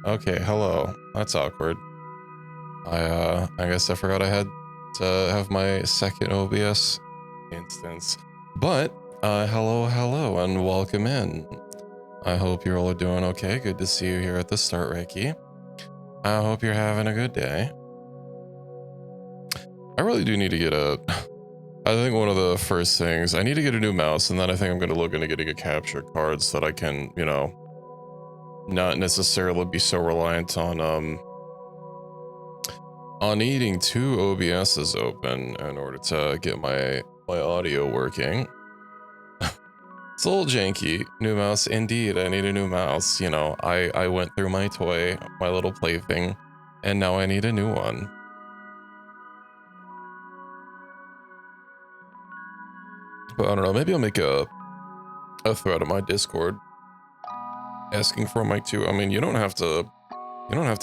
Okay, hello. That's awkward. I guess I forgot I had to have my second OBS instance. But, hello, and welcome in. I hope you're all doing okay. Good to see you here at the start, Reiki. I hope you're having a good day. I really do need to get I think one of the first things, I need to get a new mouse, and then I think I'm going to look into getting a capture card so that I can, you know, not necessarily be so reliant on needing two OBSs open in order to get my audio working. It's a little janky. New mouse, indeed. I need a new mouse. You know, I went through my toy, my little plaything, and now I need a new one. But I don't know. Maybe I'll make a thread on my Discord asking for a mic too. I mean, you don't have to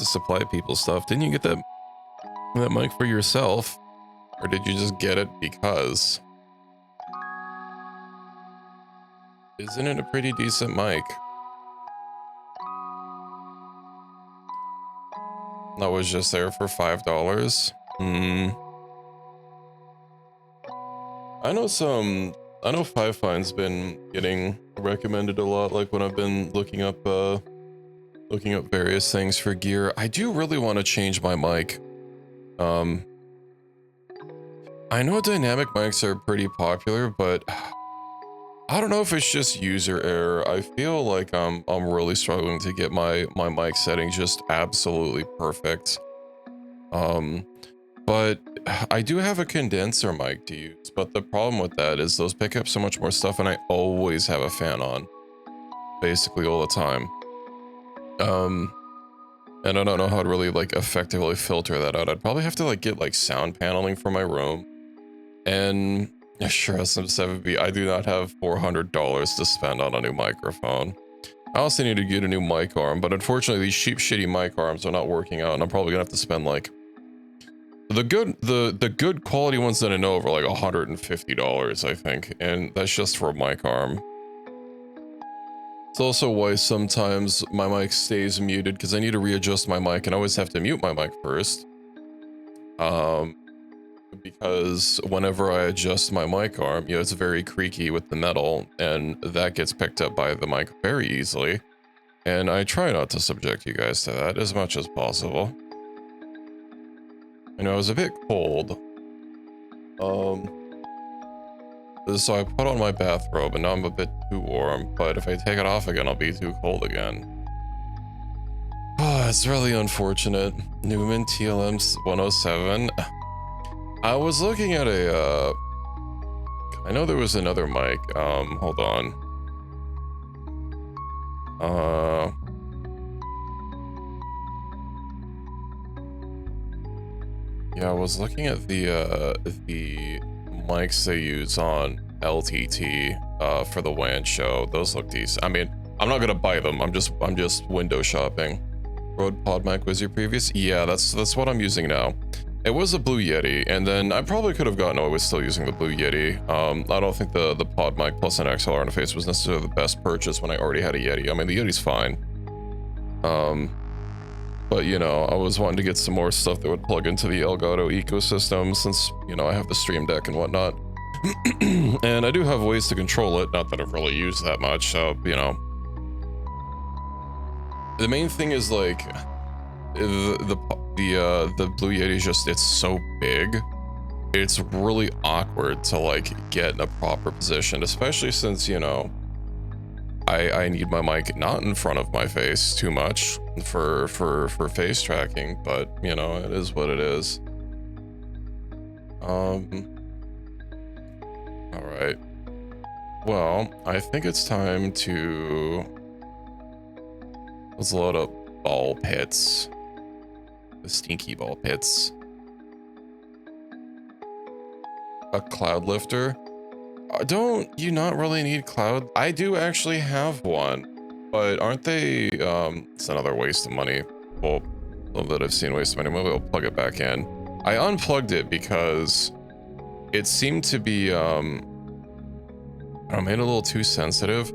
supply people stuff. Didn't you get that mic for yourself, or did you just get it because? Isn't it a pretty decent mic? That was just there for $5. I know Five Fine's been getting recommended a lot, like when I've been looking up various things for gear. I do really want to change my mic. I know dynamic mics are pretty popular, but I don't know if it's just user error. I feel like I'm really struggling to get my mic setting just absolutely perfect. But I do have a condenser mic to use, but the problem with that is those pick up so much more stuff, and I always have a fan on, basically all the time. And I don't know how to really like effectively filter that out. I'd probably have to like get like sound paneling for my room. And sure, SM7B, I do not have $400 to spend on a new microphone. I also need to get a new mic arm, but unfortunately these cheap, shitty mic arms are not working out, and I'm probably gonna have to spend like the good quality ones that I know of are like $150, I think, and that's just for a mic arm. It's also why sometimes my mic stays muted, because I need to readjust my mic and I always have to mute my mic first. Because whenever I adjust my mic arm, you know, it's very creaky with the metal, and that gets picked up by the mic very easily. And I try not to subject you guys to that as much as possible. You know, it was a bit cold. So I put on my bathrobe, and now I'm a bit too warm, but if I take it off again, I'll be too cold again. Oh, it's really unfortunate. Newman TLM 107. I was looking at a, I know there was another mic, hold on. Yeah, I was looking at the mics they use on LTT, for the WAN show. Those look decent. I mean, I'm not gonna buy them. I'm just window shopping. Rode Pod mic was your previous? Yeah, that's what I'm using now. It was a Blue Yeti, and then I probably could have gotten away with still using the Blue Yeti. I don't think the Pod mic plus an XLR interface was necessarily the best purchase when I already had a Yeti. I mean, the Yeti's fine. But, you know, I was wanting to get some more stuff that would plug into the Elgato ecosystem since, you know, I have the Stream Deck and whatnot. And I do have ways to control it, not that I've really used that much, so, you know. The main thing is, like, the Blue Yeti is just, it's so big. It's really awkward to, like, get in a proper position, especially since, you know, I need my mic not in front of my face too much for face tracking, but you know, it is what it is. All right. Well, I think it's time to let's load up ball pits. The stinky ball pits. A cloud lifter. Don't you not really need cloud? I do actually have one, but aren't they, it's another waste of money. Well, that I've seen waste of money. Maybe I'll plug it back in. I unplugged it because it seemed to be, I made it a little too sensitive,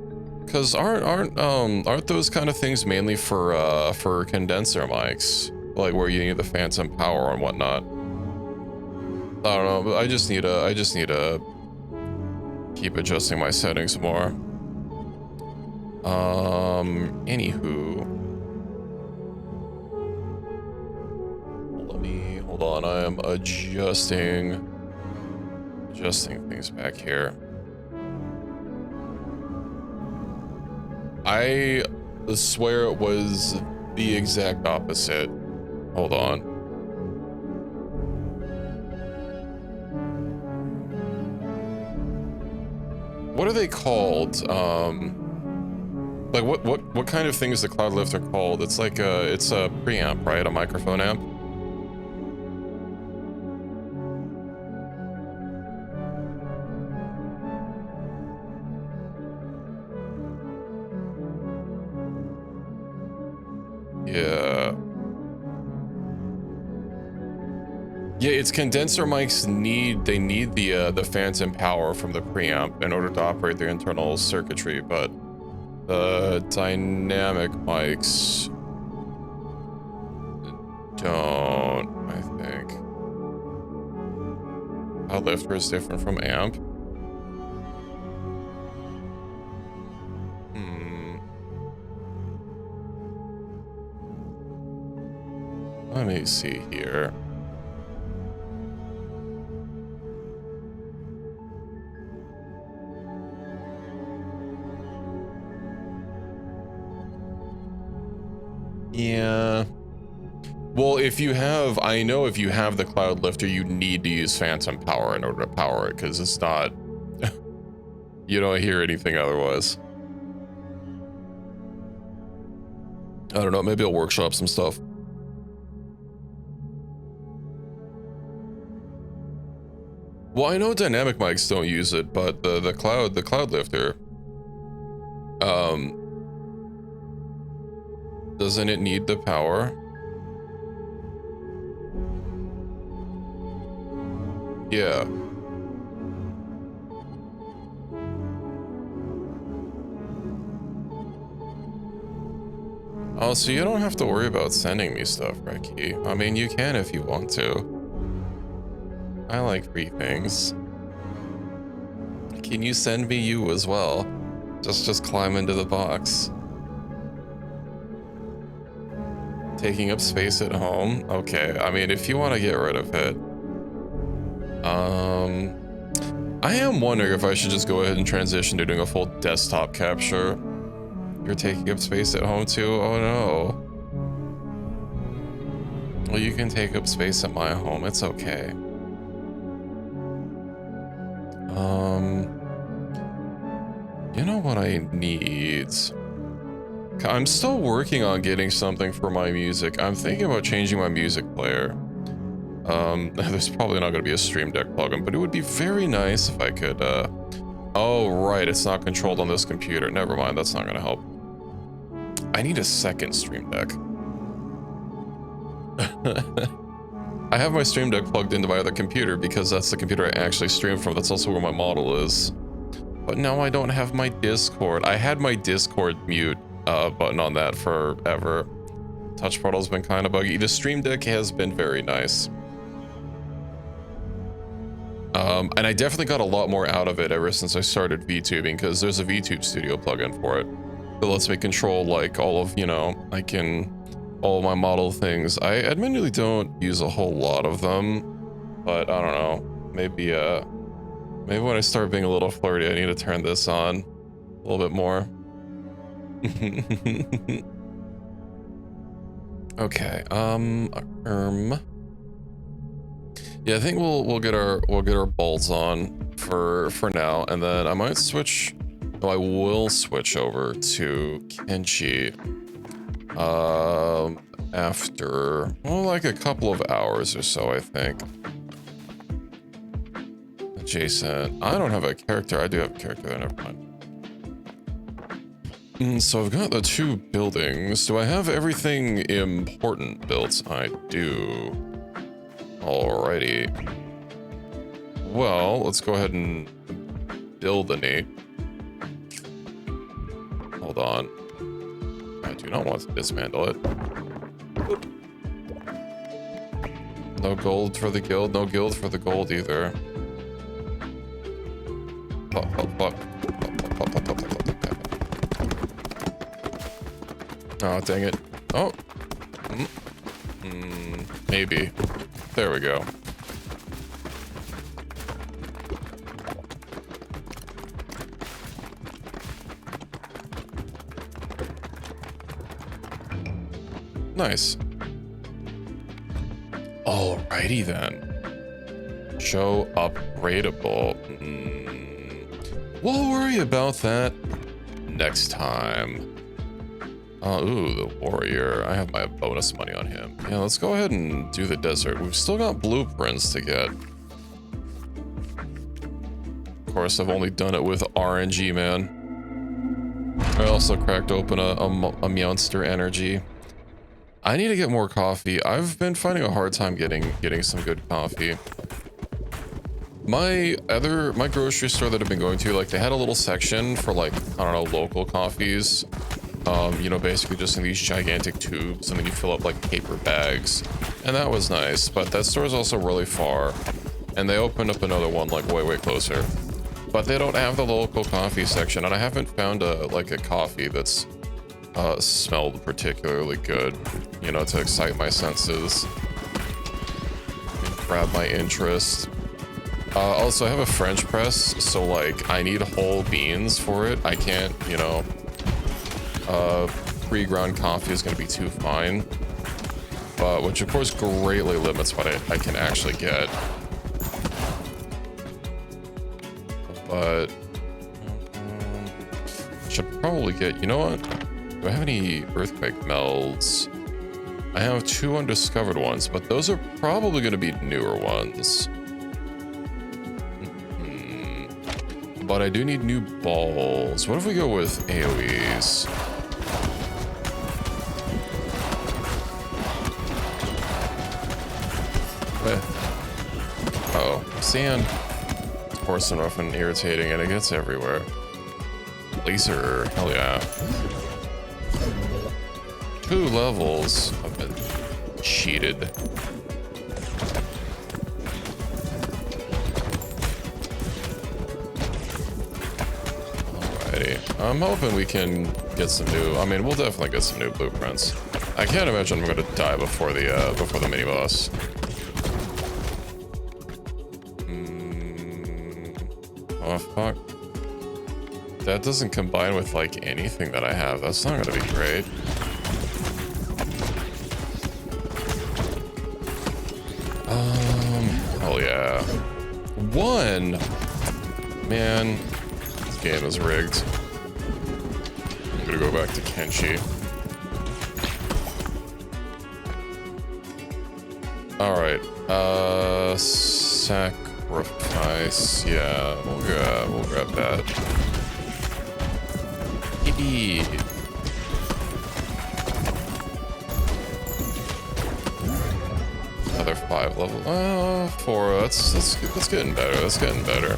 Cause aren't those kind of things mainly for condenser mics, like where you need the phantom power and whatnot? I don't know, but I just need to keep adjusting my settings more. Anywho, hold on. I am adjusting things back here. I swear it was the exact opposite. Hold on. What are they called? Like what kind of thing is the cloud lifter called? It's like it's a preamp, right? A microphone amp. Yeah. Yeah, it's condenser mics need the phantom power from the preamp in order to operate their internal circuitry, but the dynamic mics don't, I think. How lifter is different from amp. Let me see here. Yeah. Well, I know if you have the cloud lifter, you need to use phantom power in order to power it, because it's not, you don't hear anything otherwise. I don't know, maybe I'll workshop some stuff. Well, I know dynamic mics don't use it, but the cloud lifter, doesn't it need the power? Yeah. Oh, so you don't have to worry about sending me stuff, Ricky. I mean, you can if you want to. I like free things. Can you send me you as well? Just climb into the box. Taking up space at home? Okay, I mean, if you want to get rid of it. I am wondering if I should just go ahead and transition to doing a full desktop capture. You're taking up space at home too? Oh no. Well, you can take up space at my home. It's okay. You know what I need? I'm still working on getting something for my music. I'm thinking about changing my music player. There's probably not going to be a Stream Deck plugin, but it would be very nice if I could, oh, right, it's not controlled on this computer. Never mind, that's not going to help. I need a second Stream Deck. I have my Stream Deck plugged into my other computer because that's the computer I actually stream from. That's also where my model is. But now I don't have my Discord. I had my Discord mute button on that forever. Touch portal's been kind of buggy. The Stream Deck has been very nice. And I definitely got a lot more out of it ever since I started VTubing, because there's a VTube Studio plugin for it that lets me control like all of, you know, all of my model things. I admittedly don't use a whole lot of them, but I don't know. Maybe when I start being a little flirty, I need to turn this on a little bit more. Okay. Yeah, I think we'll get our balls on for now, and then I might switch. No, I will switch over to Kenshi. After, well, like a couple of hours or so, I think. Adjacent. I don't have a character. I do have a character there. Never mind. So I've got the two buildings. Do I have everything important built? I do. Alrighty. Well, let's go ahead and build a Nate. Hold on. I do not want to dismantle it. No gold for the guild. No guild for the gold either. Oh, dang it. Oh. Maybe. There we go. Nice. Alrighty then. Show upgradable. We'll worry about that next time. Ooh, the warrior. I have my bonus money on him. Yeah, let's go ahead and do the desert. We've still got blueprints to get. Of course, I've only done it with RNG, man. I also cracked open a Monster Energy. I need to get more coffee. I've been finding a hard time getting some good coffee. My grocery store that I've been going to, like, they had a little section for, like, I don't know, local coffees. You know, basically just in these gigantic tubes, and then you fill up like paper bags, and that was nice. But that store is also really far, and they opened up another one like way closer. But they don't have the local coffee section, and I haven't found a coffee that's smelled particularly good, you know, to excite my senses and grab my interest. Also, I have a French press, so like I need whole beans for it. I can't, you know. Pre-ground coffee is going to be too fine, which of course greatly limits what I can actually get. But should probably get, you know what? Do I have any earthquake melds? I have 2 undiscovered ones, but those are probably going to be newer ones. But I do need new balls. What if we go with AoEs? Oh, sand. It's coarse enough and irritating, and it gets everywhere. Laser, hell yeah. 2 levels. I've been cheated. Alrighty. I'm hoping we can get some new. I mean, we'll definitely get some new blueprints. I can't imagine I'm going to die before the mini boss. Oh fuck. That doesn't combine with like anything that I have. That's not gonna be great. Hell yeah. 1! Man, this game is rigged. I'm gonna go back to Kenshi. Alright, sacrifice, yeah, we'll grab that. Another 5 level, 4, that's getting better, that's getting better.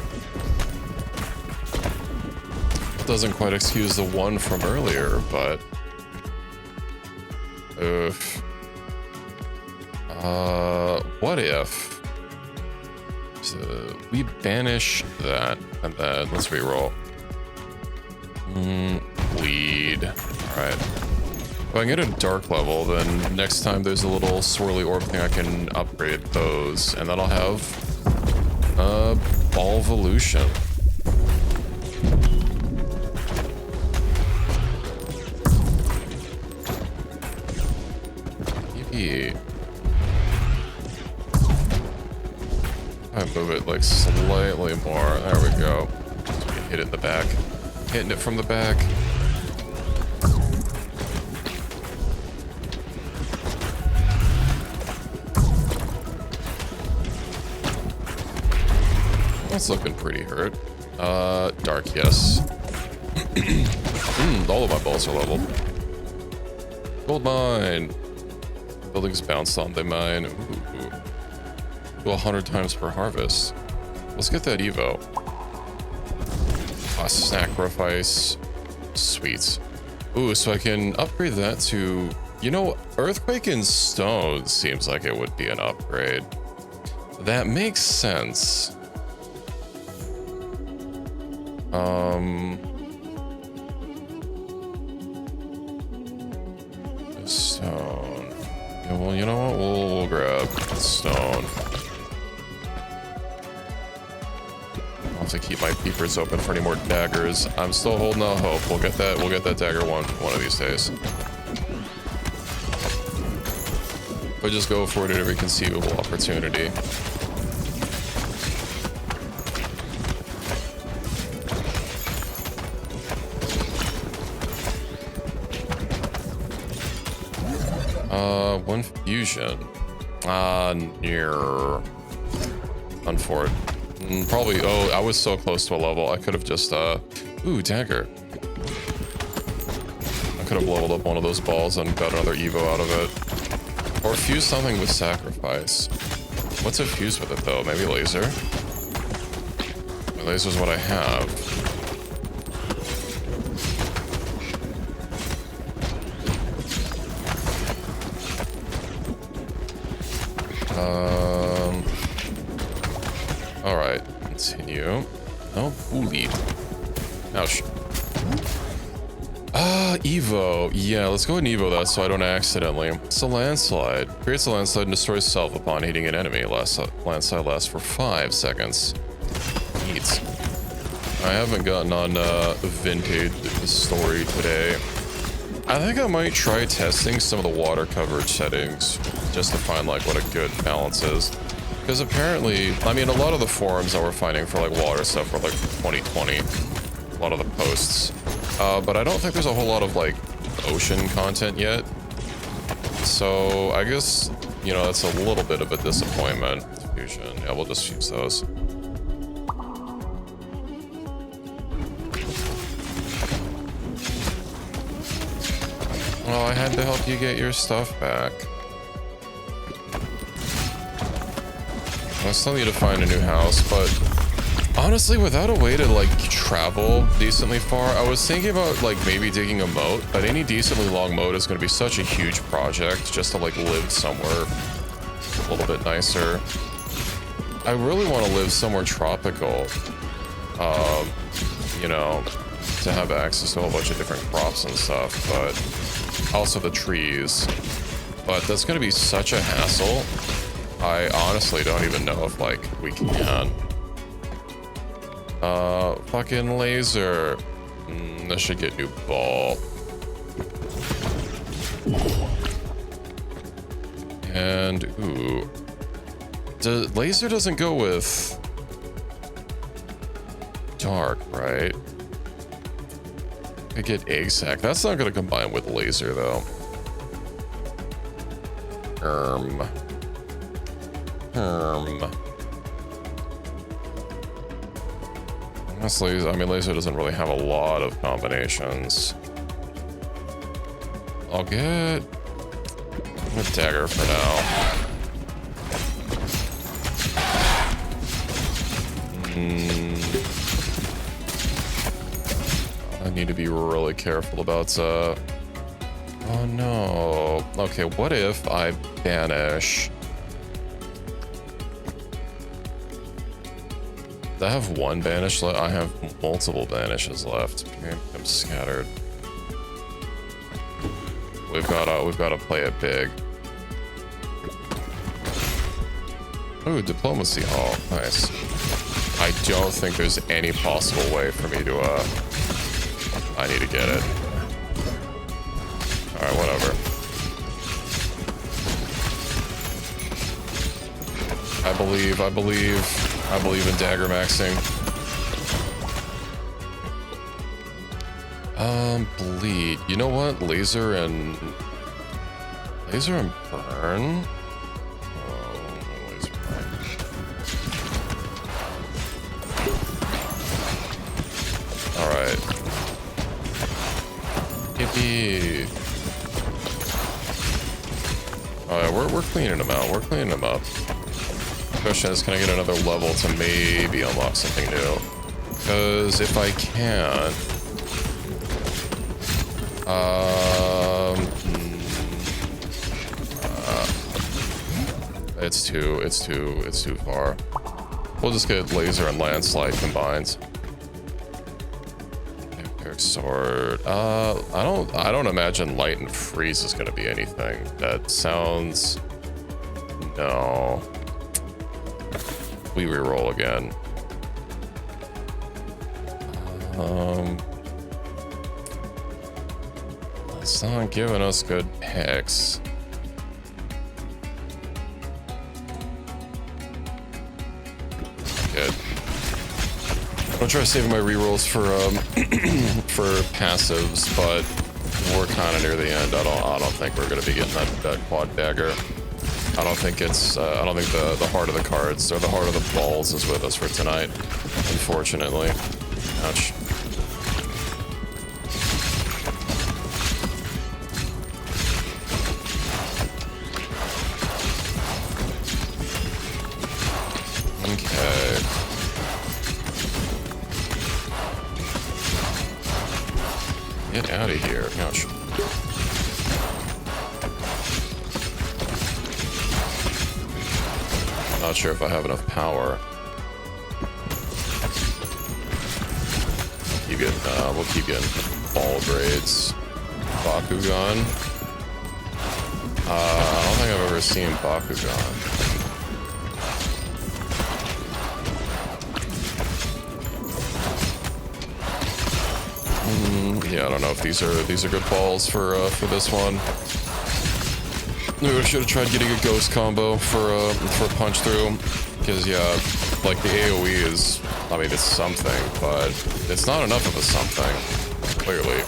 Doesn't quite excuse the 1 from earlier, but... Oof. What if we banish that and then let's reroll. Bleed. Alright. If I can get a dark level, then next time there's a little swirly orb thing, I can upgrade those, and then I'll have Ball of Evolution. Yippee. I move it like slightly more. There we go. Hit it in the back. Hitting it from the back. That's looking pretty hurt. Dark, yes. All of my balls are leveled. Gold mine. Buildings bounced on the mine. Ooh. 100 times per harvest. Let's get that Evo. A sacrifice. Sweet. Ooh, so I can upgrade that to, you know, Earthquake in Stone seems like it would be an upgrade. That makes sense. Stone. Yeah, well, you know what? We'll grab stone. I'll have to keep my peepers open for any more daggers. I'm still holding out hope. We'll get that dagger one of these days. But just go for it at every conceivable opportunity. One fusion. Near. Unfort. Probably. Oh, I was so close to a level. I could have just. Ooh, dagger. I could have leveled up one of those balls and got another Evo out of it. Or fuse something with sacrifice. What's a fuse with it though? Maybe laser? Laser's what I have. Alright, continue. No, bullied. Ouch. Evo. Yeah, let's go with Evo that so I don't accidentally. It's a landslide. Creates a landslide and destroys self upon hitting an enemy. Landslide lasts for 5 seconds. Neat. I haven't gotten on Vintage story today. I think I might try testing some of the water coverage settings just to find like what a good balance is. Because apparently, I mean, a lot of the forums that we're finding for like water stuff were like from 2020. A lot of the posts. But I don't think there's a whole lot of like ocean content yet. So I guess, you know, that's a little bit of a disappointment. Fusion. Yeah, we'll just use those. Well, I had to help you get your stuff back. I still need to find a new house, but honestly, without a way to like travel decently far, I was thinking about like maybe digging a moat, but any decently long moat is going to be such a huge project just to like live somewhere a little bit nicer. I really want to live somewhere tropical, you know, to have access to a whole bunch of different crops and stuff, but also the trees. But that's going to be such a hassle. I honestly don't even know if, like, we can. Fucking laser. I should get new ball. And, ooh. Laser doesn't go with dark, right? I get egg sack. That's not going to combine with laser, though. Honestly, I mean, laser doesn't really have a lot of combinations. I'll get a dagger for now. I need to be really careful about, oh no. Okay, what if I banish? I have one banish left. I have multiple banishes left. Okay, I'm scattered. We've got to play it big. Ooh, diplomacy hall. Nice. I don't think there's any possible way for me to I need to get it. All right, whatever. I believe in dagger maxing. Bleed. You know what? Laser and burn. Oh, laser burn. All right. Yippee. All right, we're cleaning them out. We're cleaning them up. Question is, can I get another level to maybe unlock something new? Because if I can, It's too far. We'll just get laser and landslide combined. Vampiric sword. I don't imagine light and freeze is gonna be anything. That sounds... No. We reroll again. It's not giving us good picks. Good. I'll try saving my rerolls for for passives, but we're kind of near the end. I don't think we're gonna be getting that quad dagger. I don't think it's I don't think the heart of the cards or the heart of the balls is with us for tonight, unfortunately. Ouch. Okay. Get out of here. Ouch. Not sure if I have enough power. We'll keep getting ball grades. Bakugan. I don't think I've ever seen Bakugan. Yeah, I don't know if these are good balls for this one. Maybe I should have tried getting a ghost combo for punch through, because yeah, like the AOE is, I mean, it's something, but it's not enough of a something, clearly.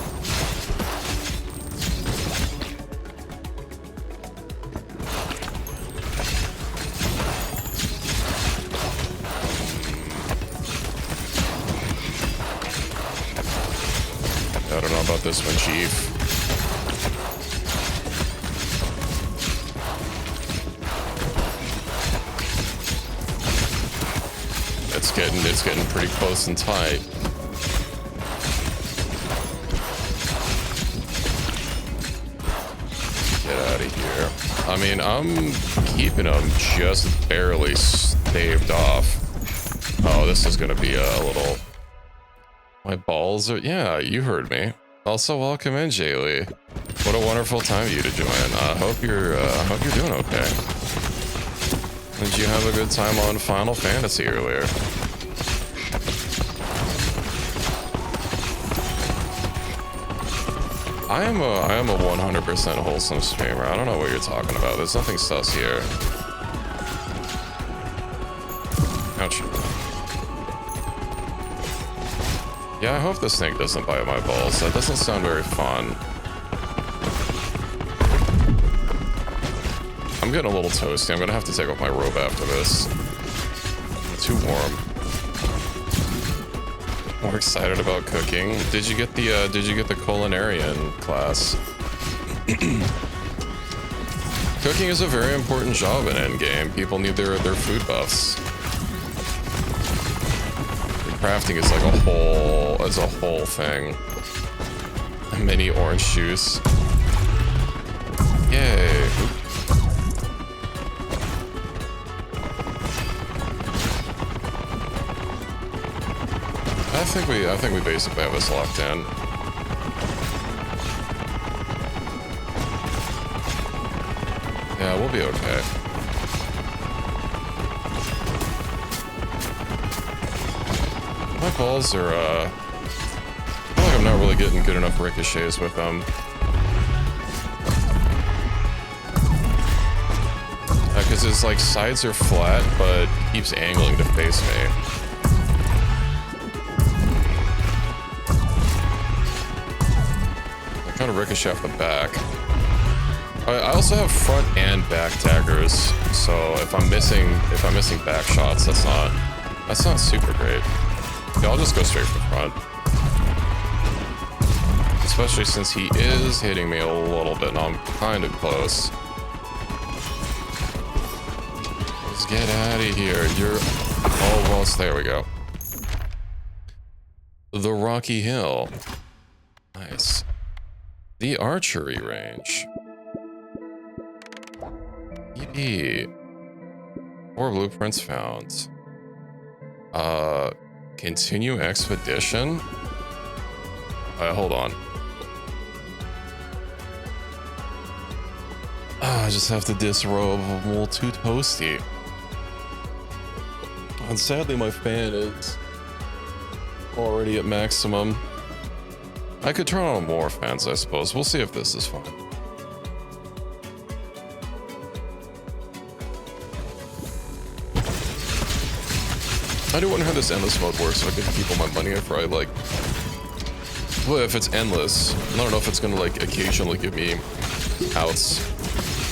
I don't know about this one, Chief. It's getting pretty close and tight. Get out of here. I mean, I'm keeping them just barely staved off. Oh, this is gonna be a little... My balls are... Yeah, you heard me. Also, welcome in, Jaylee. What a wonderful time you to join. I hope you're doing okay. Did you have a good time on Final Fantasy earlier? I am a 100% wholesome streamer. I don't know what you're talking about. There's nothing sus here. Ouch. Yeah, I hope the snake doesn't bite my balls. That doesn't sound very fun. I'm getting a little toasty. I'm gonna have to take off my robe after this. It's too warm. More excited about cooking. Did you get the culinarian class? Cooking is a very important job in endgame. People need their food buffs. Crafting is like a whole thing. A mini orange juice. Yay. I think we basically have this locked in. Yeah, we'll be okay. My balls are, I feel like I'm not really getting good enough ricochets with them. Because his, like, sides are flat, but keeps angling to face me. I kind of ricochet off the back. I also have front and back daggers, so if I'm missing back shots, that's not super great. Yeah, I'll just go straight for the front. Especially since he is hitting me a little bit, and I'm kind of close. Let's get out of here. You're almost there. We go. The Rocky Hill. Nice. The archery range. EB. 4 blueprints found. Continue expedition? Hold on. I just have to disrobe. I'm a little too toasty. And sadly, my fan is already at maximum. I could turn on more fans, I suppose. We'll see if this is fun. I do wonder how this endless mode works, so I give people my money after I, like... Well, if it's endless, I don't know if it's gonna, like, occasionally give me outs.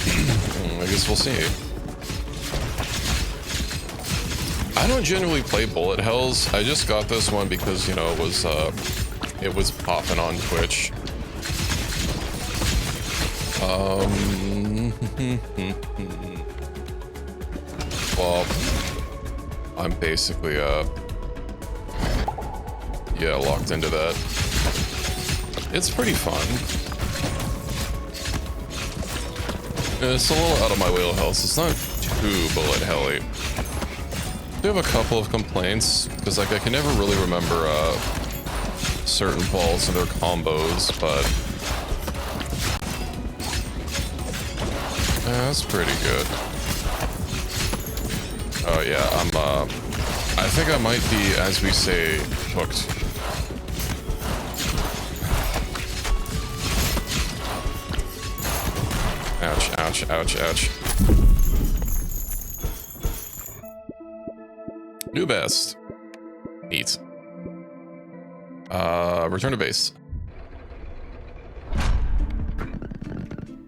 I guess we'll see. I don't generally play bullet hells. I just got this one because, you know, it was popping on Twitch. Well, I'm basically, yeah, locked into that. It's pretty fun. It's a little out of my wheelhouse. It's not too bullet helly. I do have a couple of complaints, because, like, I can never really remember, certain balls and their combos, but... yeah, that's pretty good. Oh yeah, I think I might be, as we say, hooked. Ouch, ouch, ouch, ouch. New best. Neat. Return to base.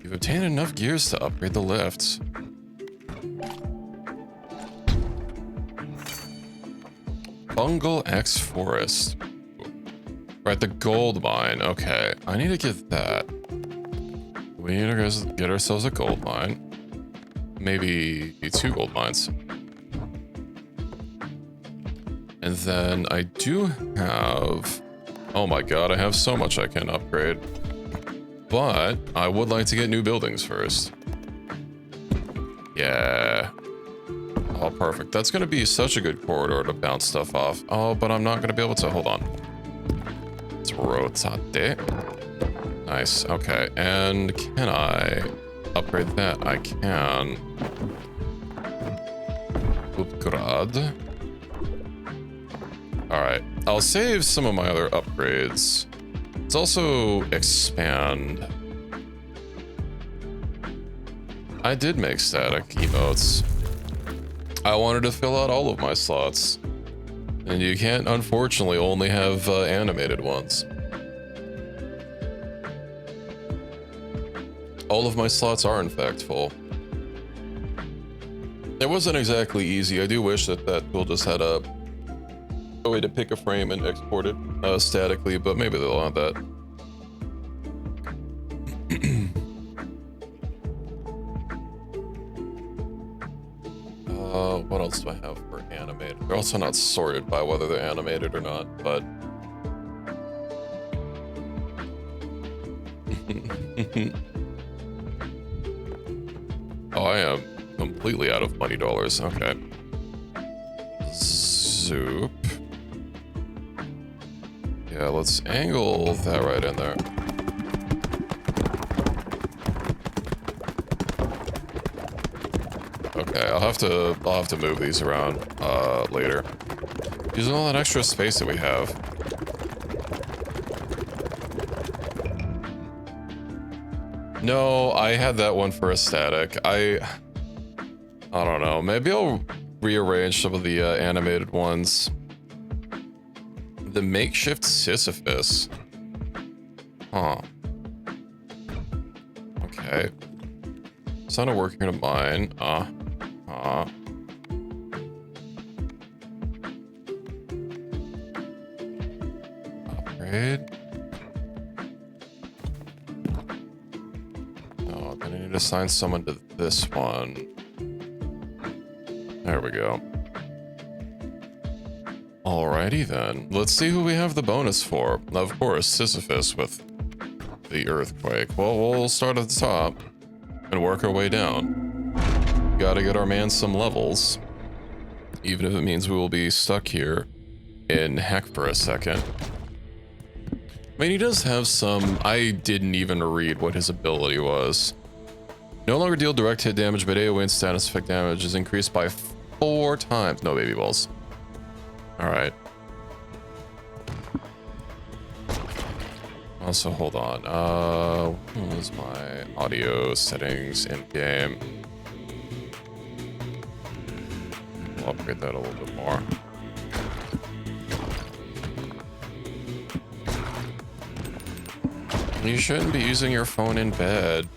You've obtained enough gears to upgrade the lifts. Bungle X Forest. Right, the gold mine. Okay, I need to get that. We need to get ourselves a gold mine. Maybe 2 gold mines. And then I do have... oh my god, I have so much I can upgrade. But I would like to get new buildings first. Yeah. Oh, perfect. That's going to be such a good corridor to bounce stuff off. Oh, but I'm not going to be able to... hold on. Let's rotate. Nice. Okay. And can I upgrade that? I can. Upgrade. Alright. I'll save some of my other upgrades. Let's also expand. I did make static emotes. I wanted to fill out all of my slots. And you can't, unfortunately, only have animated ones. All of my slots are, in fact, full. It wasn't exactly easy. I do wish that that tool just had a way to pick a frame and export it statically, but maybe they'll have that. What else do I have for animated? They're also not sorted by whether they're animated or not, but... oh, I am completely out of money dollars. Okay. Zoop. Yeah, let's angle that right in there. Okay, I'll have to move these around later. Using all that extra space that we have. No, I had that one for a static. I don't know. Maybe I'll rearrange some of the animated ones. The makeshift Sisyphus. Huh. Okay. It's not a working in a mine. Upgrade. Oh, then I need to assign someone to this one. There we go. Alrighty then. Let's see who we have the bonus for. Of course, Sisyphus with the earthquake? Well, we'll start at the top and work our way down. Gotta get our man some levels, even if it means we will be stuck here in heck for a second. I mean, he does have some... I didn't even read what his ability was. No longer deal direct hit damage, but AoE and status effect damage is increased by 4 times. No baby balls. Alright. Also, hold on. What was my audio settings in game? I'll upgrade that a little bit more. You shouldn't be using your phone in bed.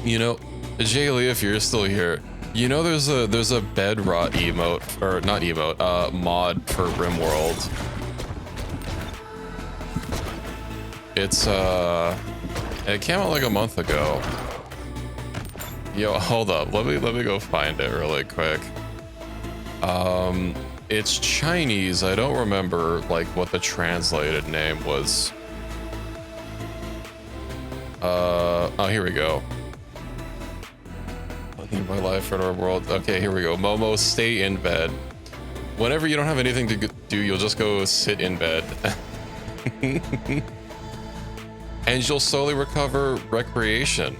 You know, Jaylee, if you're still here, you know there's a bed rot emote, or not emote, mod for RimWorld. It's it came out like a month ago. Yo, hold up, let me go find it really quick. It's Chinese. I don't remember like what the translated name was. Oh, here we go. I need my life in our world. Okay, here we go. Momo, stay in bed. Whenever you don't have anything to do, you'll just go sit in bed. And you'll slowly recover recreation.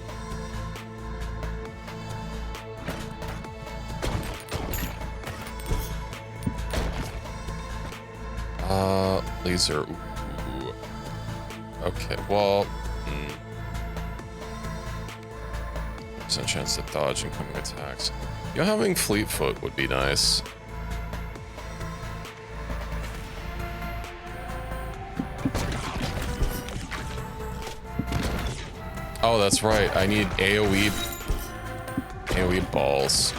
Laser. Ooh. Okay, well... Percent chance to dodge incoming attacks. You know, having fleet foot would be nice. Oh, that's right. I need AoE balls.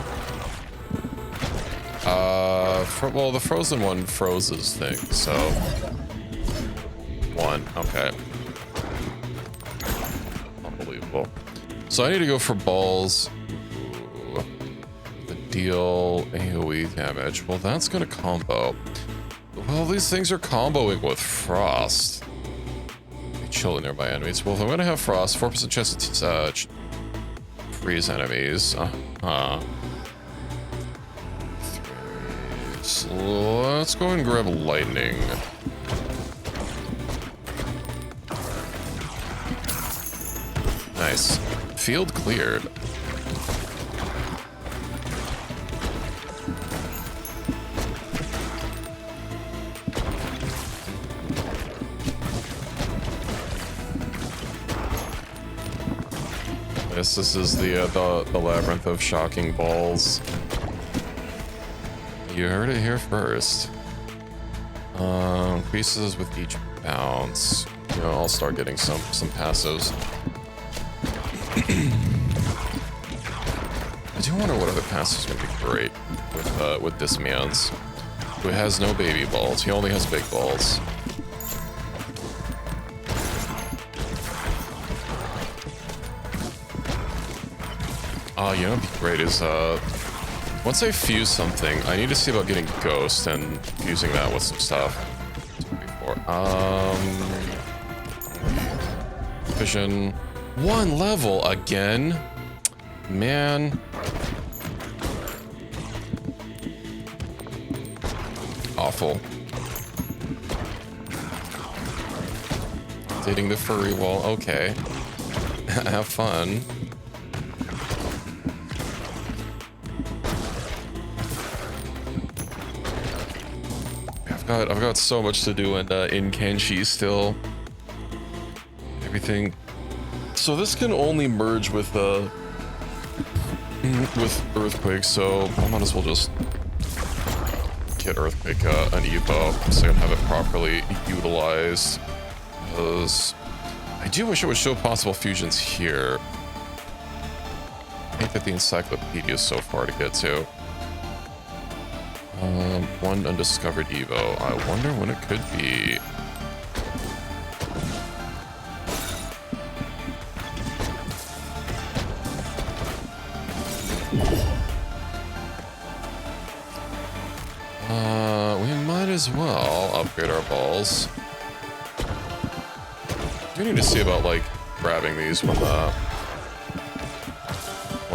Well, the frozen one frozes things, so 1. Okay. Unbelievable. So I need to go for balls. Ooh. The deal AoE damage. Well, that's gonna combo. Well, these things are comboing with frost. Chilling nearby enemies. Well, if I'm gonna have frost, 4% chance to freeze enemies. Let's go and grab lightning. Nice. Field cleared. Yes, this is the labyrinth of shocking balls. You heard it here first. Increases with each bounce. You know, I'll start getting some passives. I do wonder what other passives would be great with this man's, who has no baby balls. He only has big balls. You know what'd be great is, once I fuse something, I need to see about getting Ghost and fusing that with some stuff. Vision. 1 level again? Man. Awful. Dating the furry wall. Okay. Have fun. I've got so much to do in Kenshi still. Everything. So this can only merge with Earthquake, so I might as well just get Earthquake an evo so I can have it properly utilized. Because I do wish it would show possible fusions here. I think that the encyclopedia is so far to get to. 1 undiscovered Evo. I wonder when it could be. We might as well upgrade our balls. We need to see about like grabbing these when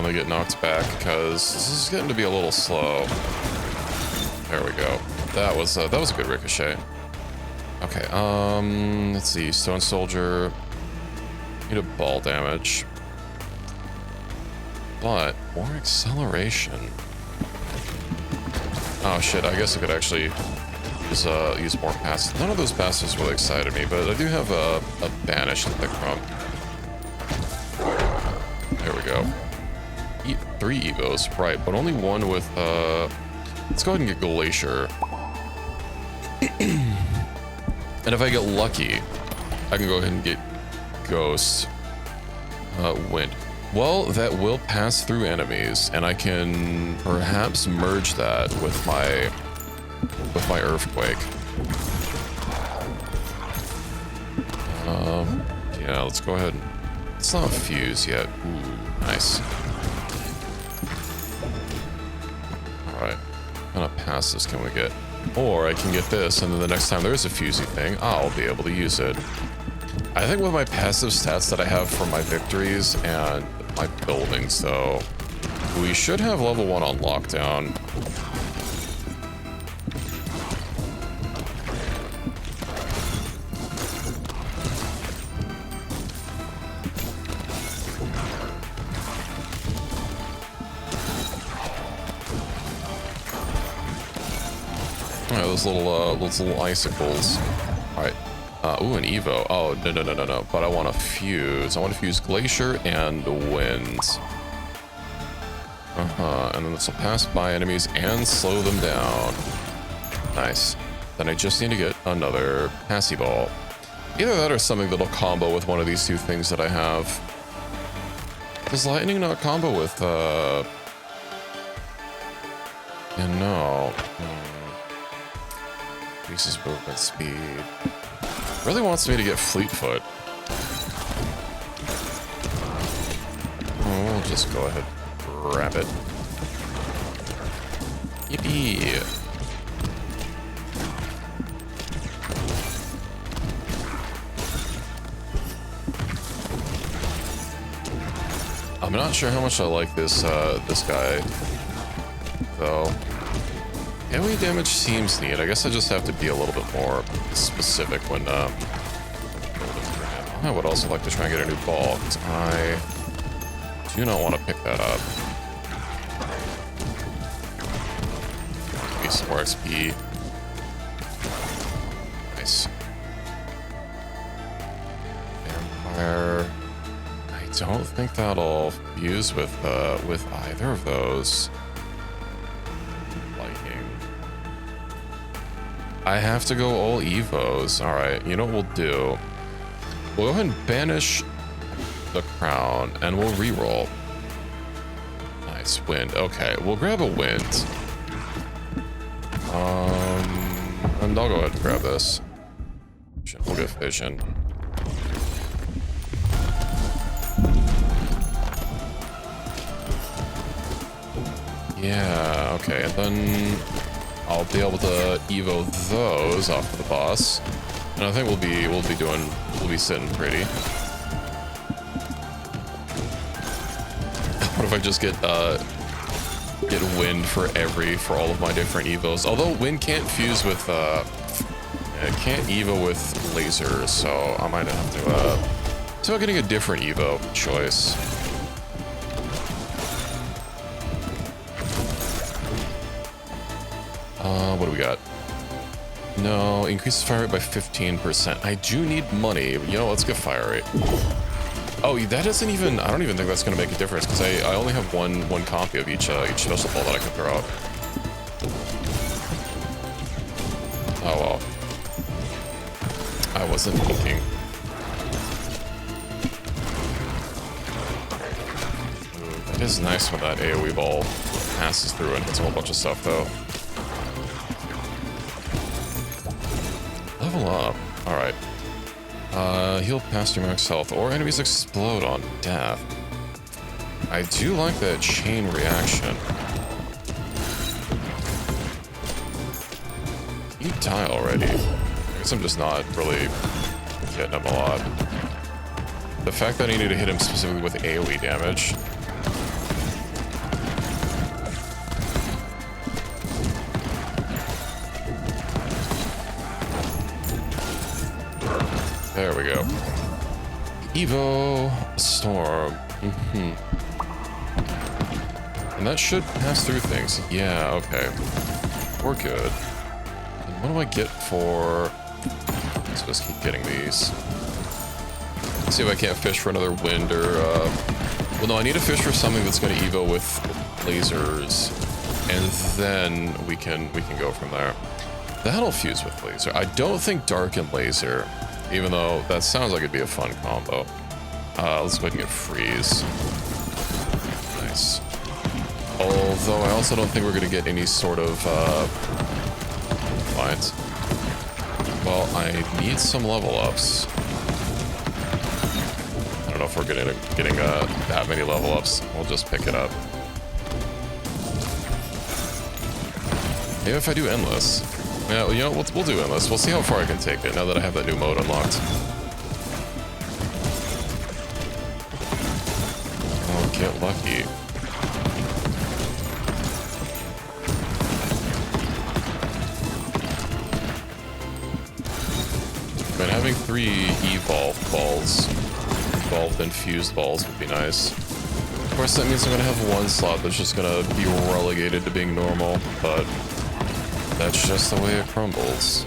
they get knocked back, because this is getting to be a little slow. There we go. That was a good ricochet. Okay, let's see. Stone Soldier. Need a ball damage. But more acceleration. Oh shit, I guess I could actually use more passes. None of those passes really excited me, but I do have a banish to pick from. There we go. 3 Evos, right, but only one with, let's go ahead and get Glacier. And if I get lucky, I can go ahead and get Ghost, Wind. Well, that will pass through enemies, and I can perhaps merge that with my Earthquake. Yeah, let's go ahead. It's not fuse yet. Ooh, nice. Alright. What kind of passes can we get? Or I can get this, and then the next time there's a fusey thing, I'll be able to use it. I think with my passive stats that I have for my victories and my buildings, though, we should have level 1 on lockdown. Alright, those little icicles. Alright. Ooh, an Evo. Oh, no. But I want to fuse. I want to fuse Glacier and Wind. And then this will pass by enemies and slow them down. Nice. Then I just need to get another Passy Ball. Either that or something that'll combo with one of these 2 things that I have. Does Lightning not combo with, yeah, no. Increases movement speed. Really wants me to get Fleetfoot. Oh, we'll just go ahead and grab it. Yippee! I'm not sure how much I like this this guy, though. AoE damage seems neat. I guess I just have to be a little bit more specific when I would also like to try and get a new ball, because I do not want to pick that up. Give me some more XP. Nice. Vampire. I don't think that'll fuse with either of those. I have to go all Evos. Alright, you know what we'll do? We'll go ahead and banish the crown, and we'll reroll. Nice, Wind. Okay, we'll grab a Wind. And I'll go ahead and grab this. We'll get Vision. Yeah, okay, and then I'll be able to Evo those off of the boss, and I think we'll be sitting pretty. What if I just get Wind for all of my different Evos? Although Wind can't fuse with it can't Evo with lasers, so I might have to start getting a different Evo choice. What do we got? No, increases fire rate by 15%. I do need money. You know, let's get fire rate. Oh, that doesn't even... I don't even think that's going to make a difference, because I only have one copy of each special ball that I can throw out. Oh, well. I wasn't thinking. Ooh, that is nice when that AoE ball passes through and hits a whole bunch of stuff, though. Level up. Alright. Heal past your max health, or enemies explode on death. I do like that chain reaction. You die already. I guess I'm just not really getting him a lot. the fact that I needed to hit him specifically with AoE damage. There we go. Evo Storm. And that should pass through things. Yeah, okay. We're good. And what do I get for... Let's just keep getting these. Let's see if I can't fish for another wind or... Well, no, I need to fish for something that's going to evo with lasers. And then we can go from there. That'll fuse with laser. I don't think dark and laser, even though that sounds like it'd be a fun combo. Let's go ahead and get freeze. Nice. Although I also don't think we're going to get any sort of lines. Well, I need some level ups. I don't know if we're getting that many level ups. We'll just pick it up. Maybe if I do endless. Yeah, you know, we'll do endless. We'll see how far I can take it now that I have that new mode unlocked. Oh, get lucky. But having 3 evolved balls, evolved and fused balls would be nice. Of course, that means I'm gonna have 1 slot that's just gonna be relegated to being normal, but that's just the way it crumbles.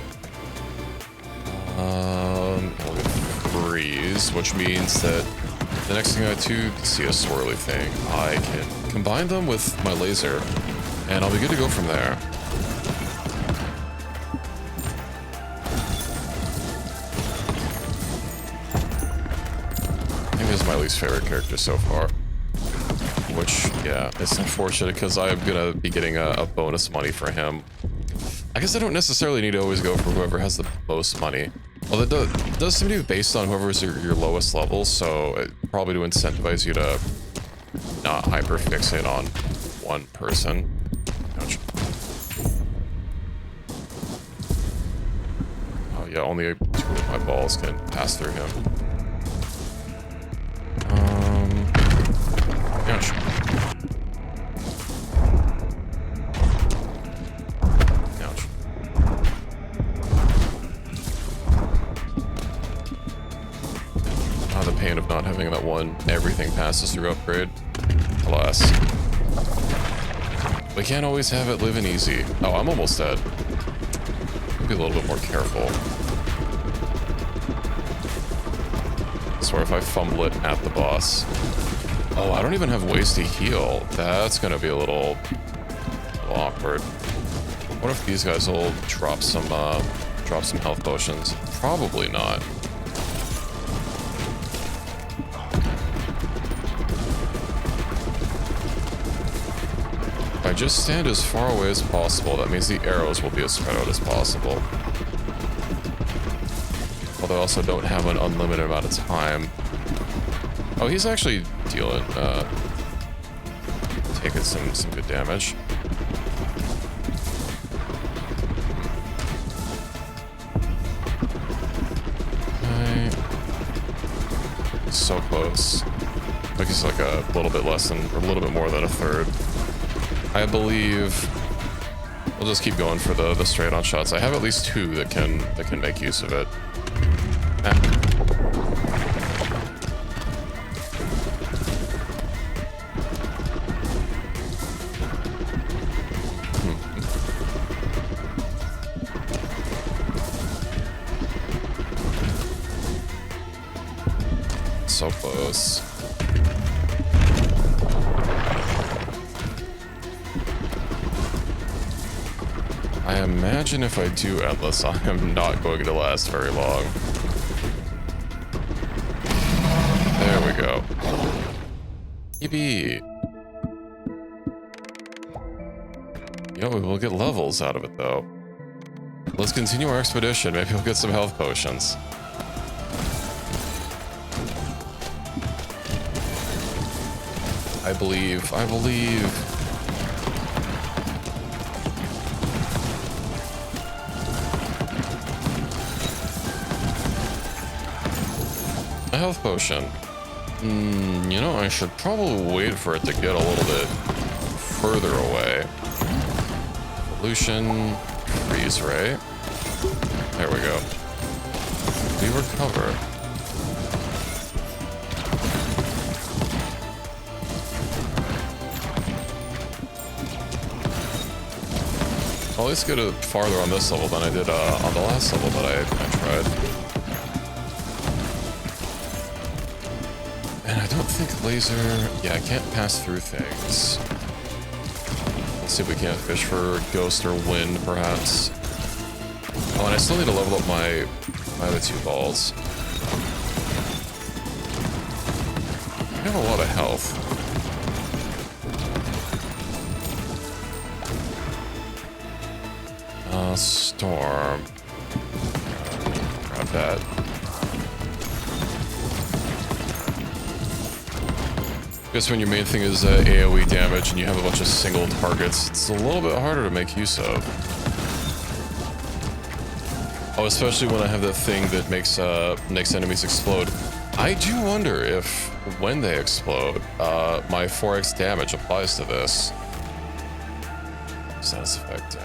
I'll get freeze, which means that the next thing I do see a swirly thing, I can combine them with my laser, and I'll be good to go from there. I think this is my least favorite character so far. Which, yeah, it's unfortunate because I'm gonna be getting a bonus money for him. I guess I don't necessarily need to always go for whoever has the most money. Well, it does seem to be based on whoever's your lowest level, so probably to incentivize you to not hyper-fixate on one person. Ouch. Oh yeah, only 2 of my balls can pass through him. Ouch. The pain of not having that one everything passes through upgrade. Alas. We can't always have it living easy. Oh, I'm almost dead. Be a little bit more careful. I swear if I fumble it at the boss. Oh, I don't even have ways to heal. That's gonna be a little awkward. What if these guys will drop some health potions? Probably not. If I just stand as far away as possible, that means the arrows will be as spread out as possible. Although I also don't have an unlimited amount of time. Oh, he's actually dealing, taking some good damage. So close. I think he's like a little bit less than, or a little bit more than a third. I believe we'll just keep going for the straight on shots. I have at least 2 that can make use of it. So close. I imagine if I do endless, I am not going to last very long. There we go. Yippee. You know, we'll get levels out of it, though. Let's continue our expedition. Maybe we'll get some health potions. I believe. A health potion. You know, I should probably wait for it to get a little bit further away. Evolution, freeze ray. There we go. We recover. I'll at least get it farther on this level than I did on the last level that I tried. And I don't think laser... Yeah, I can't pass through things. Let's see if we can't fish for ghost or wind, perhaps. Oh, and I still need to level up my other two balls. I have a lot of health. Storm. Grab that. I guess when your main thing is AoE damage and you have a bunch of single targets, it's a little bit harder to make use of. Oh, especially when I have that thing that makes enemies explode. I do wonder if, when they explode, my 4x damage applies to this. Status effect.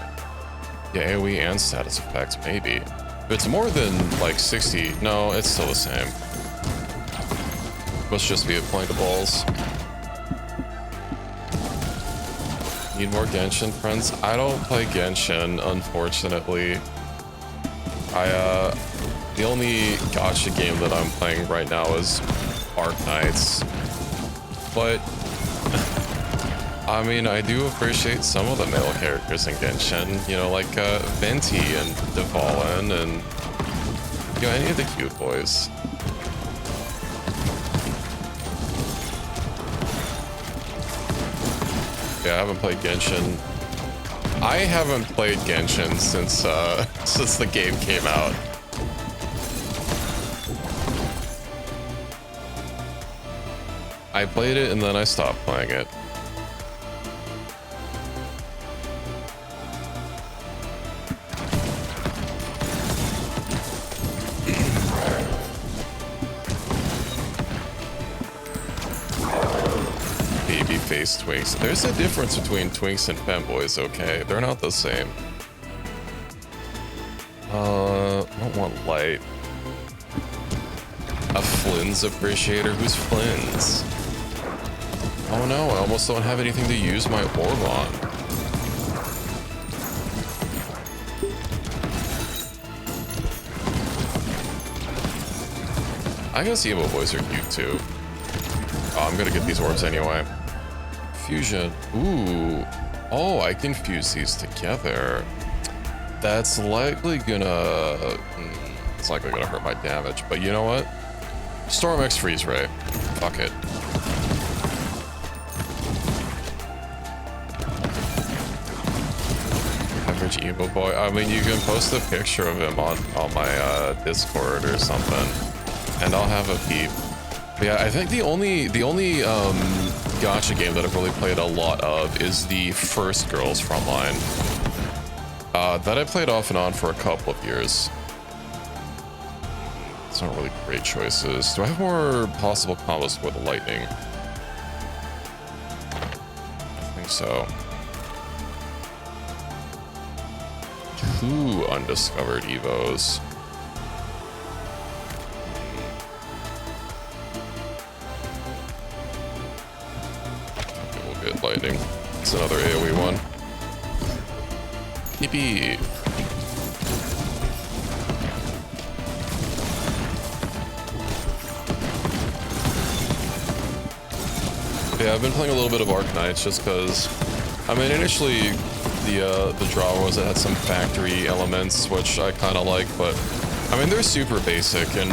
Yeah, AoE and status effect, maybe. If it's more than, like, 60, no, it's still the same. Must just be applying to balls. Need more Genshin, friends? I don't play Genshin, unfortunately. The only gacha game that I'm playing right now is Arknights. But... I mean, I do appreciate some of the male characters in Genshin, you know, like Venti and Devalin and, you know, any of the cute boys. Yeah, I haven't played Genshin. I haven't played Genshin since since the game came out. I played it and then I stopped playing it. Face twinks. There's a difference between twinks and femboys, okay? They're not the same. I don't want light. A Flynn's appreciator? Who's Flynn's? Oh no, I almost don't have anything to use my orb on. I guess emo boys are cute too. Oh, I'm gonna get these orbs anyway. Fusion. Ooh. Oh, I can fuse these together. That's likely gonna... It's likely gonna hurt my damage, but you know what? Storm X Freeze Ray. Fuck it. Average emo boy. I mean, you can post a picture of him on my Discord or something, and I'll have a peep. But yeah, I think the only gacha game that I've really played a lot of is the first Girls Frontline. That I played off and on for a couple of years. It's not really great choices. Do I have more possible combos with lightning? I think so. 2 undiscovered Evos. Lightning. It's another AoE one. Yippee! Yeah, I've been playing a little bit of Arknights just because, I mean, initially the draw was it had some factory elements, which I kind of like, but I mean, they're super basic, and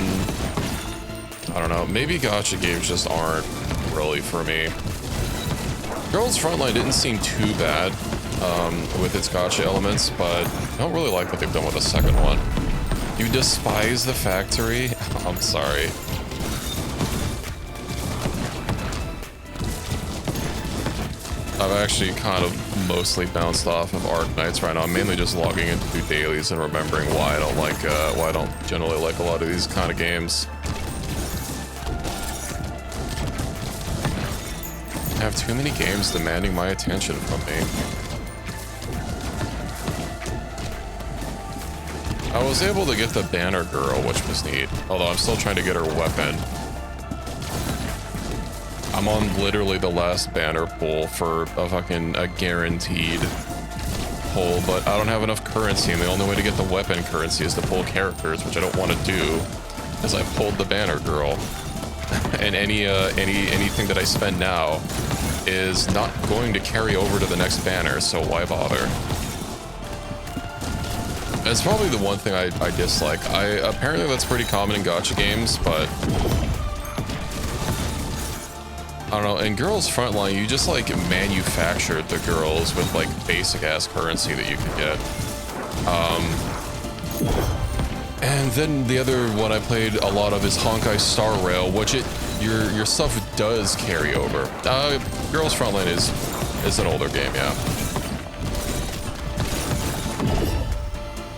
I don't know, maybe gacha games just aren't really for me. Girls Frontline didn't seem too bad with its gacha elements, but I don't really like what they've done with the second one. You despise the factory? I'm sorry. I've actually kind of mostly bounced off of Arknights right now. I'm mainly just logging into dailies and remembering why I don't like, why I don't generally like a lot of these kind of games. I have too many games demanding my attention from me. I was able to get the banner girl, which was neat. Although I'm still trying to get her weapon. I'm on literally the last banner pull for a guaranteed pull, but I don't have enough currency, and the only way to get the weapon currency is to pull characters, which I don't want to do, because I pulled the banner girl. And anything that I spend now is not going to carry over to the next banner, so why bother? It's probably the one thing I dislike. Apparently that's pretty common in gacha games, but I don't know, in Girls Frontline, you just like manufactured the girls with like basic ass currency that you could get. And then the other one I played a lot of is Honkai Star Rail, which your stuff does carry over. Girls Frontline is an older game, yeah.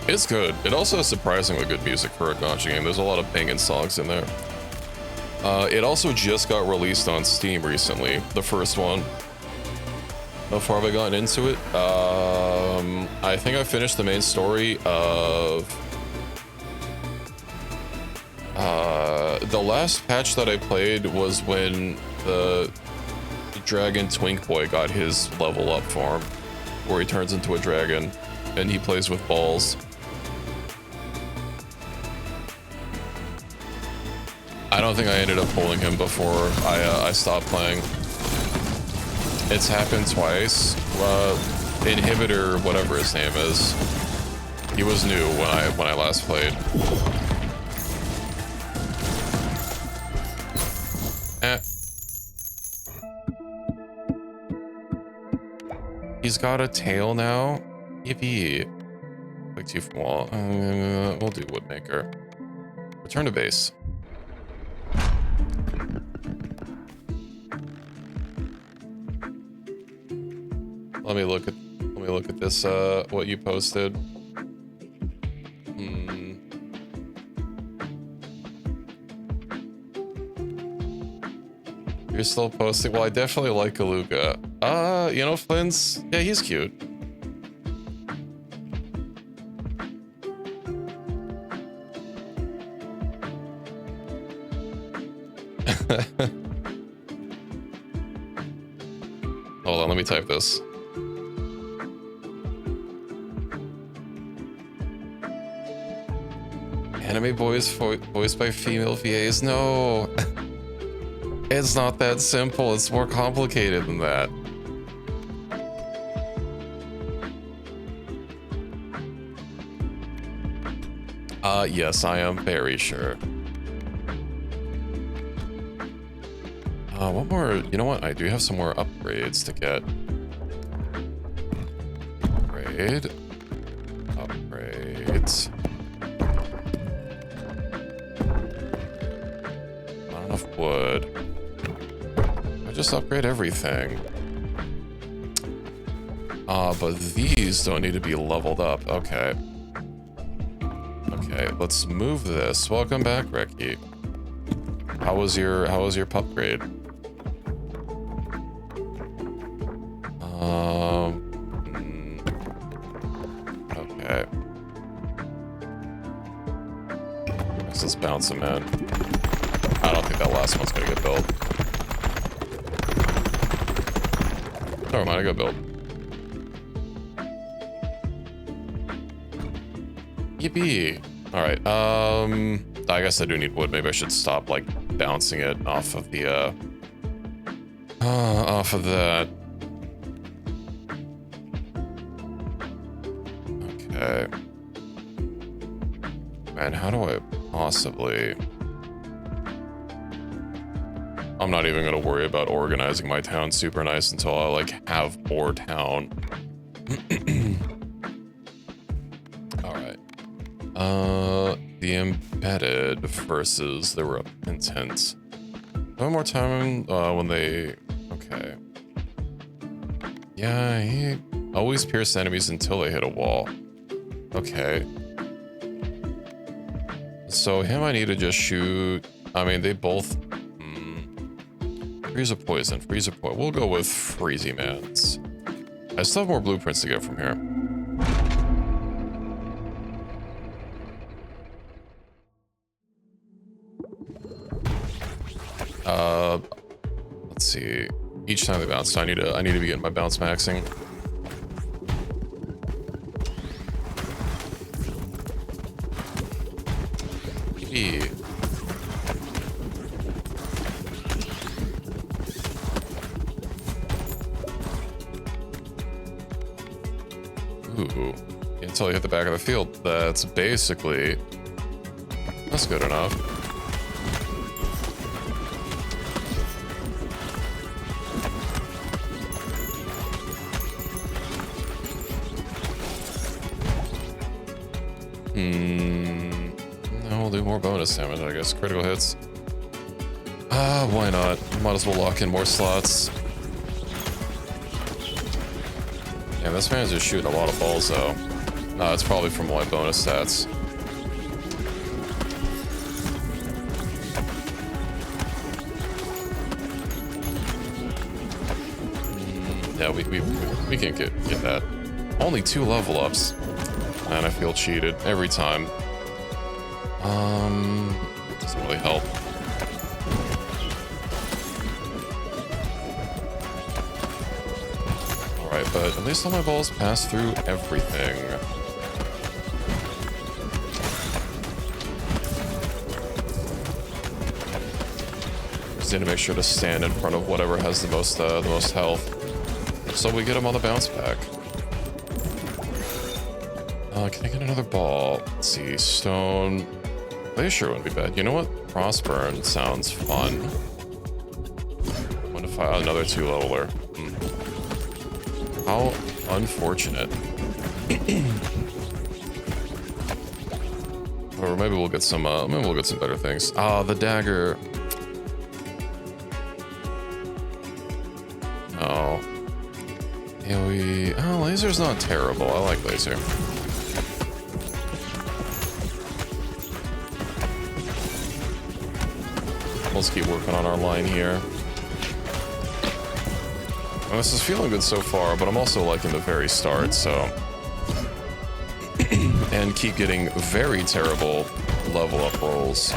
It's good. It also has surprisingly good music for a gacha game. There's a lot of banging songs in there. It also just got released on Steam recently, the first one. How far have I gotten into it? I think I finished the main story of... the last patch that I played was when the dragon Twink Boy got his level up farm, where he turns into a dragon, and he plays with balls. I don't think I ended up pulling him before I stopped playing. It's happened twice. Inhibitor, whatever his name is, he was new when I last played. He's got a tail now. Yippee! Like two from wall. We'll do Woodmaker. Return to base. Let me look at this, what you posted. You're still posting? Well, I definitely like Galuga. You know, Flynn's, yeah, he's cute. Hold on, let me type this. Anime boys voiced by female VAs? No. It's not that simple. It's more complicated than that. Yes, I am very sure. What more? You know what? I do have some more upgrades to get. Upgrades. Not enough wood. I just upgrade everything. But these don't need to be leveled up. Okay. Okay, let's move this. Welcome back, Reki. How was your pup grade? Okay. Let's bounce him in. I don't think that last one's gonna get built. Never mind, I got built. Yippee! Alright, I guess I do need wood. Maybe I should stop, like, bouncing it off of the, off of that. Okay. Man, how do I possibly... I'm not even gonna worry about organizing my town super nice until I, like, have more town. Alright. The embedded versus the repentant. One more time when they... Okay. Yeah, he always pierce enemies until they hit a wall. Okay. So him I need to just shoot... I mean, they both... Freezer poison, freezer poison. We'll go with Freezy Mans. I still have more blueprints to get from here. Let's see. Each time they bounce, I need to be getting my bounce maxing. Maybe. Ooh. Until you hit the back of the field. That's good enough. No, we'll do more bonus damage, I guess. Critical hits. Why not? Might as well lock in more slots. Yeah, this man's just shooting a lot of balls, though. It's probably from my bonus stats. Yeah, we can't get that. Only 2 level ups. And I feel cheated every time. Doesn't really help. Alright, but at least all my balls pass through everything. Just need to make sure to stand in front of whatever has the most health. So we get him on the bounce back. Can I get another ball? Let's see, stone. Glacier wouldn't be bad. You know what? Frostburn sounds fun. What if I another 2-leveler? How unfortunate. Or maybe we'll get some. Maybe we'll get some better things. The dagger. No. AoE. Oh, laser's not terrible. I like laser. Let's keep working on our line here. And this is feeling good so far, but I'm also liking the very start, so... and keep getting very terrible level up rolls.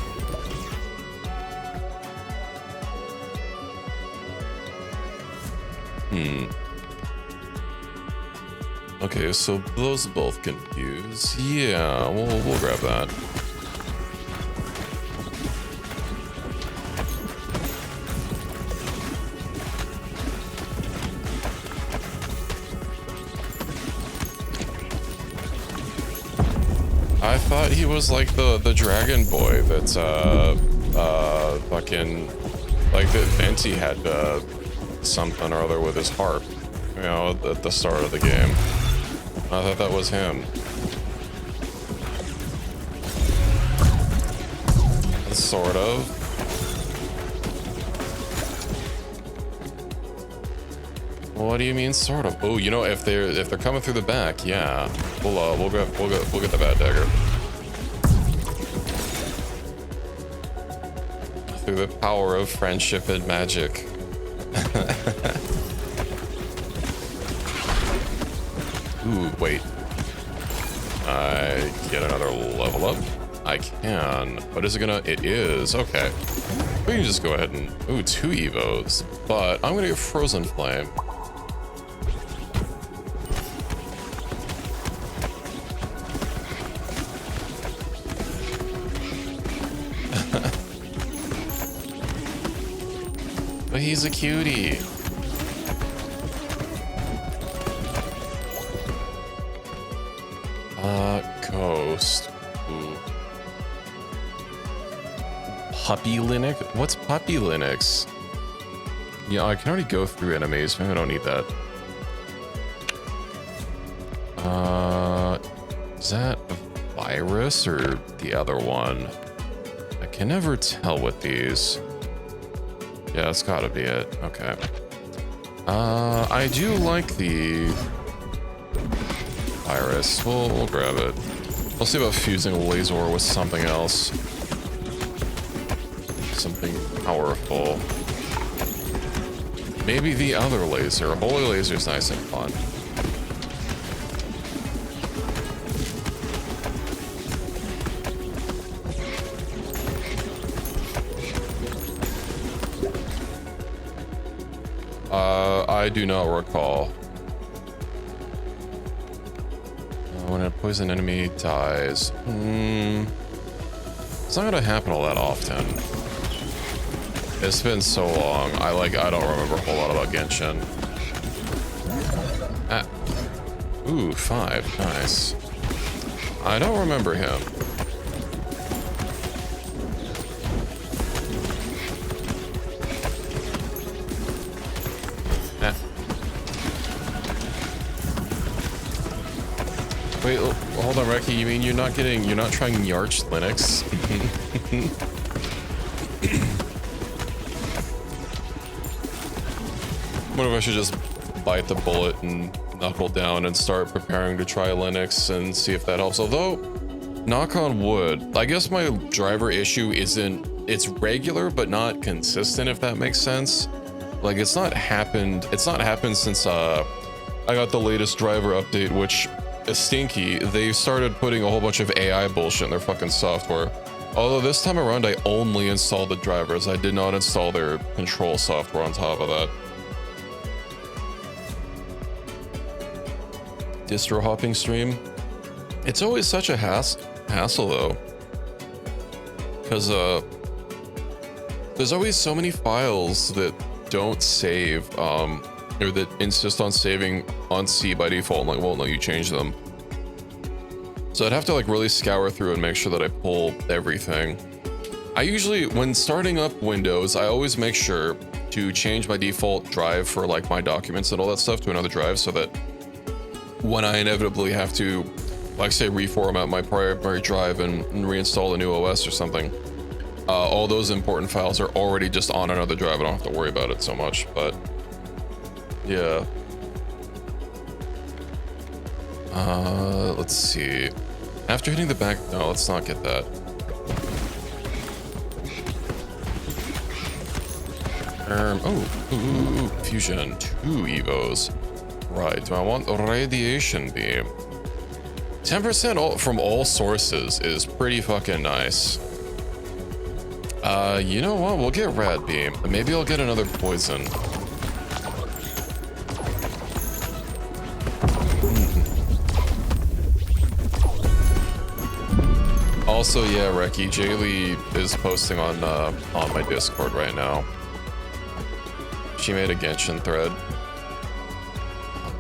Okay, so those both confuse. Yeah, we'll grab that. I thought he was like the dragon boy that fucking like that Venti had something or other with his harp, you know, at the start of the game. I thought that was him. Sort of. What do you mean, sort of? Oh, you know, if they're coming through the back, yeah, we'll get the bad dagger through the power of friendship and magic. Ooh, wait. I get another level up. I can, but is it gonna? It is. Okay, we can just go ahead and 2 evos, but I'm gonna get Frozen Flame. But he's a cutie. Ghost. Ooh. Puppy Linux? What's Puppy Linux? Yeah, I can already go through enemies. Maybe I don't need that. Is that a virus or the other one? I can never tell with these. Yeah, it's gotta be it. Okay. I do like the virus. We'll grab it. We'll see about fusing a laser with something else. Something powerful. Maybe the other laser. A holy laser is nice and fun. I do not recall. When a poison enemy dies. It's not gonna happen all that often. It's been so long. I don't remember a whole lot about Genshin. Ooh, 5. Nice. I don't remember him. Wait, hold on, Reki. You mean you're not trying Yarch Linux? What if I should just bite the bullet and knuckle down and start preparing to try Linux and see if that helps? Although, knock on wood, I guess my driver issue it's regular but not consistent, if that makes sense. Like, it's not happened since I got the latest driver update, which is stinky. They started putting a whole bunch of AI bullshit in their fucking software. Although this time around, I only installed the drivers. I did not install their control software on top of that. Distro hopping stream. It's always such a hassle though. Because there's always so many files that don't save, or that insist on saving on C by default and like won't let you change them. So I'd have to like really scour through and make sure that I pull everything. I usually, when starting up Windows, I always make sure to change my default drive for like my documents and all that stuff to another drive, so that when I inevitably have to, like say, reformat my primary drive and reinstall a new OS or something, all those important files are already just on another drive. I don't have to worry about it so much, but yeah. Let's see. After hitting the back, no, let's not get that. Ooh, fusion, 2 evos. Right, do I want radiation beam? 10% from all sources is pretty fucking nice. You know what? We'll get rad beam. Maybe I'll get another poison. Also, yeah, Reki, Jaylee is posting on my Discord right now. She made a Genshin thread.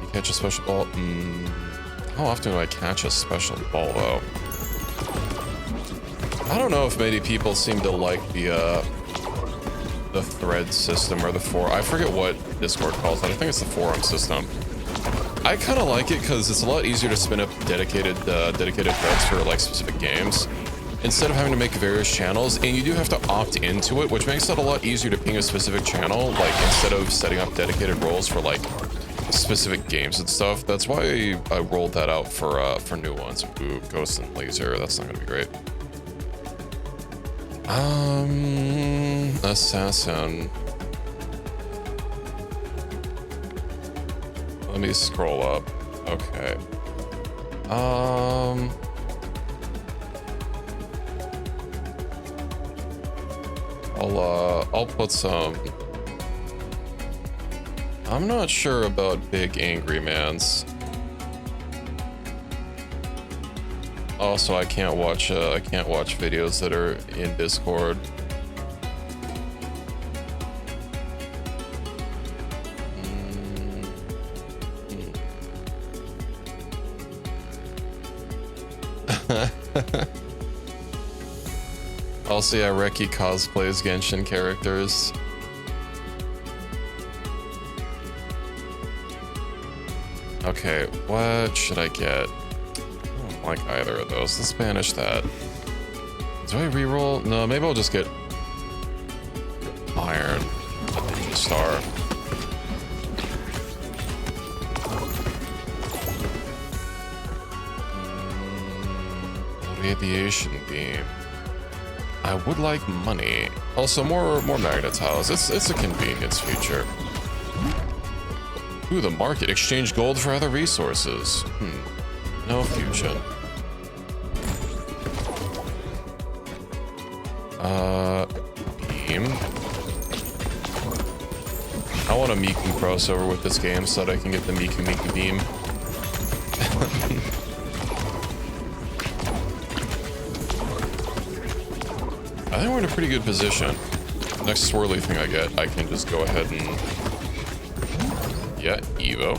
You catch a special ball? How often do I catch a special ball, though? I don't know if many people seem to like the thread system or the forum. I forget what Discord calls it. I think it's the forum system. I kind of like it because it's a lot easier to spin up dedicated threads for like specific games instead of having to make various channels, and you do have to opt into it, which makes it a lot easier to ping a specific channel, like instead of setting up dedicated roles for like specific games and stuff. That's why I rolled that out for new ones. Ooh, Ghost and Laser, that's not gonna be great. Assassin. Let me scroll up. Okay. I'll put some. I'm not sure about big angry mans. Also, I can't watch videos that are in Discord. Also, yeah, Reki cosplays Genshin characters. Okay, what should I get? I don't like either of those. Let's banish that. Do I reroll? No, maybe I'll just get Iron Star. Radiation beam. I would like money. Also, more magnet tiles. It's a convenience feature. Ooh, the market. Exchange gold for other resources. No fusion. Beam. I want a Miku crossover with this game so that I can get the Miku beam. I think we're in a pretty good position. Next swirly thing I get, I can just go ahead and... Yeah, Evo.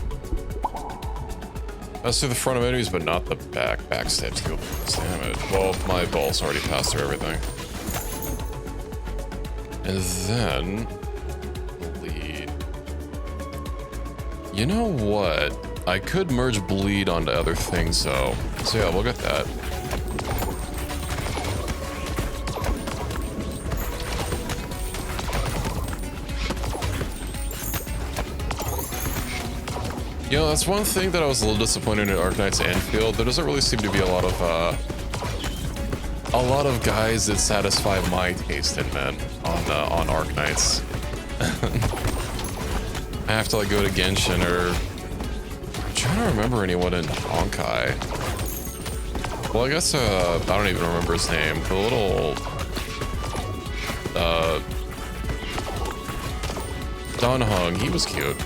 Pass through the front of enemies, but not the back. Backstabs deal damage. Well, my balls already passed through everything. And then... Bleed. You know what? I could merge bleed onto other things, though. So yeah, we'll get that. You know, that's one thing that I was a little disappointed in Arknight's Anfield. There doesn't really seem to be a lot of guys that satisfy my taste in men on Arknights. I have to like go to Genshin or I'm trying to remember anyone in Honkai. Well, I guess I don't even remember his name. The little Don Hung, he was cute.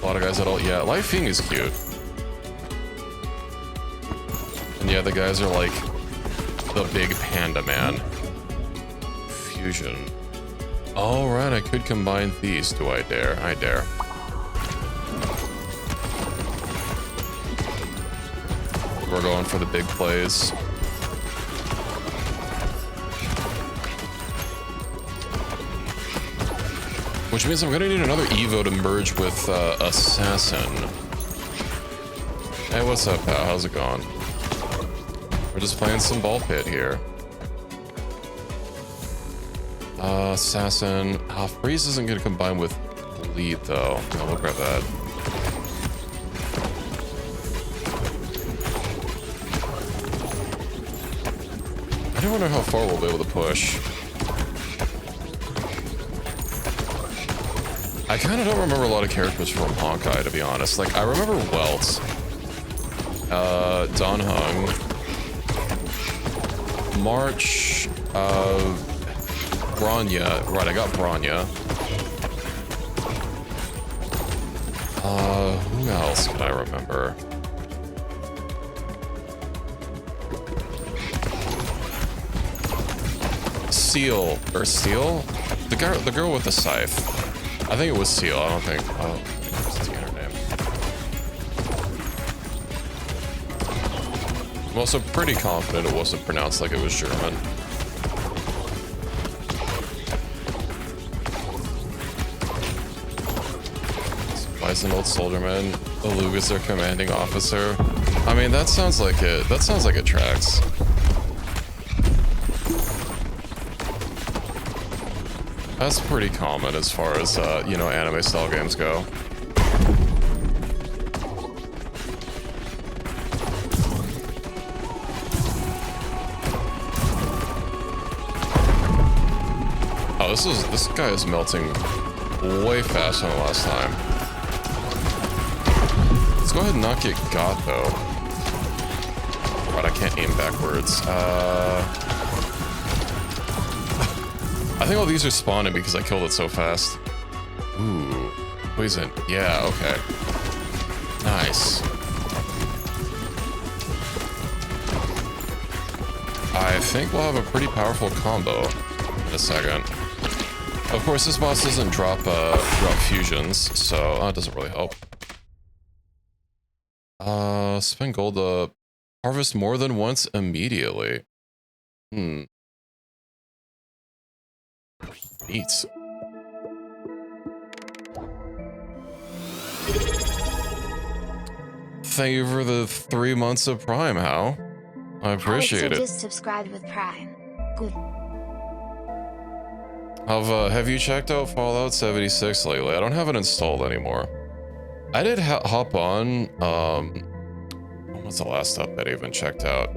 A lot of guys that all, yeah, Life Fing is cute. And yeah, the guys are like the big panda man. Fusion. All right, I could combine these. Do I dare? I dare. We're going for the big plays. Which means I'm gonna need another Evo to merge with Assassin. Hey, what's up, pal? How's it going? We're just playing some ball pit here. Assassin. Freeze isn't gonna combine with Bleed though. No, we'll grab that. I do wonder how far we'll be able to push. I kind of don't remember a lot of characters from Honkai, to be honest. Like, I remember Welt, Don Hung, March, Bronya. Right, I got Bronya. Who else can I remember? Seal, or Steel? The girl with the scythe. I think it was Seal. I don't think. Oh, what's her name? I'm also pretty confident it wasn't pronounced like it was German. Why's an old soldierman? Alug is their commanding officer. I mean, that sounds like it. That sounds like it tracks. That's pretty common as far as, you know, anime style games go. Oh, this guy is melting way faster than the last time. Let's go ahead and not get got, though. Right, I can't aim backwards. I think all these are spawning because I killed it so fast. Ooh, poison. Yeah, okay. Nice. I think we'll have a pretty powerful combo in a second. Of course, this boss doesn't drop fusions, so it doesn't really help. Spend gold to harvest more than once immediately. Neat. Thank you for the 3 months of Prime, Hal. I appreciate it. Just subscribed with Prime. Good. Have you checked out Fallout 76 lately? I don't have it installed anymore. I did hop on. When was the last update I even checked out?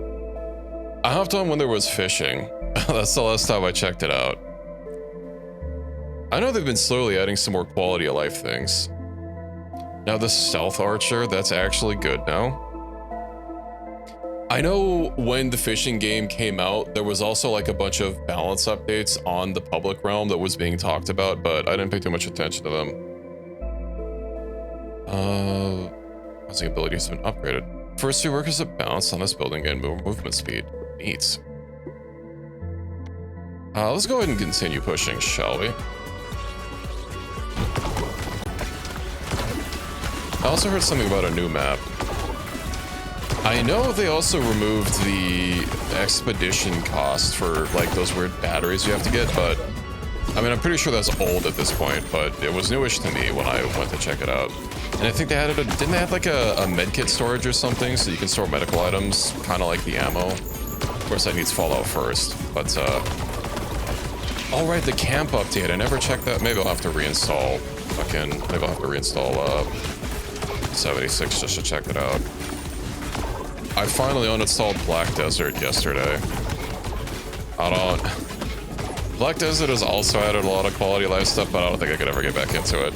I hopped on when there was fishing. That's the last time I checked it out. I know they've been slowly adding some more quality of life things. Now the stealth archer, that's actually good now. I know when the fishing game came out, there was also like a bunch of balance updates on the public realm that was being talked about, but I didn't pay too much attention to them. Housing abilities have been upgraded. First 2 workers that bounce on this building and more movement speed. Neat. Let's go ahead and continue pushing, shall we? I also heard something about a new map. I know they also removed the expedition cost for like those weird batteries you have to get, but I mean, I'm pretty sure that's old at this point, but it was newish to me when I went to check it out. And I think they added didn't they add like a medkit storage or something so you can store medical items, kind of like the ammo? Of course, that needs Fallout first, but all right, the camp update. I never checked that. Maybe I'll have to reinstall. Maybe I'll have to reinstall 76 just to check it out. I finally uninstalled Black Desert yesterday. Black Desert has also added a lot of quality of life stuff, but I don't think I could ever get back into it.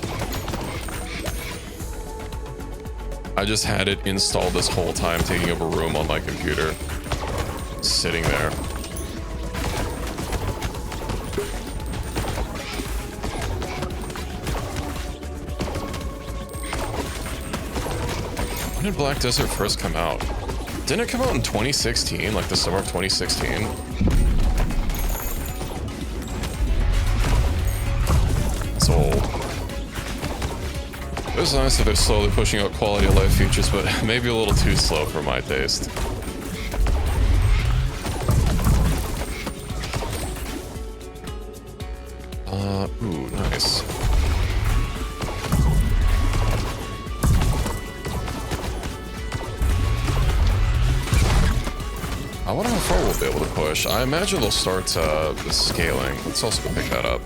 I just had it installed this whole time, taking up a room on my computer. Sitting there. When did Black Desert first come out? Didn't it come out in 2016, like the summer of 2016? It's old. It was nice that they're slowly pushing out quality of life features, but maybe a little too slow for my taste. Ooh, nice. I wonder how far we'll be able to push. I imagine they'll start scaling. Let's also go pick that up.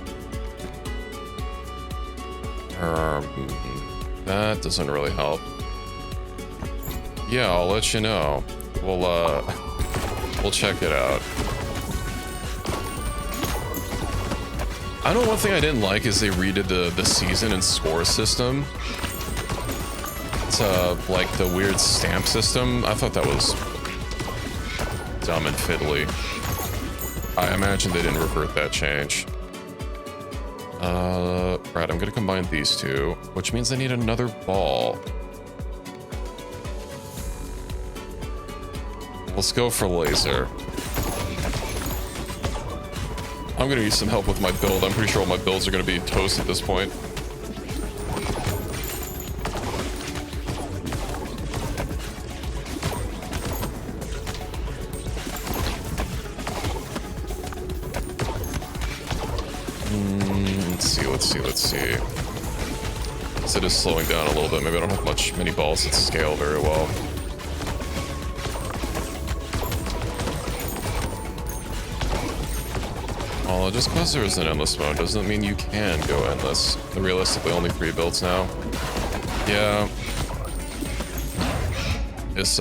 That doesn't really help. Yeah, I'll let you know. We'll check it out. I know one thing I didn't like is they redid the season and score system. It's like the weird stamp system. I thought that was dumb and fiddly. I imagine they didn't revert that change. Right, I'm gonna combine these two, which means I need another ball. Let's go for laser. I'm gonna need some help with my build. I'm pretty sure all my builds are gonna be toast at this point. Let's see. So it is slowing down a little bit. Maybe I don't have many balls that scale very well. Well, just because there is an endless mode doesn't mean you can go endless. Realistically, only 3 builds now. Yeah. It's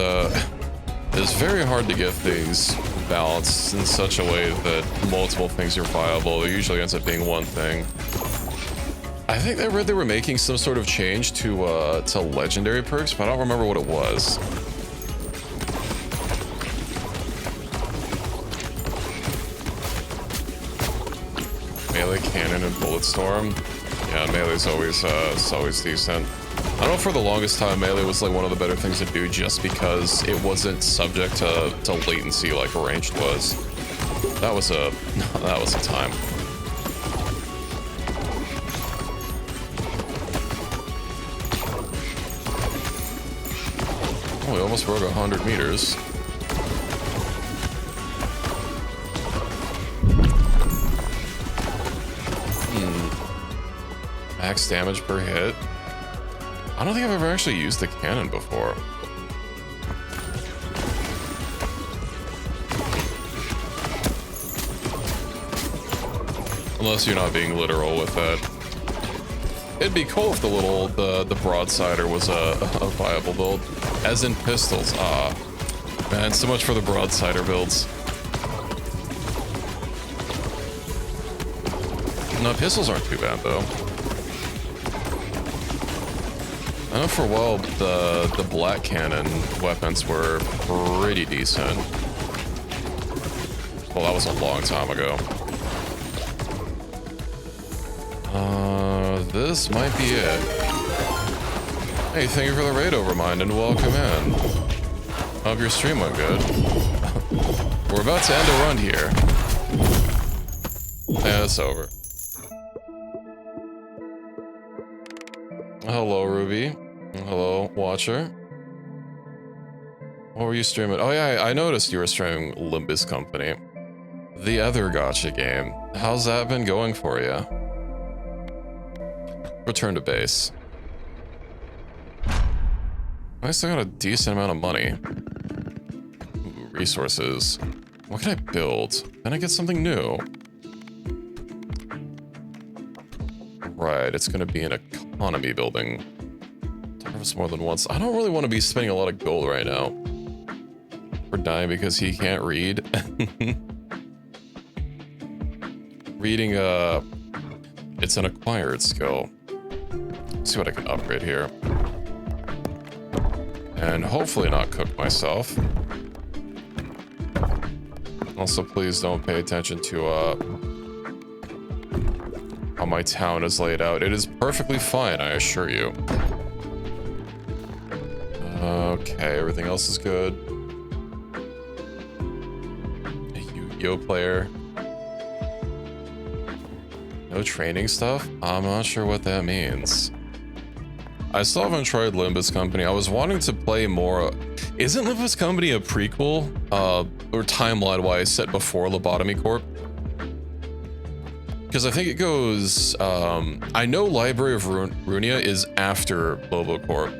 very hard to get things balanced in such a way that multiple things are viable. It usually ends up being one thing. I think I read they were making some sort of change to legendary perks, but I don't remember what it was. Melee cannon and bullet storm. Yeah, melee's always decent. I know for the longest time melee was like one of the better things to do just because it wasn't subject to latency like ranged was. That was a time. Oh, we almost broke 100 meters. Max damage per hit. I don't think I've ever actually used the cannon before. Unless you're not being literal with that. It'd be cool if the broadsider was a viable build. As in pistols. Ah. Man, so much for the broadsider builds. No, pistols aren't too bad though. I know for a while the black cannon weapons were pretty decent. Well, that was a long time ago. This might be it. Hey, thank you for the raid overmind and welcome in. Hope your stream went good. We're about to end a run here. Yeah, it's over. Hello, Ruby. Hello, watcher. What were you streaming? Oh yeah, I noticed you were streaming Limbus Company. The other gacha game. How's that been going for you? Return to base. I still got a decent amount of money. Ooh, resources. What can I build? Can I get something new? Right, it's gonna be an economy building. Harvest more than once. I don't really want to be spending a lot of gold right now. We're dying because he can't read. Reading, it's an acquired skill. Let's see what I can upgrade here. And hopefully not cook myself. Also, please don't pay attention to, how my town is laid out. It is perfectly fine, I assure you. Okay, everything else is good. A Yu-Gi-Oh player. No training stuff? I'm not sure what that means. I still haven't tried Limbus Company. I was wanting to play more. Isn't Limbus Company a prequel? Or timeline-wise set before Lobotomy Corp? Because I think it goes... I know Library of Runia is after Lobo Corp.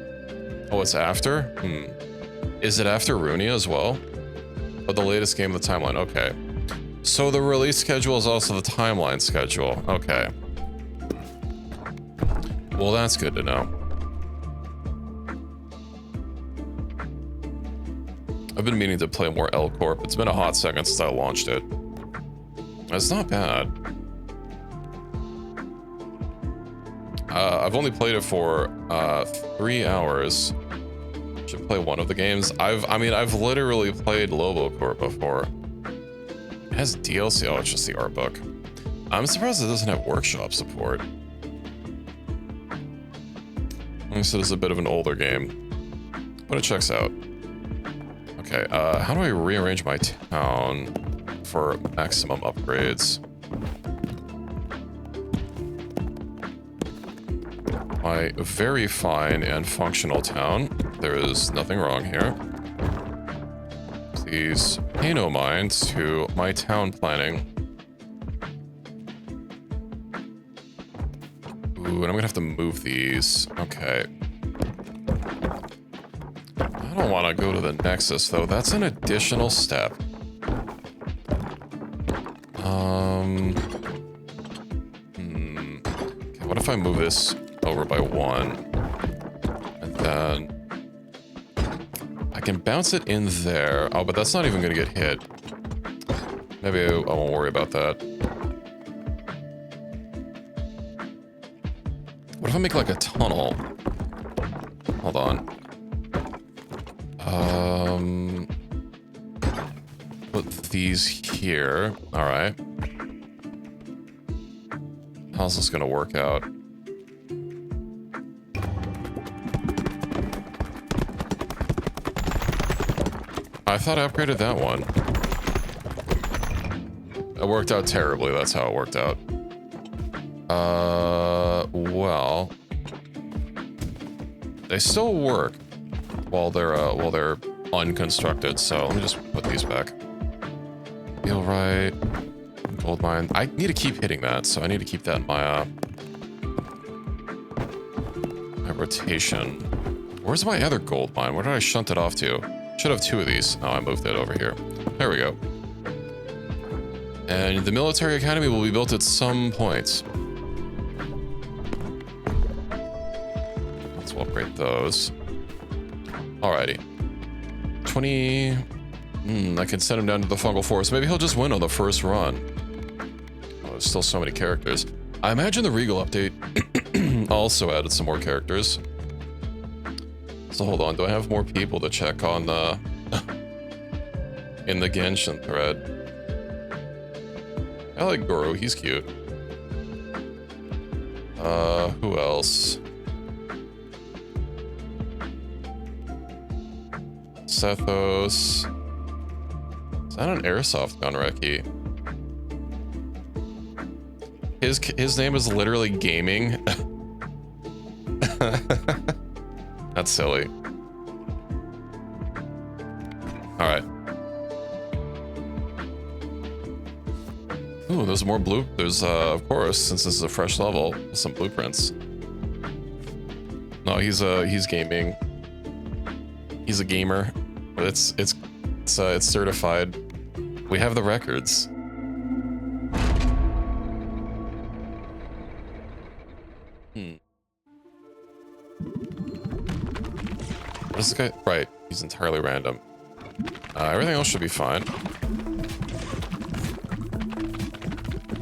Oh, it's after? Is it after Runia as well? Oh, the latest game of the timeline. Okay. So the release schedule is also the timeline schedule. Okay. Well, that's good to know. I've been meaning to play more L Corp. It's been a hot second since I launched it. It's not bad. I've only played it for 3 hours. Should play one of the games. I've literally played Lobo Corp before. It has DLC. Oh, it's just the art book. I'm surprised it doesn't have workshop support. At least it is a bit of an older game, but it checks out. Okay, how do I rearrange my town for maximum upgrades? My very fine and functional town. There is nothing wrong here. Please pay no mind to my town planning. Ooh, and I'm gonna have to move these. Okay. I don't want to go to the Nexus, though. That's an additional step. Okay, what if I move this over by 1? And then... I can bounce it in there. Oh, but that's not even going to get hit. Maybe I won't worry about that. What if I make like a tunnel? Hold on. Put these here. All right. How's this gonna work out? I thought I upgraded that one. It worked out terribly. That's how it worked out. Well, they still work while they're unconstructed. So let me just put these back. Feel right. Gold mine. I need to keep hitting that, so I need to keep that in my rotation. Where's my other gold mine? Where did I shunt it off to? Should have 2 of these. Oh, I moved it over here. There we go. And the military academy will be built at some point. Let's upgrade those. Alrighty. 20... I can send him down to the fungal forest. Maybe he'll just win on the first run. Oh, there's still so many characters. I imagine the Regal update also added some more characters. So hold on, do I have more people to check on in the Genshin thread? I like Goro, he's cute. Who else? Sethos. Is that an airsoft gun, Reki? His name is literally gaming. That's silly. All right. Ooh, there's more blue. There's of course, since this is a fresh level, some blueprints. No, he's gaming. He's a gamer. But it's certified. We have the records. What is this guy? Right, he's entirely random. Everything else should be fine.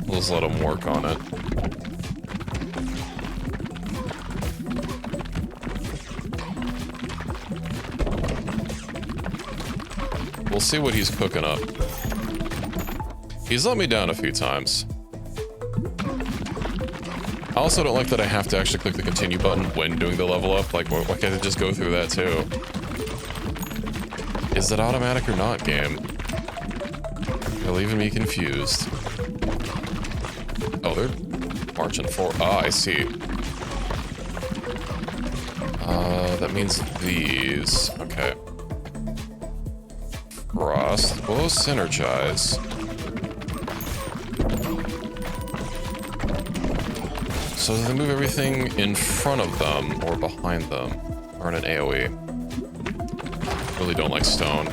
We'll just let him work on it. We'll see what he's cooking up. He's let me down a few times. I also don't like that I have to actually click the continue button when doing the level up. Like, why can't I just go through that too? Is it automatic or not, game? You're leaving me confused. Oh, they're marching forward. Ah, I see. That means these. Okay. Frost. Both synergize. So do they move everything in front of them or behind them? Or in an AoE? Really don't like stone.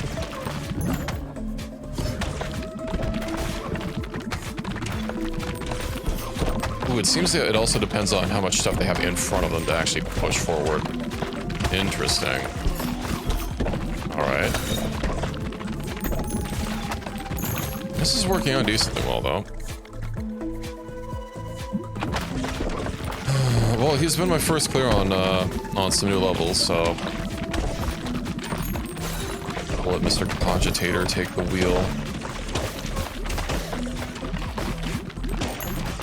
Ooh, it seems that it also depends on how much stuff they have in front of them to actually push forward. Interesting. Alright. This is working out decently well, though. Well, he's been my first clear on some new levels, so I'll let Mr. Cogitator take the wheel.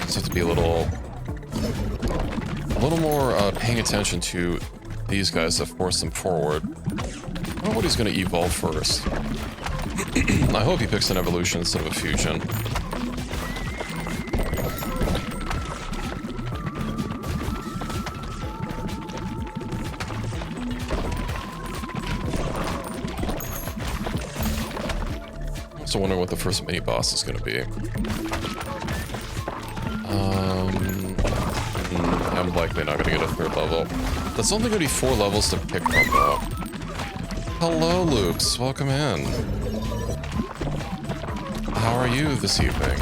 Just have to be a little more paying attention to these guys to force them forward. I don't know what he's going to evolve first. I hope he picks an evolution instead of a fusion. I wonder what the first mini boss is going to be. I'm likely not going to get a third level. That's only going to be 4 levels to pick from, though. Hello, Loops. Welcome in. How are you this evening?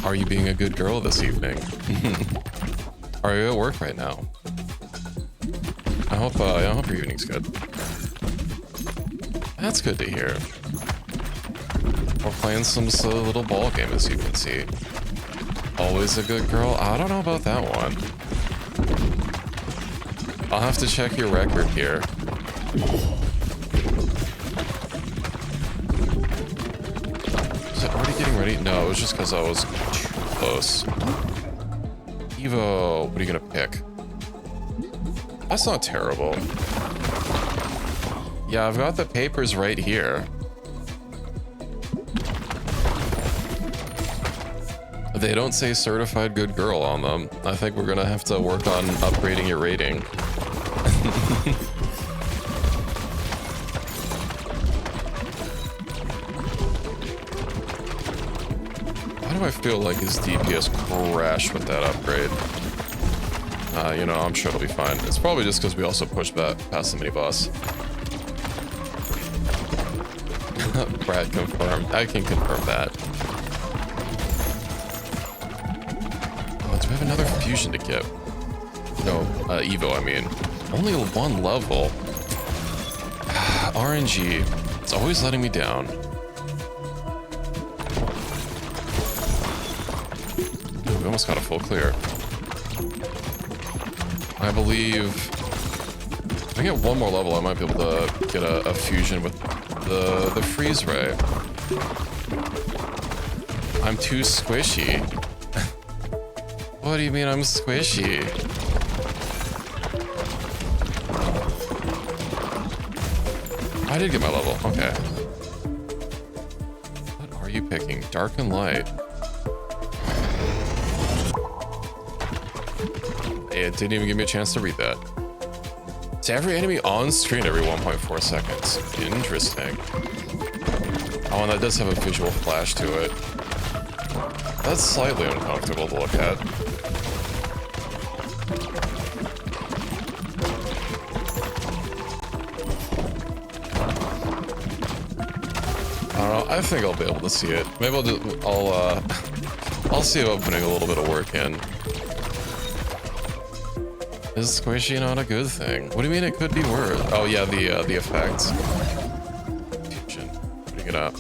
Are you being a good girl this evening? Are you at work right now? I hope your evening's good. That's good to hear. We're playing some little ball game, as you can see. Always a good girl? I don't know about that one. I'll have to check your record here. Is it already getting ready? No, it was just because I was too close. Evo, what are you gonna pick? That's not terrible. Yeah, I've got the papers right here. They don't say certified good girl on them. I think we're gonna have to work on upgrading your rating. Why do I feel like his DPS crashed with that upgrade? You know, I'm sure it'll be fine. It's probably just because we also pushed past the mini-boss. Brad confirmed. I can confirm that. Oh, do we have another fusion to get? No, Evo, I mean. Only 1 level. RNG. It's always letting me down. almost got a full clear. I believe if I get one more level, I might be able to get a fusion with the freeze ray. I'm too squishy. What do you mean I'm squishy? I did get my level. Okay. What are you picking? Dark and light. It didn't even give me a chance to read that. It's every enemy on screen every 1.4 seconds. Interesting. Oh, and that does have a visual flash to it. That's slightly uncomfortable to look at. I don't know. I think I'll be able to see it. Maybe I'll see about putting a little bit of work in. Is squishy not a good thing? What do you mean it could be worse? Oh yeah, the effects. Fusion. Putting it up.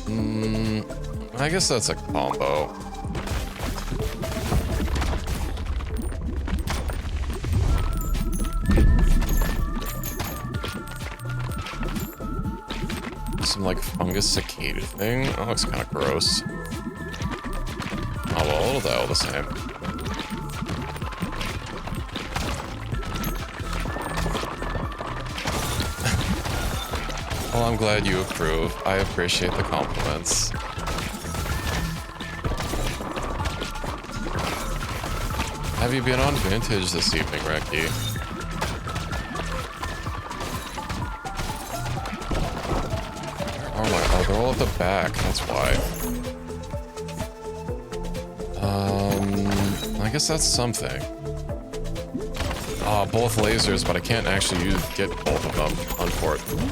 I guess that's a combo. Some like fungus cicada thing. That looks kind of gross. Oh well, it'll die all the same. Well, I'm glad you approve. I appreciate the compliments. Have you been on Vintage this evening, Reki? Oh, they're all at the back. That's why. I guess that's something. Both lasers, but I can't actually get both of them, unfortunately.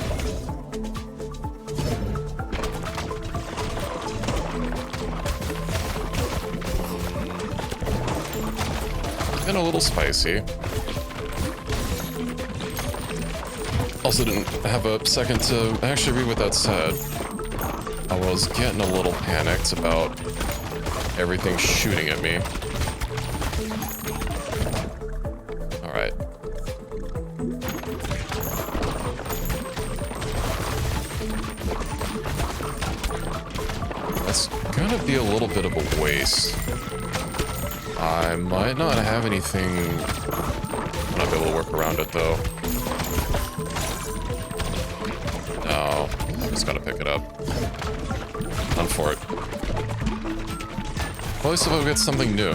And a little spicy. Also didn't have a second to actually read what that said. I was getting a little panicked about everything shooting at me. Alright. That's gonna be a little bit of a waste. I might not have anything. I'm not be able to work around it though. No, I'm just gonna pick it up. Done for it. Well, at least if I get something new.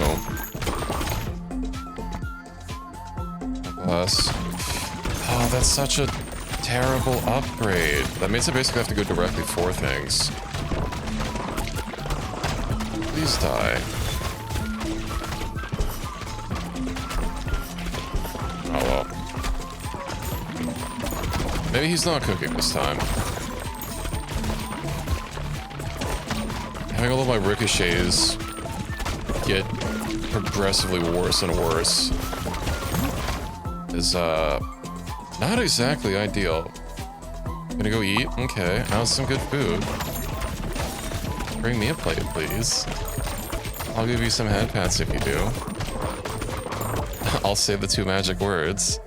Plus, oh, that's such a terrible upgrade. That means I basically have to go directly for things. Please die. Maybe he's not cooking this time. Having all of my ricochets get progressively worse and worse is not exactly ideal. Gonna go eat? Okay, how's some good food? Bring me a plate, please. I'll give you some head pats if you do. I'll say the 2 magic words.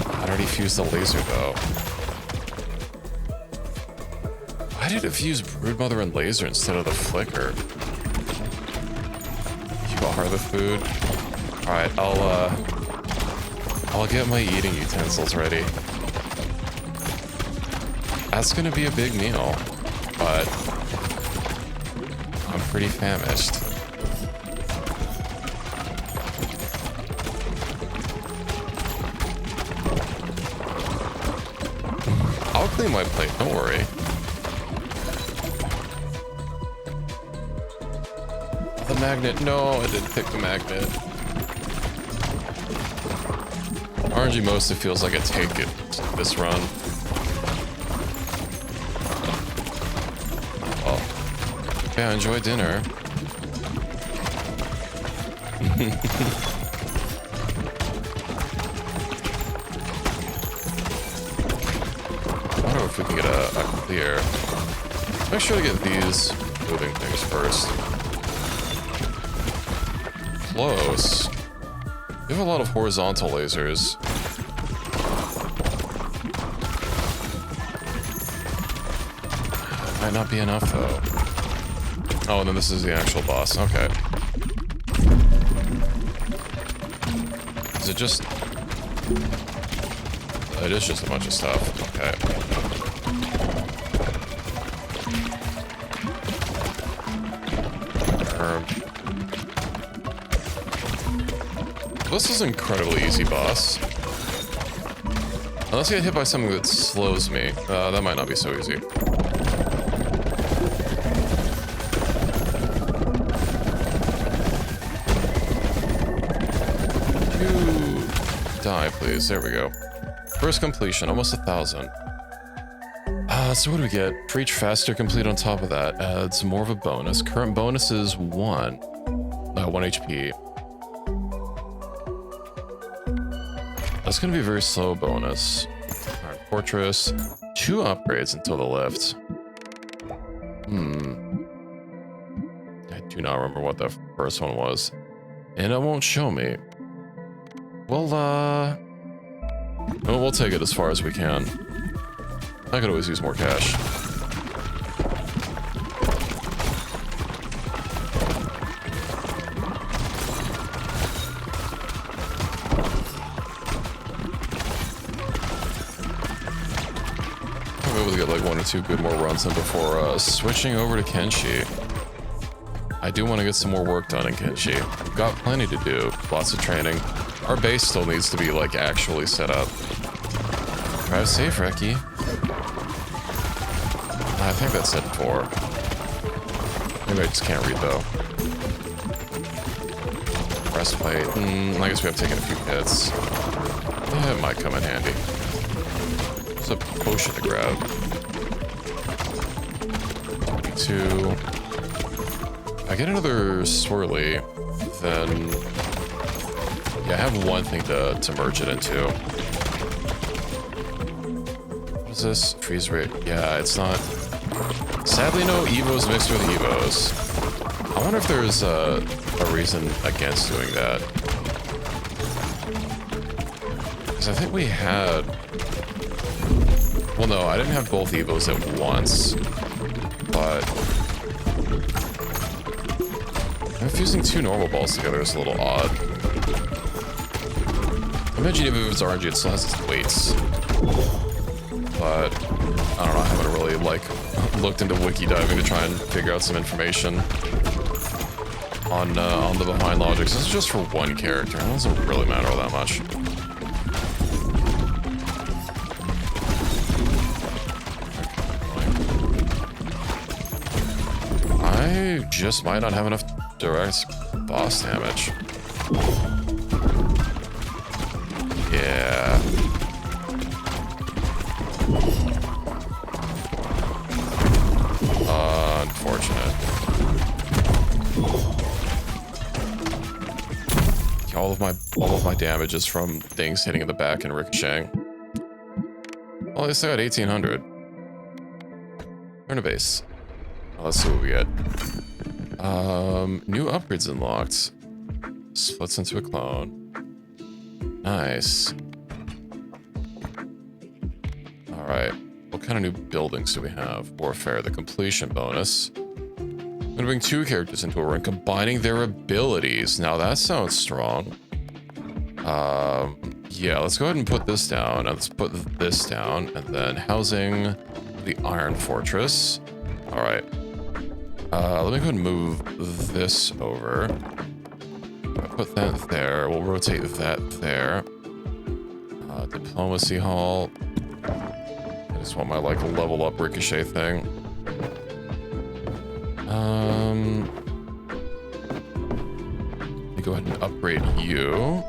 I already fused the laser though. Why did it fuse Broodmother and laser instead of the flicker? You are the food. Alright, I'll get my eating utensils ready. That's gonna be a big meal, but I'm pretty famished. I'll clean my plate, don't worry. The magnet, no, I didn't pick the magnet. RNG mostly feels like a take it this run. Well, yeah, enjoy dinner. I wonder if we can get a clear. Make sure to get these moving things first. close. You have a lot of horizontal lasers. Might not be enough though. Oh, and then this is the actual boss. Okay. Is it just... It is just a bunch of stuff. Okay. This is an incredibly easy boss. Unless I get hit by something that slows me. That might not be so easy. You die, please. There we go. First completion, almost 1,000. So what do we get? For each faster complete on top of that, adds more of a bonus. Current bonus is 1 HP. That's gonna be a very slow bonus. Alright, Fortress. 2 upgrades until the lift. I do not remember what the first one was. And it won't show me. Well, we'll take it as far as we can. I could always use more cash. I'll be able to get like 1 or 2 good more runs in before switching over to Kenshi. I do want to get some more work done in Kenshi. I've got plenty to do, lots of training. Our base still needs to be like actually set up. Drive safe, Reki. I think that's it for. Maybe I just can't read though. Breastplate. I guess we have taken a few hits. Yeah, it might come in handy. There's a potion to grab. 22. If I get another swirly, then yeah, I have one thing to merge it into. What is this? Freeze rate. Yeah, it's not. Sadly, no Evos mixed with Evos. I wonder if there's a reason against doing that. Because I think we had... Well, no, I didn't have both Evos at once. But... fusing 2 normal balls together is a little odd. Imagine if it was RNG, it still has its weights. But... I don't know, I haven't really, like, looked into wiki diving to try and figure out some information on the behind logic. This is just for one character. It doesn't really matter all that much. I just might not have enough direct boss damage. Yeah. Unfortunate. All of my damage is from things hitting in the back and ricocheting. Well, at least I got 1,800. Turn to base. Well, let's see what we get. New upgrades unlocked. Splits into a clone. Nice. Alright. What kind of new buildings do we have? Warfare, the completion bonus. I'm gonna bring 2 characters into a ring, combining their abilities. Now that sounds strong. Yeah, let's go ahead and put this down. And let's put this down. And then housing the Iron Fortress. Alright. Let me go ahead and move this over. Put that there. We'll rotate that there. Diplomacy Hall. I just want my, like, level up ricochet thing. Let me go ahead and upgrade you.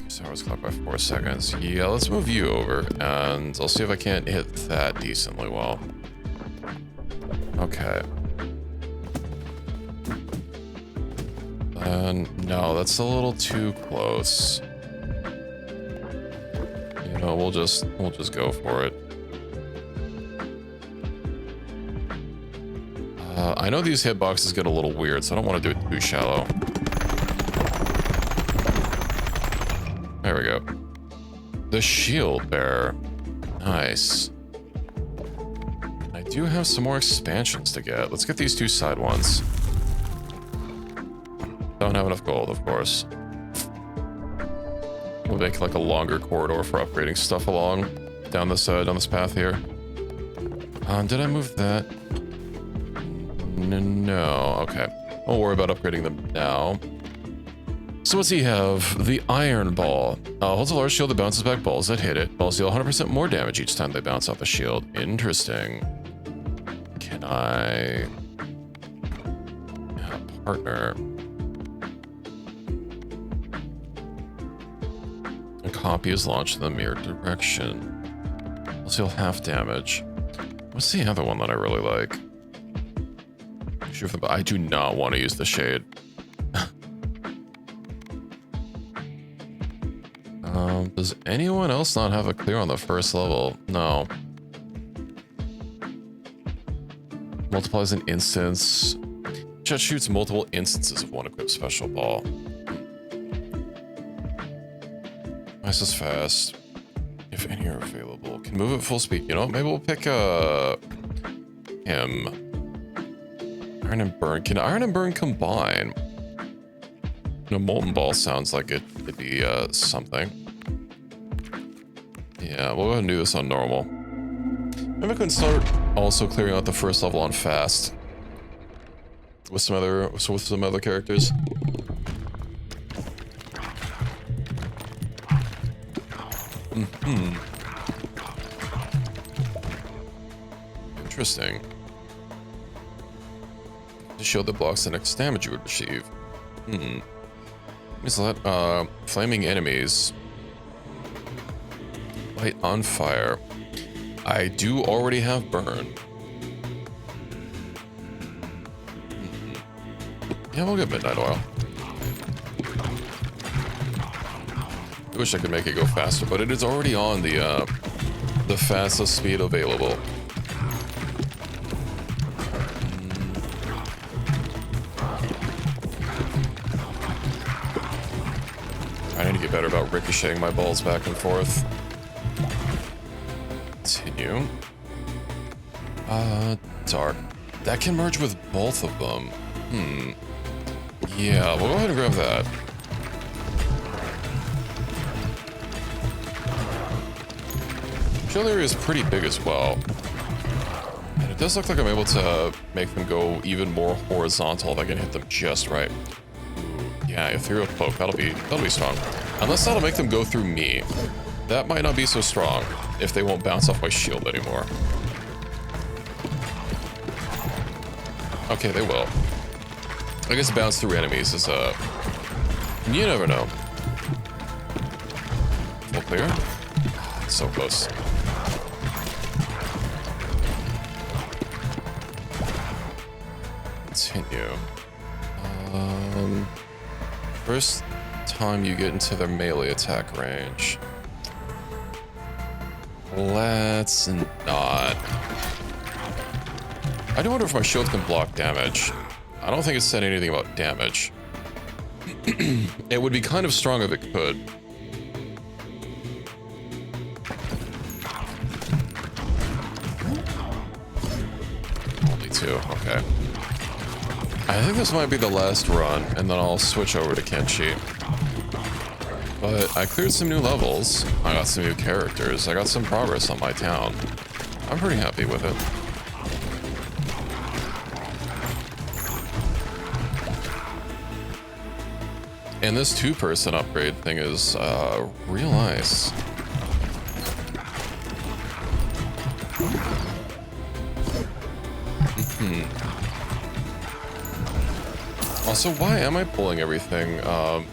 So I was clocked by 4 seconds. Yeah, let's move you over, and I'll see if I can't hit that decently well. Okay. No, that's a little too close. You know, we'll just go for it. I know these hitboxes get a little weird, so I don't want to do it too shallow. There we go. The shield bearer. Nice. I do have some more expansions to get. Let's get these two side ones. Don't have enough gold, of course. We'll make like a longer corridor for upgrading stuff along down this path here. Did I move that? No. Okay. Don't worry about upgrading them now. So what's he have? The Iron Ball. Holds a large shield that bounces back balls that hit it. Balls deal 100% more damage each time they bounce off the shield. Interesting. Can I... partner. A copy is launched in the mirror direction. Balls deal half damage. What's the other one that I really like? I do not want to use the shade. Does anyone else not have a clear on the first level? No. Multiplies an instance. Just shoots multiple instances of one equipped special ball. This is fast. If any are available. Can move at full speed. You know, maybe we'll pick him. Iron and Burn. Can Iron and Burn combine? A Molten Ball sounds like it could be something. Yeah, we'll go ahead and do this on normal. Maybe we can start also clearing out the first level on fast. With some other characters. Interesting. To show the blocks the next damage you would receive. Just let flaming enemies light on fire. I do already have burn. Yeah, we'll get midnight oil. I wish I could make it go faster, but it is already on the fastest speed available. I need to get better about ricocheting my balls back and forth. Continue. Dark. That can merge with both of them. Yeah, we'll go ahead and grab that. Shield area is pretty big as well. And it does look like I'm able to make them go even more horizontal if I can hit them just right. Yeah, ethereal cloak, that'll be strong. Unless that'll make them go through me. That might not be so strong if they won't bounce off my shield anymore. Okay, they will. I guess bounce through enemies is you never know. Full clear? So close. Continue. First time you get into their melee attack range. Let's not. I do wonder if my shield can block damage. I don't think it said anything about damage. It would be kind of strong if it could. Only two, okay. I think this might be the last run, and then I'll switch over to Kenshi. But I cleared some new levels. I got some new characters. I got some progress on my town. I'm pretty happy with it. And this two-person upgrade thing is real nice. Also, why am I pulling everything off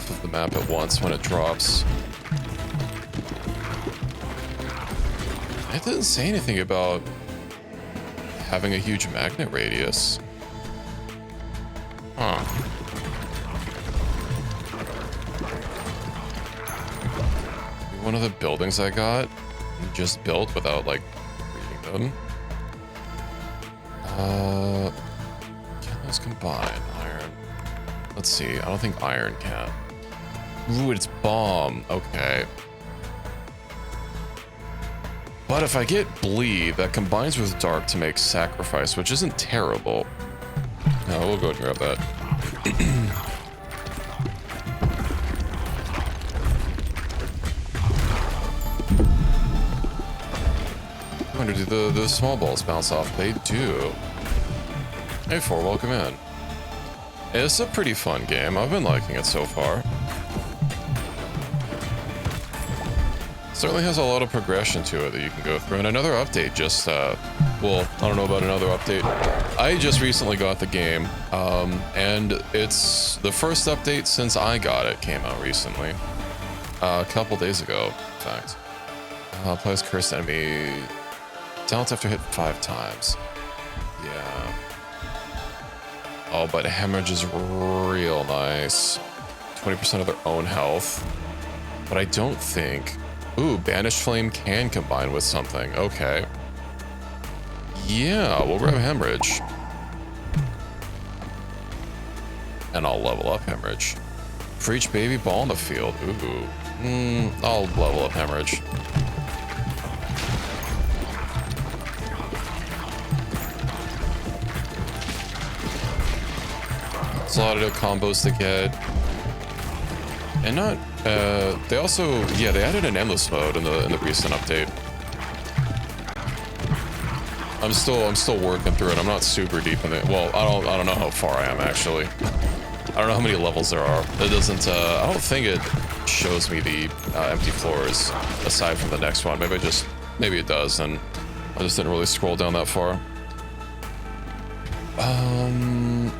of the map at once when it drops? It didn't say anything about having a huge magnet radius. Huh. One of the buildings I got just built without like reading them. Can those combine? Iron. Let's see. I don't think iron can. Ooh, it's bomb. Okay. But if I get bleed, that combines with dark to make sacrifice, which isn't terrible. No, we'll go ahead and grab that. I wonder, do the small balls bounce off? They do. Hey, 4, welcome in. It's a pretty fun game. I've been liking it so far. Certainly has a lot of progression to it that you can go through. And another update just, well, I don't know about another update. I just recently got the game, and it's the first update since I got it. Came out recently. A couple days ago, in fact. Plays cursed enemy. Talents after hit 5 times. Yeah. Oh, but hemorrhage is real nice. 20% of their own health. But I don't think... Ooh, Banished Flame can combine with something. Okay. Yeah, we'll grab Hemorrhage. And I'll level up Hemorrhage. For each baby ball in the field. Ooh. I'll level up Hemorrhage. There's a lot of combos to get. And not... they also, yeah, they added an endless mode in the recent update. I'm still working through it. I'm not super deep in it. Well, I don't know how far I am actually. I don't know how many levels there are. It doesn't. I don't think it shows me the empty floors aside from the next one. Maybe it does, and I just didn't really scroll down that far.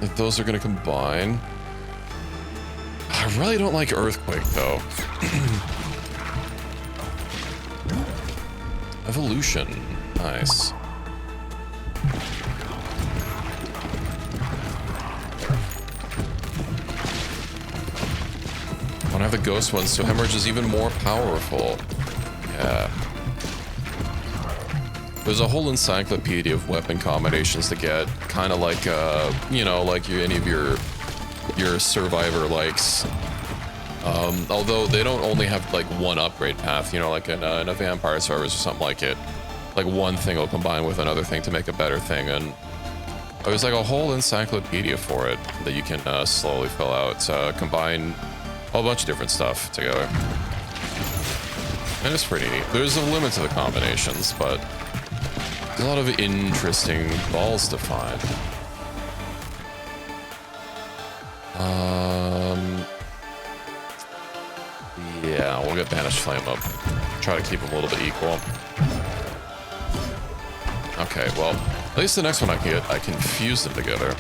If those are gonna combine. I really don't like Earthquake, though. Evolution. Nice. I have the ghost one, so Hemorrhage is even more powerful. Yeah. There's a whole encyclopedia of weapon combinations to get. Kind of like, you know, like any of your survivor likes. Although they don't only have like one upgrade path, you know, like in a vampire service or something like it. Like one thing will combine with another thing to make a better thing, and there's like a whole encyclopedia for it that you can slowly fill out, combine a whole bunch of different stuff together. And it's pretty neat. There's a limit to the combinations, but there's a lot of interesting balls to find. Yeah, we'll get Banished Flame up. Try to keep them a little bit equal. Okay, well, at least the next one I can fuse them together.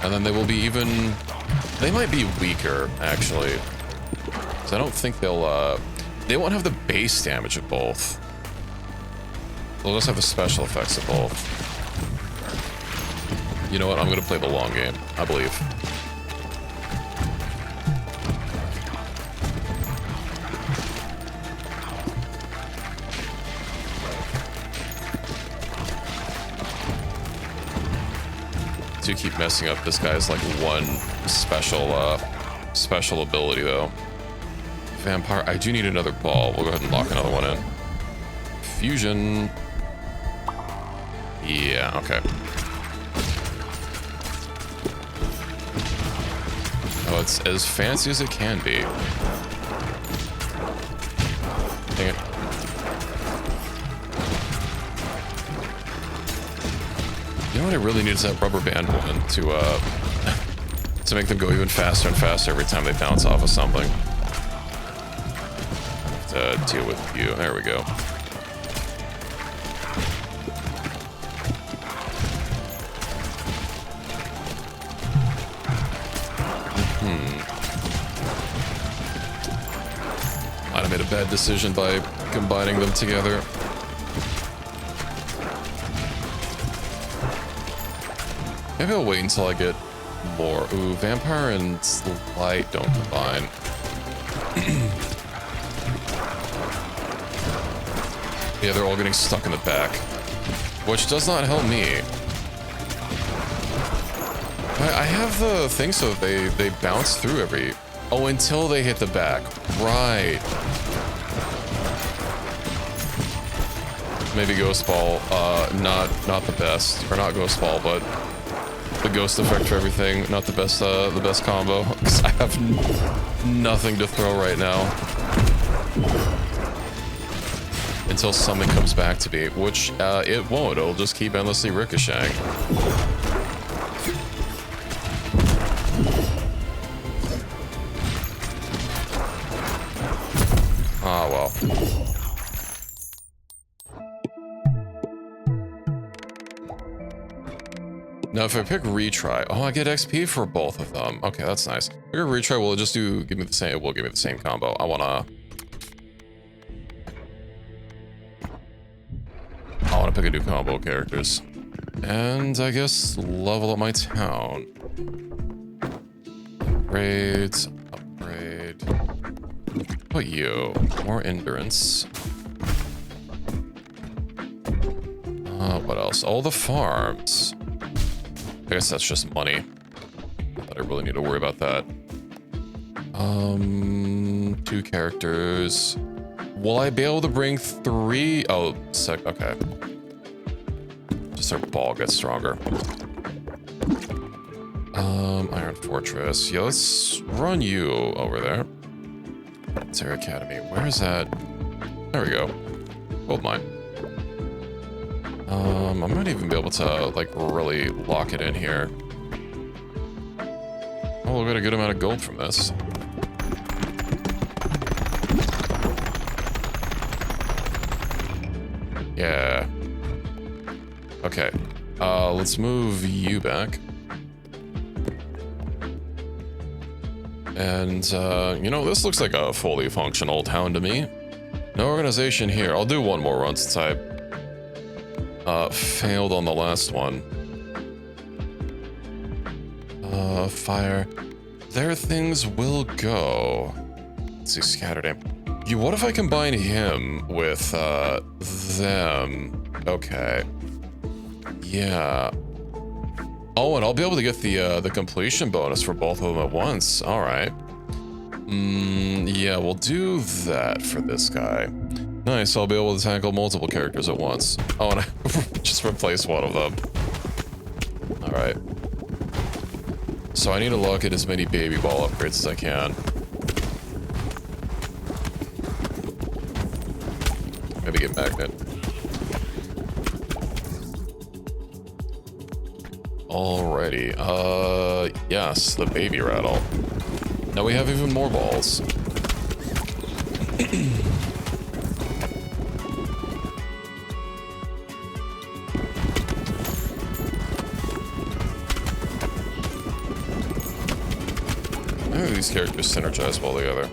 And then they will be even... They might be weaker, actually. Because I don't think they'll, they won't have the base damage of both. They'll just have the special effects of both. You know what? I'm gonna play the long game, I believe. Do keep messing up. This guy's like one special ability though. Vampire. I do need another ball. We'll go ahead and lock another one in. Fusion. Yeah. Okay. Oh, it's as fancy as it can be. Dang it. You know what I really need is that rubber band one to make them go even faster and faster every time they bounce off of something. To deal with you. There we go. Might have made a bad decision by combining them together. Maybe I'll wait until I get more. Ooh, Vampire and Light don't combine. Yeah, they're all getting stuck in the back, which does not help me. I have the thing so they bounce through every... Oh, until they hit the back. Right. Maybe Ghost Ball, not the best. Or not Ghost Ball, but the Ghost effect for everything. Not the best combo. Because I have nothing to throw right now. Until something comes back to me, which it won't. It'll just keep endlessly ricocheting. Ah, well. Now, if I pick retry, oh, I get XP for both of them. Okay, that's nice. Pick a retry, will it just give me the same? It will give me the same combo. I wanna pick a new combo of characters, and I guess level up my town. Upgrade. Put you more endurance. What else? Oh, the farms. I guess that's just money. Not that I really need to worry about that. 2 characters. Will I be able to bring 3? Oh, okay. Just our ball gets stronger. Iron Fortress. Yeah, let's run you over there. Terra Academy. Where is that? There we go. Gold mine. I might even be able to, like, really lock it in here. Oh, we'll get a good amount of gold from this. Yeah. Okay. Let's move you back. And, you know, this looks like a fully functional town to me. No organization here. I'll do one more run since I failed on the last one. Fire. There things will go. Let's see, scattered aim. What if I combine him with, them? Okay. Yeah. Oh, and I'll be able to get the completion bonus for both of them at once. All right. Yeah, we'll do that for this guy. Nice, I'll be able to tackle multiple characters at once. Oh, and I just replace one of them. All right. So I need to lock in as many baby ball upgrades as I can. Maybe get magnet. Alrighty, yes, the baby rattle. Now we have even more balls. I think these characters synergize well together.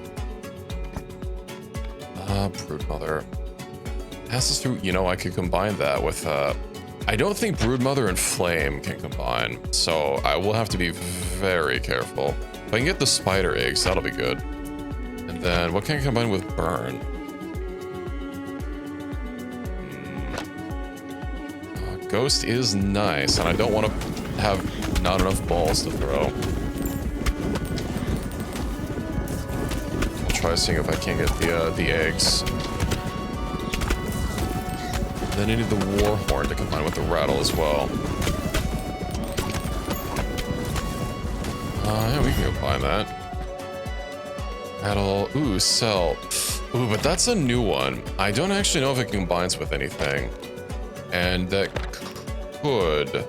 Broodmother. Passes through, you know, I could combine that with, I don't think Broodmother and Flame can combine, so I will have to be very careful. If I can get the spider eggs, that'll be good. And then, what can I combine with Burn? Ghost is nice, and I don't want to have not enough balls to throw. I'll try seeing if I can get the eggs. Then I need the Warhorn to combine with the rattle as well. Yeah, we can combine that. Rattle, ooh, Cell. Ooh, but that's a new one. I don't actually know if it combines with anything. And that could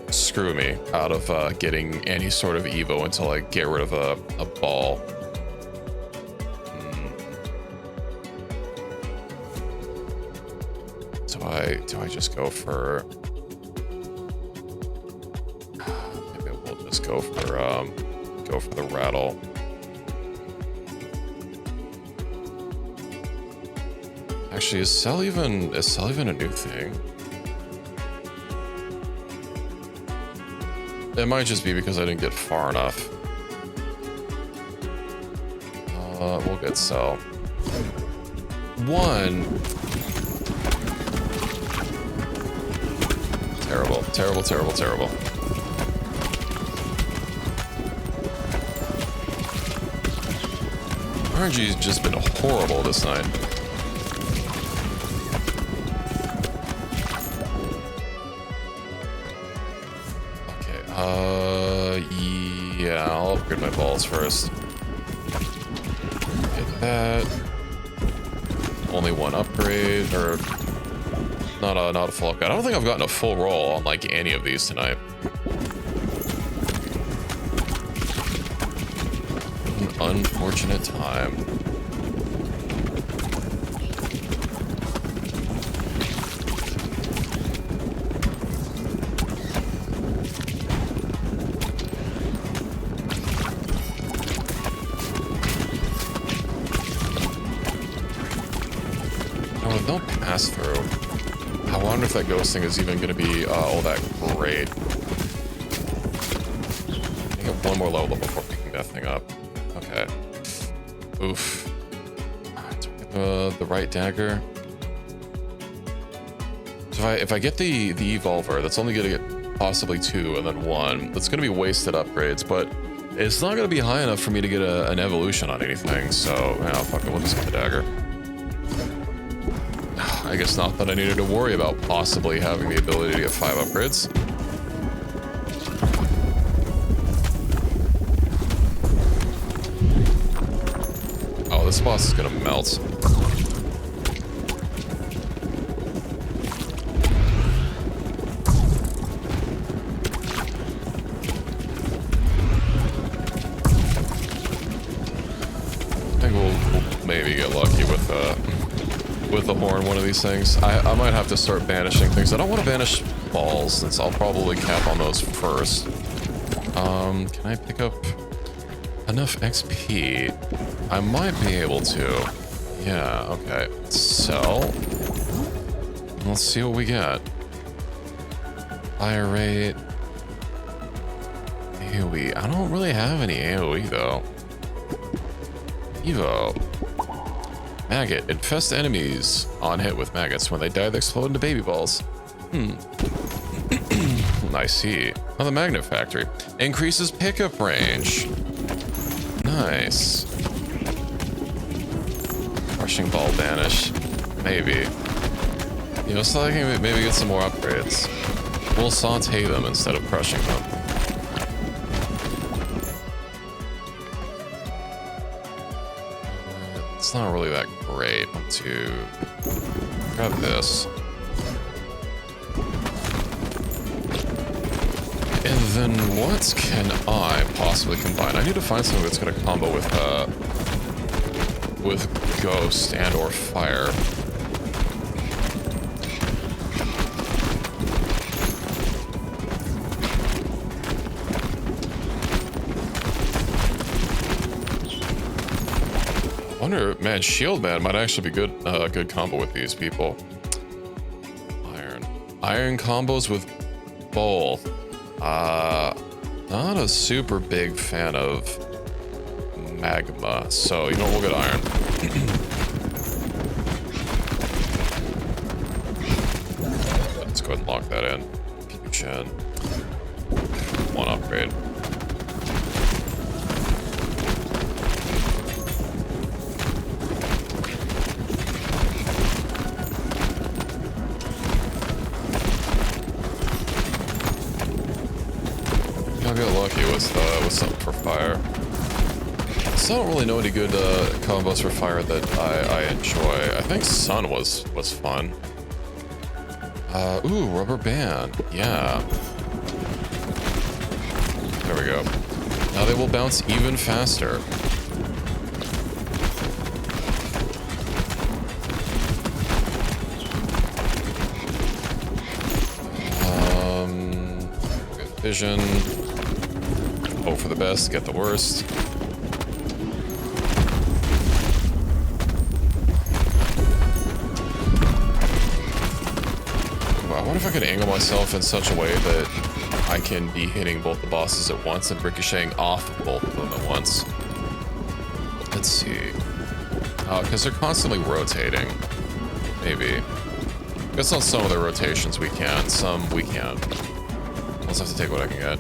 screw me out of getting any sort of Evo until I get rid of a ball. Do I just go for... Maybe we'll just go for the rattle. Actually, is Cell even a new thing? It might just be because I didn't get far enough. We'll get Cell. One. Terrible, terrible, terrible, terrible. RNG's just been horrible this night. Okay, yeah, I'll upgrade my balls first. Get that. Only one upgrade, or not a full upgrade. I don't think I've gotten a full roll on like any of these tonight. An unfortunate time. With no pass through, I wonder if that ghost thing is even going to be all that great. I get one more level before picking that thing up. Okay. Oof. The right dagger. So if I get the evolver, that's only going to get possibly 2 and then 1. That's going to be wasted upgrades, but it's not going to be high enough for me to get an evolution on anything. So, yeah, fuck it, we'll just get the dagger. I guess not that I needed to worry about possibly having the ability to get 5 upgrades. Oh, this boss is gonna melt. I think we'll maybe get lucky with the horn, one of these things. I might have to start banishing things. I don't want to banish balls, since I'll probably cap on those first. Can I pick up enough XP? I might be able to. Yeah, okay. Sell. Let's see what we get. Fire rate. AoE. I don't really have any AoE, though. Evo. Maggot. Infest enemies on hit with maggots. When they die, they explode into baby balls. I see. Oh, the magnet factory. Increases pickup range. Nice. Crushing ball banish. Maybe. You know, so I can maybe get some more upgrades. We'll saute them instead of crushing them. It's not really that great to grab this. And then what can I possibly combine? I need to find something that's going to combo with ghost and or fire. I wonder, man, Shield Man might actually be good, good combo with these people. Iron combos with both. Not a super big fan of magma, so you know what, we'll get iron. Let's go ahead and lock that in. Fusion. One upgrade. I'll get lucky with something for fire. So I don't really know any good combos for fire that I enjoy. I think sun was fun. Ooh, rubber band. Yeah. There we go. Now they will bounce even faster. Vision. Hope for the best, get the worst. I wonder if I could angle myself in such a way that I can be hitting both the bosses at once and ricocheting off of both of them at once. Let's see. Because they're constantly rotating. Maybe. I guess on some of the rotations we can, some we can't. I'll just have to take what I can get.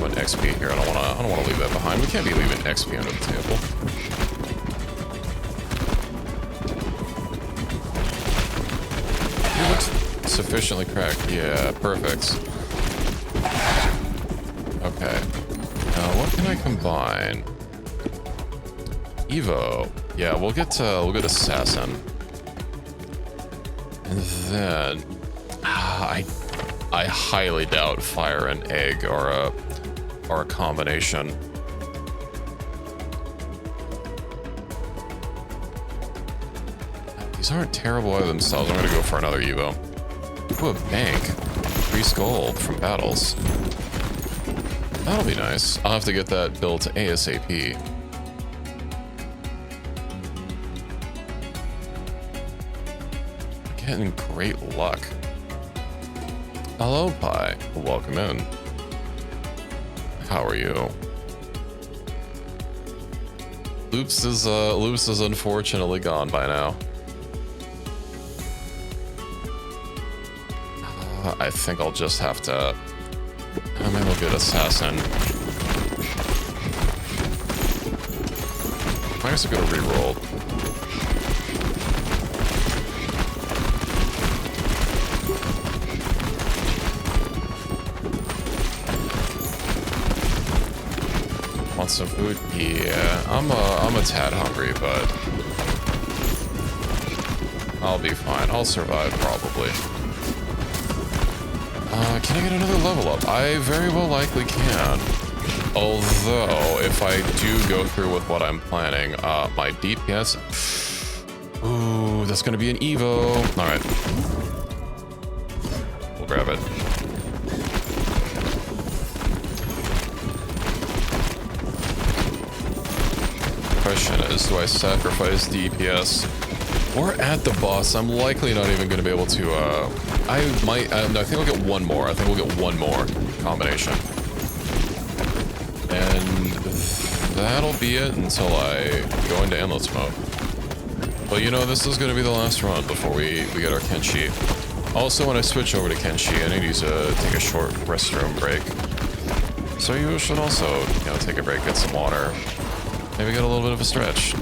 also an XP here. I don't wanna leave that behind. We can't be leaving XP under the table. You look sufficiently cracked. Yeah, perfect. Okay. Now what can I combine? Evo. Yeah, we'll get Assassin. And then I highly doubt Fire and Egg are a combination. These aren't terrible by themselves. I'm gonna go for another Evo. Ooh, a bank. Increased gold from battles. That'll be nice. I'll have to get that built ASAP. Getting great luck. Hello, Pi. Welcome in. How are you? Loops is unfortunately gone by now. I think I'll just have to. Maybe we'll get Assassin. I guess I'm gonna reroll. Want some food? Yeah, I'm a tad hungry, but I'll be fine. I'll survive probably. Can I get another level up? I very well likely can. Although, if I do go through with what I'm planning, my DPS... Ooh, that's gonna be an Evo. Alright. We'll grab it. Question is, do I sacrifice DPS? Or at the boss, I'm likely not even gonna be able to, I might, no, I think I'll get one more. I think we'll get one more combination. And that'll be it until I go into endless mode. But you know, this is going to be the last run before we get our Kenshi. Also, when I switch over to Kenshi, I need to take a short restroom break. So you should also, you know, take a break, get some water. Maybe get a little bit of a stretch.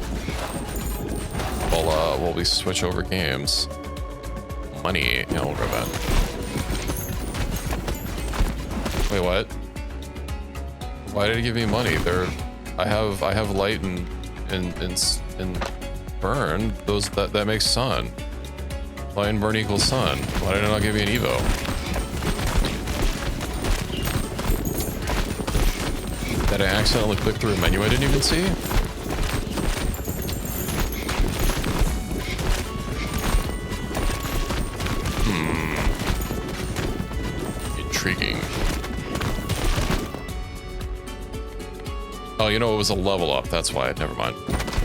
While we switch over games. Money. Yeah, we'll grab that. Wait, what? Why did it give me money? I have light and burn. That makes sun. Light and burn equals sun. Why did it not give me an Evo? Did I accidentally click through a menu I didn't even see? Intriguing. Oh, you know, it was a level up. That's why. Never mind.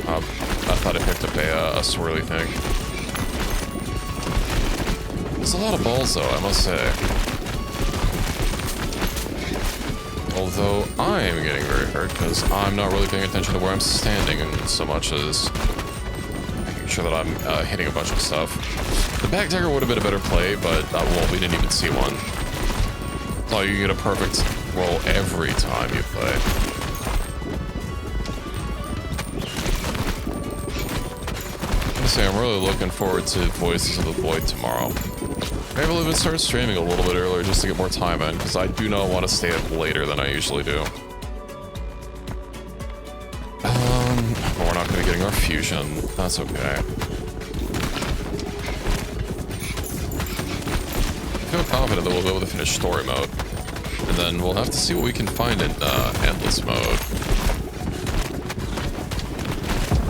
I thought I picked up a swirly thing. There's a lot of balls, though, I must say. Although I am getting very hurt because I'm not really paying attention to where I'm standing and so much as making sure that I'm hitting a bunch of stuff. The back dagger would have been a better play, but well, we didn't even see one. So you get a perfect roll every time you play. I'm really looking forward to Voices of the Void tomorrow. Maybe I'll even start streaming a little bit earlier just to get more time in, because I do not want to stay up later than I usually do. But we're not going to be getting our fusion. That's okay. I feel confident that we'll be able to finish story mode. And then we'll have to see what we can find in endless mode.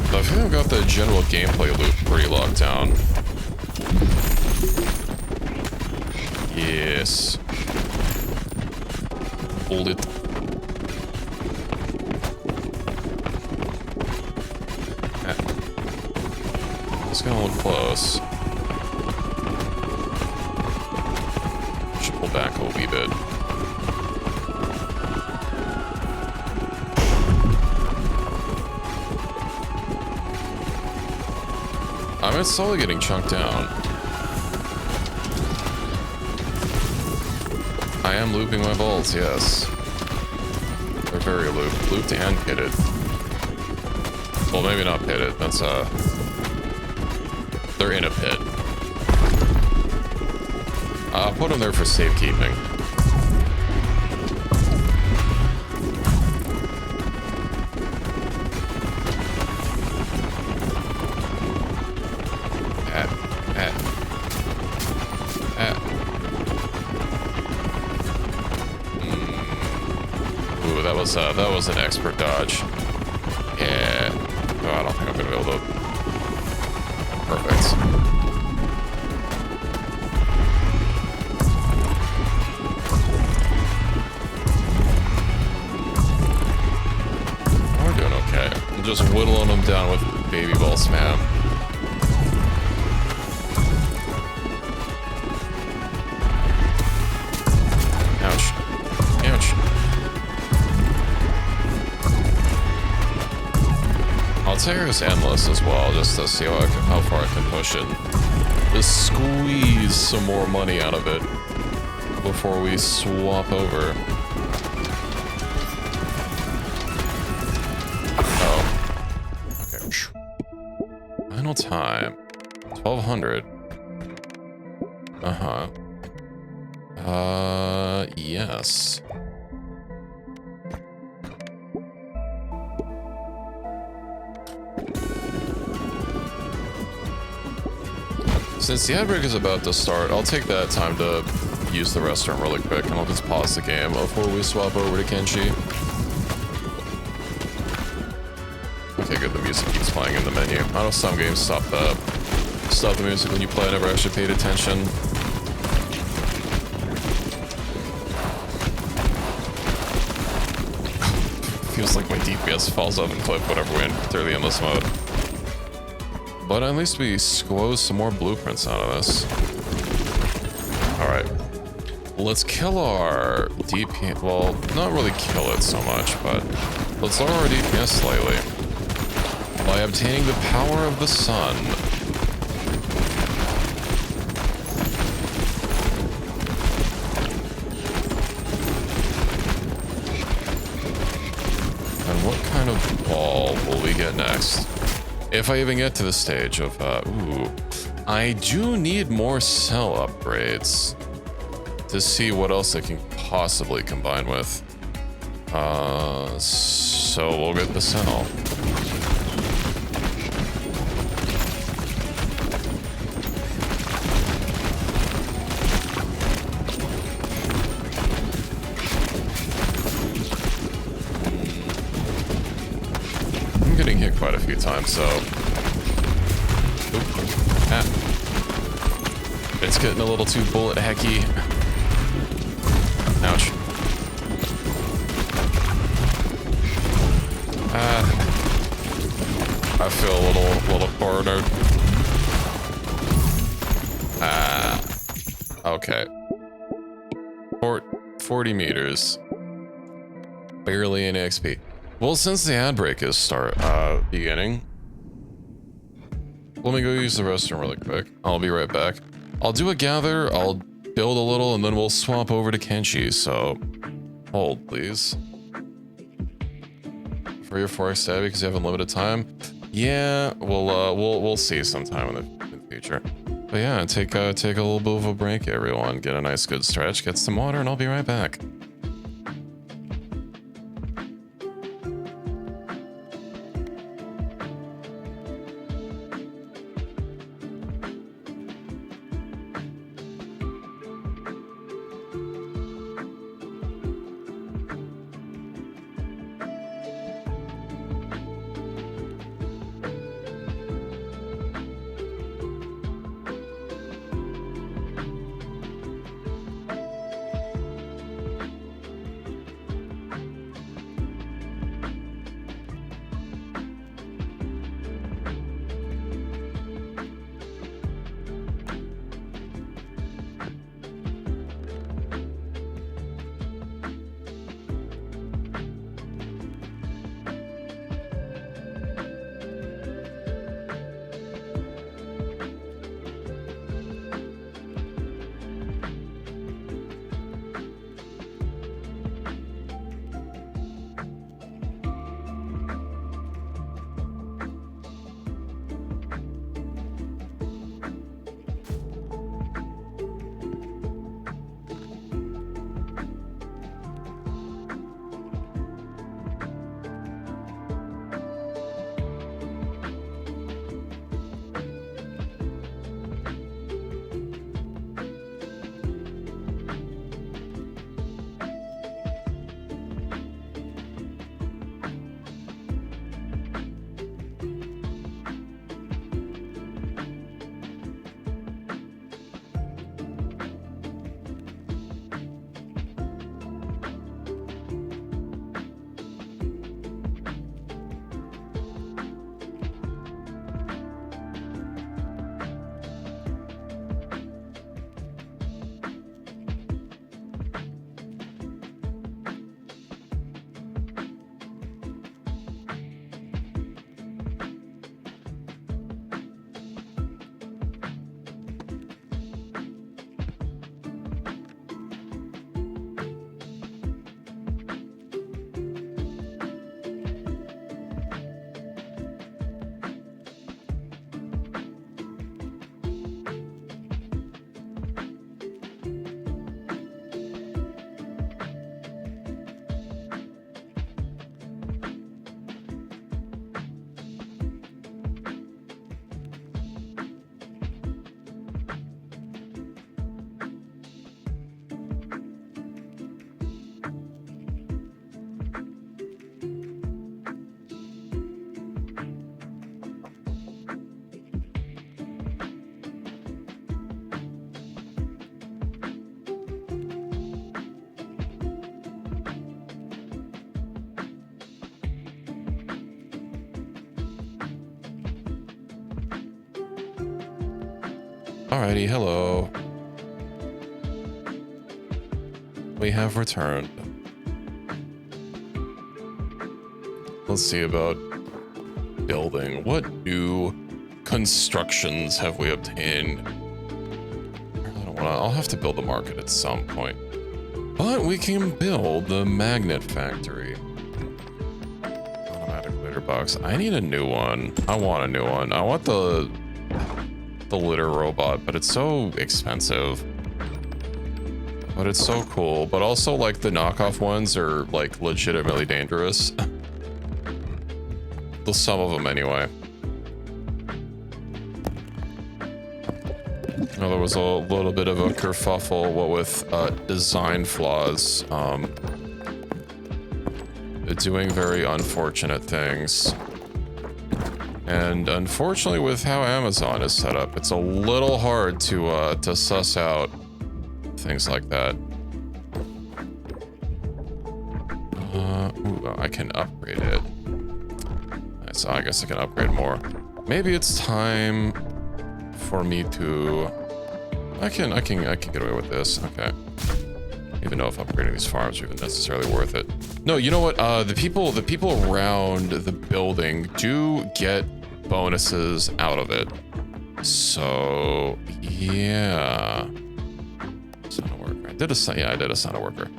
I think I've got the general gameplay loop pretty locked down. Yes. Hold it. It's gonna look close. Should pull back a wee bit. I'm slowly getting chunked down. I am looping my bolts, yes. very looped. Looped and pitted. Well, maybe not pitted. That's, they're in a pit. I'll put them there for safekeeping. Ooh, that was an expert dodge. Yeah. Oh, I don't think I'm gonna be able to. Perfect. We're doing okay. I'm just whittling them down with baby ball spam. Ouch. Ouch. I'll take this endless as well, just to see how far I can push it. Just squeeze some more money out of it before we swap over. Oh. Okay. Final time. 1200. Uh-huh. Yes. Since the ad break is about to start, I'll take that time to use the restroom really quick, and I'll just pause the game before we swap over to Kenshi. Okay, good. The music keeps playing in the menu. I know some games stop the music when you play. I never actually paid attention. Feels like my DPS falls off and clip whenever we enter the endless mode. But at least we squoze some more blueprints out of this. Alright. Let's kill our DPS. Well, not really kill it so much, but let's lower our DPS slightly by obtaining the power of the sun. And what kind of ball will we get next? If I even get to the stage of, ooh, I do need more cell upgrades to see what else I can possibly combine with. So we'll get the cell. Getting hit quite a few times, so it's getting a little too bullet hecky. Ouch. I feel a little cornered. Okay. 40 meters. Barely any XP. Well, since the ad break is beginning, let me go use the restroom really quick. I'll be right back. I'll do a gather, I'll build a little, and then we'll swap over to Kenshi, so hold, please. For your forex stab because you have unlimited time? Yeah, we'll see sometime in the future. But yeah, take a little bit of a break, everyone. Get a nice good stretch, get some water, and I'll be right back. Alrighty, hello. We have returned. Let's see about building. What new constructions have we obtained? I really don't wanna, I'll have to build the market at some point. But we can build the magnet factory. Automatic litter box. I need a new one. I want a new one. I want the litter robot, but it's so expensive. But it's so cool. But also, like, the knockoff ones are, like, legitimately dangerous. Some of them, anyway. Now, there was a little bit of a kerfuffle, what with design flaws. Doing very unfortunate things. And unfortunately, with how Amazon is set up, it's a little hard to suss out things like that. Ooh, I can upgrade it. So I guess I can upgrade more. Maybe it's time for me to. I can get away with this. Okay. I don't even know if upgrading these farms are even necessarily worth it. No, you know what? The people around the building do get bonuses out of it. So yeah. Son of worker. I did a son of worker.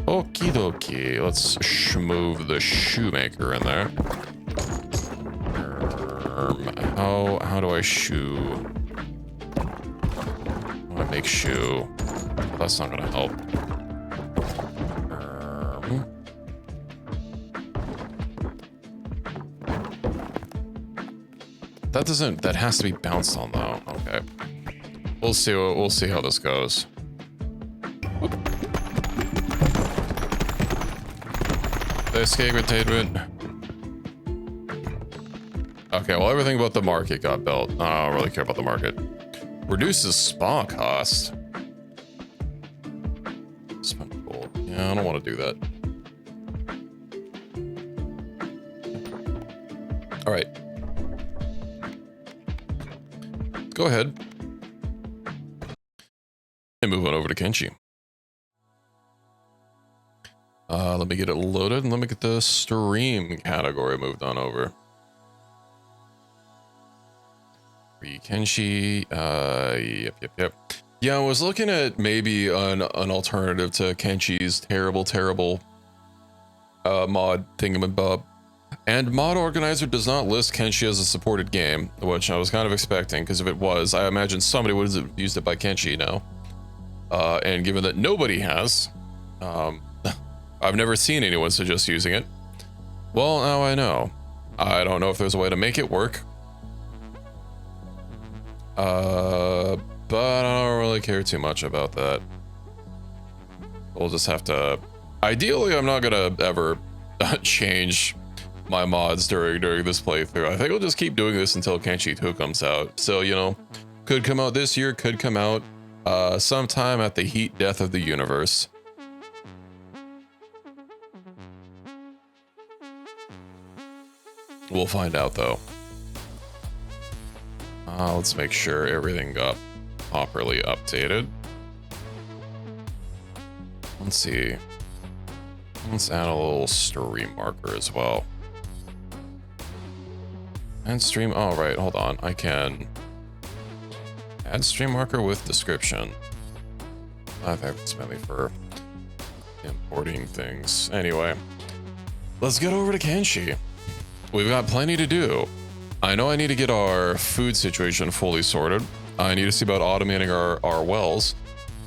Okie dokie. Let's move the shoemaker in there. How do I shoe? I want to make shoe. That's not gonna help. That has to be bounced on though. Okay. We'll see how this goes. Whoop. The escape attainment. Okay, well, everything about the market got built. I don't really care about the market. Reduces spa cost. Spend gold. Yeah, I don't want to do that. All right. Go ahead. And move on over to Kenshi. Let me get it loaded and let me get the stream category moved on over. Kenshi, yep. Yeah, I was looking at maybe an alternative to Kenshi's terrible mod thingamabob. And Mod Organizer does not list Kenshi as a supported game, which I was kind of expecting, because if it was, I imagine somebody would have used it by Kenshi now. And given that nobody has, I've never seen anyone suggest using it. Well, now I know. I don't know if there's a way to make it work. But I don't really care too much about that. We'll just have to. Ideally, I'm not gonna ever change my mods during this playthrough. I think I'll just keep doing this until Kenshi 2 comes out. So, you know, could come out this year, could come out sometime at the heat death of the universe. We'll find out though. Let's make sure everything got properly updated. Let's see. Let's add a little stream marker as well. And stream, oh right, hold on. I can add stream marker with description. I think it's mainly for importing things. Anyway, let's get over to Kenshi. We've got plenty to do. I know I need to get our food situation fully sorted. I need to see about automating our wells.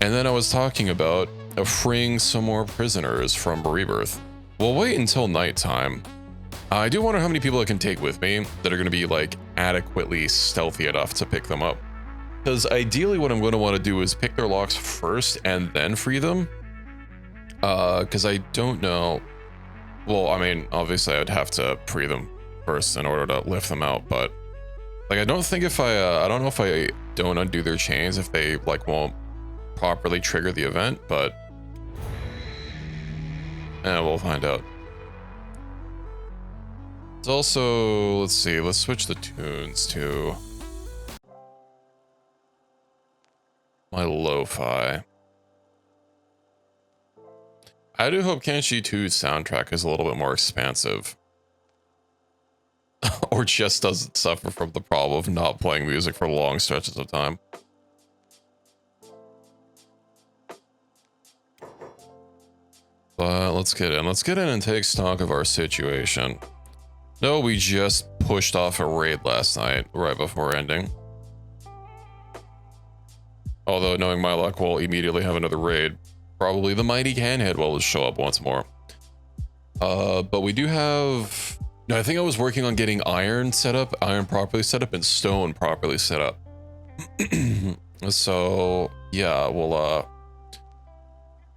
And then I was talking about freeing some more prisoners from rebirth. We'll wait until nighttime. I do wonder how many people I can take with me that are going to be like adequately stealthy enough to pick them up. Because ideally what I'm going to want to do is pick their locks first and then free them. Because I don't know. Well, I mean, obviously I'd have to free them first in order to lift them out, but like I don't think if I don't know if I don't undo their chains if they like won't properly trigger the event, but yeah, we'll find out. It's also, let's see, let's switch the tunes to my lo-fi. I do hope Kenshi 2's soundtrack is a little bit more expansive. Or just doesn't suffer from the problem of not playing music for long stretches of time. But let's get in. Let's get in and take stock of our situation. No, we just pushed off a raid last night, right before ending. Although, knowing my luck, we'll immediately have another raid. Probably the mighty Canhead will show up once more. But we do have... No, I think I was working on getting iron set up, iron properly set up, and stone properly set up. So, yeah, we'll,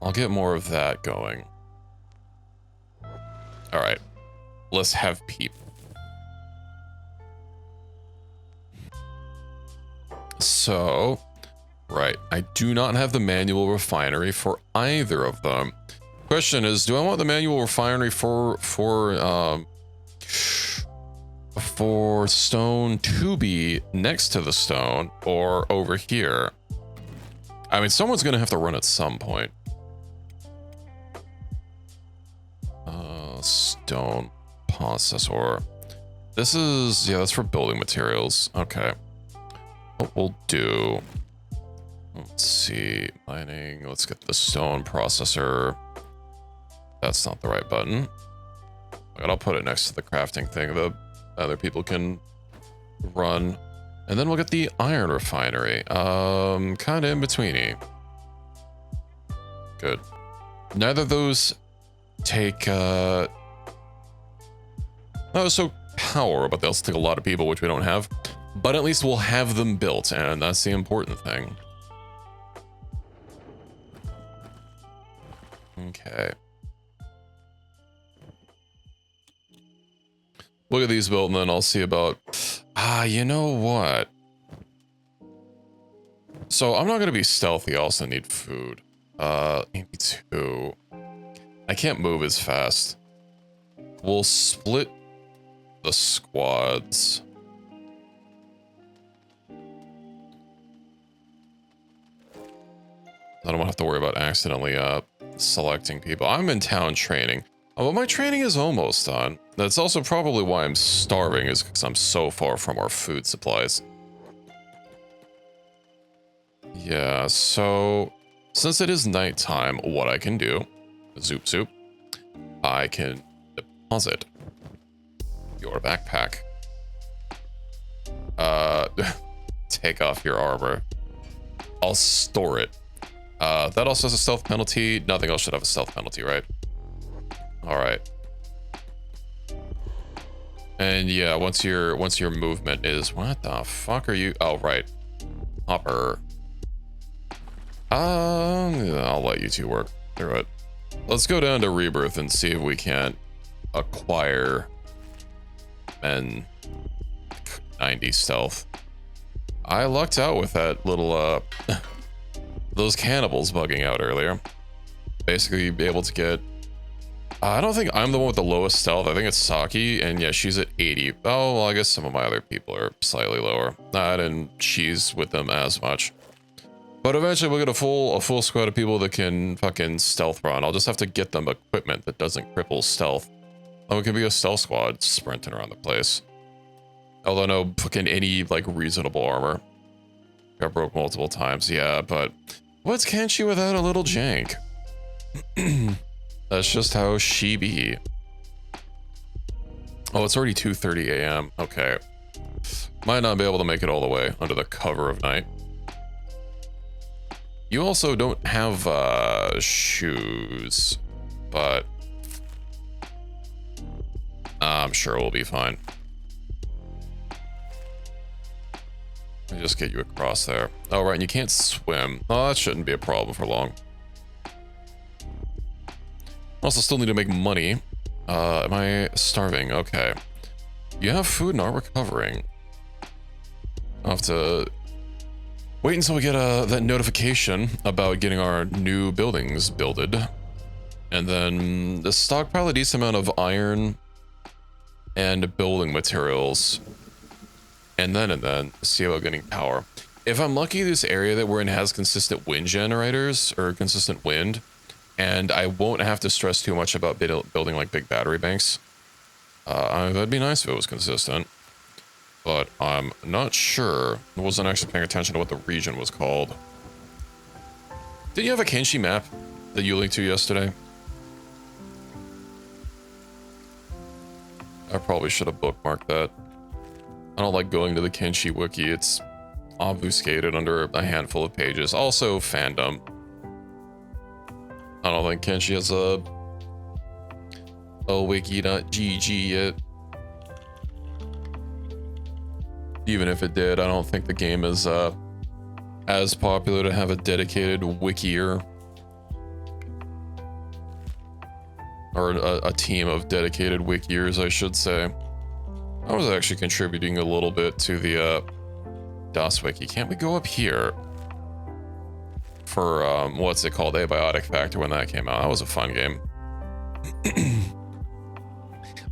I'll get more of that going. All right, let's have peep. So, right, I do not have the manual refinery for either of them. Question is, do I want the manual refinery for stone to be next to the stone or over here? I mean, someone's gonna have to run at some point. Stone processor. This is, yeah, that's for building materials. Okay. What we'll do, let's see, mining, let's get the stone processor. That's not the right button. I'll put it next to the crafting thing that other people can run. And then we'll get the iron refinery. Kind of in betweeny. Good. Neither of those take, so power, but they'll take a lot of people, which we don't have. But at least we'll have them built, and that's the important thing. Okay. Look at these built, and then I'll see about... you know what? So I'm not going to be stealthy. I also need food. Maybe 2. I can't move as fast. We'll split the squads. I don't have to worry about accidentally selecting people. I'm in town training. Oh, but my training is almost done. That's also probably why I'm starving, is because I'm so far from our food supplies. Yeah, so since it is nighttime, what I can do, zoop zoop, I can deposit your backpack. Take off your armor. I'll store it. That also has a stealth penalty. Nothing else should have a stealth penalty, right? All right. And yeah, once your movement is, what the fuck are you? Oh, right. Hopper. I'll let you two work through it. Let's go down to Rebirth and see if we can't acquire and 90 stealth. I lucked out with that little those cannibals bugging out earlier. Basically be able to get, I don't think I'm the one with the lowest stealth. I think it's Saki, and yeah, she's at 80. Oh, well, I guess some of my other people are slightly lower. I didn't cheese with them as much. But eventually we'll get a full squad of people that can fucking stealth run. I'll just have to get them equipment that doesn't cripple stealth. Oh, it can be a stealth squad sprinting around the place. Although no fucking any like reasonable armor. Got broke multiple times, yeah, but what's Kenshi without a little jank? That's just how she be. Oh, it's already 2:30 a.m. Okay. Might not be able to make it all the way under the cover of night. You also don't have shoes, but I'm sure we'll be fine. Let me just get you across there. Oh, right, and you can't swim. Oh, that shouldn't be a problem for long. Also, still need to make money. Am I starving? Okay. You have food and are recovering. I'll have to wait until we get that notification about getting our new buildings builded. And then the stockpile a decent amount of iron and building materials. And then see about getting power. If I'm lucky, this area that we're in has consistent wind generators or consistent wind, and I won't have to stress too much about building like big battery banks. That'd be nice if it was consistent, but I'm not sure. I wasn't actually paying attention to what the region was called. Did you have a Kenshi map that you linked to yesterday? I probably should have bookmarked that. I don't like going to the Kenshi wiki. It's obfuscated under a handful of pages. Also, fandom. I don't think Kenshi has a wiki.gg yet. Even if it did, I don't think the game is as popular to have a dedicated wikier. Or a team of dedicated wikiers, I should say. I was actually contributing a little bit to the DOS wiki. Can't we go up here? For, what's it called? Abiotic Factor when that came out. That was a fun game.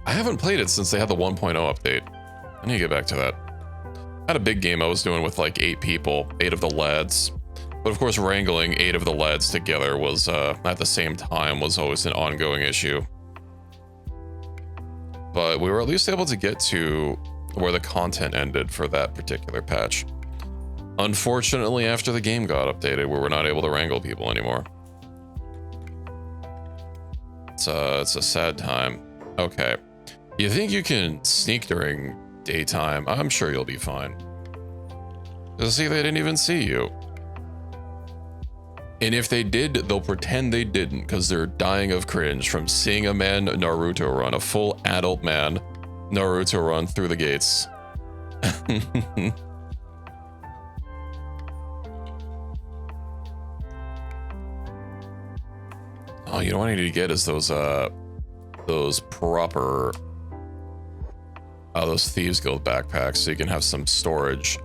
I haven't played it since they had the 1.0 update. I need to get back to that. I had a big game I was doing with like 8 people, 8 of the lads. But of course, wrangling 8 of the lads together was, at the same time, was always an ongoing issue. But we were at least able to get to where the content ended for that particular patch. Unfortunately, after the game got updated, we were not able to wrangle people anymore. It's a sad time. Okay. You think you can sneak during daytime? I'm sure you'll be fine. Just see, they didn't even see you. And if they did, they'll pretend they didn't because they're dying of cringe from seeing a man Naruto run, a full adult man Naruto run through the gates. Oh, you know what I need to get is those proper, those Thieves Guild backpacks so you can have some storage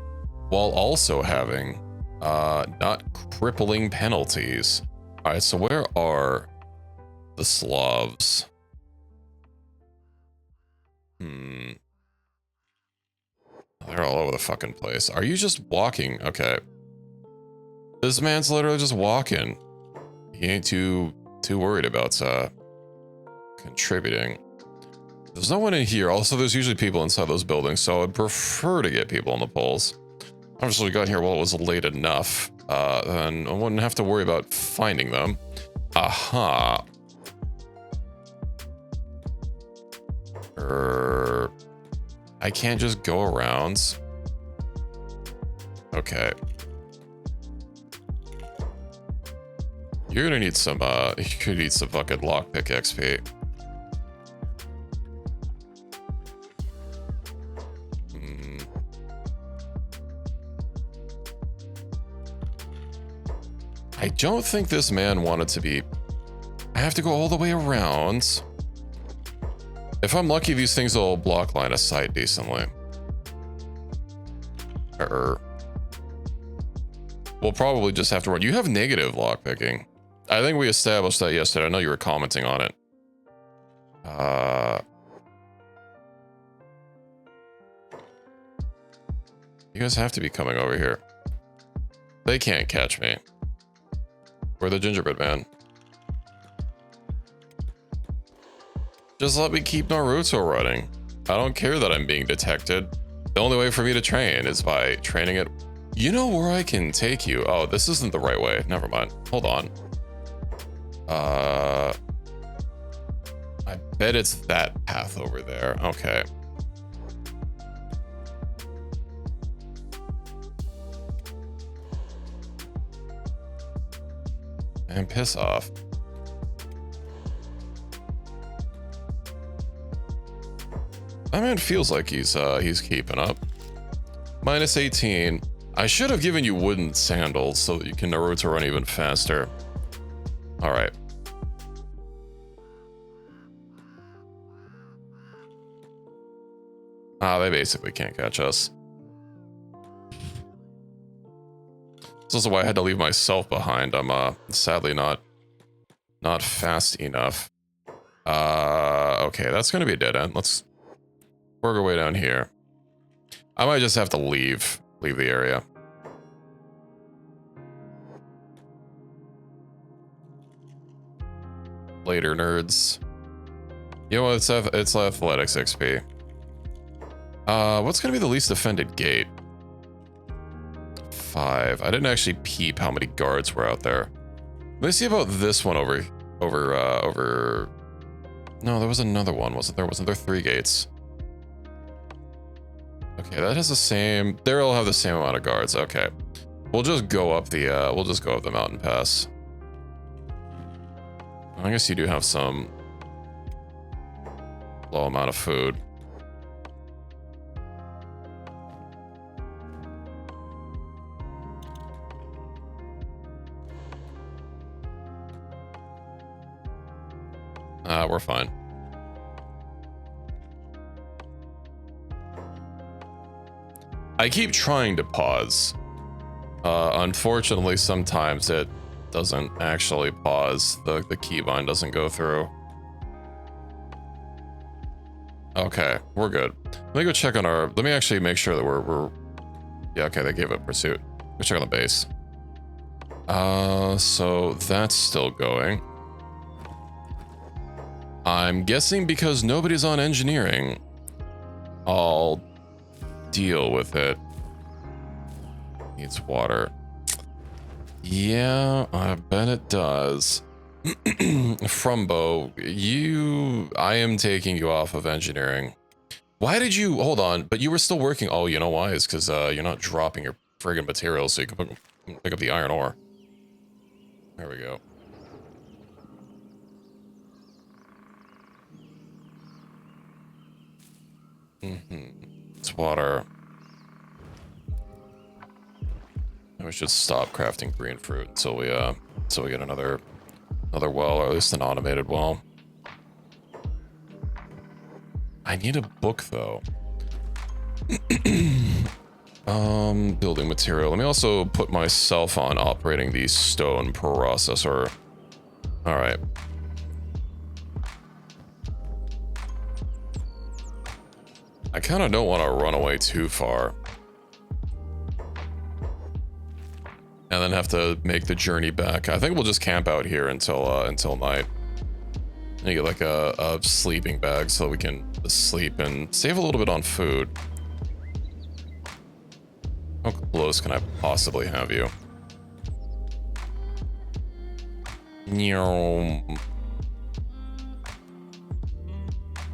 while also having not crippling penalties. All right, so where are the Slavs? They're all over the fucking place. Are you just walking? Okay. This man's literally just walking. He ain't too worried about contributing. There's no one in here. Also, there's usually people inside those buildings, so I'd prefer to get people on the polls. Obviously, we got here while it was late enough. Then I wouldn't have to worry about finding them. Aha. I can't just go around. Okay. You're gonna need some, you could need some fucking lockpick XP. I don't think this man wanted to be... I have to go all the way around. If I'm lucky, these things will block line of sight decently. We'll probably just have to run. You have negative lockpicking. I think we established that yesterday. I know you were commenting on it. You guys have to be coming over here. They can't catch me. We're the gingerbread man. Just let me keep Naruto running. I don't care that I'm being detected. The only way for me to train is by training it. You know where I can take you? Oh, this isn't the right way. Never mind. Hold on. I bet it's that path over there. Okay. And piss off. That man feels like he's keeping up. Minus 18. I should have given you wooden sandals so that you can Naruto run even faster. All right. They basically can't catch us. This is why I had to leave myself behind. I'm sadly not fast enough. Okay, that's gonna be a dead end. Let's work our way down here. I might just have to leave the area. Later, nerds. You know what? It's athletics XP. What's gonna be the least defended gate? 5. I didn't actually peep how many guards were out there. Let me see about this one over. No, there was another one, wasn't there? Wasn't there 3 gates? Okay, that has the same. They'll have the same amount of guards. Okay, we'll just go up the. We'll just go up the mountain pass. I guess you do have some low amount of food. We're fine. I keep trying to pause. Unfortunately, sometimes it doesn't actually pause. The keybind doesn't go through. Okay, we're good. Let me go check on our. Let me actually make sure that we're. Yeah, okay, they gave it pursuit. Go check on the base. So that's still going. I'm guessing because nobody's on engineering, I'll deal with it. Needs water. Yeah, I bet it does. Frumbo, I am taking you off of engineering. Why did you, hold on, but you were still working. Oh, you know why? It's because you're not dropping your friggin' materials so you can pick up the iron ore. There we go. It's water. We should stop crafting green fruit until we get another well, or at least an automated well. I need a book though. Building material. Let me also put myself on operating the stone processor. All right. I kind of don't want to run away too far. And then have to make the journey back. I think we'll just camp out here until night. And you get like a sleeping bag so we can sleep and save a little bit on food. How close can I possibly have you?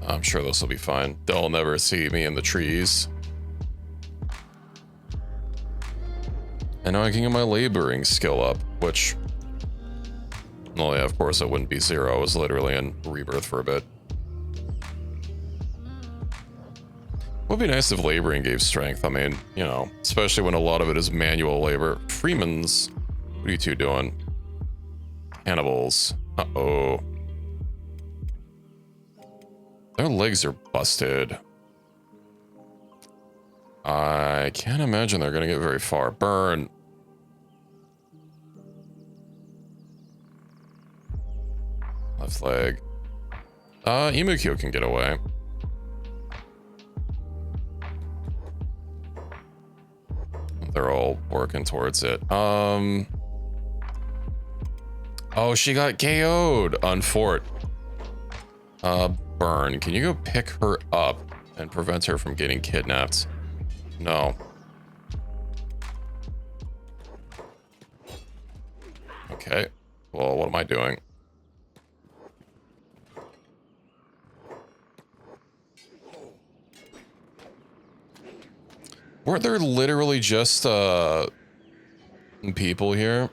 I'm sure this will be fine. They'll never see me in the trees. And now I can get my laboring skill up, which... Well, yeah, of course it wouldn't be 0. I was literally in rebirth for a bit. Would be nice if laboring gave strength. I mean, you know, especially when a lot of it is manual labor. Freeman's... What are you two doing? Cannibals. Uh-oh. Their legs are busted. I can't imagine they're gonna get very far. Burn. Left leg. Emukyo can get away. They're all working towards it. Oh, she got KO'd on Fort. Burn. Can you go pick her up and prevent her from getting kidnapped? No. Okay. Well, what am I doing? Weren't there literally just people here?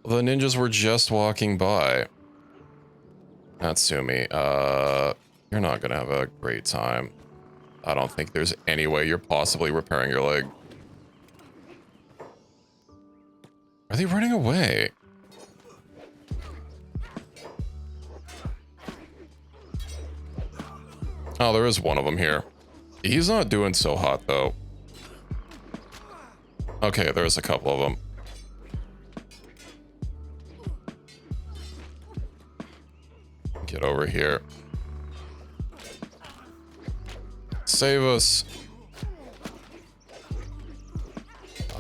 The ninjas were just walking by. Natsumi, you're not gonna have a great time. I don't think there's any way you're possibly repairing your leg. Are they running away? Oh, there is one of them here. He's not doing so hot, though. Okay, there's a couple of them. Get over here. Save us.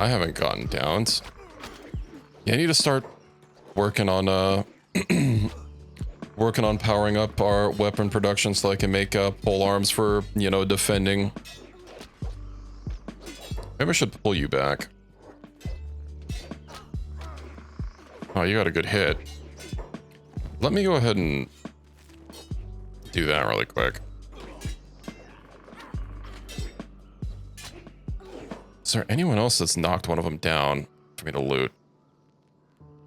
I haven't gotten downs. Yeah, I need to start working on working on powering up our weapon production so I can make pole arms for, you know, defending. Maybe I should pull you back. Oh, you got a good hit. Let me go ahead and do that really quick. Is there anyone else that's knocked one of them down for me to loot?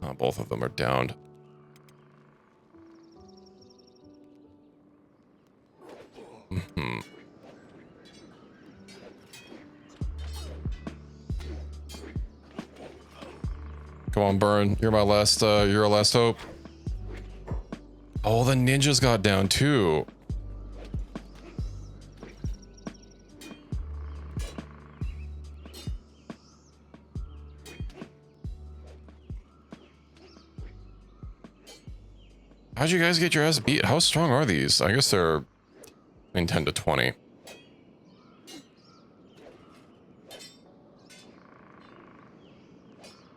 Oh, both of them are downed. Mm-hmm. Come on, Burn. You're my last, you're our last hope. Oh, the ninjas got down too. How'd you guys get your ass beat? How strong are these? I guess they're in 10 to 20.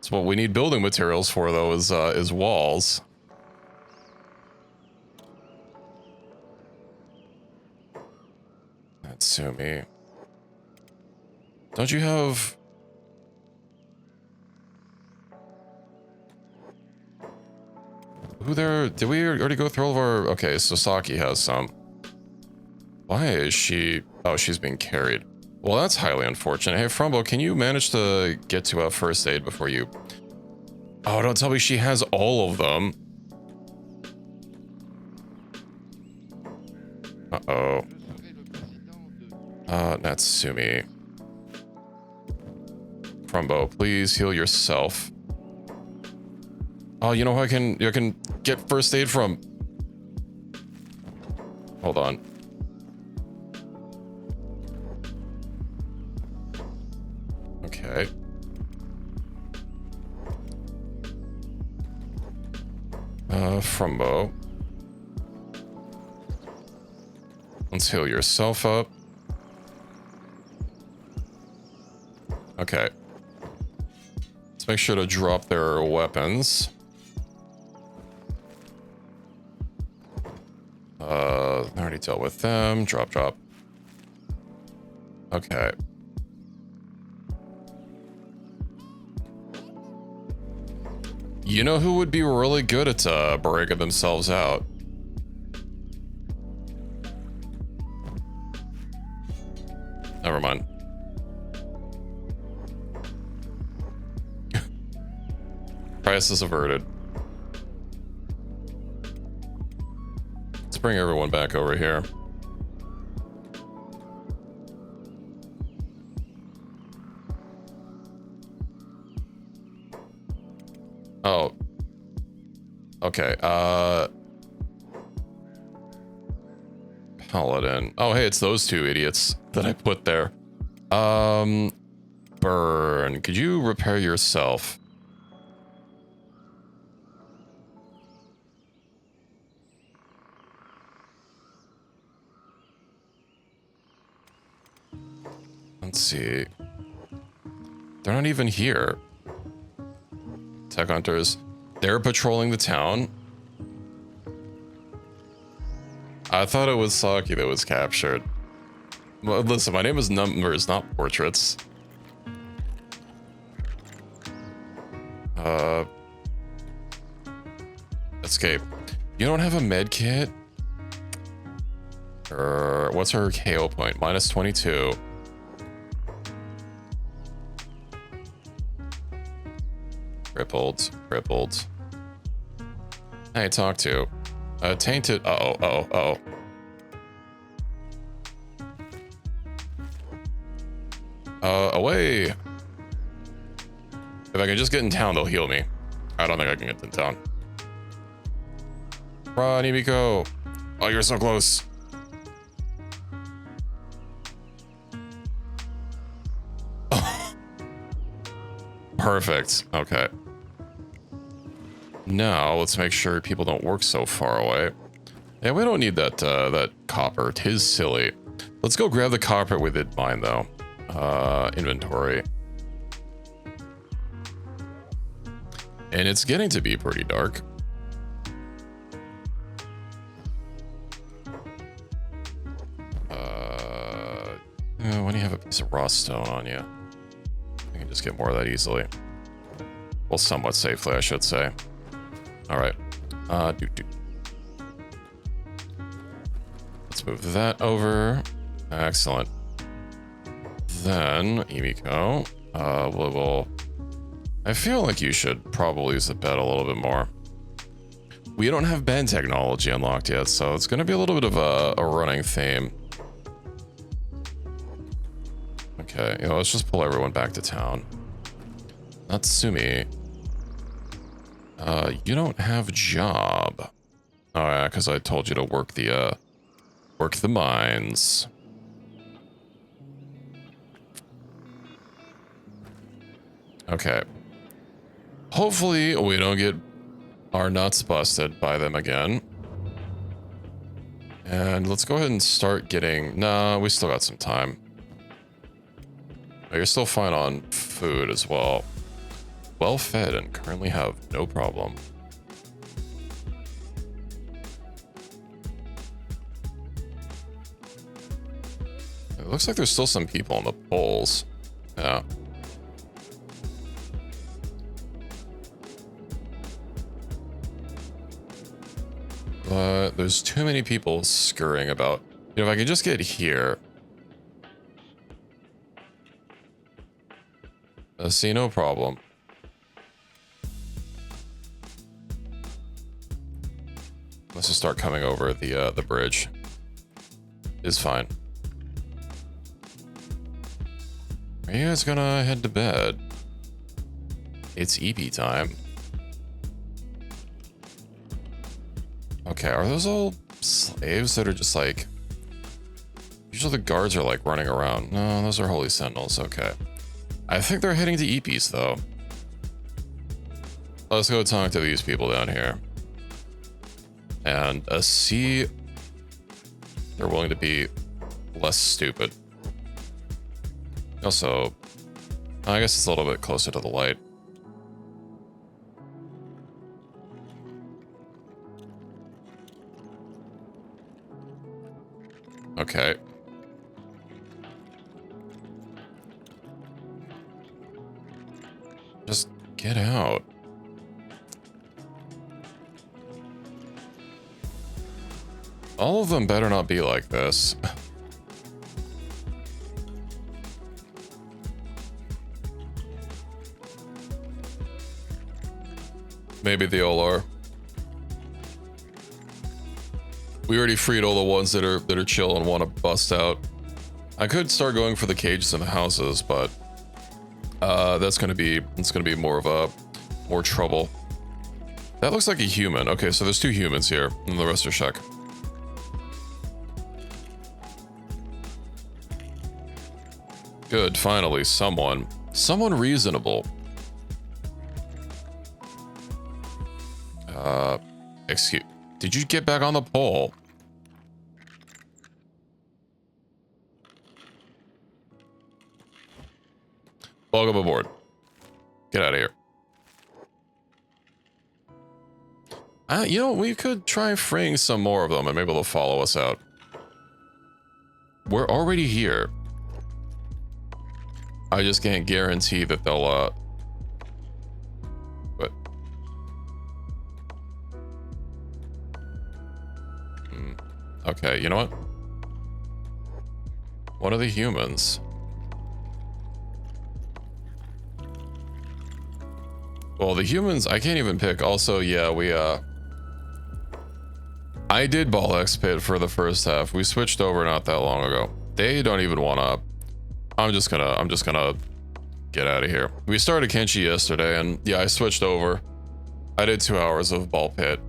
So what we need building materials for, though, is walls. That's sue me. Don't you have... Who there? Did we already go through all of our... Okay, so Saki has some. Why is she... Oh, she's being carried. Well, that's highly unfortunate. Hey, Frumbo, can you manage to get to a first aid before you... Oh, don't tell me she has all of them. Uh-oh. Natsumi. Frumbo, please heal yourself. Oh, you know who I can get first aid from? Hold on. Okay. Frumbo. Let's heal yourself up. Okay. Let's make sure to drop their weapons. I already dealt with them. Drop, drop. Okay. You know who would be really good at breaking themselves out? Never mind. Crisis averted. Let's bring everyone back over here. Oh. Okay, Paladin. Oh, hey, it's those two idiots that I put there. Burn. Could you repair yourself? Let's see. They're not even here. Tech hunters. They're patrolling the town. I thought it was Saki that was captured. Well, listen, my name is Numbers, not Portraits. Escape. You don't have a med kit? What's her KO point? Minus 22. Crippled. Crippled. Hey, talk to. Tainted. Uh-oh. Away. If I can just get in town, they'll heal me. I don't think I can get in town. Run, Emiko. Oh, you're so close. Perfect. Okay. Now, let's make sure people don't work so far away. Yeah, we don't need that that copper. 'Tis silly. Let's go grab the copper with it in mind, though. And it's getting to be pretty dark. When you have a piece of raw stone on you, you can just get more of that easily. Well, somewhat safely, I should say. All right. Let's move that over. Excellent. Then, Emiko, I feel like you should probably use the bed a little bit more. We don't have bed technology unlocked yet, so it's going to be a little bit of a running theme. Okay, let's just pull everyone back to town. Natsumi. You don't have a job. Oh yeah, because I told you to work the mines. Okay. Hopefully we don't get our nuts busted by them again. And let's go ahead and start getting... Nah, we still got some time. Oh, you're still fine on food as well. Well fed and currently have no problem. It looks like there's still some people on the poles. Yeah. But there's too many people scurrying about. If I could just get here. See, no problem. Let's just start coming over the bridge. Is fine. Are you guys gonna head to bed? It's EP time. Okay, are those all slaves that are just like... Usually the guards are like running around. No, those are holy sentinels. Okay. I think they're heading to EPs though. Let's go talk to these people down here. And see... They're willing to be less stupid. Also, I guess it's a little bit closer to the light. Okay. Just get out. All of them better not be like this. Maybe they all are. We already freed all the ones that are chill and want to bust out. I could start going for the cages in the houses, but it's gonna be more trouble. That looks like a human. Okay, so there's 2 humans here, and the rest are Shek. Good, finally, someone reasonable. Excuse, did you get back on the pole? Welcome aboard. Get out of here. You know, we could try freeing some more of them and maybe they'll follow us out. We're already here. I just can't guarantee that they'll, but... Okay, you know what? What are the humans? Well, the humans, I can't even pick. Also, yeah, I did ball X pit for the first half. We switched over not that long ago. They don't even want to... I'm just gonna get out of here. We started Kenshi yesterday, and yeah, I switched over. I did 2 hours of ball pit.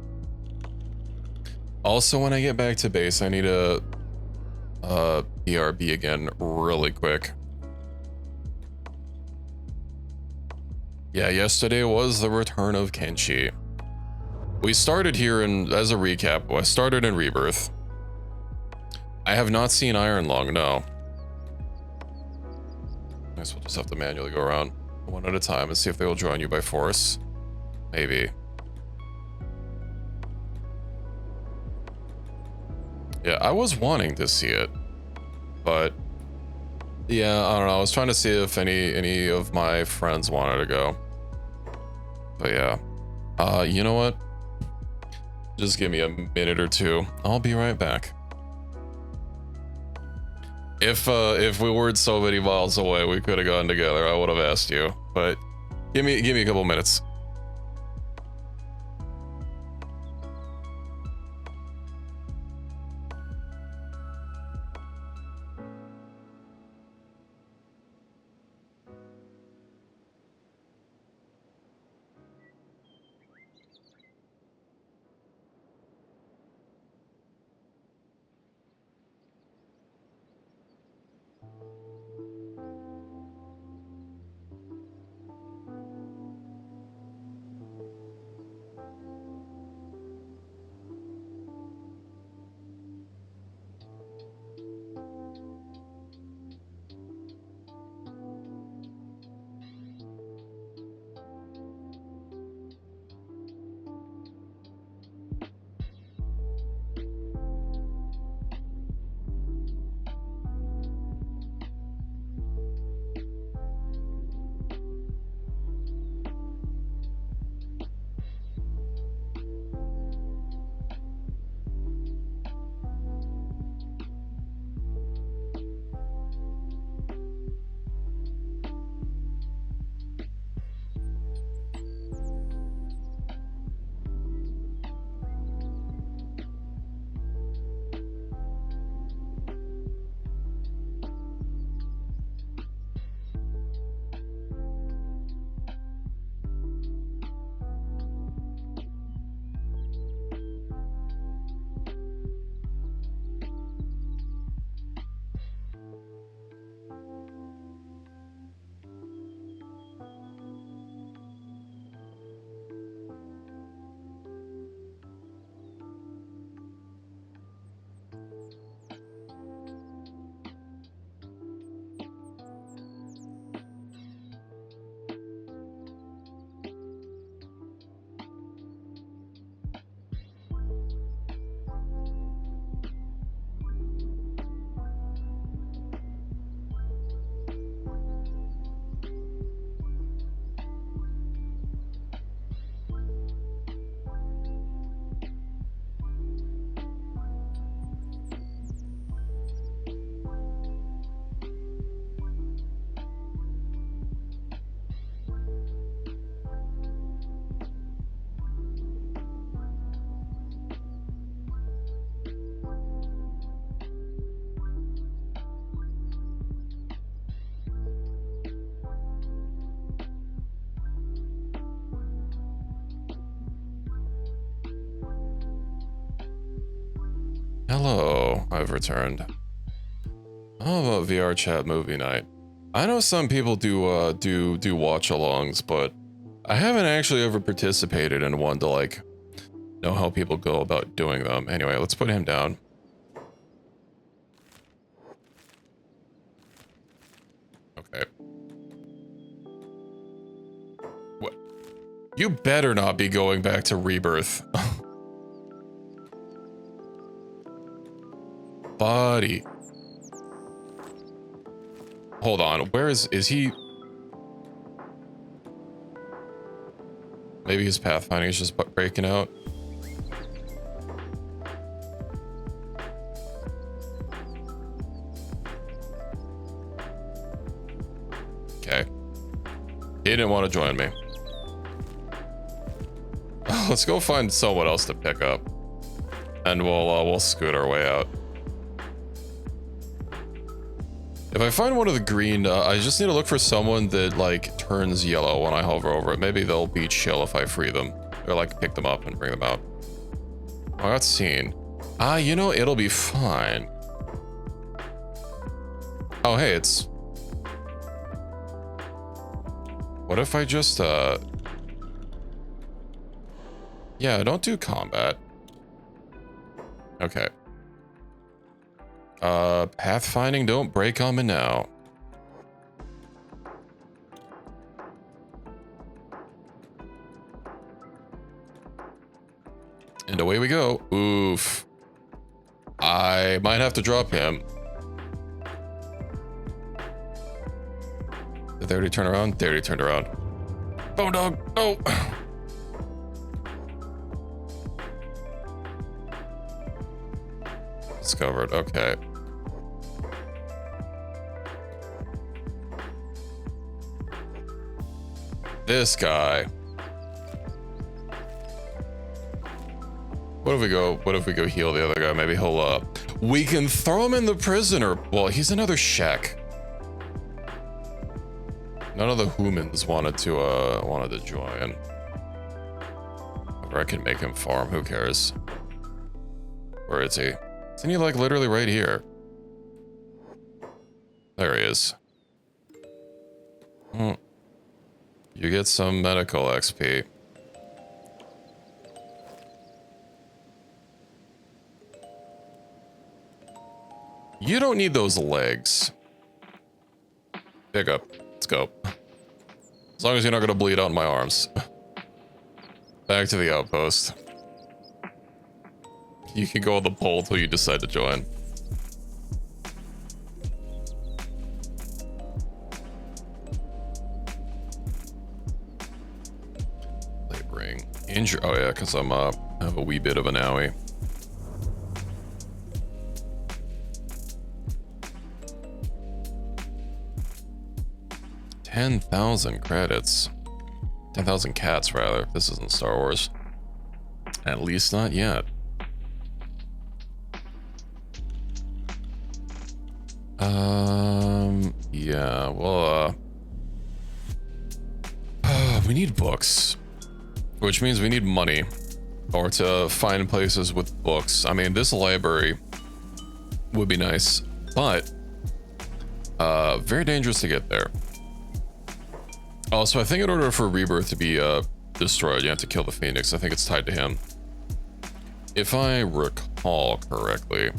Also, when I get back to base, I need a BRB again really quick. Yeah, yesterday was the return of Kenshi. We started here as a recap, I started in Rebirth. I have not seen Iron Lung, no. I guess we'll just have to manually go around one at a time and see if they will join you by force. Maybe. Yeah, I was wanting to see it, but yeah, I don't know. I was trying to see if any of my friends wanted to go. But yeah. You know what? Just give me a minute or two. I'll be right back. If we weren't so many miles away, we could have gone together. I would have asked you, but give me a couple minutes. Hello, I've returned. How about VR chat movie night? I know some people do watch-alongs, but I haven't actually ever participated in one to like know how people go about doing them. Anyway, let's put him down. Okay. What? You better not be going back to Rebirth. Buddy. Hold on, where is he? Maybe his pathfinding is just breaking out. Okay. He didn't want to join me. Let's go find someone else to pick up. And we'll scoot our way out. If I find one of the green, I just need to look for someone that like turns yellow when I hover over it. Maybe they'll be chill if I free them. Or like pick them up and bring them out. Oh, I got seen. Ah, you know, it'll be fine. Oh, hey, it's... What if I just, Yeah, don't do combat. Okay. Pathfinding, don't break on me now. away we go. Oof. I might have to drop him. Did they already turn around? They already turned around. Oh, dog. Oh. Discovered. Okay. This guy. What if we go heal the other guy? Maybe he'll we can throw him in the prisoner. Well, he's another Shek. None of the humans wanted to join. Or I can make him farm, who cares? Where is he? Isn't he like literally right here? There he is. You get some medical XP. You don't need those legs. Pick up. Let's go. As long as you're not gonna bleed out my arms. Back to the outpost. You can go on the pole till you decide to join. Laboring. Injury. Oh yeah, because I have a wee bit of an owie. $10,000 credits. 10,000 cats, rather. This isn't Star Wars. At least not yet. Yeah, well, we need books. Which means we need money. Or to find places with books. I mean, this library would be nice. But, very dangerous to get there. Also, I think in order for Rebirth to be destroyed, you have to kill the Phoenix. I think it's tied to him. If I recall correctly.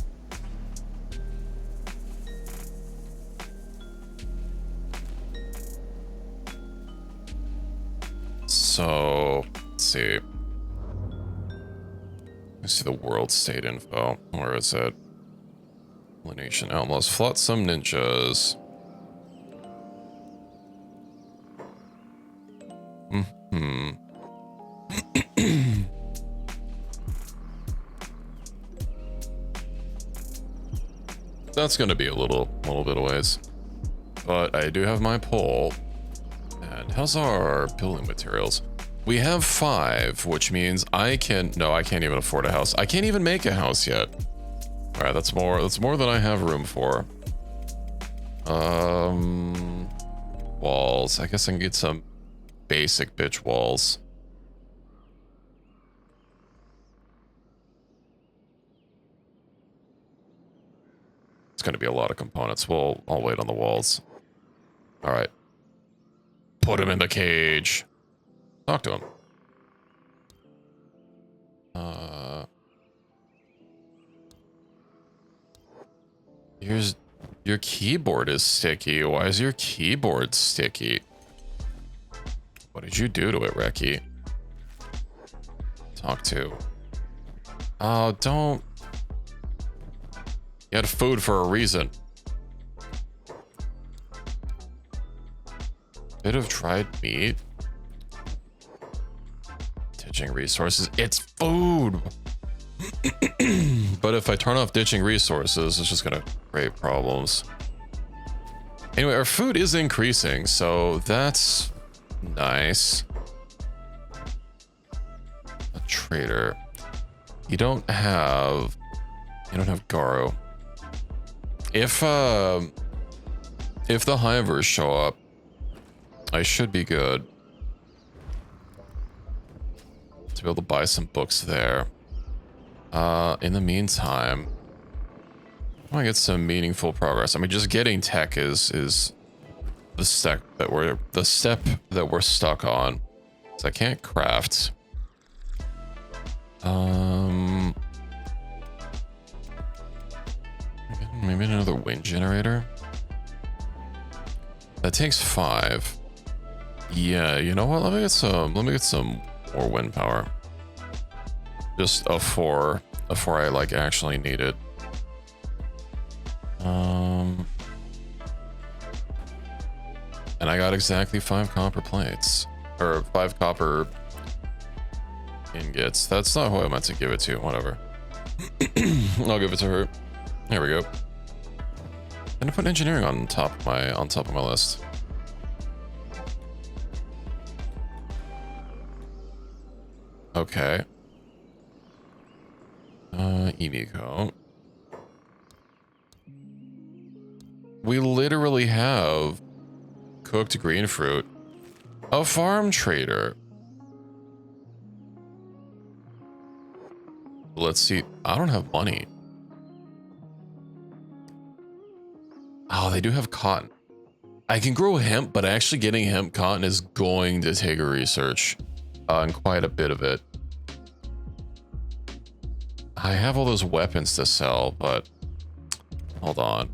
So, let's see. Let's see the world state info. Where is it? Nation Outlaws. Flotsam Ninjas. That's gonna be a little bit of ways. But I do have my pole. And how's our building materials? We have 5, which means I can't even afford a house. I can't even make a house yet. Alright, that's more than I have room for. Walls. I guess I can get some basic bitch walls. It's going to be a lot of components. I'll wait on the walls. All right. Put him in the cage. Talk to him. Your keyboard is sticky. Why is your keyboard sticky? What did you do to it, Reki? Talk to. Oh, don't. You had food for a reason. Bit of dried meat. Ditching resources. It's food! But if I turn off ditching resources, it's just gonna create problems. Anyway, our food is increasing, so that's nice. A trader. You don't have Garo. If the hivers show up, I should be good to be able to buy some books there. In the meantime, I want to get some meaningful progress. I mean, just getting tech is the step that we're stuck on. So I can't craft. Maybe another wind generator. That takes 5. Yeah, you know what? Let me get some more wind power. Just a four I like actually need it. And I got exactly 5 copper plates, or 5 copper ingots. That's not who I meant to give it to. Whatever. I'll give it to her. There we go. I'm gonna put engineering on top of my list. Okay. Emiko. We literally have cooked green fruit, a farm trader. Let's see. I don't have money. Oh, they do have cotton. I can grow hemp, but actually getting hemp cotton is going to take a research, and quite a bit of it. I have all those weapons to sell, but hold on.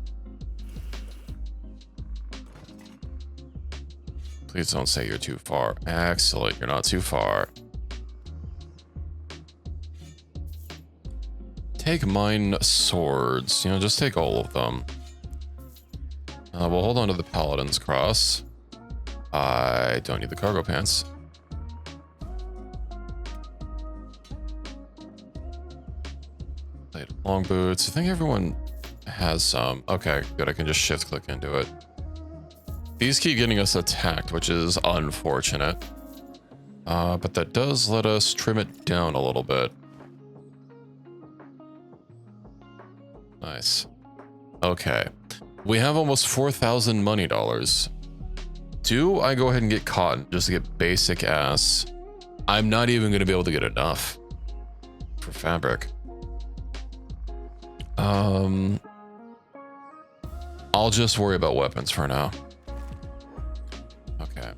Please don't say you're too far. Excellent, you're not too far. Take mine swords. You know, just take all of them. We'll hold on to the Paladin's Cross. I don't need the cargo pants. Long boots. I think everyone has some. Okay, good. I can just shift click into it. These keep getting us attacked, which is unfortunate. But that does let us trim it down a little bit. Nice. Okay. We have almost 4,000 money dollars. Do I go ahead and get cotton just to get basic ass? I'm not even going to be able to get enough for fabric. I'll just worry about weapons for now. Okay.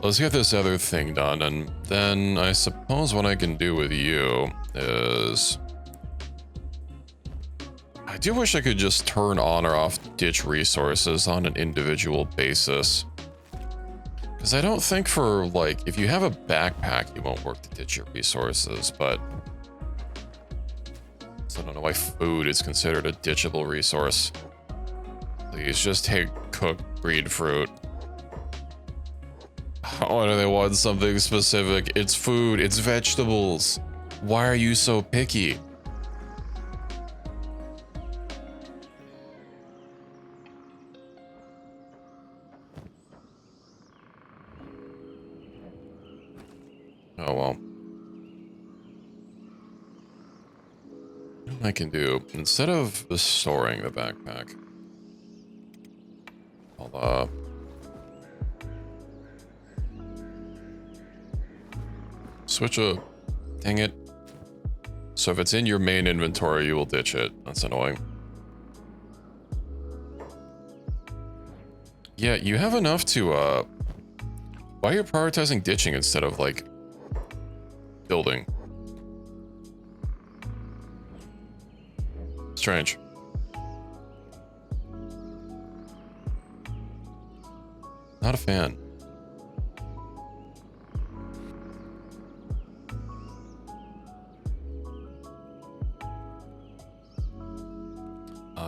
Let's get this other thing done, and then I suppose what I can do with you is... I do wish I could just turn on or off ditch resources on an individual basis. Because I don't think for, like, if you have a backpack, you won't work to ditch your resources, but... So I don't know why food is considered a ditchable resource. Please just take cooked breed fruit. Why do they want something specific? It's food, it's vegetables. Why are you so picky? Oh well. What I can do, instead of storing the backpack, I'll switch a... Dang it. So if it's in your main inventory, you will ditch it. That's annoying. Yeah, you have enough to, why are you prioritizing ditching instead of, like, building? Strange. Not a fan.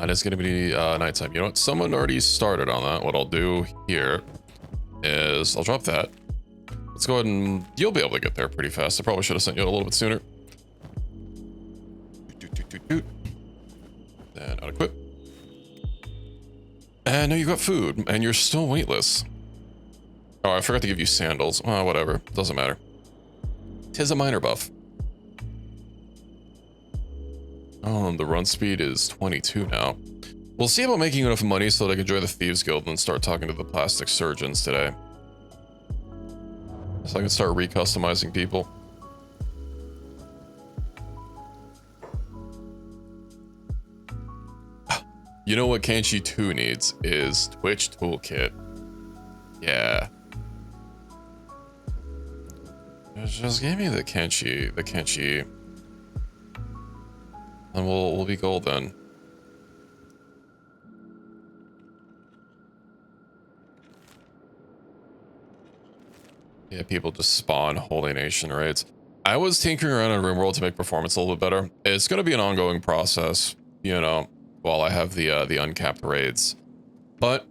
It is going to be nighttime. You know what? Someone already started on that. What I'll do here is I'll drop that. Let's go ahead and you'll be able to get there pretty fast. I probably should have sent you a little bit sooner. Then unequip. And now you got food, and you're still weightless. Oh, I forgot to give you sandals. Oh, whatever. Doesn't matter. Tis a minor buff. Oh, the run speed is 22 now. We'll see about making enough money so that I can join the Thieves Guild and start talking to the plastic surgeons today. So I can start recustomizing people. You know what Kenshi 2 needs is Twitch Toolkit. Yeah. Just give me the Kenshi. And we'll be golden. Yeah, people just spawn Holy Nation raids. I was tinkering around in RimWorld to make performance a little bit better. It's going to be an ongoing process, you know, while I have the uncapped raids. But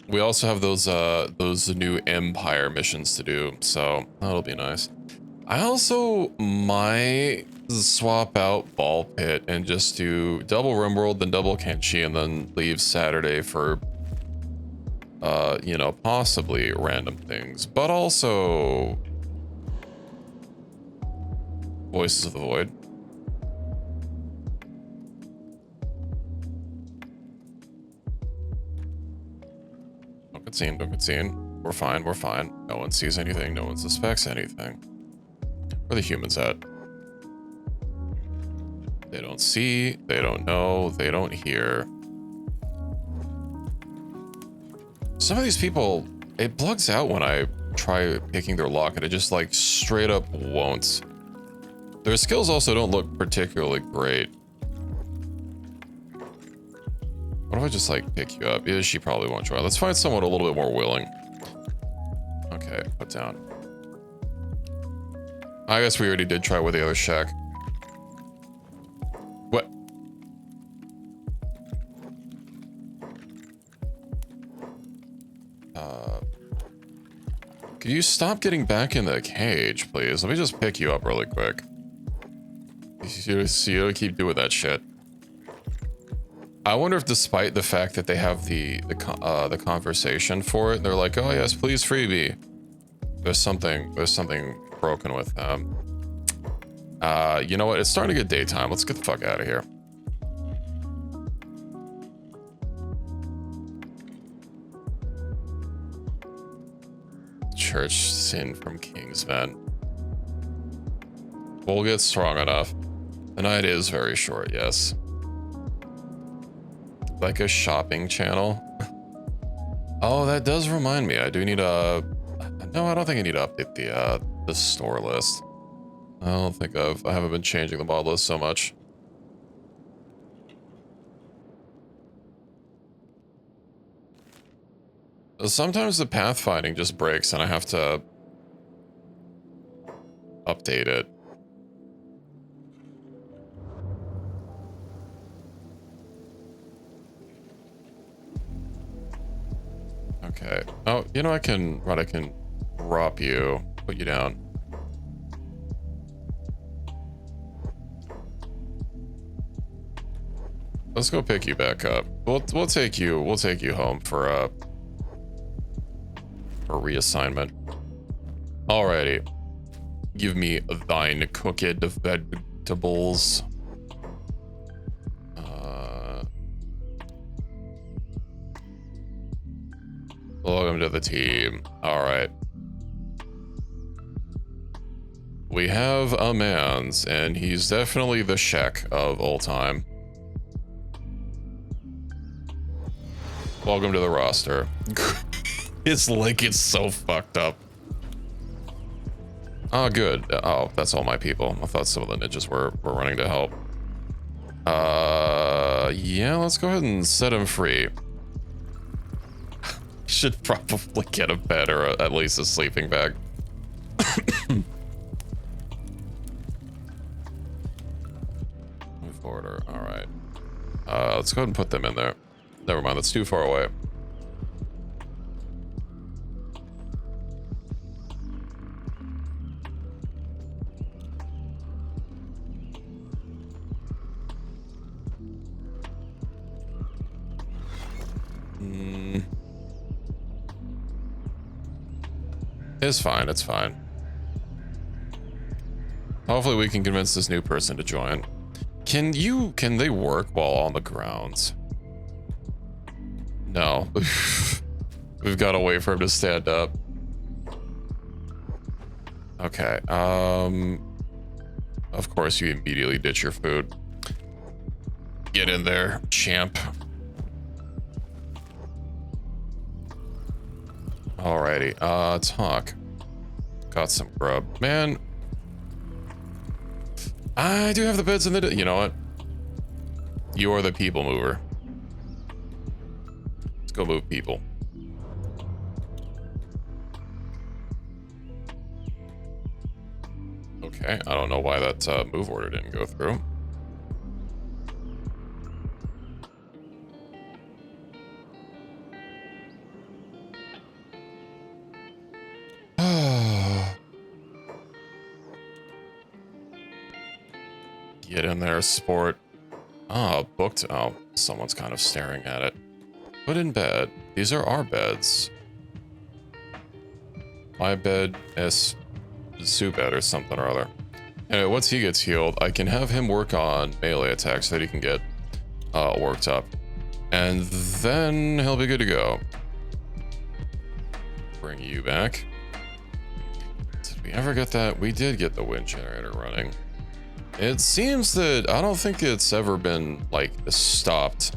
we also have those new Empire missions to do, so that'll be nice. I also might swap out Ball Pit and just do double RimWorld, then double Kenshi, and then leave Saturday for, you know, possibly random things, but also Voices of the Void. Don't get seen, don't get seen. We're fine, we're fine. No one sees anything, no one suspects anything. Where are the humans at? They don't see, they don't know, they don't hear. Some of these people, it plugs out when I try picking their lock, and it just like straight up won't. Their skills also don't look particularly great. What if I just like pick you up? Yeah, she probably won't try. Let's find someone a little bit more willing. Okay, put down. I guess we already did try with the other shack. What? Could you stop getting back in the cage, please? Let me just pick you up really quick. You don't keep doing that shit. I wonder if, despite the fact that they have the conversation for it, they're like, "Oh yes, please free me." There's something broken with them. You know what? It's starting to get daytime. Let's get the fuck out of here. Church sin from Kingsman. We'll get strong enough. The night is very short, yes. Like a shopping channel. Oh, that does remind me. I do need a... No, I don't think I need to update the store list. I haven't been changing the mod list so much. Sometimes the pathfinding just breaks and I have to update it. Okay. Oh, you know, I can drop you, put you down. Let's go pick you back up. We'll take you home for reassignment. Alrighty. Give me thine cooked vegetables. Welcome to the team. Alright. We have a man's, and he's definitely the Shek of all time. Welcome to the roster. His link is so fucked up. Oh, good. Oh, that's all my people. I thought some of the ninjas were running to help. Yeah, let's go ahead and set him free. Should probably get a bed or at least a sleeping bag. Move order. All right. Let's go ahead and put them in there. Never mind. That's too far away. It's fine, it's fine. Hopefully we can convince this new person to join. Can they work while on the grounds? No. We've got to wait for him to stand up. Okay, of course you immediately ditch your food. Get in there, champ. Alrighty, talk. Got some grub. Man, I do have the beds in the... You know what? You are the people mover. Let's go move people. Okay, I don't know why that move order didn't go through. Get in there, sport. Ah, booked. Oh, someone's kind of staring at it. Put in bed. These are our beds. My bed is Sue bed or something or other. Anyway, once he gets healed, I can have him work on melee attacks so that he can get worked up. And then he'll be good to go. Bring you back. Did we ever get that? We did get the wind generator running. It seems that I don't think it's ever been, like, stopped.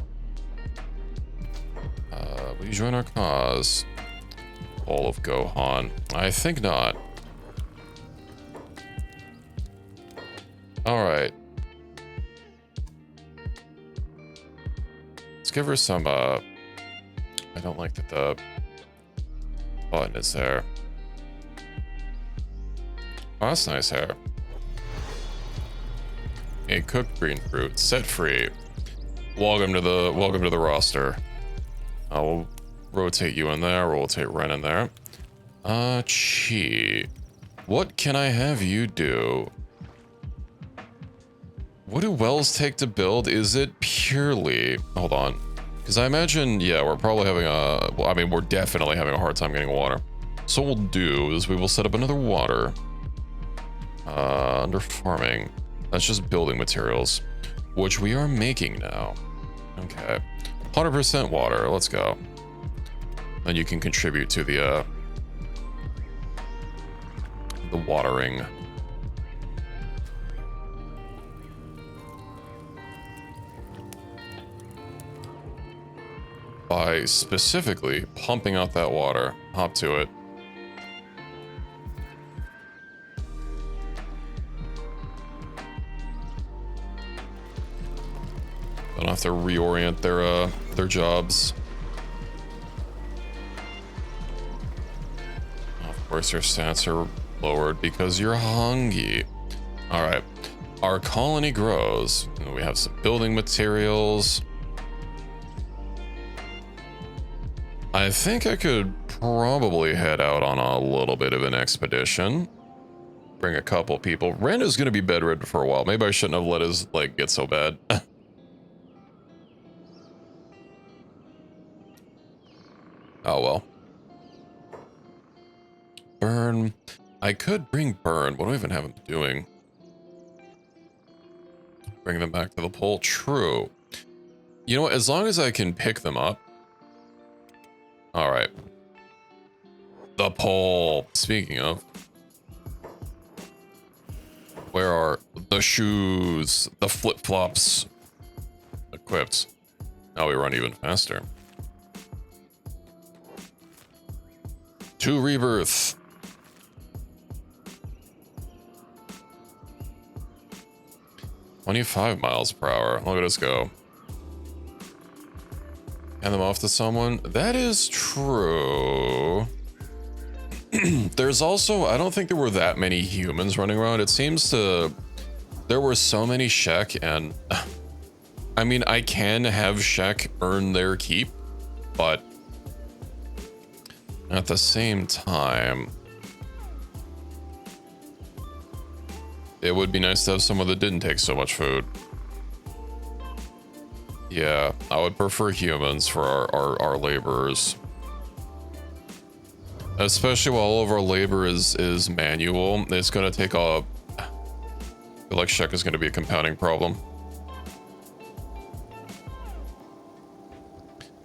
Will you join our cause? All of Gohan. I think not. Alright. Let's give her some, I don't like that the button is there. Oh, that's nice hair. A cooked green fruit, set free. Welcome to the roster. I'll rotate you in there, rotate Ren in there. Chi. What can I have you do? What do wells take to build? Is it purely... Hold on. Because I imagine, yeah, we're probably having a... Well, I mean, we're definitely having a hard time getting water. So what we'll do is we will set up another water. Under farming. That's just building materials, which we are making now. Okay. 100% water. Let's go. Then you can contribute to the watering. By specifically pumping out that water. Hop to it. Don't have to reorient their jobs. Of course, your stats are lowered because you're hungry. All right, our colony grows. And we have some building materials. I think I could probably head out on a little bit of an expedition. Bring a couple people. Ren is going to be bedridden for a while. Maybe I shouldn't have let his leg get so bad. Oh, well. Burn. I could bring Burn. What do I even have him doing? Bring them back to the pole. True. You know what? As long as I can pick them up. All right. The pole. Speaking of. Where are the shoes? The flip-flops. Equipped. Now we run even faster. To rebirth. $25 miles per hour. Look at us go. Hand them off to someone. That is true. There's also, I don't think there were that many humans running around. It seems to, there were so many Shek, and I mean, I can have Shek earn their keep, but at the same time, it would be nice to have someone that didn't take so much food. Yeah, I would prefer humans for our laborers. Especially while all of our labor is manual, it's going to take a... I feel like Shek is going to be a compounding problem.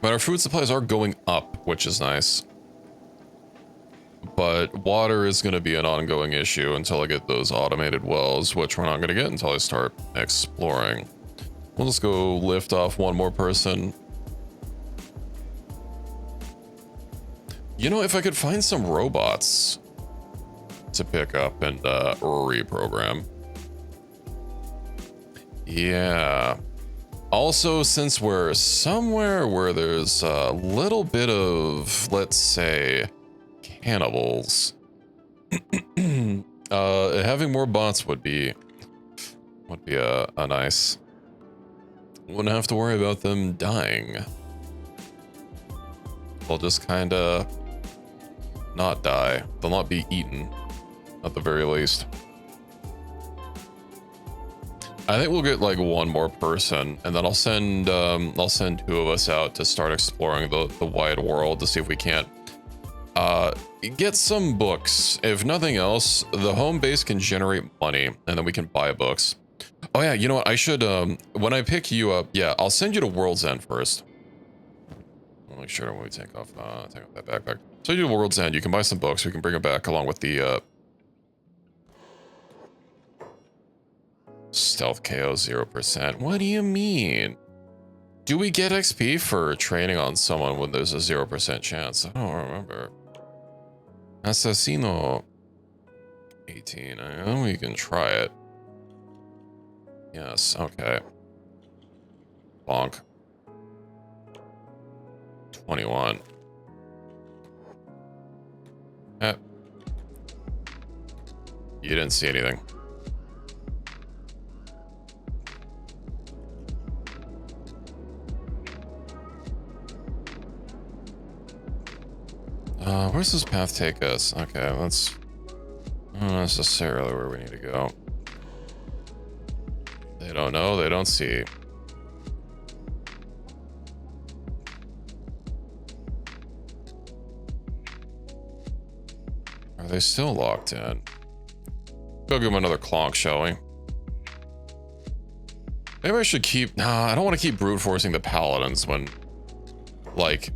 But our food supplies are going up, which is nice. But water is going to be an ongoing issue until I get those automated wells, which we're not going to get until I start exploring. We'll just go lift off one more person. You know, if I could find some robots to pick up and reprogram. Yeah. Also, since we're somewhere where there's a little bit of, let's say, cannibals, Having more bots would be a nice. Wouldn't have to worry about them dying. They'll just kind of not die. They'll not be eaten, at the very least. I think we'll get like one more person, and then I'll send 2 of us out to start exploring the wide world to see if we can't get some books. If nothing else, the home base can generate money, and then we can buy books. Oh yeah, you know what? I should when I pick you up, yeah, I'll send you to World's End first. I'll make sure when we take off that backpack. Send you to World's End. You can buy some books. We can bring it back along with the stealth KO 0%. What do you mean? Do we get XP for training on someone when there's a 0% chance? I don't remember. Assassino 18. I know we can try it. Yes, okay. Bonk. 21. You didn't see anything. Where's this path take us? Okay, that's not necessarily where we need to go. They don't know, they don't see. Are they still locked in? Go give them another clonk, shall we? Maybe I should keep... Nah, I don't want to keep brute forcing the paladins when... Like...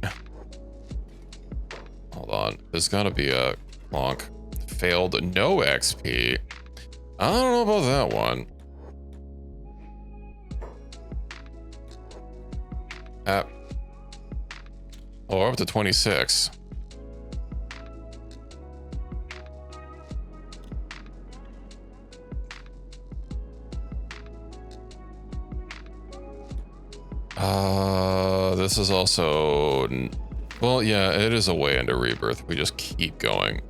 Hold on. There's gotta be a clonk. Failed no XP. I don't know about that one. Oh, we're up to 26. This is also... Well, yeah, it is a way into Rebirth. We just keep going.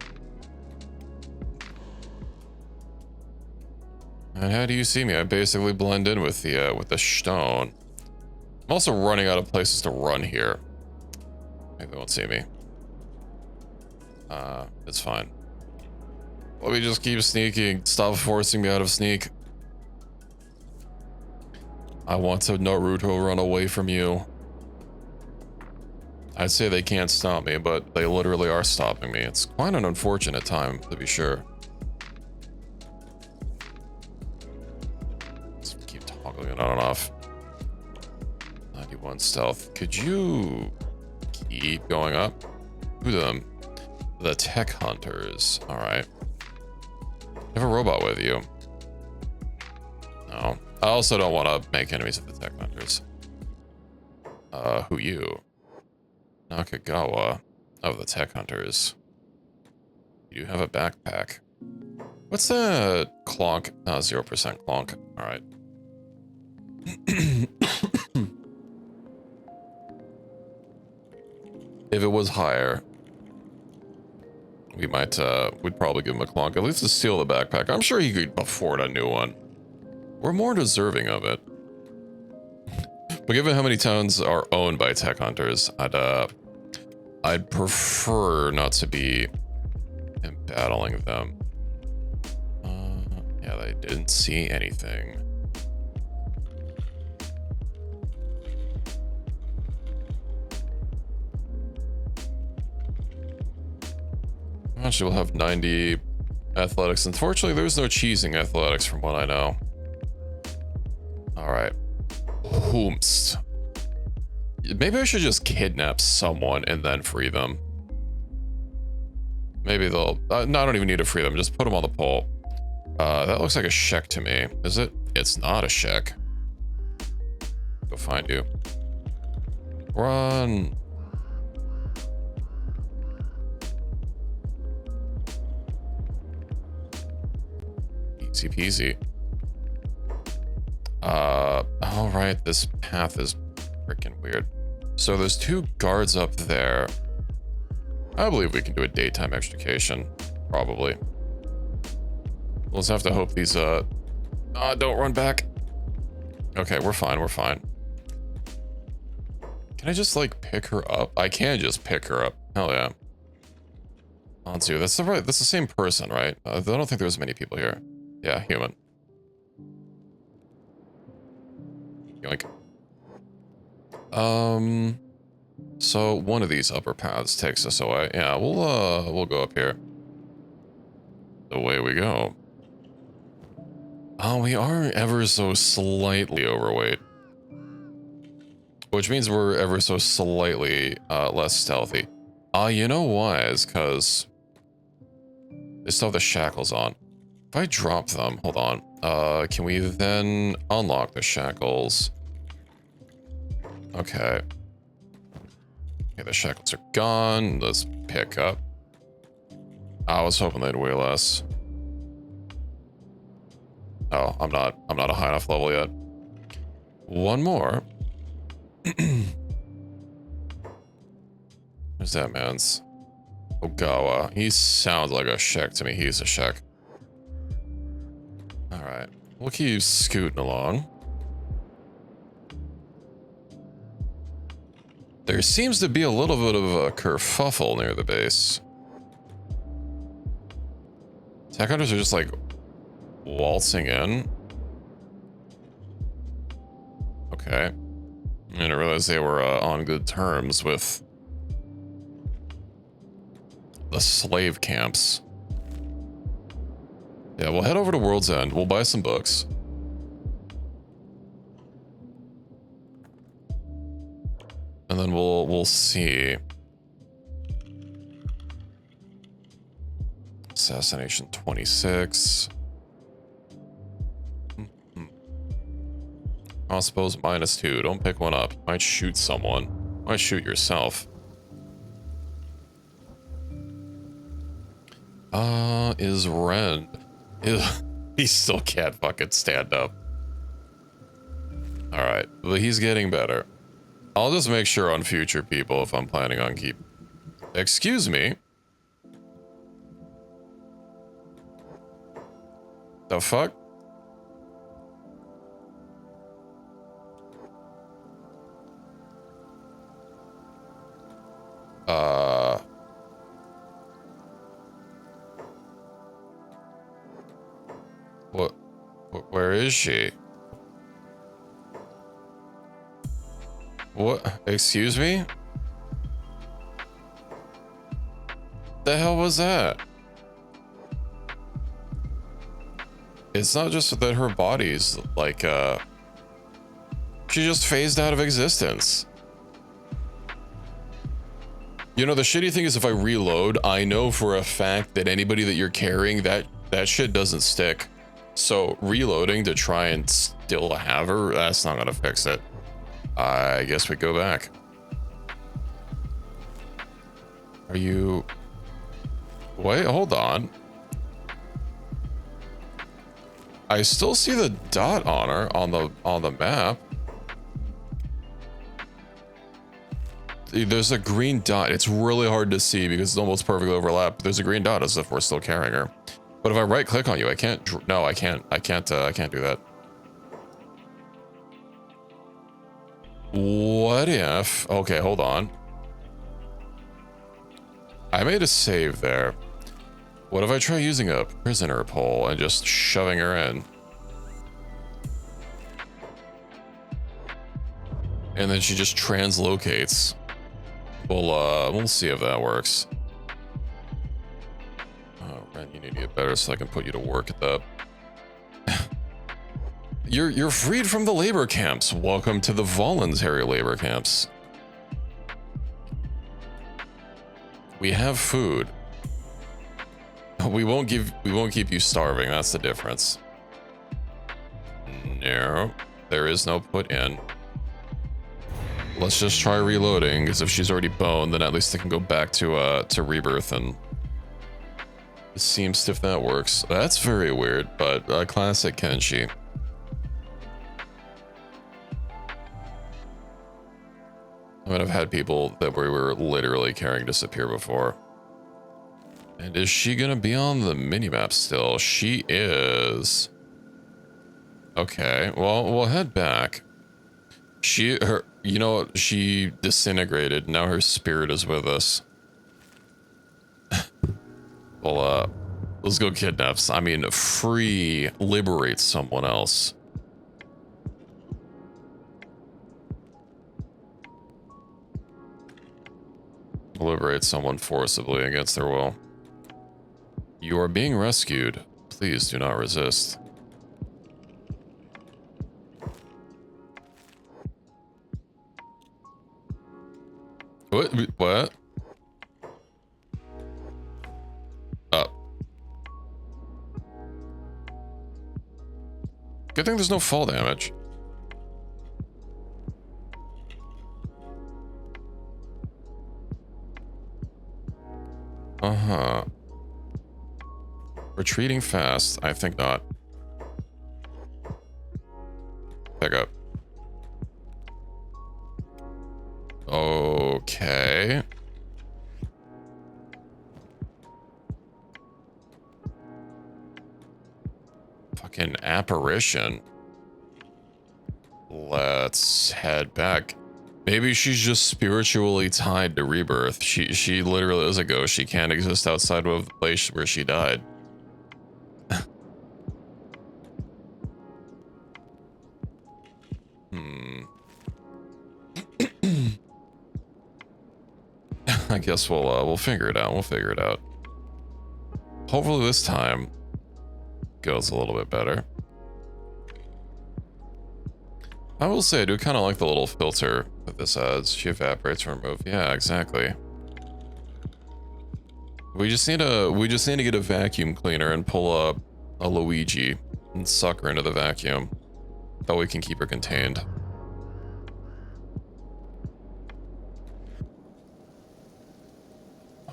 And how do you see me? I basically blend in with the stone. I'm also running out of places to run here. Maybe they won't see me. It's fine. Let me just keep sneaking. Stop forcing me out of sneak. I want to Naruto run away from you. I'd say they can't stop me, but they literally are stopping me. It's quite an unfortunate time, to be sure. Let's keep toggling it on and off. 91 stealth. Could you keep going up? Who them? The tech hunters. All right. You have a robot with you. No. I also don't want to make enemies of the tech hunters. Who you? Nakagawa of the tech hunters. You have a backpack. What's that clonk? 0% clonk. All right. If it was higher, we might, we'd probably give him a clonk. At least to steal the backpack. I'm sure he could afford a new one. We're more deserving of it. But given how many towns are owned by tech hunters, I'd prefer not to be battling them. Yeah, they didn't see anything. Actually, we'll have 90 athletics. Unfortunately, there's no cheesing athletics from what I know. All right. Whomst. Maybe I should just kidnap someone and then free them. Maybe they'll... no, I don't even need to free them. Just put them on the pole. That looks like a Shek to me. Is it? It's not a Shek. Go find you. Run. Easy peasy. All right, this path is freaking weird. So there's 2 guards up there. I believe we can do a daytime extrication, probably. Let's have to hope these, don't run back. Okay, we're fine, we're fine. Can I just, like, pick her up? I can just pick her up. Hell yeah. Anzu, that's the same person, right? I don't think there's many people here. Yeah, human. Yoink. So one of these upper paths takes us away. Yeah, we'll go up here. Away we go. Oh, we are ever so slightly overweight. Which means we're ever so slightly less stealthy. You know why? Is because they still have the shackles on. If I drop them, hold on. Can we then unlock the shackles? Okay. Okay, the shackles are gone. Let's pick up. I was hoping they'd weigh less. Oh, I'm not a high enough level yet. One more. Who's that man's? Ogawa. He sounds like a Shek to me. He's a Shek. Alright. We'll keep scooting along. There seems to be a little bit of a kerfuffle near the base. Attack hunters are just like waltzing in. Okay. I didn't realize they were on good terms with the slave camps. Yeah, we'll head over to World's End. We'll buy some books. And then we'll see. Assassination 26. I suppose -2. Don't pick one up. Might shoot someone. Might shoot yourself. Is Ren. He still can't fucking stand up. Alright, but he's getting better. I'll just make sure on future people if I'm planning on keep. Excuse me. The fuck? What? Where is she? What? Excuse me? The hell was that? It's not just that her body's like, she just phased out of existence. You know, the shitty thing is if I reload, I know for a fact that anybody that you're carrying, that shit doesn't stick. So reloading to try and still have her, that's not gonna fix it. I guess we go back. Are you... Wait, hold on. I still see the dot on her on the map. There's a green dot. It's really hard to see because it's almost perfectly overlapped. There's a green dot as if we're still carrying her. But if I right click on you, I can't. No, I can't. I can't do that. What if? Okay, hold on. I made a save there. What if I try using a prisoner pole and just shoving her in? And then she just translocates. We'll see if that works. Oh, Ren, you need to get better so I can put you to work at that. You're freed from the labor camps. Welcome to the voluntary labor camps. We have food. We won't keep you starving. That's the difference. No, there is no put in. Let's just try reloading, because if she's already boned, then at least they can go back to rebirth, and it seems if that works. That's very weird, but classic Kenshi. I mean, I've had people that we were literally carrying disappear before. And is she gonna be on the minimap still? She is. Okay, well, we'll head back. You know, she disintegrated. Now her spirit is with us. Well, let's go kidnap. I mean, liberate someone else. Liberate someone forcibly against their will. You are being rescued. Please do not resist. What? What? Up. Good thing there's no fall damage. Uh-huh. Retreating fast. I think not. Back up. Okay. Fucking apparition. Let's head back. Maybe she's just spiritually tied to rebirth. She literally is a ghost. She can't exist outside of the place where she died. I guess we'll figure it out. We'll figure it out. Hopefully this time goes a little bit better. I will say I do kind of like the little filter that this adds. She evaporates or remove. Yeah, exactly. We just need to get a vacuum cleaner and pull up a Luigi and suck her into the vacuum. That way we can keep her contained.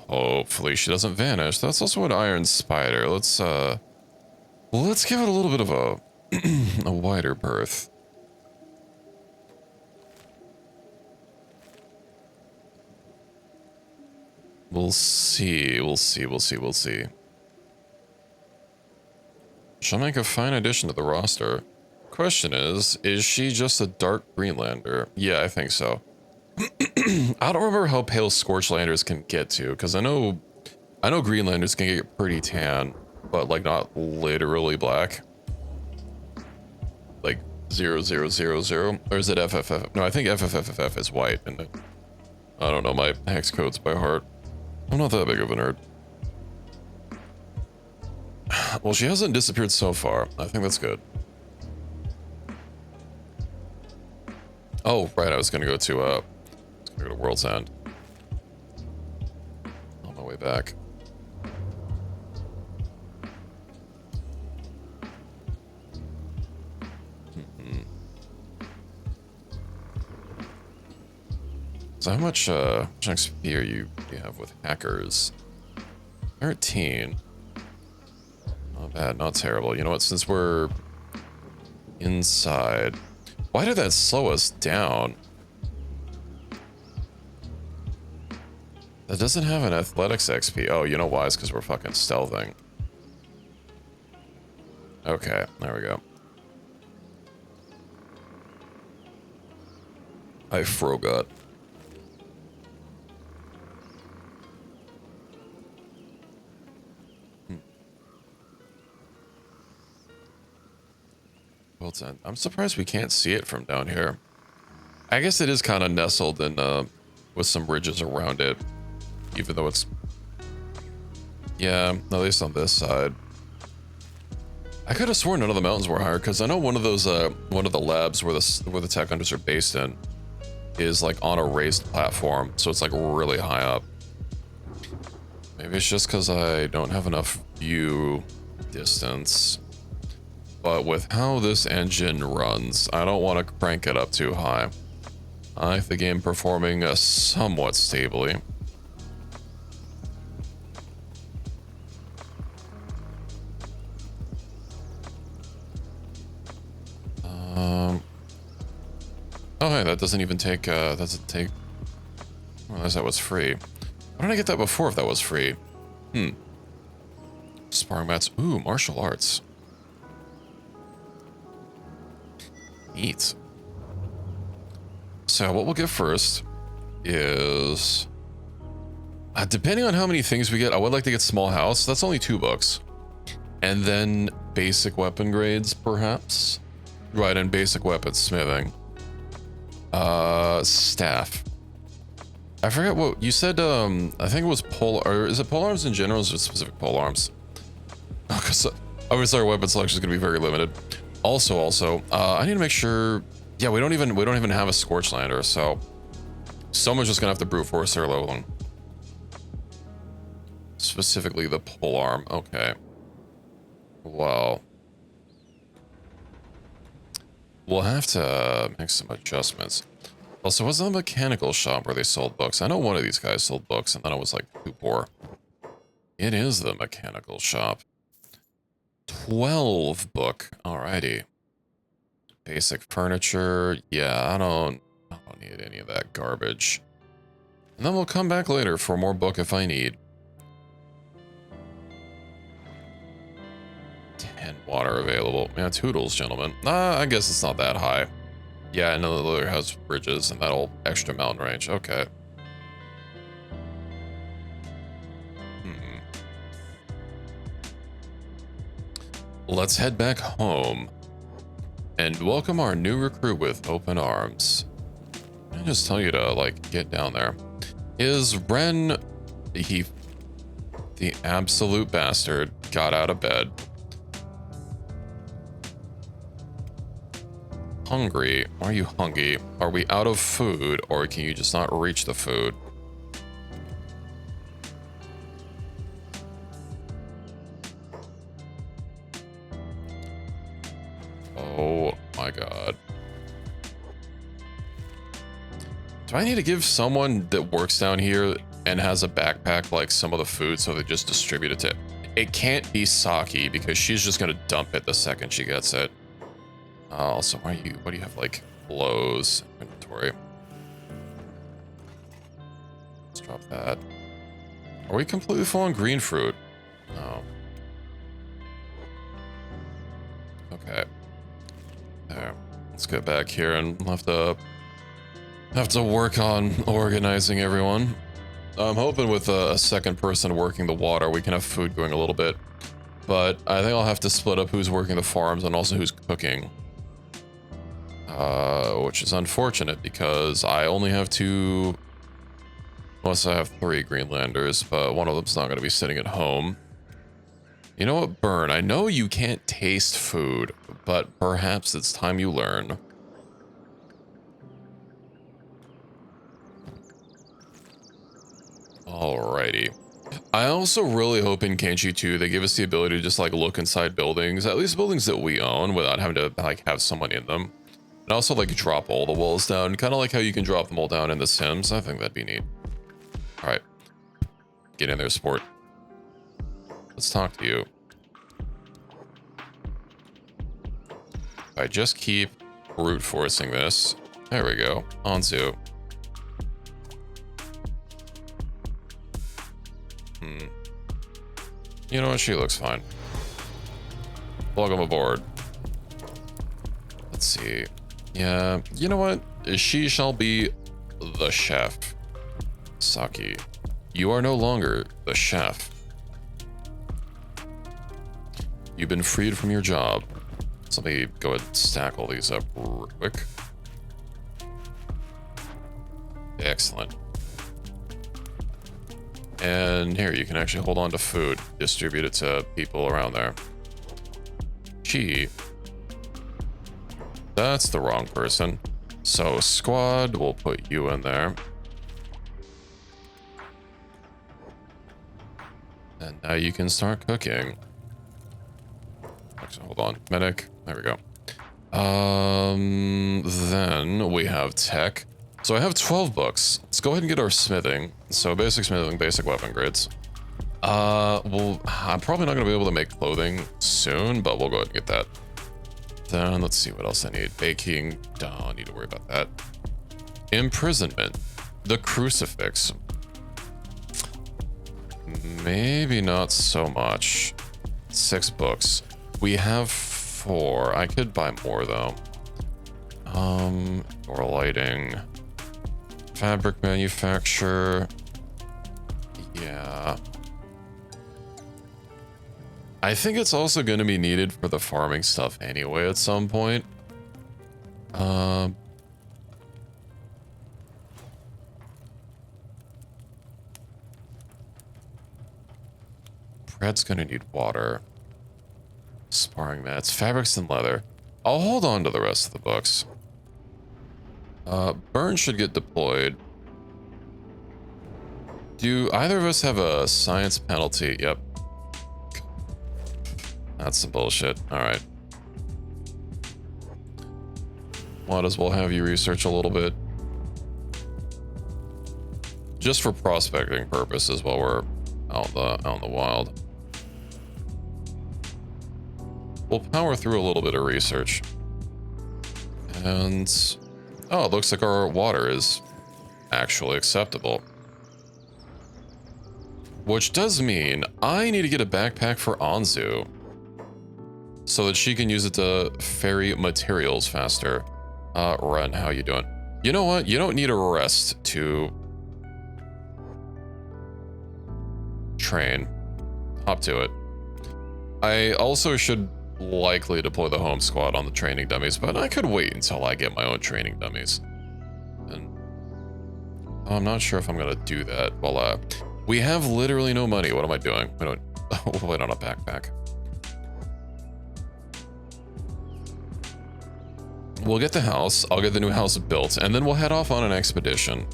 Hopefully she doesn't vanish. That's also an iron spider. Let's give it a little bit of a wider berth. We'll see. She'll make a fine addition to the roster. Question is she just a dark Greenlander? Yeah, I think so. I don't remember how pale Scorchlanders can get to, because I know Greenlanders can get pretty tan, but like not literally black. Like 0000, or is it FFF? No, I think FFFF is white, and I don't know my hex codes by heart. I'm not that big of a nerd. Well, she hasn't disappeared so far. I think that's good. Oh, right, I was gonna go to World's End. On my way back. So how much XP are you have with hackers? 13. Not bad, not terrible. You know what, since we're inside, why did that slow us down? That doesn't have an athletics XP. Oh, you know why? It's because we're fucking stealthing. Okay, there we go. I forgot. Well, I'm surprised we can't see it from down here. I guess it is kind of nestled in with some ridges around it, even though it's, yeah, at least on this side. I could have sworn none of the mountains were higher, because I know one of those one of the labs where the tech hunters are based in is like on a raised platform, so it's like really high up. Maybe it's just because I don't have enough view distance. But with how this engine runs, I don't want to crank it up too high. I like the game performing somewhat stably. Oh hey, that doesn't even take, well, unless that was free. Why didn't I get that before if that was free? Sparring mats. Ooh, martial arts. Neat. So what we'll get first is... depending on how many things we get, I would like to get small house. That's only 2 books. And then basic weapon grades, perhaps. Right, and basic weapon smithing. Staff. I forget what you said. I think it was pole, or is it pole arms in general? Or is it specific pole arms? Because obviously our weapon selection is going to be very limited. Also, I need to make sure. Yeah, we don't even have a Scorch Lander, so someone's just gonna have to brute force their leveling. Specifically the pole arm. Okay. Well, we'll have to make some adjustments. Also, was that a mechanical shop where they sold books? I know one of these guys sold books, and then I was like too poor. It is the mechanical shop. 12 book. Alrighty. Basic furniture. Yeah, I don't need any of that garbage. And then we'll come back later for more book if I need. 10 water available. Yeah, toodles, gentlemen. I guess it's not that high. Yeah, I know the other has bridges and that'll extra mountain range. Okay. Let's head back home and welcome our new recruit with open arms. I just tell you to like get down there. Is Ren, the absolute bastard, got out of bed. Hungry? Are you hungry? Are we out of food, or can you just not reach the food? Oh my god. Do I need to give someone that works down here and has a backpack like some of the food so they just distribute it to... It can't be Saki because she's just gonna dump it the second she gets it. Also, what do you have, like, blows inventory? Let's drop that. Are we completely full on green fruit? No. Okay. There. Let's get back here and we'll have to work on organizing everyone. I'm hoping with a second person working the water, we can have food going a little bit. But I think I'll have to split up who's working the farms and also who's cooking. Which is unfortunate because I only have 2, unless I have 3 Greenlanders, but one of them's not going to be sitting at home. You know what, Burn? I know you can't taste food, but perhaps it's time you learn. Alrighty. I also really hope in Kenshi 2 they give us the ability to just like look inside buildings, at least buildings that we own, without having to like have someone in them. And also like drop all the walls down, kind of like how you can drop them all down in The Sims. I think that'd be neat. All right, get in there, sport. Let's talk to you. I just keep brute forcing this. There we go. Anzu. You know what? She looks fine. Plug them aboard. Let's see. Yeah, you know what? She shall be the chef. Saki, you are no longer the chef. You've been freed from your job. So let me go ahead and stack all these up real quick. Excellent. And here, you can actually hold on to food. Distribute it to people around there. That's the wrong person. So squad, we'll put you in there. And now you can start cooking. Actually, hold on. Medic. There we go. Then we have tech. So I have 12 books. Let's go ahead and get our smithing. So basic smithing, basic weapon grades. Well, I'm probably not going to be able to make clothing soon, but we'll go ahead and get that. Then let's see what else I need. Baking, don't need to worry about that. Imprisonment. The crucifix. Maybe not so much. 6 books. We have 4. I could buy more though. Door lighting. Fabric manufacture. Yeah. I think it's also going to be needed for the farming stuff anyway at some point. Bread's going to need water. Sparring mats, fabrics, and leather. I'll hold on to the rest of the books. Burn should get deployed. Do either of us have a science penalty? Yep. That's some bullshit. Alright. Might as well have you research a little bit. Just for prospecting purposes while we're out in the wild. We'll power through a little bit of research. And... oh, it looks like our water is actually acceptable. Which does mean I need to get a backpack for Anzu. So that she can use it to ferry materials faster. Ren, how you doing? You know what? You don't need a rest to train. Hop to it. I also should likely deploy the home squad on the training dummies, but I could wait until I get my own training dummies. And I'm not sure if I'm gonna do that. Well, we have literally no money. What am I doing? We don't. We'll wait on a backpack. We'll get the house. I'll get the new house built, and then we'll head off on an expedition.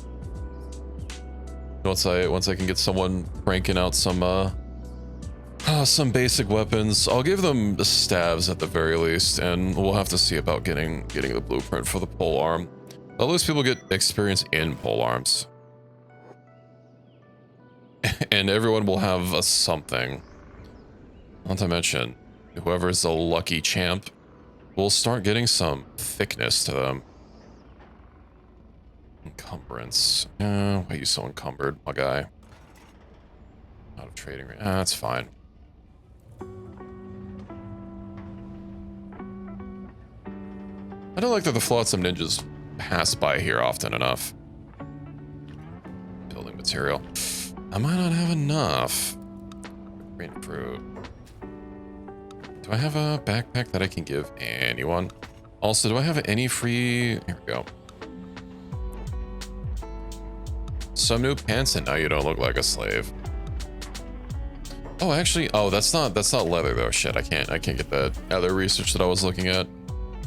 Once I can get someone cranking out some basic weapons. I'll give them the staves at the very least, and we'll have to see about getting the blueprint for the pole arm. At least people get experience in pole arms. And everyone will have a something. Not to mention, whoever's the lucky champ will start getting some thickness to them. Encumbrance. Why are you so encumbered, my guy? Out of trading range. That's fine. I don't like that the Flotsam ninjas pass by here often enough. Building material. I might not have enough. Green fruit. Do I have a backpack that I can give anyone? Also, do I have any free... here we go. Some new pants, and now you don't look like a slave. Oh, actually, oh, that's not leather though. Shit, I can't get that other research that I was looking at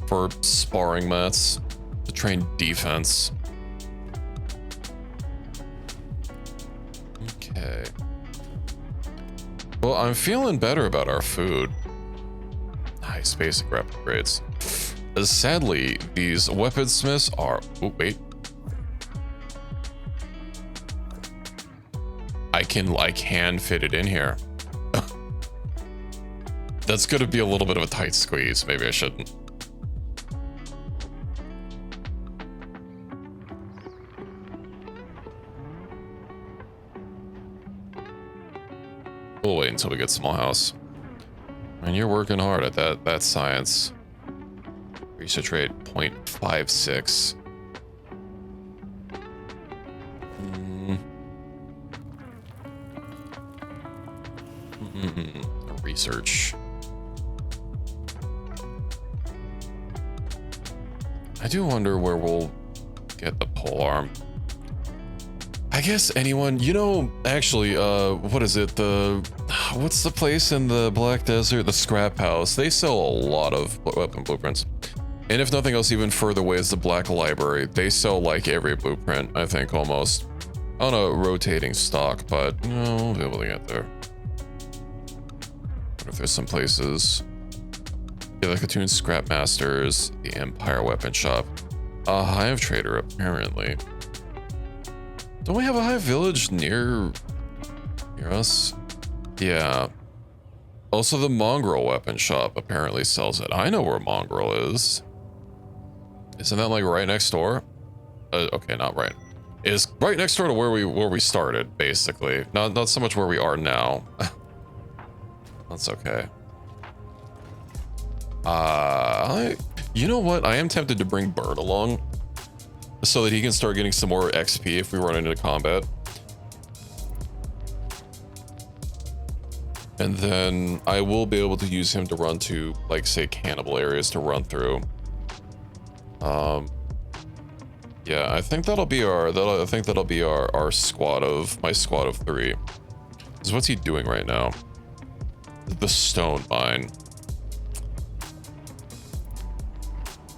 for sparring mats to train defense. Okay. Well, I'm feeling better about our food. Nice basic rep upgrades. Sadly, these weaponsmiths are... oh, wait. I can fit it in here. That's gonna be a little bit of a tight squeeze. Maybe I shouldn't. We'll wait until we get small house. And you're working hard at that science. Research rate 0.56. Research. I do wonder where we'll get the pole arm. I guess anyone, you know, actually, what is it? What's the place in the Black Desert? The Scrap House. They sell a lot of weapon blueprints. And if nothing else, even further away is the Black Library. They sell like every blueprint, I think, almost. On a rotating stock, but, you know, we'll be able to get there. What if there's some places? Yeah, the Katoon Scrap Masters, the Empire Weapon Shop. A Hive Trader, apparently. Don't we have a Hive Village near us? Yeah. Also, the Mongrel Weapon Shop apparently sells it. I know where Mongrel is. Isn't that like right next door? Okay, not right. It's right next door to where we started, basically. Not so much where we are now. That's okay. You know what? I am tempted to bring Bird along so that he can start getting some more XP if we run into combat. And then I will be able to use him to run to, like, say, cannibal areas to run through. Yeah, I think that'll be our squad of my squad of 3. So what's he doing right now? The stone mine.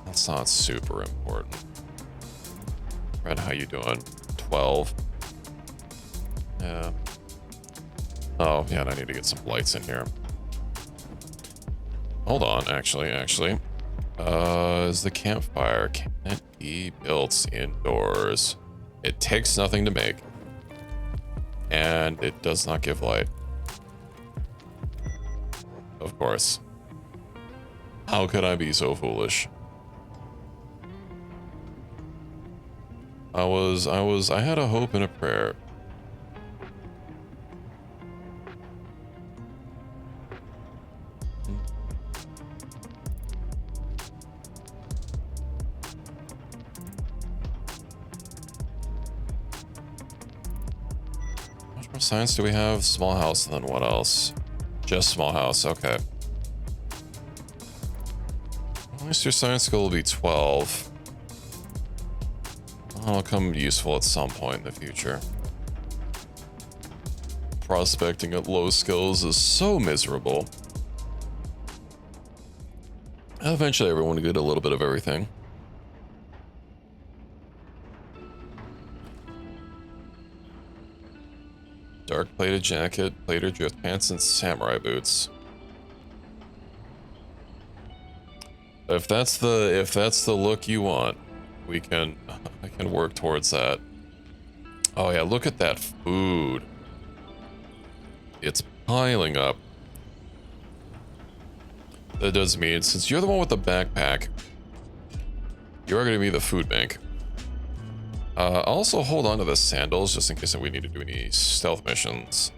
That's not super important. Red, how you doing? 12. Yeah. Oh, yeah, and I need to get some lights in here. Hold on, actually. Is the campfire, can it be built indoors? It takes nothing to make. And it does not give light. Of course. How could I be so foolish? I had a hope and a prayer. How much more science do we have? Small house, and then what else? Just small house, okay. At least your science skill will be 12. That'll come useful at some point in the future. Prospecting at low skills is so miserable. Eventually everyone will get a little bit of everything. Dark plated jacket, plated drift pants, and samurai boots. If that's the look you want, I can work towards that. Oh yeah, look at that food. It's piling up. That does mean, since you're the one with the backpack, you are going to be the food bank. Also hold on to the sandals just in case we need to do any stealth missions.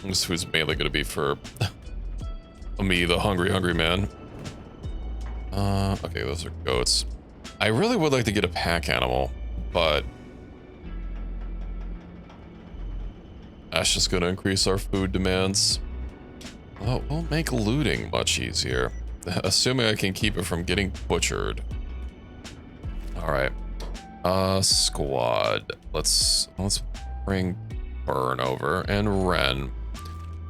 This food's mainly going to be for me, the hungry man. Okay, those are goats. I really would like to get a pack animal, but that's just going to increase our food demands. Well, we'll make looting much easier, assuming I can keep it from getting butchered. All right, squad. Let's bring Burn over and Ren.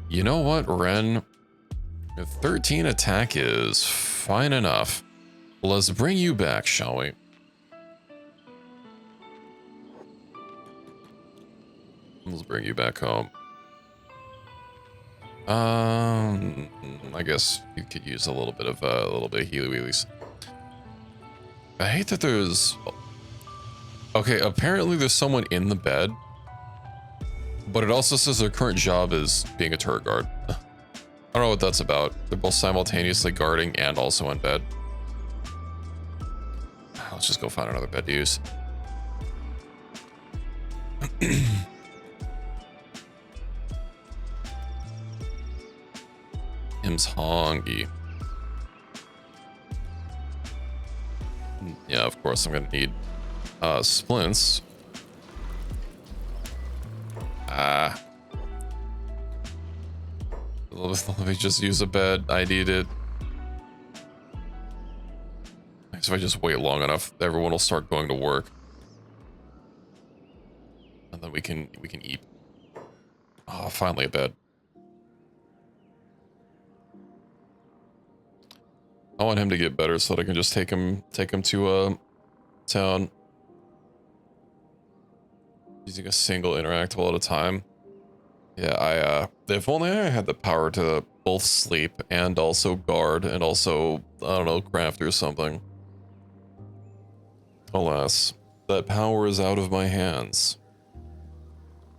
You know what, Ren? 13 attack is fine enough. Let's bring you back, shall we? Let's bring you back home. I guess you could use a little bit of healy wheelies. I hate that there's... Okay, apparently there's someone in the bed, but it also says their current job is being a turret guard. I don't know what that's about. They're both simultaneously guarding and also in bed. Let's just go find another bed to use. Him's hungry. Yeah, of course I'm gonna need splints. Let me just use a bed. I need it. So if I just wait long enough, everyone will start going to work. And then we can eat. Oh, finally a bed. I want him to get better so that I can just take him to town. Using a single interactable at a time. Yeah, if only I had the power to both sleep and also guard and also, I don't know, craft or something. Alas, that power is out of my hands.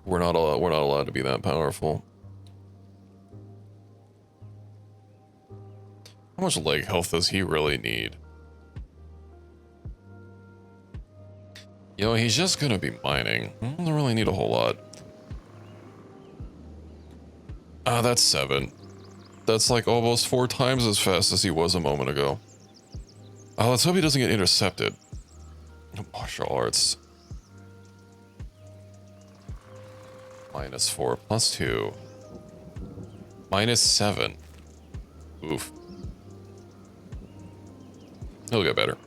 We're not allowed to be that powerful. How much leg health does he really need? You know, he's just gonna be mining. He doesn't really need a whole lot. Ah, that's 7. That's like almost 4 times as fast as he was a moment ago. Oh, let's hope he doesn't get intercepted. Martial arts. -4, +2. -7. Oof. He'll get better.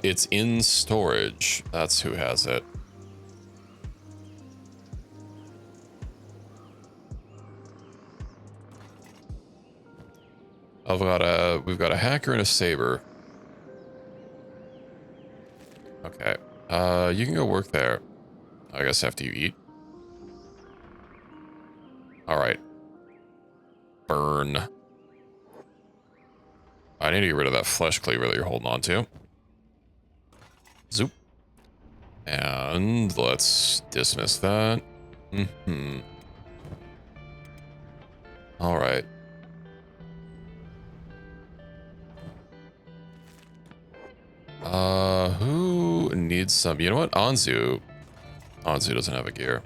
It's in storage. That's who has it. We've got a hacker and a saber. Okay. You can go work there. I guess after you eat. All right. Burn. I need to get rid of that flesh cleaver that you're holding on to. Zoop. And let's dismiss that. All right. Who needs some? You know what? Anzu doesn't have a gear.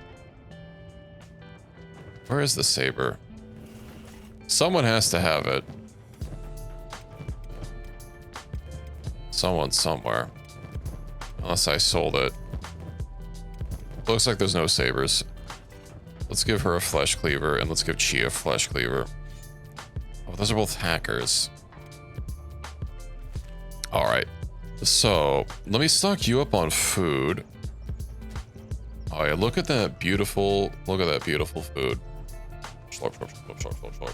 Where is the saber? Someone has to have it. Someone somewhere. Unless I sold it. Looks like there's no sabers. Let's give her a flesh cleaver, and let's give Chi a flesh cleaver. Oh, those are both hackers. All right. So, let me stock you up on food. Oh yeah, look at that beautiful food. Slurp, slurp, slurp, slurp, slurp,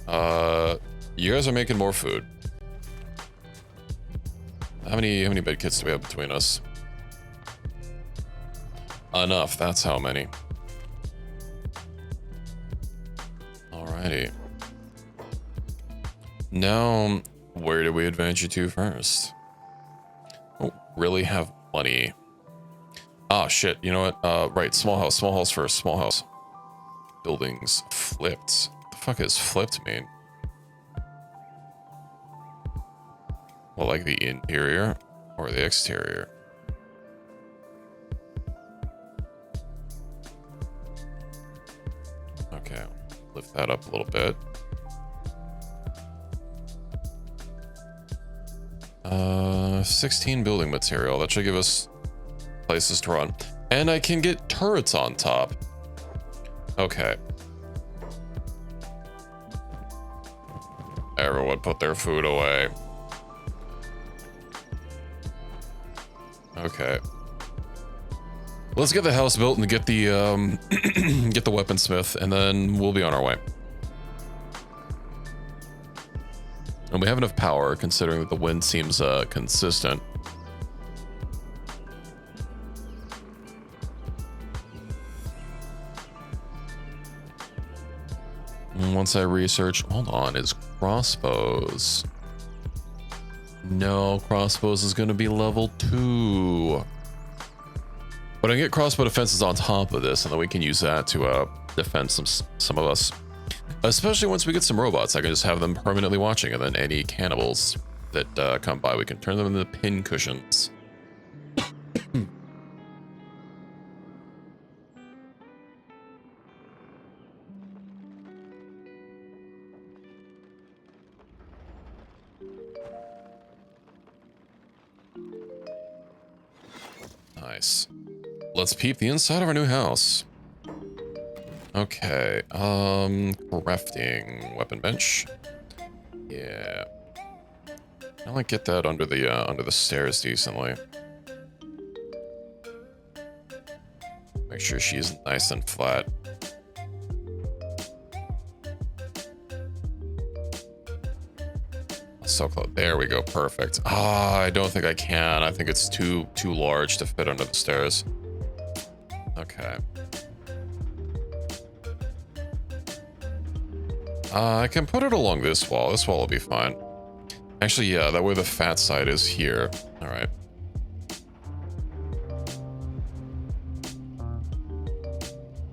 slurp. You guys are making more food. How many bed kits do we have between us? Enough, that's how many. Alrighty. Now, where do we advance you to first? Oh, really have money. Ah, shit. You know what? Right. Small house first. Small house. Buildings flipped. What the fuck is flipped mean? Well, like the interior or the exterior? Okay. Lift that up a little bit. 16 building material. That should give us places to run. And I can get turrets on top. Okay. Everyone put their food away. Okay. Let's get the house built and get the get the weaponsmith, and then we'll be on our way. And we have enough power, considering that the wind seems consistent. And once I research, hold on, is crossbows? No, crossbows is going to be level 2. But I can get crossbow defenses on top of this, and then we can use that to defend some of us. Especially once we get some robots, I can just have them permanently watching, and then any cannibals that come by, we can turn them into pin cushions. Nice. Let's peep the inside of our new house. Okay, crafting weapon bench. Yeah. I like get that under the stairs decently. Make sure she's nice and flat. So close. There we go. Perfect. Ah, I don't think I can. I think it's too large to fit under the stairs. Okay. I can put it along this wall. This wall will be fine. Actually, yeah, that way the fat side is here. All right.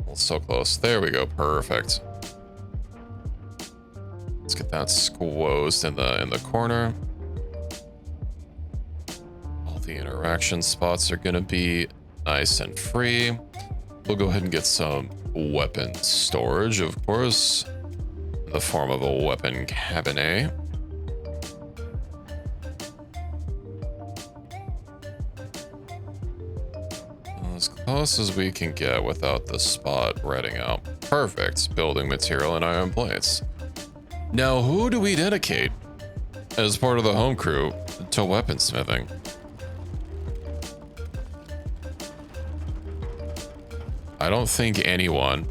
Well, so close. There we go. Perfect. Let's get that squozed in the corner. The interaction spots are gonna be nice and free. We'll go ahead and get some weapon storage, of course, in the form of a weapon cabinet. As close as we can get without the spot redding out. Perfect. Building material and iron plates. Now, who do we dedicate as part of the home crew to weaponsmithing? I don't think anyone.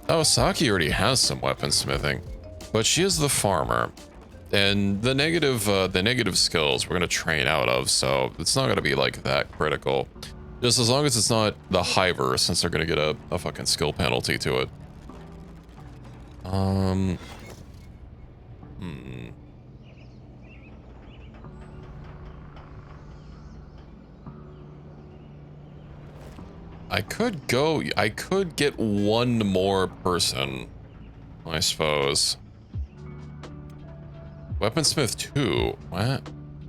Oh, Saki already has some weaponsmithing, but she is the farmer, and the negative skills we're gonna train out of, so it's not gonna be like that critical. Just as long as it's not the hiver, since they're gonna get a fucking skill penalty to it. I could get one more person, I suppose. Weaponsmith 2, what?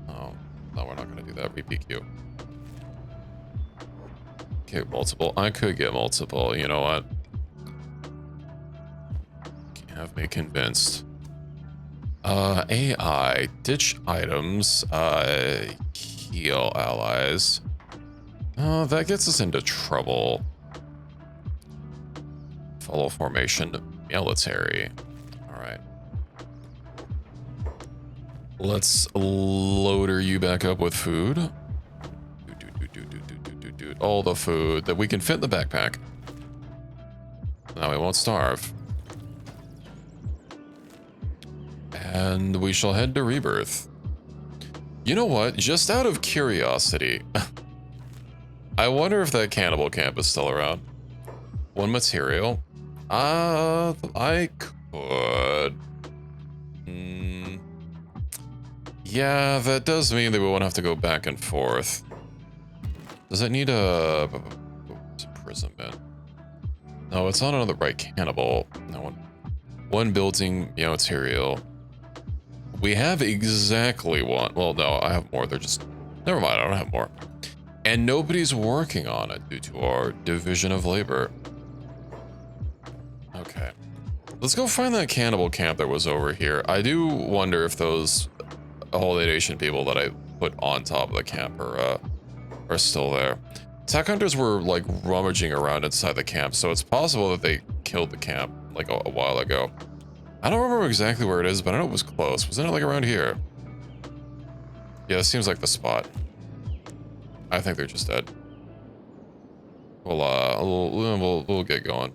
Oh, no, we're not gonna do that, VPQ. Okay, multiple, I could get multiple, you know what? Can't have me convinced. AI, ditch items, heal allies. Oh, that gets us into trouble. Follow formation, military. All right. Let's loader you back up with food. All the food that we can fit in the backpack. Now we won't starve. And we shall head to Rebirth. You know what? Just out of curiosity, I wonder if that cannibal camp is still around. One material. I could. Yeah, that does mean that we won't have to go back and forth. Does it need a imprisonment? No, it's not another right cannibal. No one building material. We have exactly one. Well, no, I have more. They're just... Never mind, I don't have more. And nobody's working on it due to our division of labor. Okay. Let's go find that cannibal camp that was over here. I do wonder if those Holy Nation people that I put on top of the camp are still there. Tech hunters were like rummaging around inside the camp, so it's possible that they killed the camp like a while ago. I don't remember exactly where it is, but I know it was close. Wasn't it like around here? Yeah, it seems like the spot. I think they're just dead. We'll get going.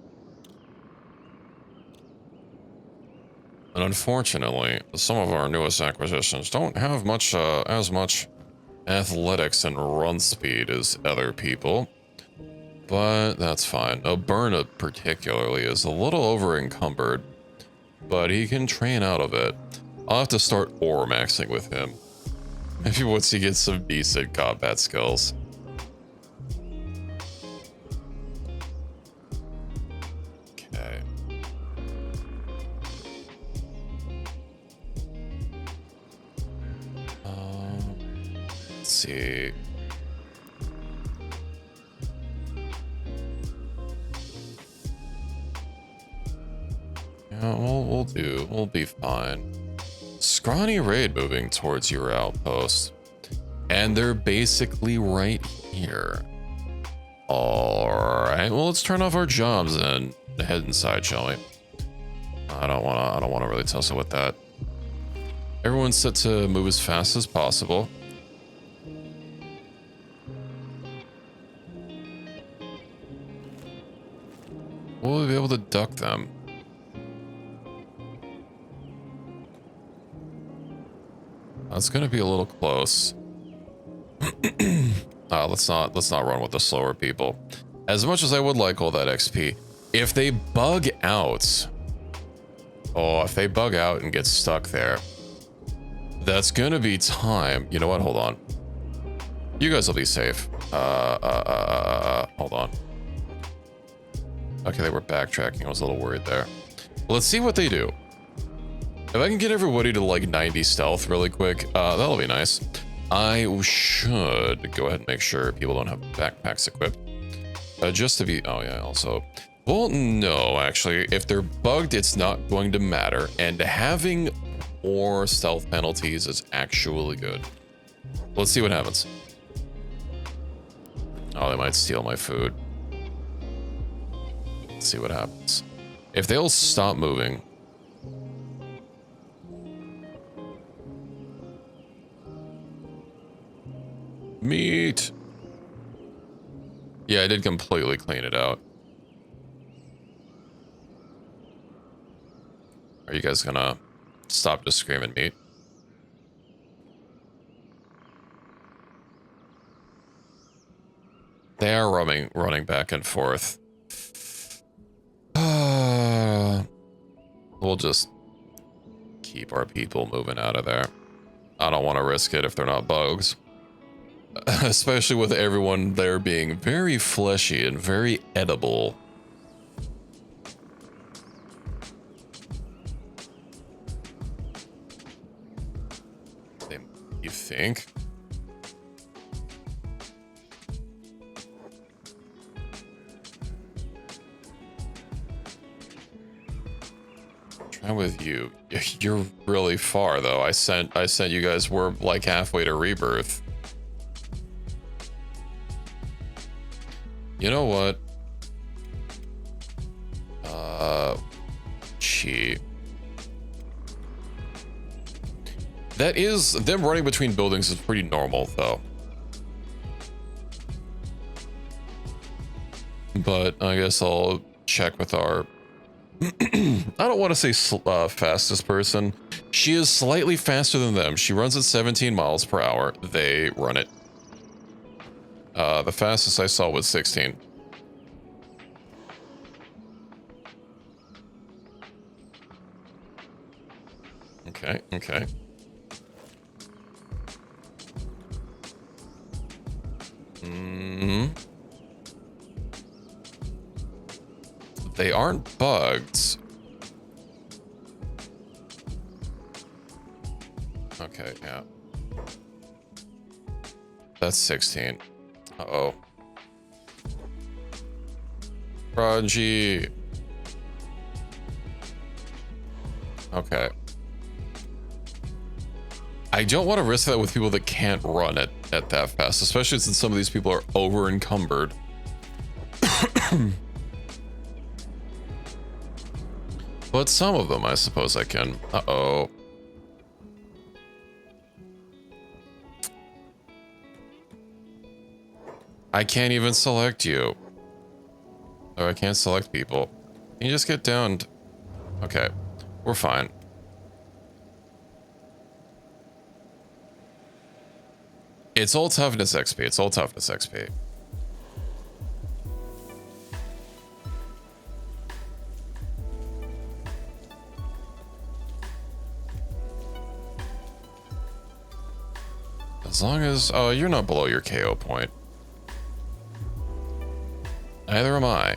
And unfortunately, some of our newest acquisitions don't have much, as much athletics and run speed as other people. But that's fine. Burna particularly is a little over encumbered, but he can train out of it. I'll have to start ore maxing with him. Maybe once he gets some decent combat skills. Okay. Let's see. Yeah, we'll be fine. Scrawny raid moving towards your outpost. And they're basically right here. Alright, well let's turn off our jobs and head inside, shall we? I don't wanna really tussle with that. Everyone's set to move as fast as possible. Will we be able to duck them? That's gonna be a little close. Let's not run with the slower people. As much as I would like all that XP, if they bug out, if they bug out and get stuck there, that's gonna be time. You know what? Hold on. You guys will be safe. Hold on. Okay, they were backtracking. I was a little worried there. Let's see what they do. If I can get everybody to like 90 stealth really quick, that'll be nice. I should go ahead and make sure people don't have backpacks equipped. Just to be, oh yeah, also, well, no, actually, if they're bugged, it's not going to matter. And having more stealth penalties is actually good. Let's see what happens. Oh, they might steal my food. Let's see what happens. If they'll stop moving. Meat. Yeah, I did completely clean it out. Are you guys gonna stop just screaming meat? They are running back and forth. We'll just keep our people moving out of there. I don't want to risk it if they're not bugs. Especially with everyone there being very fleshy and very edible. You think? Try with you. You're really far though. I sent you guys, we're like halfway to rebirth. You know what? Cheat. That is, them running between buildings is pretty normal though. But I guess I'll check with our, I don't want to say fastest person. She is slightly faster than them. She runs at 17 miles per hour. They run it. The fastest I saw was 16. Okay, okay. They aren't bugged. Okay, yeah. That's 16. Uh-oh. Raji. Okay. I don't want to risk that with people that can't run at that fast, especially since some of these people are over encumbered. But some of them, I suppose I can. Uh-oh. I can't even select you. Or I can't select people. Can you just get down? Okay, we're fine. It's all toughness XP. It's all toughness XP. As long as, oh, you're not below your KO point. Neither am I.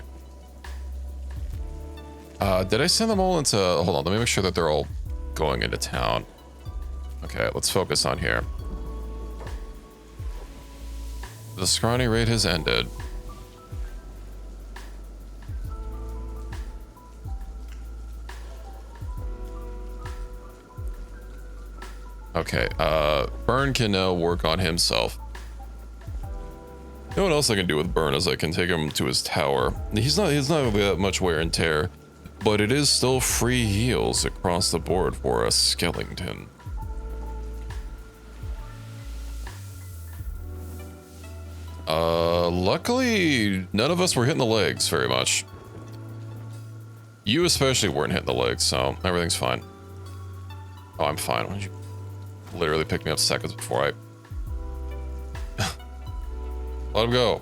Did I send them all into, hold on, let me make sure that they're all going into town. Okay, let's focus on here. The scrawny raid has ended. Okay, Burn can now work on himself. You know what else I can do with Burn is I can take him to his tower. He's not that much wear and tear, but it is still free heals across the board for a skeleton. Luckily, none of us were hitting the legs very much. You especially weren't hitting the legs, so everything's fine. Oh, I'm fine. Why did you literally pick me up seconds before I... Let him go.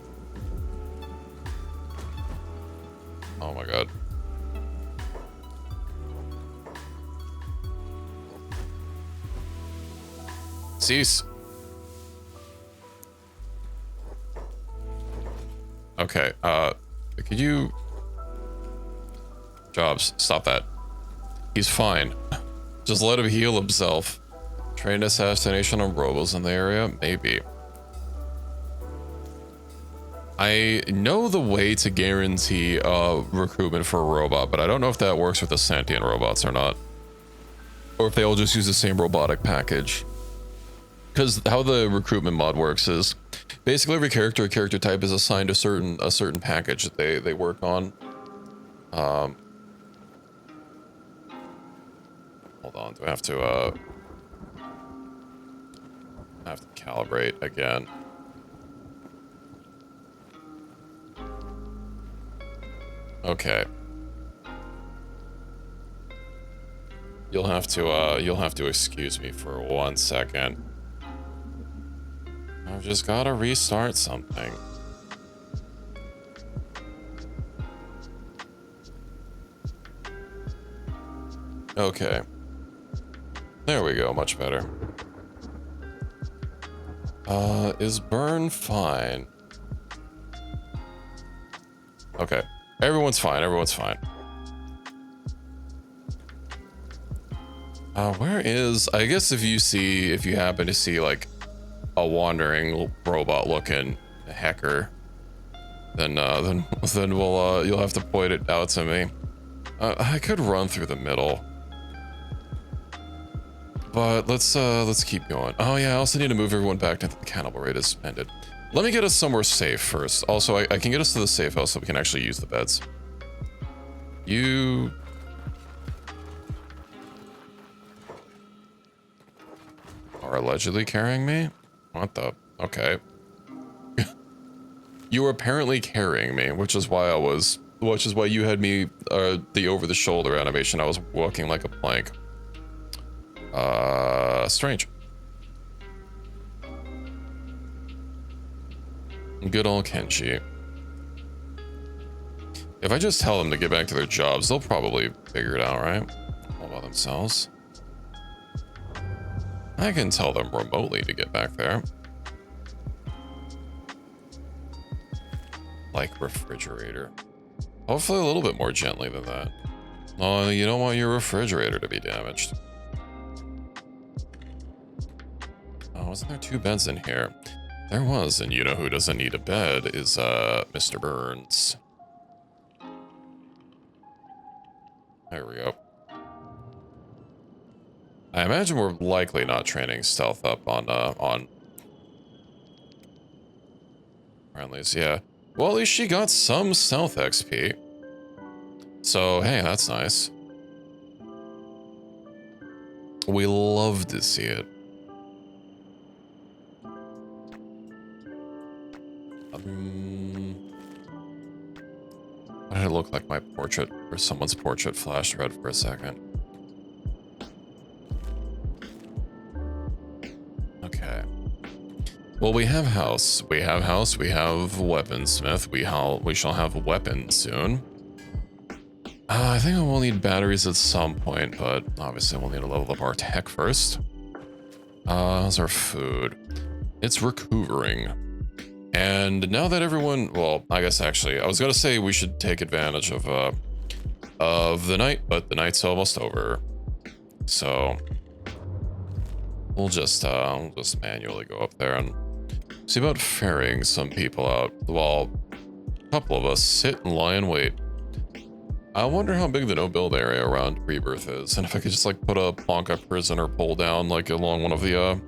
Oh my god. Cease. Okay, could you... Jobs, stop that. He's fine. Just let him heal himself. Train assassination on robos in the area? Maybe. I know the way to guarantee recruitment for a robot, but I don't know if that works with the sentient robots or not. Or if they all just use the same robotic package. Because how the recruitment mod works is basically every character or character type is assigned a certain package that they work on. Hold on, do I have to calibrate again? Okay. You'll have to excuse me for 1 second. I've just gotta restart something. Okay. There we go, much better. Is burn fine? Okay. Everyone's fine, everyone's fine. Where is... I guess if you happen to see, like, a wandering robot-looking hacker, then you'll have to point it out to me. I could run through the middle. But let's keep going. Oh yeah, I also need to move everyone back to the cannibal rate is ended. Let me get us somewhere safe first. Also, I can get us to the safe house so we can actually use the beds. You... are allegedly carrying me? What the... okay. You were apparently carrying me, which is why you had me, the over-the-shoulder animation. I was walking like a plank. Strange. Good old Kenshi. If I just tell them to get back to their jobs, they'll probably figure it out, right? All by themselves. I can tell them remotely to get back there. Like refrigerator. Hopefully a little bit more gently than that. Oh, you don't want your refrigerator to be damaged. Oh, wasn't there 2 beds in here? There was, and you know who doesn't need a bed is, Mr. Burns. There we go. I imagine we're likely not training stealth up on friendlies, yeah. Well, at least she got some stealth XP. So, hey, that's nice. We love to see it. Why did it look like my portrait or someone's portrait flashed red for a second? Okay. Well, we have house. We have weaponsmith. We shall have weapons soon. I think we'll need batteries at some point, but obviously we'll need to level up our tech first. How's our food? It's recovering. And now that everyone, well, I guess actually, I was gonna say we should take advantage of the night, but the night's almost over. So we'll just manually go up there and see about ferrying some people out while a couple of us sit and lie in wait. I wonder how big the no-build area around Rebirth is, and if I could just like put a Plonka prisoner pole down like along one of the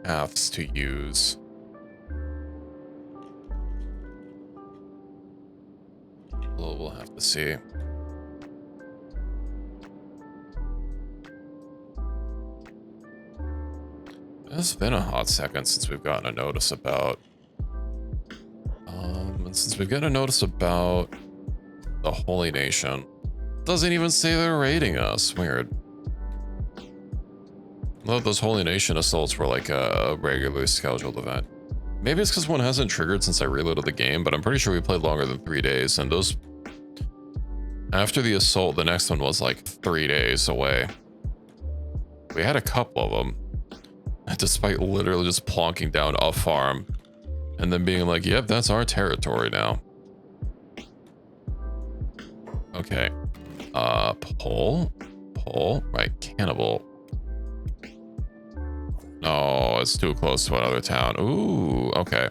paths to use. Well, we'll have to see. It's been a hot second since we've gotten a notice about the Holy Nation. Doesn't even say they're raiding us. Weird. I thought those Holy Nation assaults were like a regularly scheduled event. Maybe it's because one hasn't triggered since I reloaded the game, but I'm pretty sure we played longer than 3 days, and those... after the assault, the next one was like 3 days away. We had a couple of them, despite literally just plonking down a farm, and then being like, yep, that's our territory now. Okay. Pole Cannibal, right? Cannibal. No, it's too close to another town. Ooh, okay.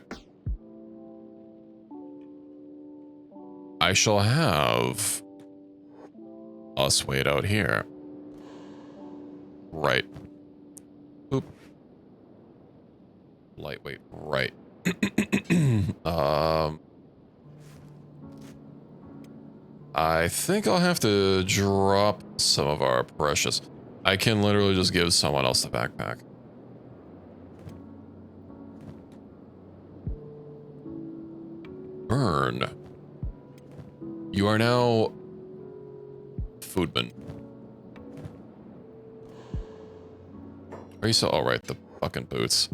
I shall have us wait out here. Right. Oop. Lightweight, right. I think I'll have to drop some of our precious. I can literally just give someone else the backpack. Burn. You are now foodman. Are you still all right? The fucking boots.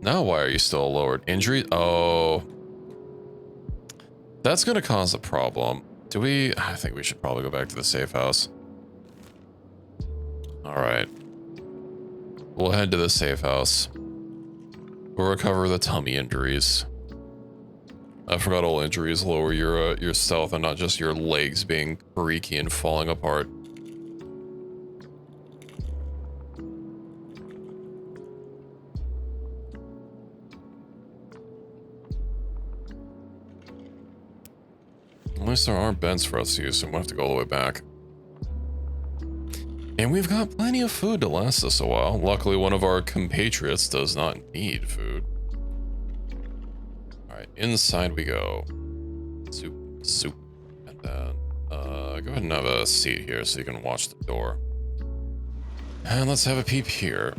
Now why are you still lowered? Injury? Oh. That's gonna cause a problem. Do we? I think we should probably go back to the safe house. Alright. We'll head to the safe house. We'll recover the tummy injuries. I forgot all injuries lower your stealth and not just your legs being creaky and falling apart. At least there aren't beds for us to use, so we'll have to go all the way back. And we've got plenty of food to last us a while. Luckily, one of our compatriots does not need food. Alright, inside we go. Soup. And then, go ahead and have a seat here so you can watch the door. And let's have a peep here.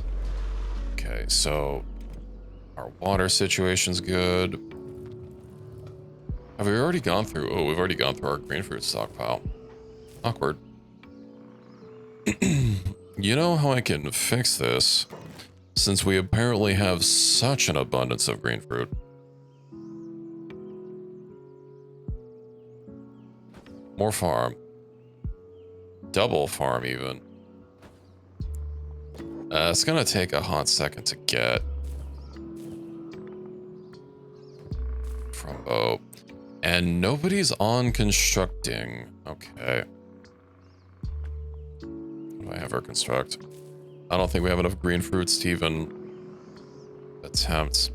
Okay, so our water situation's good. Have we already gone through? Oh, we've already gone through our green fruit stockpile. Awkward. You know how I can fix this? Since we apparently have such an abundance of green fruit. More farm. Double farm, even. It's gonna take a hot second to get. From Bo. And nobody's on constructing. Okay. What do I have her construct? I don't think we have enough green fruits to even attempt.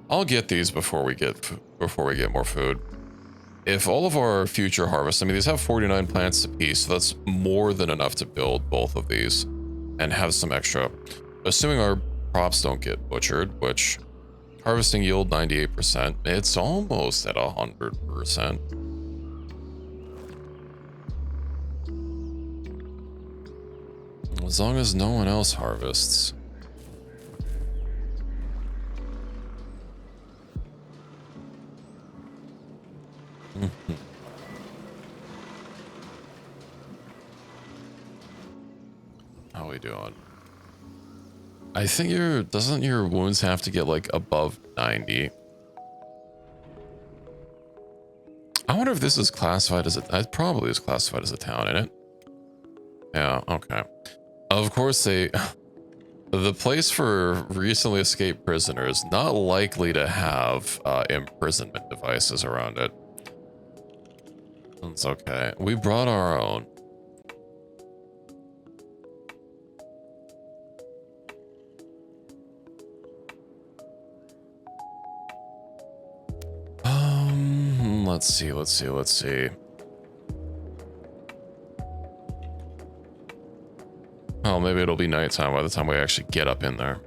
I'll get these before we get more food. If all of our future harvests, I mean, these have 49 plants apiece, so that's more than enough to build both of these and have some extra. Assuming our crops don't get butchered, which harvesting yield 98%, it's almost at 100%. As long as no one else harvests. How are we doing? I think doesn't your wounds have to get like above 90? I wonder if this is classified as it probably is classified as a town, isn't it? Yeah, okay. Of course the place for recently escaped prisoners, not likely to have imprisonment devices around it. It's okay. We brought our own. Let's see. Oh, maybe it'll be nighttime by the time we actually get up in there.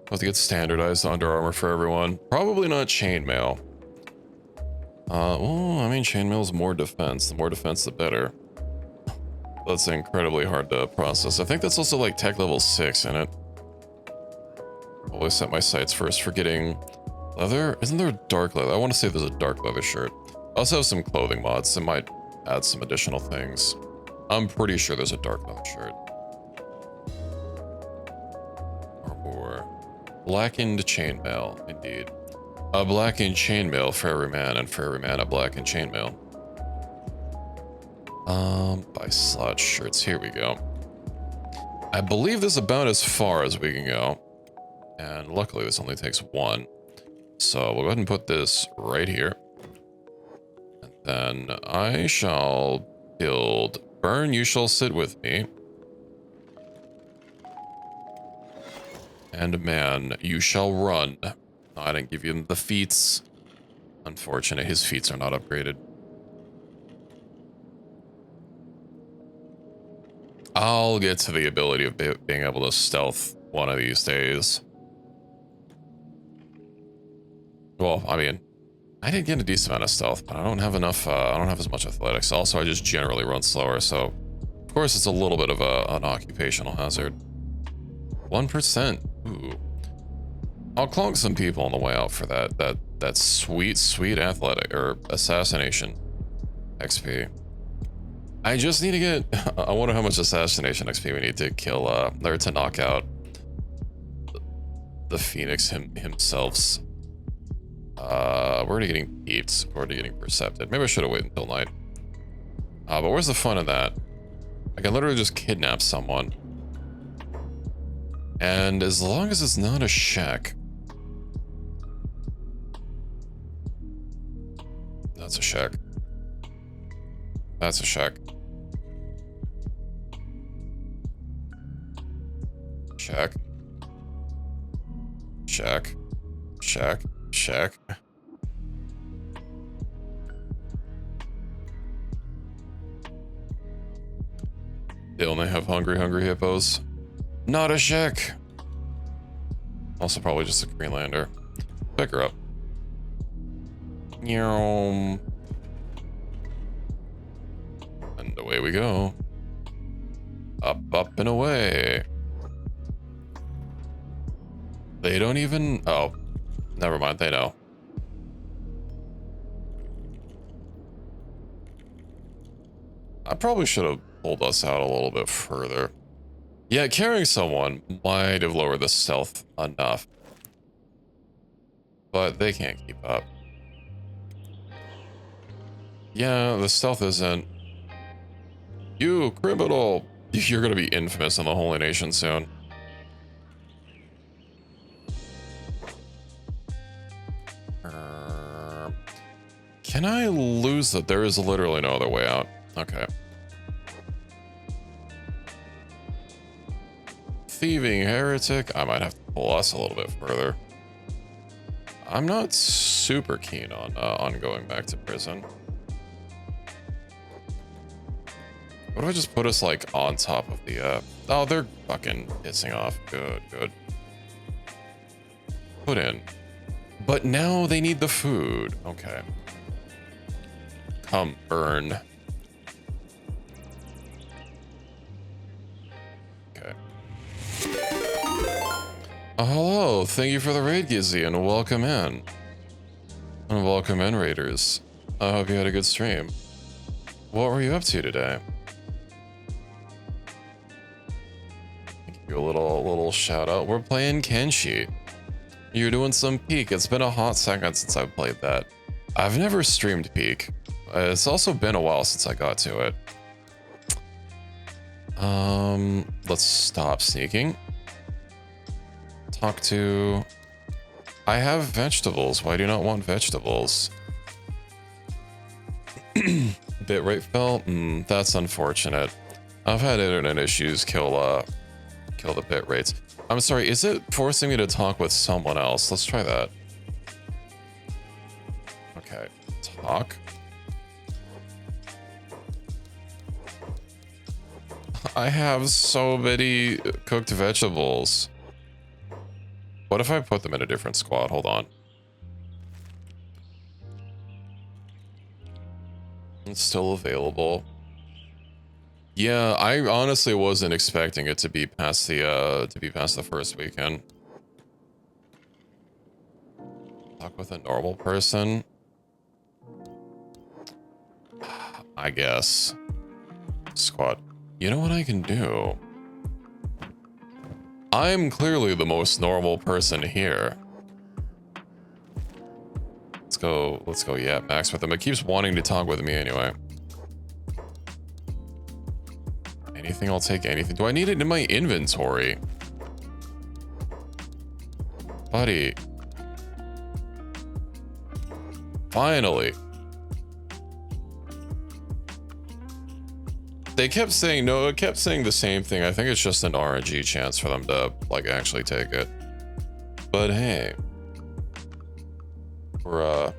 Have to get standardized Under Armour for everyone. Probably not chainmail. Well, I mean, chainmail's more defense. The more defense, the better. That's incredibly hard to process. I think that's also like tech level 6 in it. Always set my sights first for getting leather. Isn't there a dark leather? I want to say there's a dark leather shirt. I also have some clothing mods that might add some additional things. I'm pretty sure there's a dark leather shirt. Or blackened chainmail, indeed. A blackened chainmail for every man, and for every man a blackened chainmail. Buy slot shirts. Here we go. I believe this is about as far as we can go. And luckily this only takes one. So we'll go ahead and put this right here. And then I shall build Burn, you shall sit with me. And Man, you shall run. I didn't give him the feats. Unfortunate, his feats are not upgraded. I'll get to the ability of being able to stealth one of these days. Well, I mean, I did get a decent amount of stealth, but I don't have enough, I don't have as much athletics. Also, I just generally run slower, so of course it's a little bit of an occupational hazard. 1%. Ooh. I'll clonk some people on the way out for that sweet athletic or assassination XP. I just need to get, I wonder how much assassination XP we need to kill, or to knock out the Phoenix himself. We're already getting peeped. We're already getting percepted. Maybe I should have waited until night. But where's the fun in that? I can literally just kidnap someone. And as long as it's not a shack. That's a shack. That's a shack. Shack. Shack. Shack. Shack. They only have hungry hippos. Not a shack. Also probably just a Greenlander. Pick her up. And away we go. Up and away. They don't even... Oh, never mind. They know. I probably should have pulled us out a little bit further. Yeah, carrying someone might have lowered the stealth enough. But they can't keep up. Yeah, the stealth isn't... You criminal! You're gonna be infamous in the Holy Nation soon. Can I lose that? There is literally no other way out. Okay. Thieving heretic. I might have to pull us a little bit further. I'm not super keen on going back to prison. What if I just put us like on top of the oh, they're fucking pissing off. Good. Put in. But now they need the food. Okay. Come burn. Okay. Hello, thank you for the raid, Gizzy, and welcome in. And welcome in, raiders. I hope you had a good stream. What were you up to today? Give you a little shout out. We're playing Kenshi. You're doing some Peak. It's been a hot second since I've played that. I've never streamed Peak. It's also been a while since I got to it. Let's stop sneaking. Talk to... I have vegetables. Why do you not want vegetables? Bitrate fell? That's unfortunate. I've had internet issues kill the bit rates. I'm sorry, is it forcing me to talk with someone else? Let's try that. Okay, talk. I have so many cooked vegetables. What if I put them in a different squad? Hold on. It's still available. Yeah, I honestly wasn't expecting it to be past the first weekend. Talk with a normal person. I guess. Squad. You know what I can do? I'm clearly the most normal person here. Let's go, yeah, max with him. It keeps wanting to talk with me anyway. Anything, I'll take anything. Do I need it in my inventory? Buddy. Finally. They kept saying no, it kept saying the same thing. I think it's just an RNG chance for them to like actually take it. But hey. We're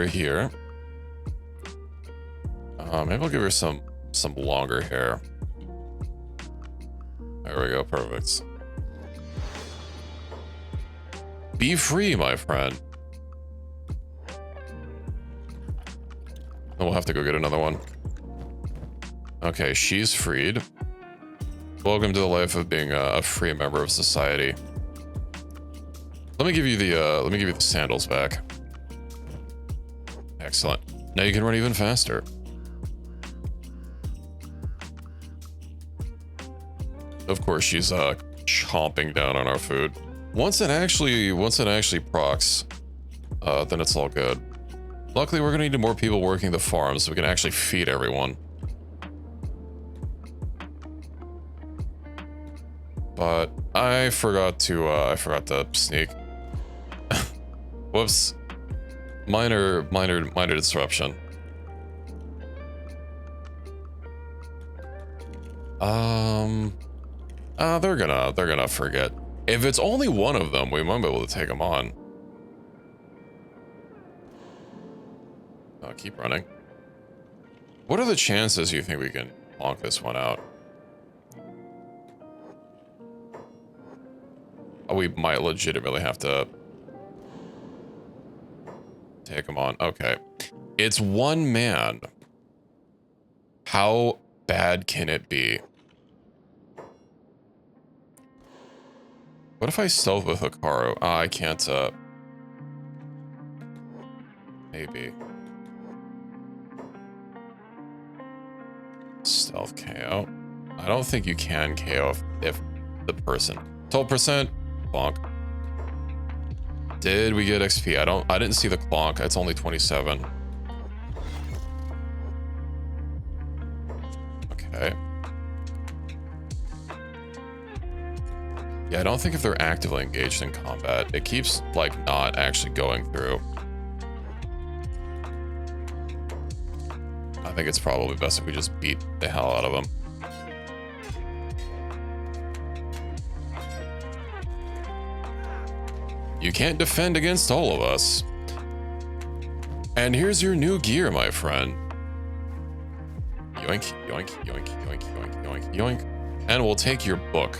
here. Maybe I'll give her some longer hair. There we go, perfect. Be free, my friend. We'll have to go get another one. Okay, she's freed. Welcome to the life of being a free member of society. Let me give you the sandals back. Excellent. Now you can run even faster. Of course, she's chomping down on our food. Once it actually procs, then it's all good. Luckily, we're gonna need more people working the farm so we can actually feed everyone. But I forgot to sneak. Whoops. Minor disruption. They're gonna forget. If it's only one of them, we might be able to take them on. Keep running. What are the chances you think we can honk this one out? Oh, we might legitimately have to take him on. Okay. It's one man. How bad can it be? What if I stealth with Hikaru? I can't, maybe. Stealth KO. I don't think you can KO if the person. 12%. Clonk. Did we get XP? I didn't see the clonk. It's only 27. Okay. Yeah, I don't think if they're actively engaged in combat, it keeps like not actually going through. I think it's probably best if we just beat the hell out of them. You can't defend against all of us. And here's your new gear, my friend. Yoink, yoink, yoink, yoink, yoink, yoink, yoink. And we'll take your book.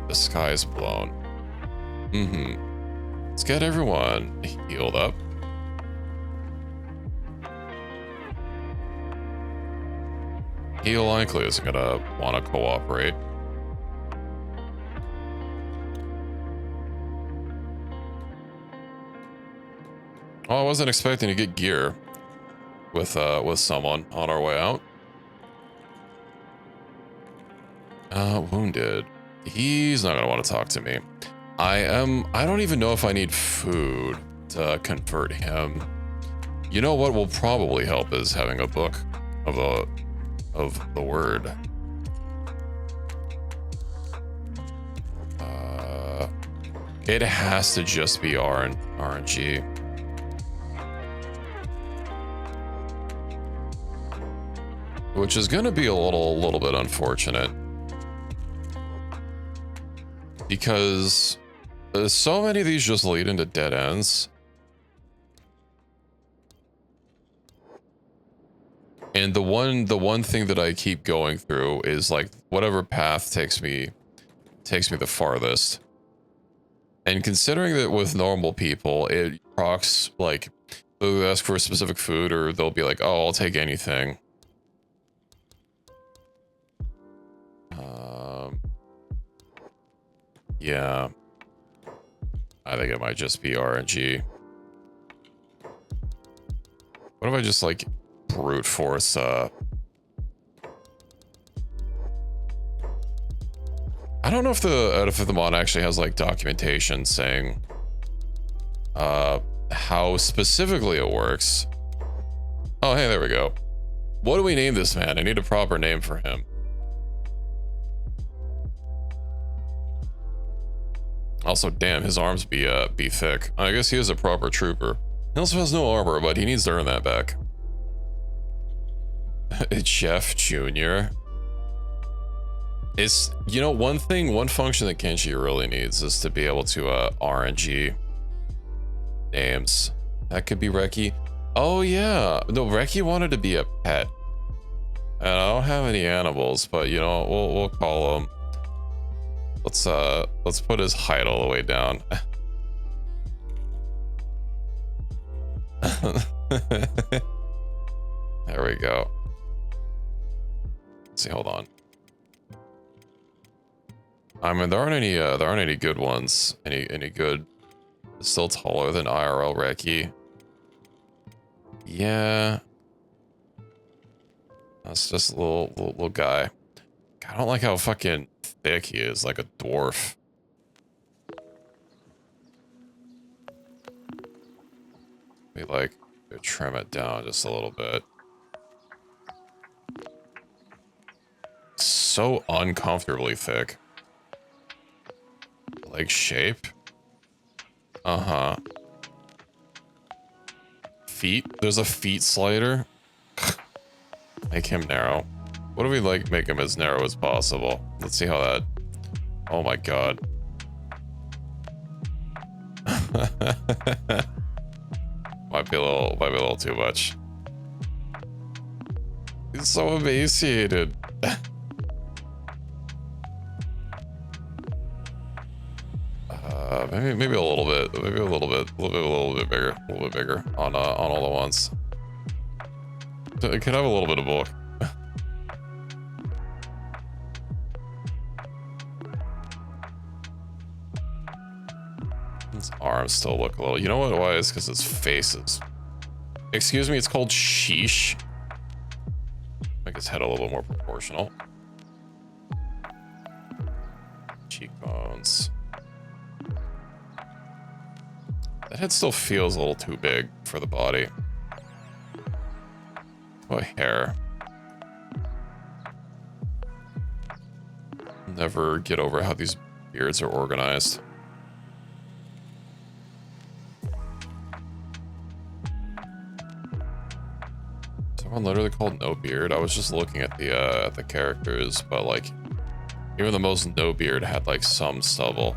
The sky's blown. Let's get everyone healed up. He likely is gonna want to cooperate. Oh, I wasn't expecting to get gear with someone on our way out. Wounded. He's not gonna want to talk to me. I don't even know if I need food to convert him. You know what will probably help is having a book of the word. It has to just be RNG. Which is gonna be a little bit unfortunate. Because so many of these just lead into dead ends. And the one thing that I keep going through is like whatever path takes me the farthest. And considering that with normal people, it procs like they'll ask for a specific food or they'll be like, oh, I'll take anything. Yeah. I think it might just be RNG. What if I just like brute force I don't know if the mod actually has like documentation saying how specifically it works. Oh, hey, there we go. What do we name this man? I need a proper name for him. Also, damn, his arms be thick. I guess he is a proper trooper. He also has no armor, but he needs to earn that back. Jeff Jr. It's, you know, one function that Kenshi really needs is to be able to RNG names. That could be Reki. Oh yeah, no, Reki wanted to be a pet. And I don't have any animals, but you know, we'll call him. Let's put his height all the way down. There we go. Let's see, hold on. I mean, there aren't any good ones. Any good? Still taller than IRL Reki. Yeah. That's just a little guy. I don't like how fucking thick he is, like a dwarf. We like trim it down just a little bit. So uncomfortably thick. Leg shape. Uh-huh. Feet. There's a feet slider. Make him narrow. What do we like make him as narrow as possible? Let's see how that... Oh my god. might be a little too much. He's so emaciated. Maybe a little bit, maybe a little bit bigger on all the ones. It could have a little bit of bulk. His arms still look a little. You know what? Why is? Because his face is. Excuse me. It's called sheesh. Make his head a little bit more proportional. Cheekbones. That head still feels a little too big for the body. Oh, hair. Never get over how these beards are organized. Someone literally called no beard. I was just looking at the characters, but like even the most no beard had like some stubble.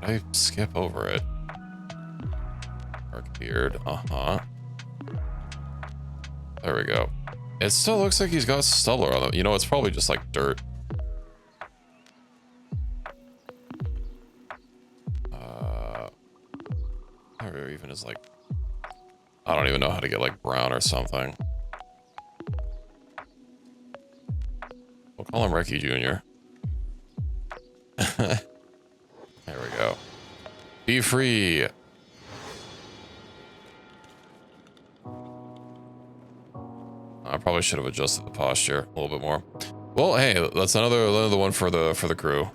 Did I skip over it? Dark beard. Uh-huh. There we go. It still looks like he's got stubble on him. You know, it's probably just like dirt. Or even is like, I don't even know how to get like brown or something. We'll call him Reki Jr. There we go. Be free. I probably should have adjusted the posture a little bit more. Well, hey, that's another one for the crew.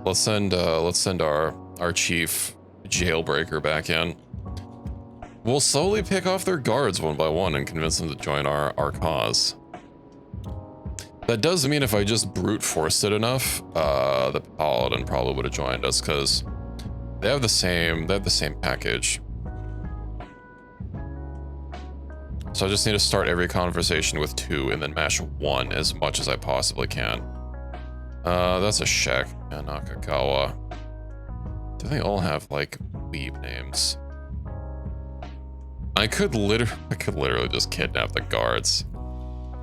Let's send our chief jailbreaker back in. We'll slowly pick off their guards one by one and convince them to join our cause. That does mean if I just brute forced it enough, the paladin probably would have joined us because they have the same package. So I just need to start every conversation with 2 and then mash 1 as much as I possibly can. That's a Shek and Nakagawa. Do they all have like weeb names? I could literally just kidnap the guards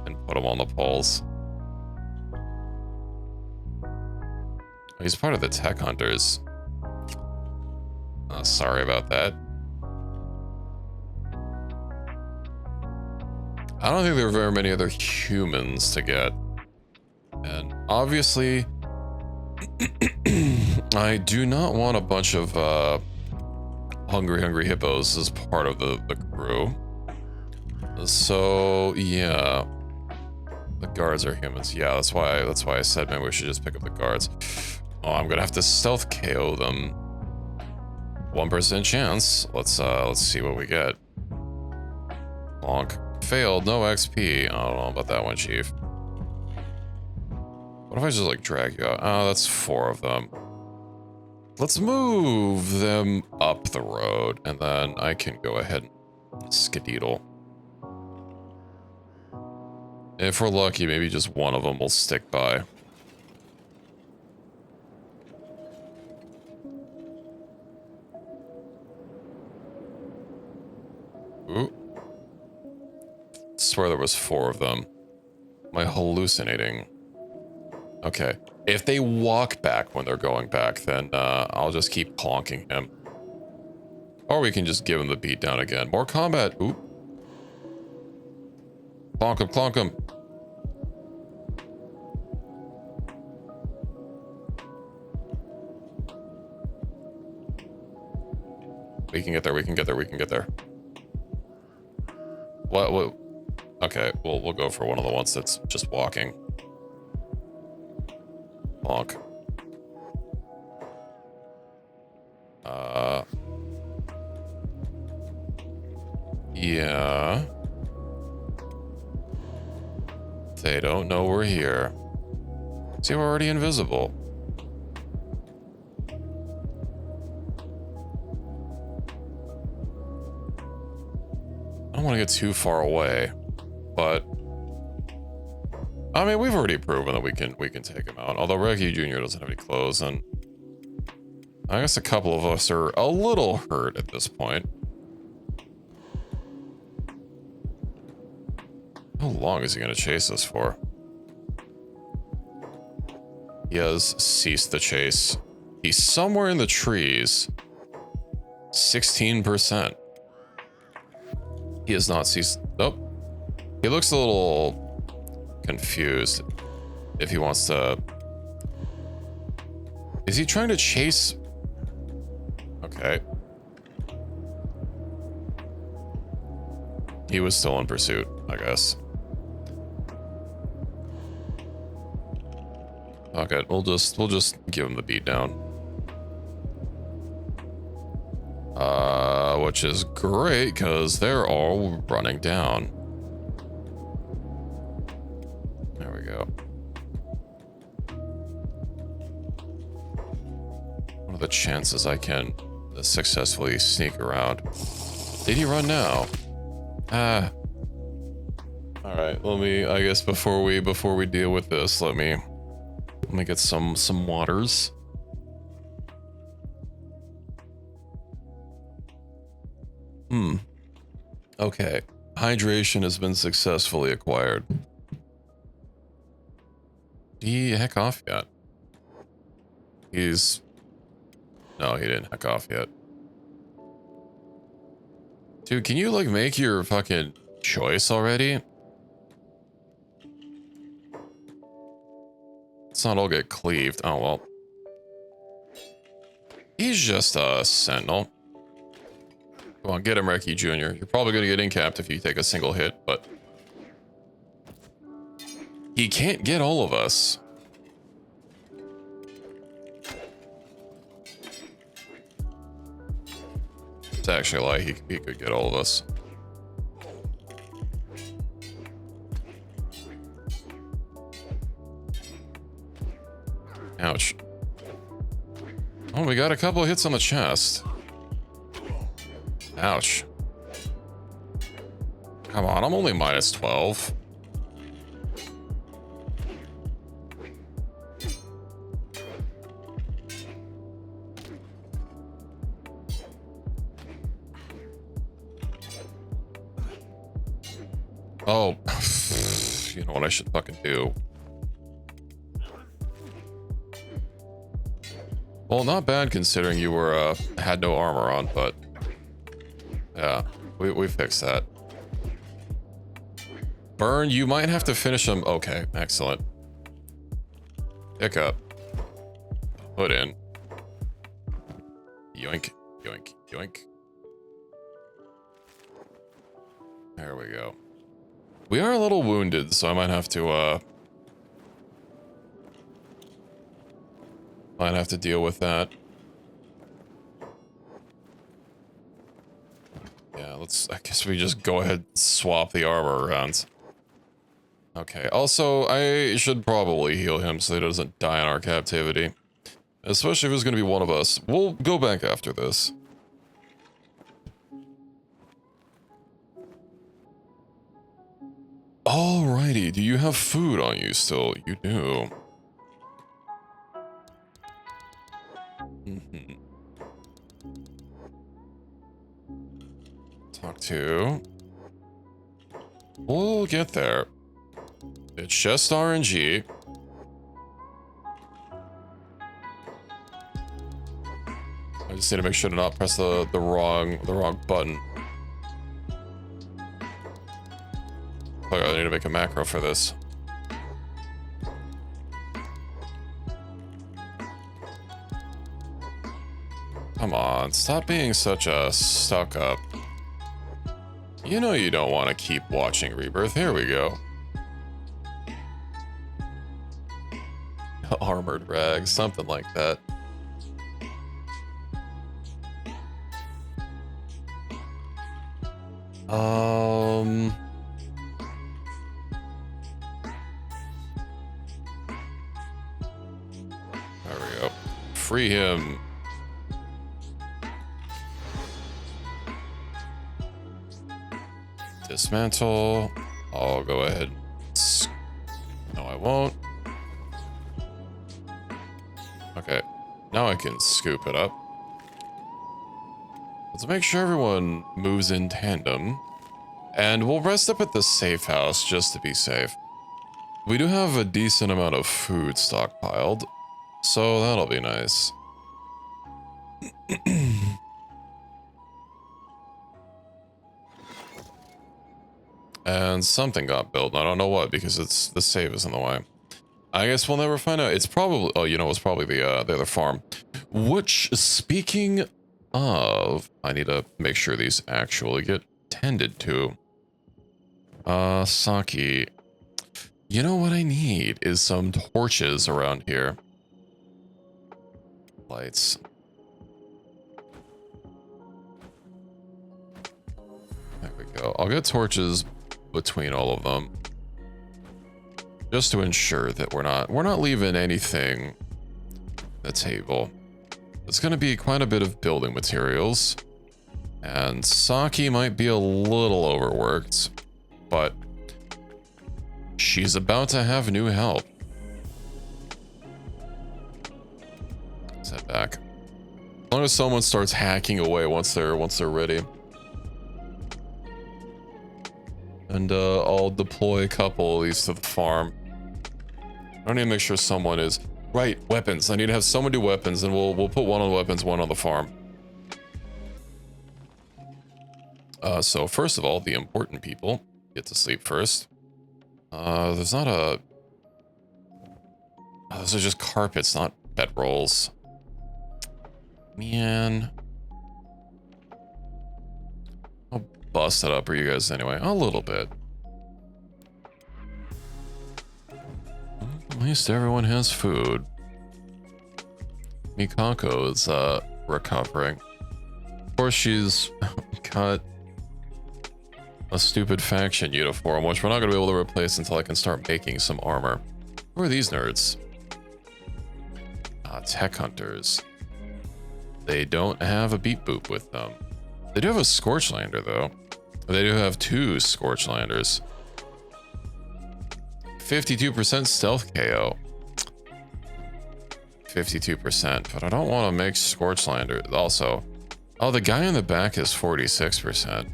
and put them on the poles. He's part of the tech hunters. Sorry about that. I don't think there are very many other humans to get. And obviously, I do not want a bunch of hungry hippos as part of the crew. So yeah, the guards are humans. Yeah, that's why I said maybe we should just pick up the guards. Oh, I'm gonna have to stealth KO them. 1% chance. Let's see what we get. Bonk. Failed. No XP. I don't know about that one, Chief. What if I just like drag you out? Oh, that's 4 of them. Let's move them up the road, and then I can go ahead and skedaddle. If we're lucky, maybe just one of them will stick by. Ooh. I swear there was 4 of them. Am I hallucinating? Okay. If they walk back when they're going back, then I'll just keep clonking him. Or we can just give him the beat down again. More combat. Ooh. Clonk him, clonk him. We can get there, we can get there, we can get there. What? Okay, we'll go for one of the ones that's just walking. Clonk. Yeah. They don't know we're here. See, we're already invisible. I don't want to get too far away, but I mean, we've already proven that we can take him out. Although Reki Jr. doesn't have any clothes, and I guess a couple of us are a little hurt at this point. How long is he going to chase us for? He has ceased the chase. He's somewhere in the trees. 16%. He has not ceased. Nope. He looks a little confused. If he wants to... Is he trying to chase? Okay. He was still in pursuit, I guess. Okay, we'll just give him the beat down. Which is great, because they're all running down. There we go. What are the chances I can successfully sneak around? Did he run now? Ah. Alright, I guess before we deal with this, let me get some waters. Okay. Hydration has been successfully acquired. Did he heck off yet? No, he didn't heck off yet. Dude, can you like make your fucking choice already? Let's not all get cleaved. Oh, well. He's just a sentinel. Come on, get him, Reki Jr. You're probably going to get incapped if you take a single hit, but... He can't get all of us. It's actually a lie. He could get all of us. Ouch. Oh, we got a couple of hits on the chest. Ouch. Come on, I'm only minus 12. Oh, you know what I should fucking do. Well, not bad considering you were, had no armor on, but... Yeah, we fixed that. Burn, you might have to finish him. Okay, excellent. Pick up. Put in. Yoink, yoink, yoink. There we go. We are a little wounded, so I might have to, deal with that. Yeah, I guess we just go ahead and swap the armor around. Okay, also, I should probably heal him so he doesn't die in our captivity. Especially if it's going to be one of us. We'll go back after this. Alrighty, do you have food on you still? You do. Talk to. We'll get there. It's just RNG. I just need to make sure to not press the wrong button. Oh, I need to make a macro for this. Come on, stop being such a stuck-up. You know you don't want to keep watching Rebirth. Here we go. Armored rags, something like that. There we go. Free him. Dismantle. I'll go ahead. No, I won't. Okay. Now I can scoop it up. Let's make sure everyone moves in tandem. And we'll rest up at the safe house just to be safe. We do have a decent amount of food stockpiled, so that'll be nice. And something got built. I don't know what, because it's the save is in the way. I guess we'll never find out. It's probably, oh, you know, it's probably the other farm. Which, speaking of, I need to make sure these actually get tended to. Saki. You know what I need is some torches around here. Lights. There we go. I'll get torches between all of them. Just to ensure that we're not leaving anything on the table. It's going to be quite a bit of building materials. And Saki might be a little overworked, but she's about to have new help. Set back. As long as someone starts hacking away once they're ready. And I'll deploy a couple of these to the farm. I need to make sure someone is right. Weapons. I need to have someone do weapons, and we'll put one on the weapons, one on the farm. So first of all, the important people get to sleep first. There's not a. Oh, those are just carpets, not bedrolls. Man. I'll bust it up for you guys anyway. A little bit. At least everyone has food. Mikako is recovering. Of course, she's got a stupid faction uniform, which we're not going to be able to replace until I can start making some armor. Who are these nerds? Tech hunters. They don't have a beat boop with them. They do have a Scorchlander, though. They do have two Scorchlanders. 52% stealth KO. 52%, but I don't want to make Scorchlander. Also, oh, the guy in the back is 46%.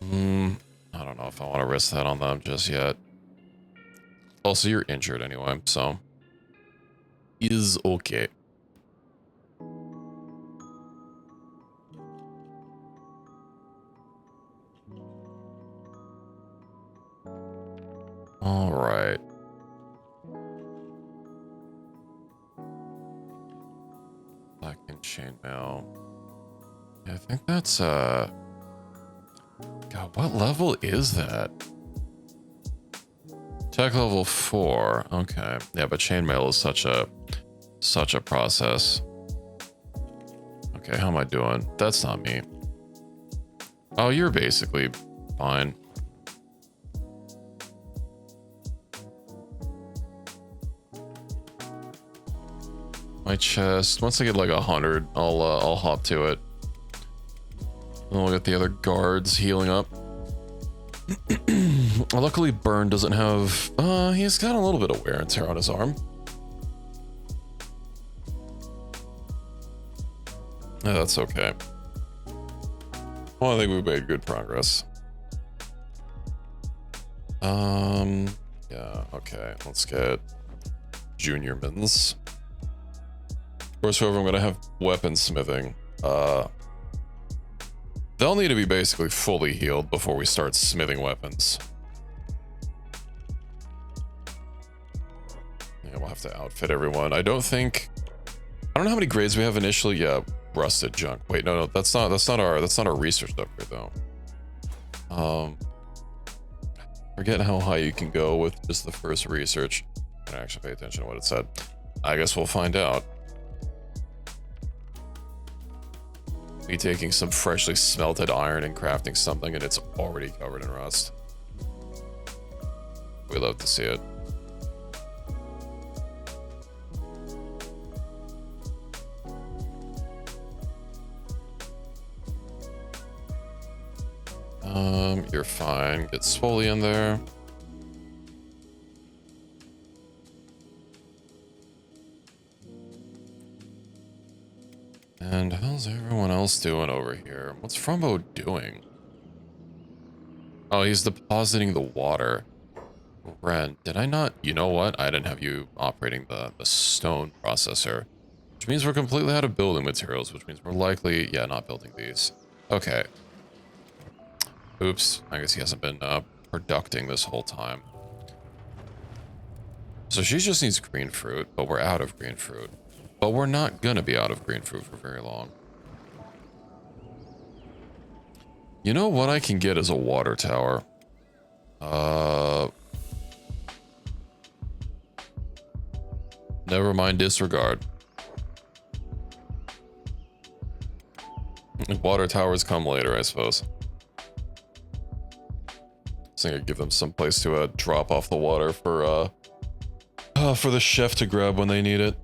I don't know if I want to risk that on them just yet. Also, you're injured anyway, so is okay. All right. Black and chainmail. Yeah, I think that's God, what level is that? Tech level 4. Okay. Yeah, but chainmail is such a process. Okay, how am I doing? That's not me. Oh, you're basically fine. my chest. Once I get like 100, I'll hop to it. And we'll get the other guards healing up. Luckily, Burn doesn't have... he's got a little bit of wear and tear on his arm. Yeah, that's okay. Well, I think we've made good progress. Yeah, okay. Let's get Junior Mins. Of course, however, I'm gonna have weaponsmithing. They'll need to be basically fully healed before we start smithing weapons. Yeah, we'll have to outfit everyone. I don't know how many grades we have initially. Yeah, rusted junk. Wait, no, that's not our research upgrade though. Forget how high you can go with just the first research. I can actually pay attention to what it said. I guess we'll find out. Me taking some freshly smelted iron and crafting something, and it's already covered in rust. We love to see it. You're fine. Get Swoley in there. And how's everyone else doing over here? What's Frumbo doing? Oh, he's depositing the water. Ren, did I not? You know what? I didn't have you operating the stone processor. Which means we're completely out of building materials, which means we're likely, yeah, not building these. Okay. Oops, I guess he hasn't been producing this whole time. So she just needs green fruit, but we're out of green fruit. But we're not gonna be out of green fruit for very long. You know what I can get as a water tower? Never mind, disregard. Water towers come later, I suppose. I think I'd give them some place to drop off the water for the chef to grab when they need it.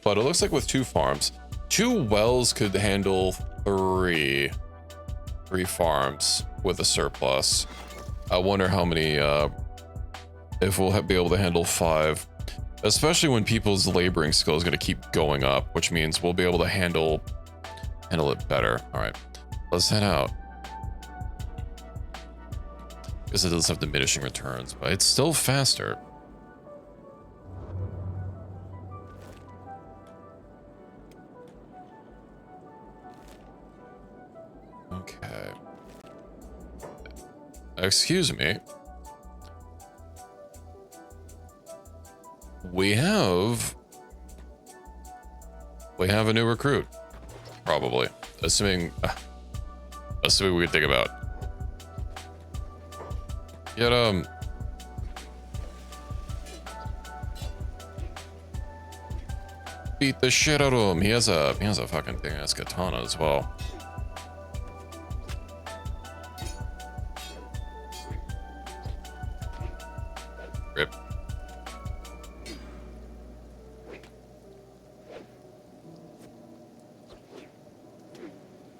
But it looks like with 2 farms, 2 wells could handle 3 farms with a surplus. I wonder how many, if we'll be able to handle 5, especially when people's laboring skill is going to keep going up, which means we'll be able to handle it better. All right. Let's head out. Because it does have diminishing returns, but it's still faster. Okay. Excuse me. We have a new recruit. Probably. Assuming we could think about. Get him. Beat the shit out of him. He has a fucking thing ass katana as well. Rip.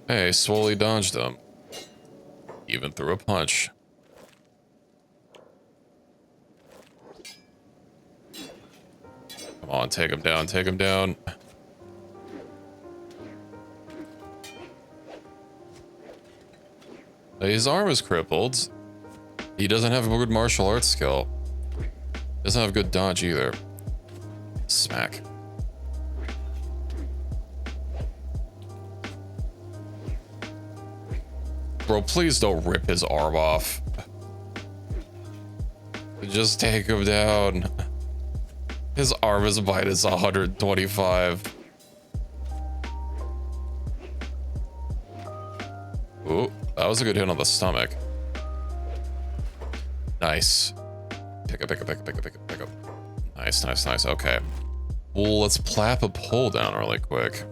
Hey, Swoley dodged him. Even threw a punch. Come on, take him down, take him down. His arm is crippled. He doesn't have a good martial arts skill. Doesn't have good dodge either. Smack. Bro, please don't rip his arm off. Just take him down. His arm is minus 125. Ooh, that was a good hit on the stomach. Nice. Pick up. Nice. Okay. Well, let's plap a pole down really quick.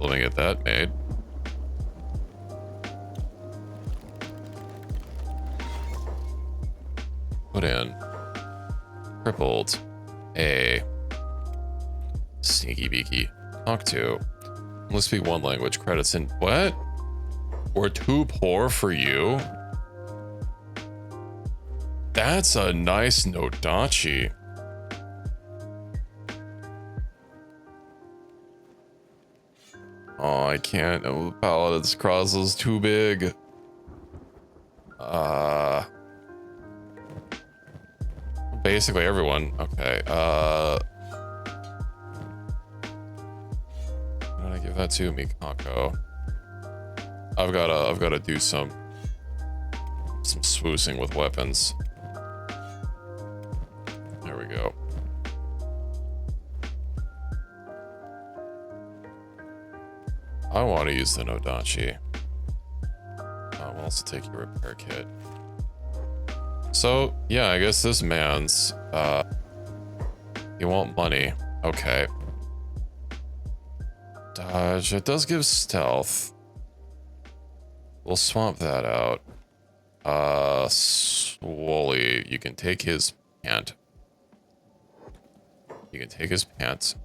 Let me get that made. Put in. crippled. A. Sneaky beaky. Talk to. Only speak one language. Credits in. What? We're too poor for you? That's a nice Nodachi. Oh, I can't. Oh, Paladin's Cross is too big. Basically everyone. Okay. Why did I give that to Mikako? I've gotta do some swoosing with weapons. There we go. I want to use the Nodachi. We'll also take your repair kit. So, yeah, I guess this man's, you want money. Okay. Dodge, it does give stealth. We'll swap that out. Swolly, you can take his pant. You can take his pants.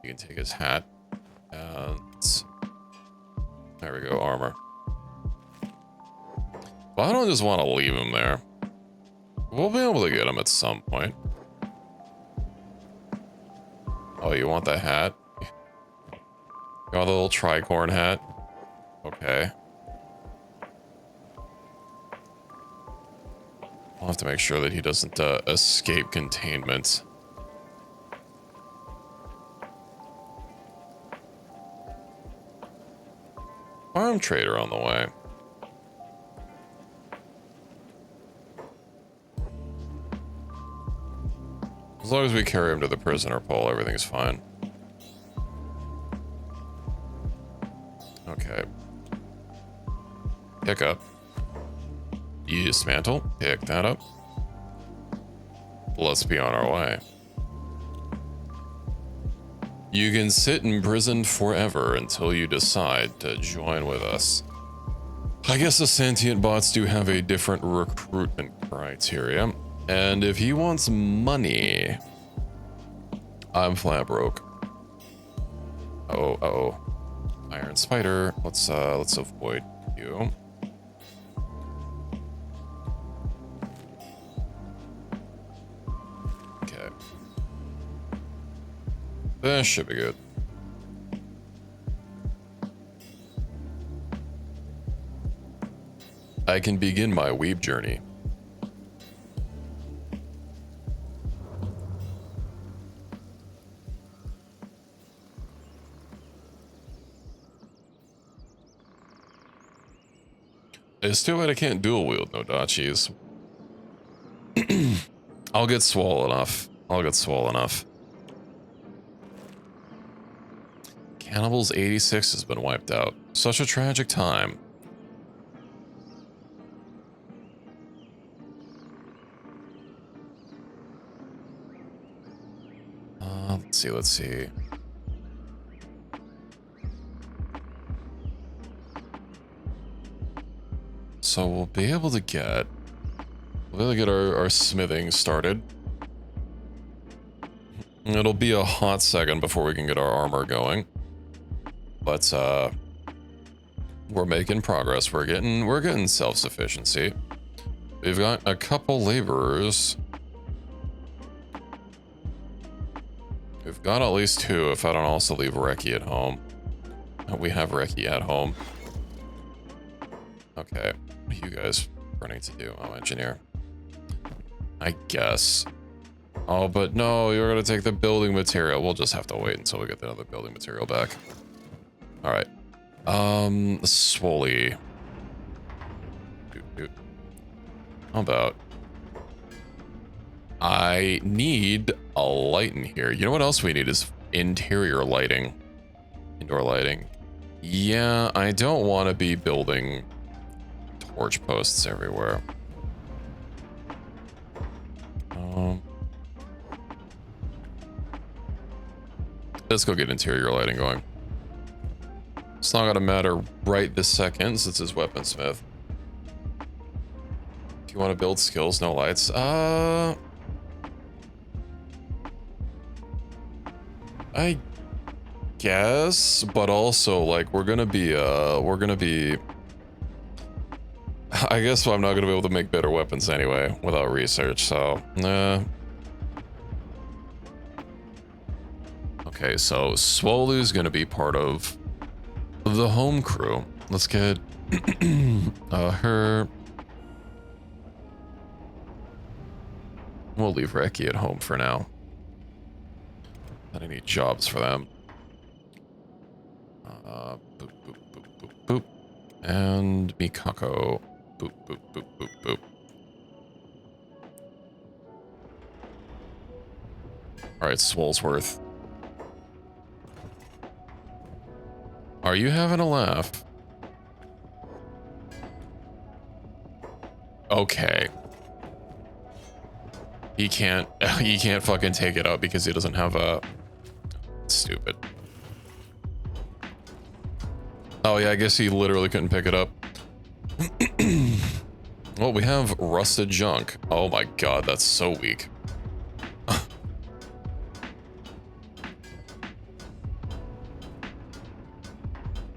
You can take his hat. And there we go, armor. But I don't just want to leave him there. We'll be able to get him at some point. Oh, you want that hat? You want the little tricorn hat? Okay. I'll have to make sure that he doesn't escape containment. Farm trader on the way. As long as we carry him to the prisoner pole, everything's fine. Okay. Pick up. Dismantle. Pick that up. Let's be on our way. You can sit in prison forever until you decide to join with us. I guess the sentient bots do have a different recruitment criteria. And if he wants money, I'm flat broke. Uh-oh. Iron Spider. Let's avoid you. Okay. This should be good. I can begin my weeb journey. It's too bad I can't dual wield Nodachis. I'll get swole enough. Cannibals 86 has been wiped out. Such a tragic time. Let's see. So we'll be able to get our smithing started. It'll be a hot second before we can get our armor going. But we're making progress. We're getting self-sufficiency. We've got a couple laborers. We've got at least 2 if I don't also leave Reki at home. We have Reki at home. Okay, what are you guys running to do? Oh, engineer. I guess. Oh, but no, you're gonna take the building material. We'll just have to wait until we get the other building material back. All right. Swolly. How about... I need a light in here. You know what else we need is interior lighting. Indoor lighting. Yeah, I don't want to be building torch posts everywhere. Let's go get interior lighting going. It's not gonna matter right this second since it's weaponsmith. If you want to build skills, no lights. I guess, but also like we're gonna be I guess I'm not gonna be able to make better weapons anyway without research, so Okay, so Swolu's gonna be part of the home crew. Let's get her. We'll leave Reki at home for now. I need jobs for them. Boop, boop, boop, boop, boop. And Mikako. Boop, boop, boop, boop, boop. Alright, Swolesworth. Are you having a laugh? Okay. He can't fucking take it up because he doesn't have a... Stupid. Oh yeah, I guess he literally couldn't pick it up. Well, we have rusted junk. Oh my god, that's so weak.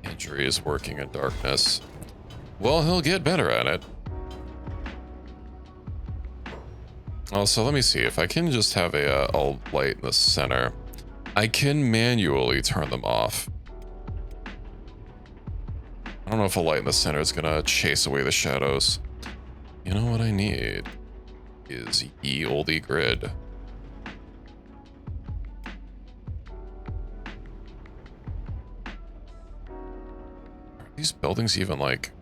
Injury is working in darkness. Well, he'll get better at it. Also, let me see if I can just have a light in the center. I can manually turn them off. I don't know if a light in the center is gonna chase away the shadows. You know what I need is ye olde grid. Are these buildings even like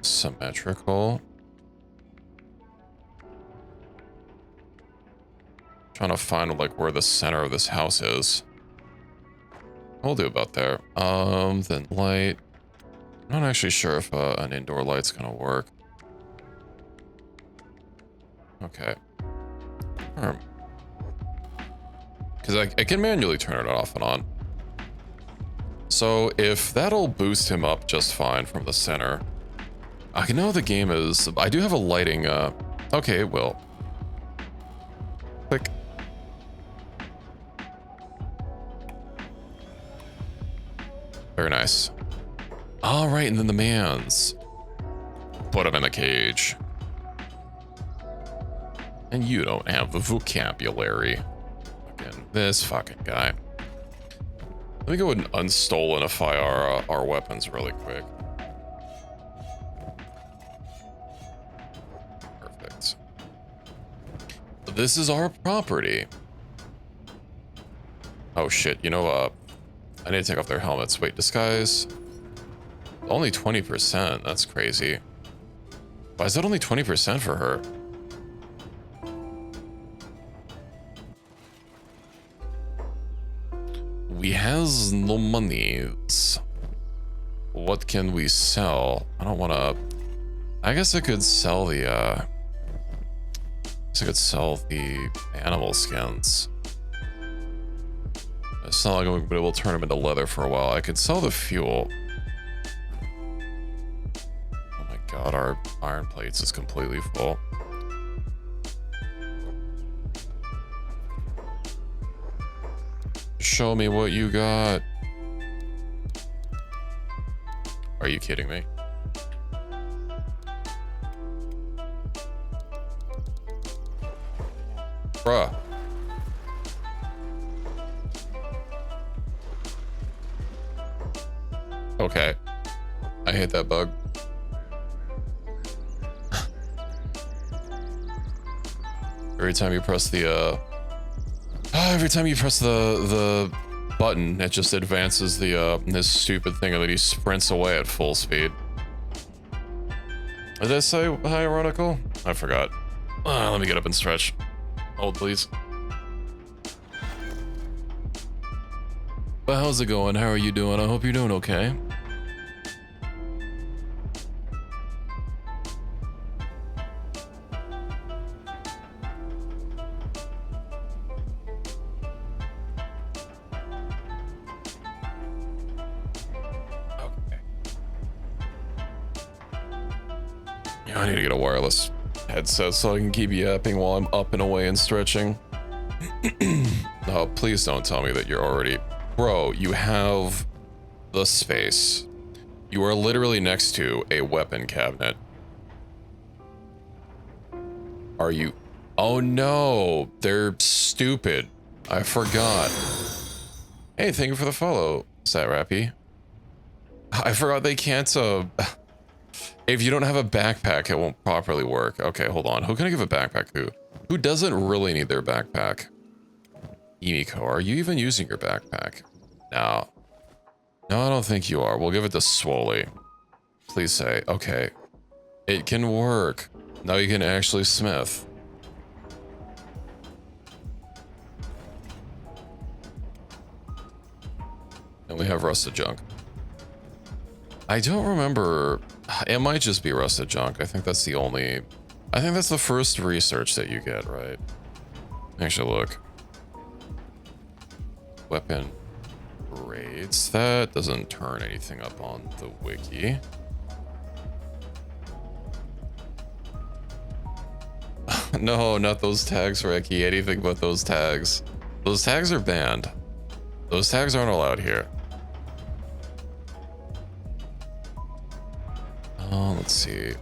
symmetrical? Trying to find like where the center of this house is. We'll do about there. Then light. I'm not actually sure if an indoor light's gonna work. Okay. Because I can manually turn it off and on. So if that'll boost him up just fine from the center. I know the game is... I do have a lighting... okay, it will. Click. Very nice. All right, and then the mans. Put him in the cage. And you don't have the vocabulary. Fucking this fucking guy. Let me go ahead and unstolenify our weapons really quick. Perfect. This is our property. Oh shit, you know, I need to take off their helmets. Wait, disguise. Only 20%. That's crazy. Why is that only 20% for her? We has no monies. What can we sell? I don't want to... I guess I could sell the, animal skins. It's not like I'm going to be able to turn them into leather for a while. I could sell the fuel. Oh my god, our iron plates is completely full. Show me what you got. Are you kidding me? Bruh. Okay. I hate that bug. Every time you press the button, it just advances the this stupid thing and then he sprints away at full speed. Did I say ironical? I forgot. Let me get up and stretch. Hold, please. But how's it going? How are you doing? I hope you're doing okay. Yeah, I need to get a wireless headset so I can keep yapping while I'm up and away and stretching. Oh, please don't tell me that you're already... Bro, you have the space. You are literally next to a weapon cabinet. Are you... Oh no, they're stupid. I forgot. Hey, thank you for the follow, Sat Rappy. I forgot they can't, if you don't have a backpack, it won't properly work. Okay, hold on. Who can I give a backpack to? Who doesn't really need their backpack? Emiko, are you even using your backpack? No. No, I don't think you are. We'll give it to Swoley. Please say, okay. It can work. Now you can actually smith. And we have rusted junk. I don't remember. It might just be rusted junk. I think that's the only... I think that's the first research that you get, right? Actually, look. Weapon rates. That doesn't turn anything up on the wiki. No, not those tags, Ricky. Anything but those tags. Those tags are banned. Those tags aren't allowed here. Oh, let's see.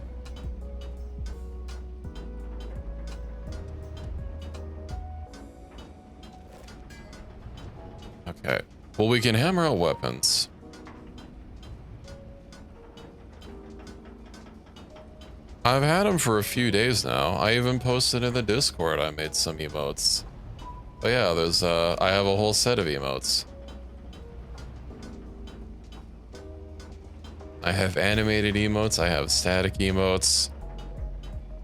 Okay. Well, we can hammer out weapons. I've had them for a few days now. I even posted in the Discord I made some emotes. But yeah, there's I have a whole set of emotes. I have animated emotes, I have static emotes.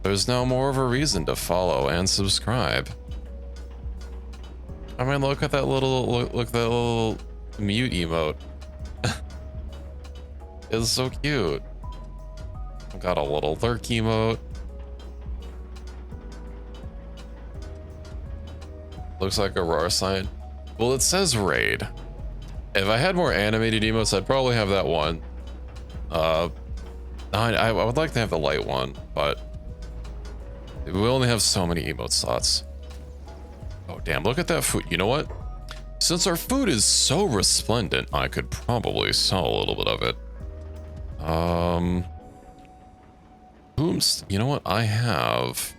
There's now more of a reason to follow and subscribe. I mean, look at that little look at that little mute emote. It's so cute. I've got a little lurk emote. Looks like a RAR sign. Well, it says raid. If I had more animated emotes, I'd probably have that one. I would like to have the light one, but we only have so many emote slots. Oh, damn, look at that food. You know what? Since our food is so resplendent, I could probably sell a little bit of it. You know what? I have...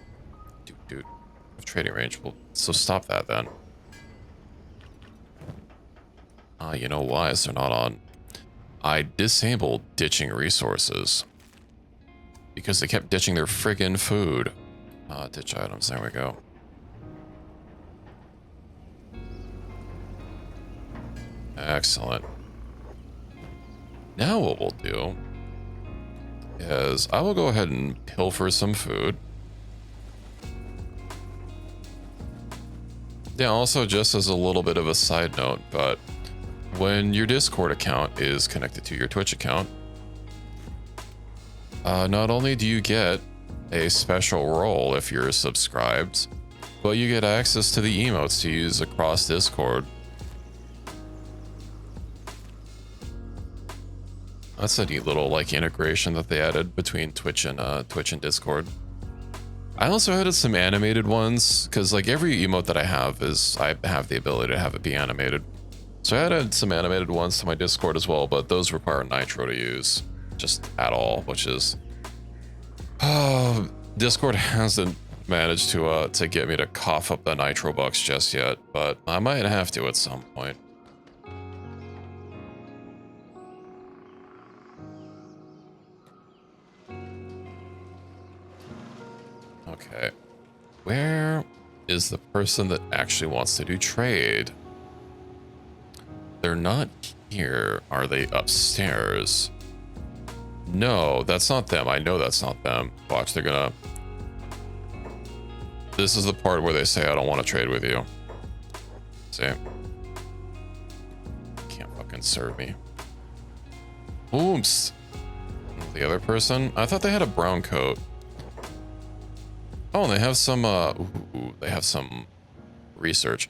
Dude, trading range. Well, so stop that then. You know why is they're not on? I disabled ditching resources. Because they kept ditching their friggin' food. Ditch items, there we go. Excellent. Now what we'll do is I will go ahead and pilfer some food. Yeah, also just as a little bit of a side note, but when your Discord account is connected to your Twitch account, not only do you get a special role if you're subscribed, but you get access to the emotes to use across Discord. That's a neat little like integration that they added between Twitch and Discord. I also added some animated ones because like every emote that I have the ability to have it be animated. So I added some animated ones to my Discord as well, but those require Nitro to use just at all, which is Discord hasn't managed to get me to cough up the Nitro bucks just yet, but I might have to at some point. Okay, where is the person that actually wants to do trade? They're not here. Are they upstairs? No, that's not them. I know that's not them. Watch, they're gonna... This is the part where they say, I don't want to trade with you. See? Can't fucking serve me. Oops. The other person? I thought they had a brown coat. Oh, and they have some, they have some research.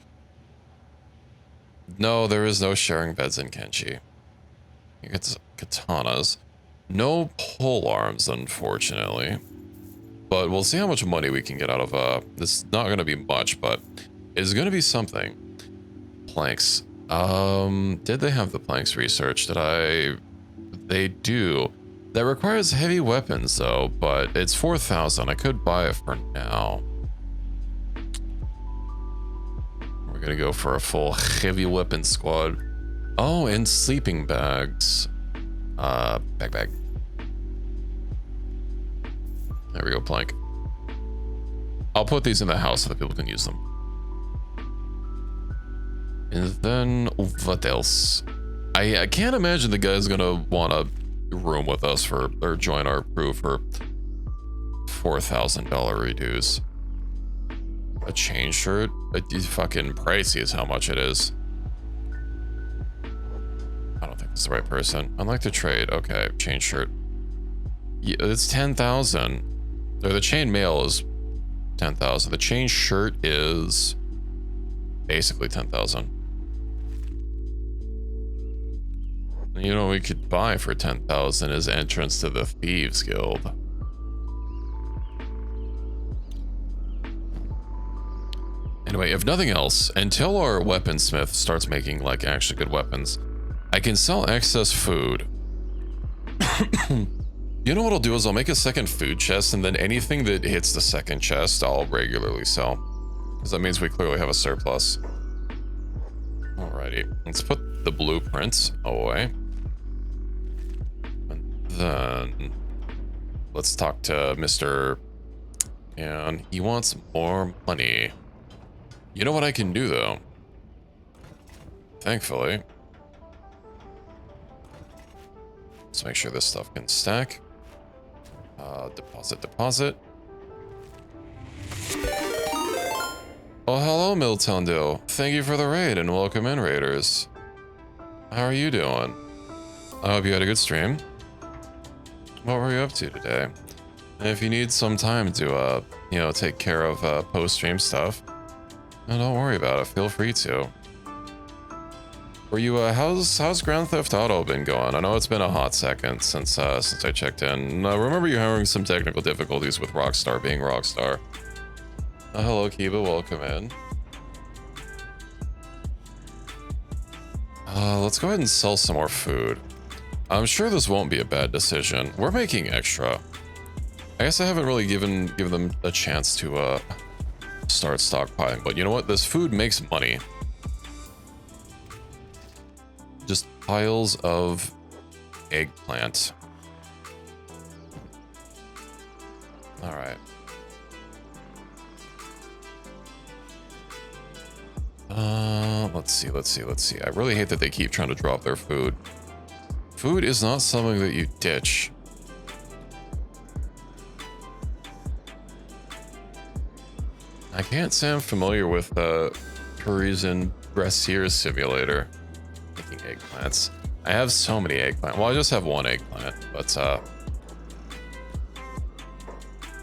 No, there is no sharing beds in Kenshi. You get katanas. No pole arms, unfortunately. but we'll see how much money we can get out of this is not gonna be much, but it's gonna be something. Planks. Did they have the planks research? They do. That requires heavy weapons though, but it's 4,000. I could buy it for now. We're gonna go for a full heavy weapon squad. Oh, and sleeping bags. Bag. There we go, plank. I'll put these in the house so that people can use them. And then what else? I can't imagine the guy's gonna want to room with us or join our crew for $4,000 reduce. A chain shirt? It's fucking pricey is how much it is. I don't think it's the right person. I'd like to trade. Okay, chain shirt. Yeah, it's 10,000. Or the chain mail is 10,000. The chain shirt is basically 10,000. You know, we could buy for 10,000 is entrance to the Thieves Guild. Anyway, if nothing else, until our weaponsmith starts making like actually good weapons, I can sell excess food. You know what I'll do is I'll make a second food chest, and then anything that hits the second chest, I'll regularly sell. Because that means we clearly have a surplus. Alrighty, let's put the blueprints away. And then let's talk to Mr. And he wants more money. You know what I can do though? Thankfully. Let's make sure this stuff can stack. Deposit. Oh, hello, Miltondale. Thank you for the raid and welcome in, raiders. How are you doing? I hope you had a good stream. What were you up to today? And if you need some time to, you know, take care of post-stream stuff, no, don't worry about it. Feel free to. Were you, how's Grand Theft Auto been going? I know it's been a hot second since I checked in. I remember you having some technical difficulties with Rockstar being Rockstar. Hello, Kiba, welcome in. Let's go ahead and sell some more food. I'm sure this won't be a bad decision. We're making extra. I guess I haven't really given them a chance to, start stockpiling, but you know what? This food makes money. Just piles of eggplant. All right. Let's see. I really hate that they keep trying to drop their food. Food is not something that you ditch. I can't say I'm familiar with Parisian Brassiere Simulator. Making eggplants. I have so many eggplant. Well, I just have one eggplant, but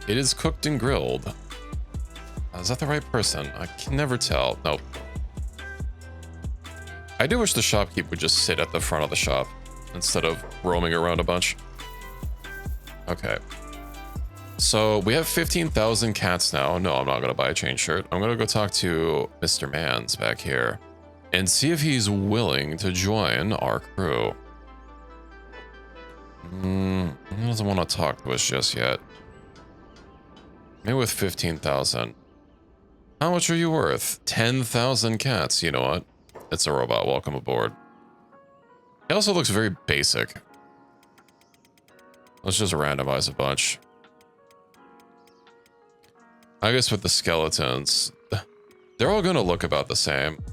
it is cooked and grilled. Is that the right person? I can never tell. Nope. I do wish the shopkeep would just sit at the front of the shop instead of roaming around a bunch. Okay. So we have 15,000 cats now. No, I'm not going to buy a chain shirt. I'm going to go talk to Mr. Mans back here and see if he's willing to join our crew. He doesn't want to talk to us just yet. Maybe with 15,000. How much are you worth? 10,000 cats. You know what? It's a robot. Welcome aboard. It also looks very basic. Let's just randomize a bunch. I guess with the skeletons, they're all gonna look about the same.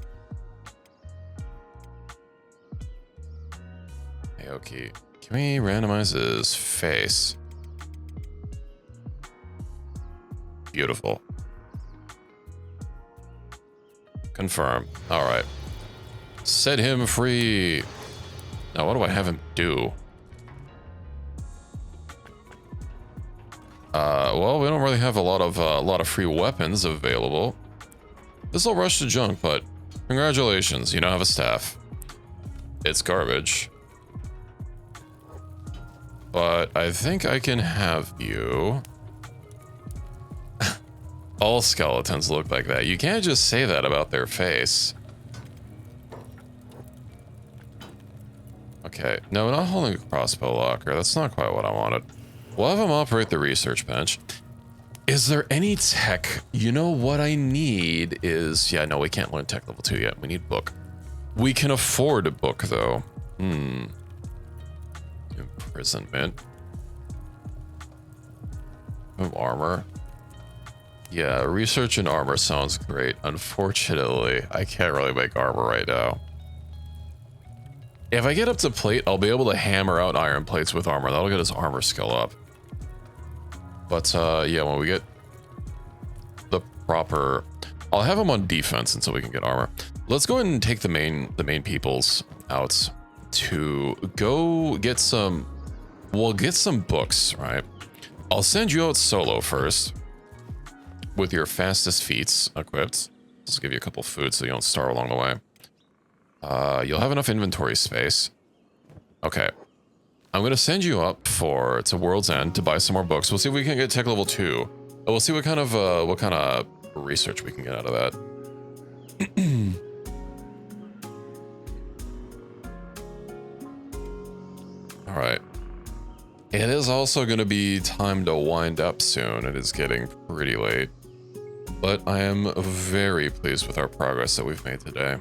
Hey, okay. Can we randomize his face? Beautiful. Confirm. All right. Set him free. Now, what do I have him do? Well, we don't really have a lot of free weapons available. This'll rush to junk, but congratulations, you now have a staff. It's garbage. But I think I can have you All skeletons look like that. You can't just say that about their face. Okay, no, we're not holding a crossbow locker. That's not quite what I wanted. We'll have him operate the research bench. Is there any tech? You know what I need is... Yeah, no, we can't learn tech level 2 yet. We need book. We can afford a book, though. Imprisonment. Armor. Yeah, research and armor sounds great. Unfortunately, I can't really make armor right now. If I get up to plate, I'll be able to hammer out iron plates with armor. That'll get his armor skill up. But yeah, when we get the proper... I'll have him on defense until we can get armor. Let's go ahead and take the main peoples out to go get some... We'll get some books, right? I'll send you out solo first with your fastest feats equipped. Just give you a couple food so you don't starve along the way. You'll have enough inventory space. Okay. I'm going to send you up to World's End to buy some more books. We'll see if we can get tech level 2. We'll see what kind of research we can get out of that. All right. It is also going to be time to wind up soon. It is getting pretty late. But I am very pleased with our progress that we've made today.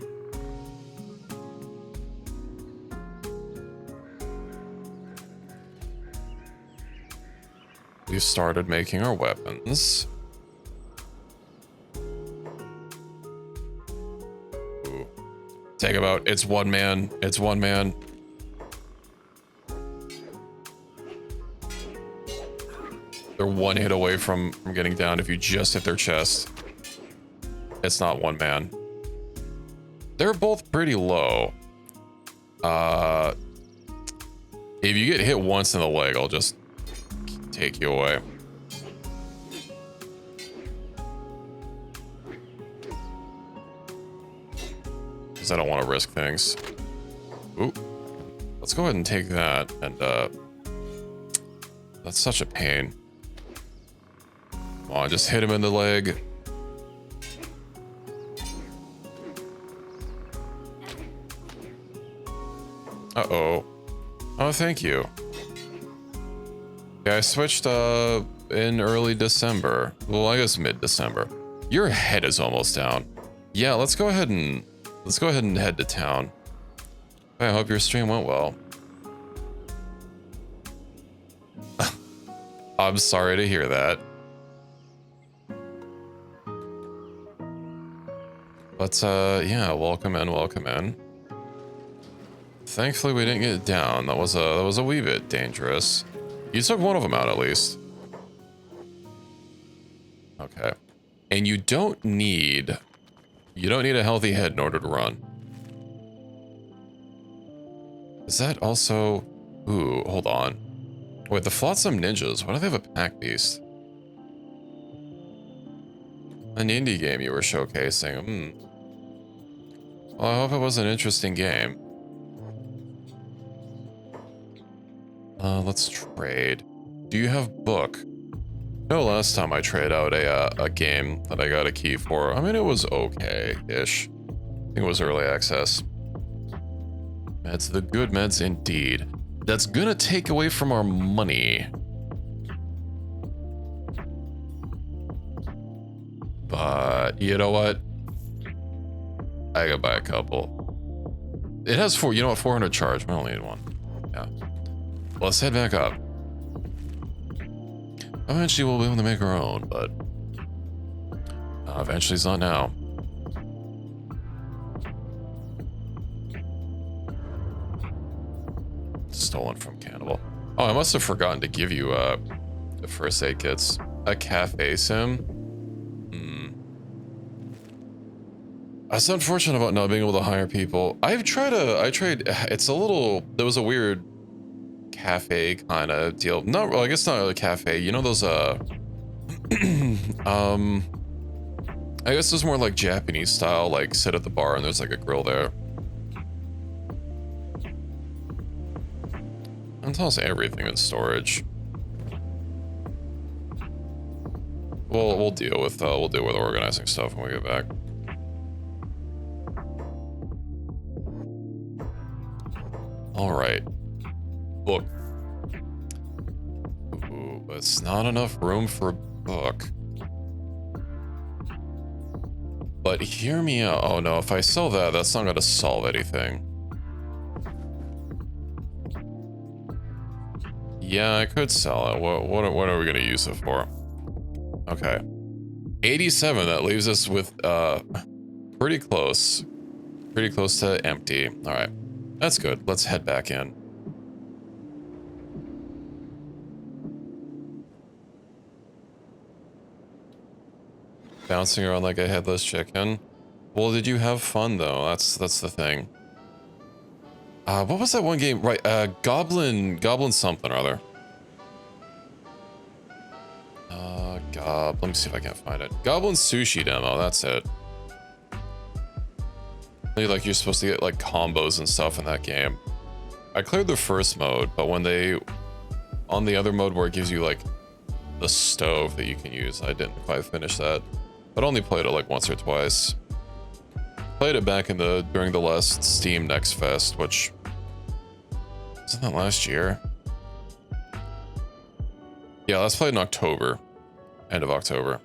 We've started making our weapons. Ooh. Take him out. It's one man. It's one man. They're one hit away from getting down if you just hit their chest. It's not one man. They're both pretty low. If you get hit once in the leg, I'll just take you away. Because I don't want to risk things. Ooh. Let's go ahead and take that. And that's such a pain. Come on, just hit him in the leg. Uh-oh. Oh, thank you. Yeah, I switched in early December. Well, I guess mid-December. Your head is almost down. Yeah, let's go ahead and head to town. I hope your stream went well. I'm sorry to hear that. But yeah, welcome in, welcome in. Thankfully we didn't get down. That was a wee bit dangerous. You took one of them out at least. Okay. And you don't need a healthy head in order to run. Is that also... Ooh, hold on. Wait, the Flotsam Ninjas, why do they have a pack beast? An indie game you were showcasing. Well, I hope it was an interesting game. Let's trade. Do you have book? No, last time I traded out a game that I got a key for. I mean, it was okay-ish. I think it was early access. Meds, the good meds indeed. That's gonna take away from our money. But you know what? I gotta buy a couple. It has 400 charge. I only need one. Yeah. Let's head back up. Eventually we'll be able to make our own, but eventually it's not now. Stolen from Cannibal. Oh, I must have forgotten to give you the first aid kits. A cafe sim. That's unfortunate about not being able to hire people. I tried, it's a little, there was a weird cafe kind of deal. Not, well, I guess not really a cafe. You know those, I guess it's more like Japanese style, like sit at the bar and there's like a grill there. And tells everything in storage. we'll deal with organizing stuff when we get back. All right. Book. Ooh, it's not enough room for a book. But hear me out. Oh no, if I sell that, that's not gonna solve anything. Yeah, I could sell it. What are we gonna use it for? Okay. 87, that leaves us with pretty close to empty. All right, that's good. Let's head back in. Bouncing around like a headless chicken. Well, did you have fun though? That's the thing. What was that one game? Right, Goblin something or other. Let me see if I can find it. Goblin Sushi demo, that's it. Like you're supposed to get like combos and stuff in that game. I cleared the first mode, but when on the other mode where it gives you like the stove that you can use, I didn't quite finish that. But only played it like once or twice. Played it back during the last Steam Next Fest, which wasn't that last year? Yeah, let's play in October. End of October.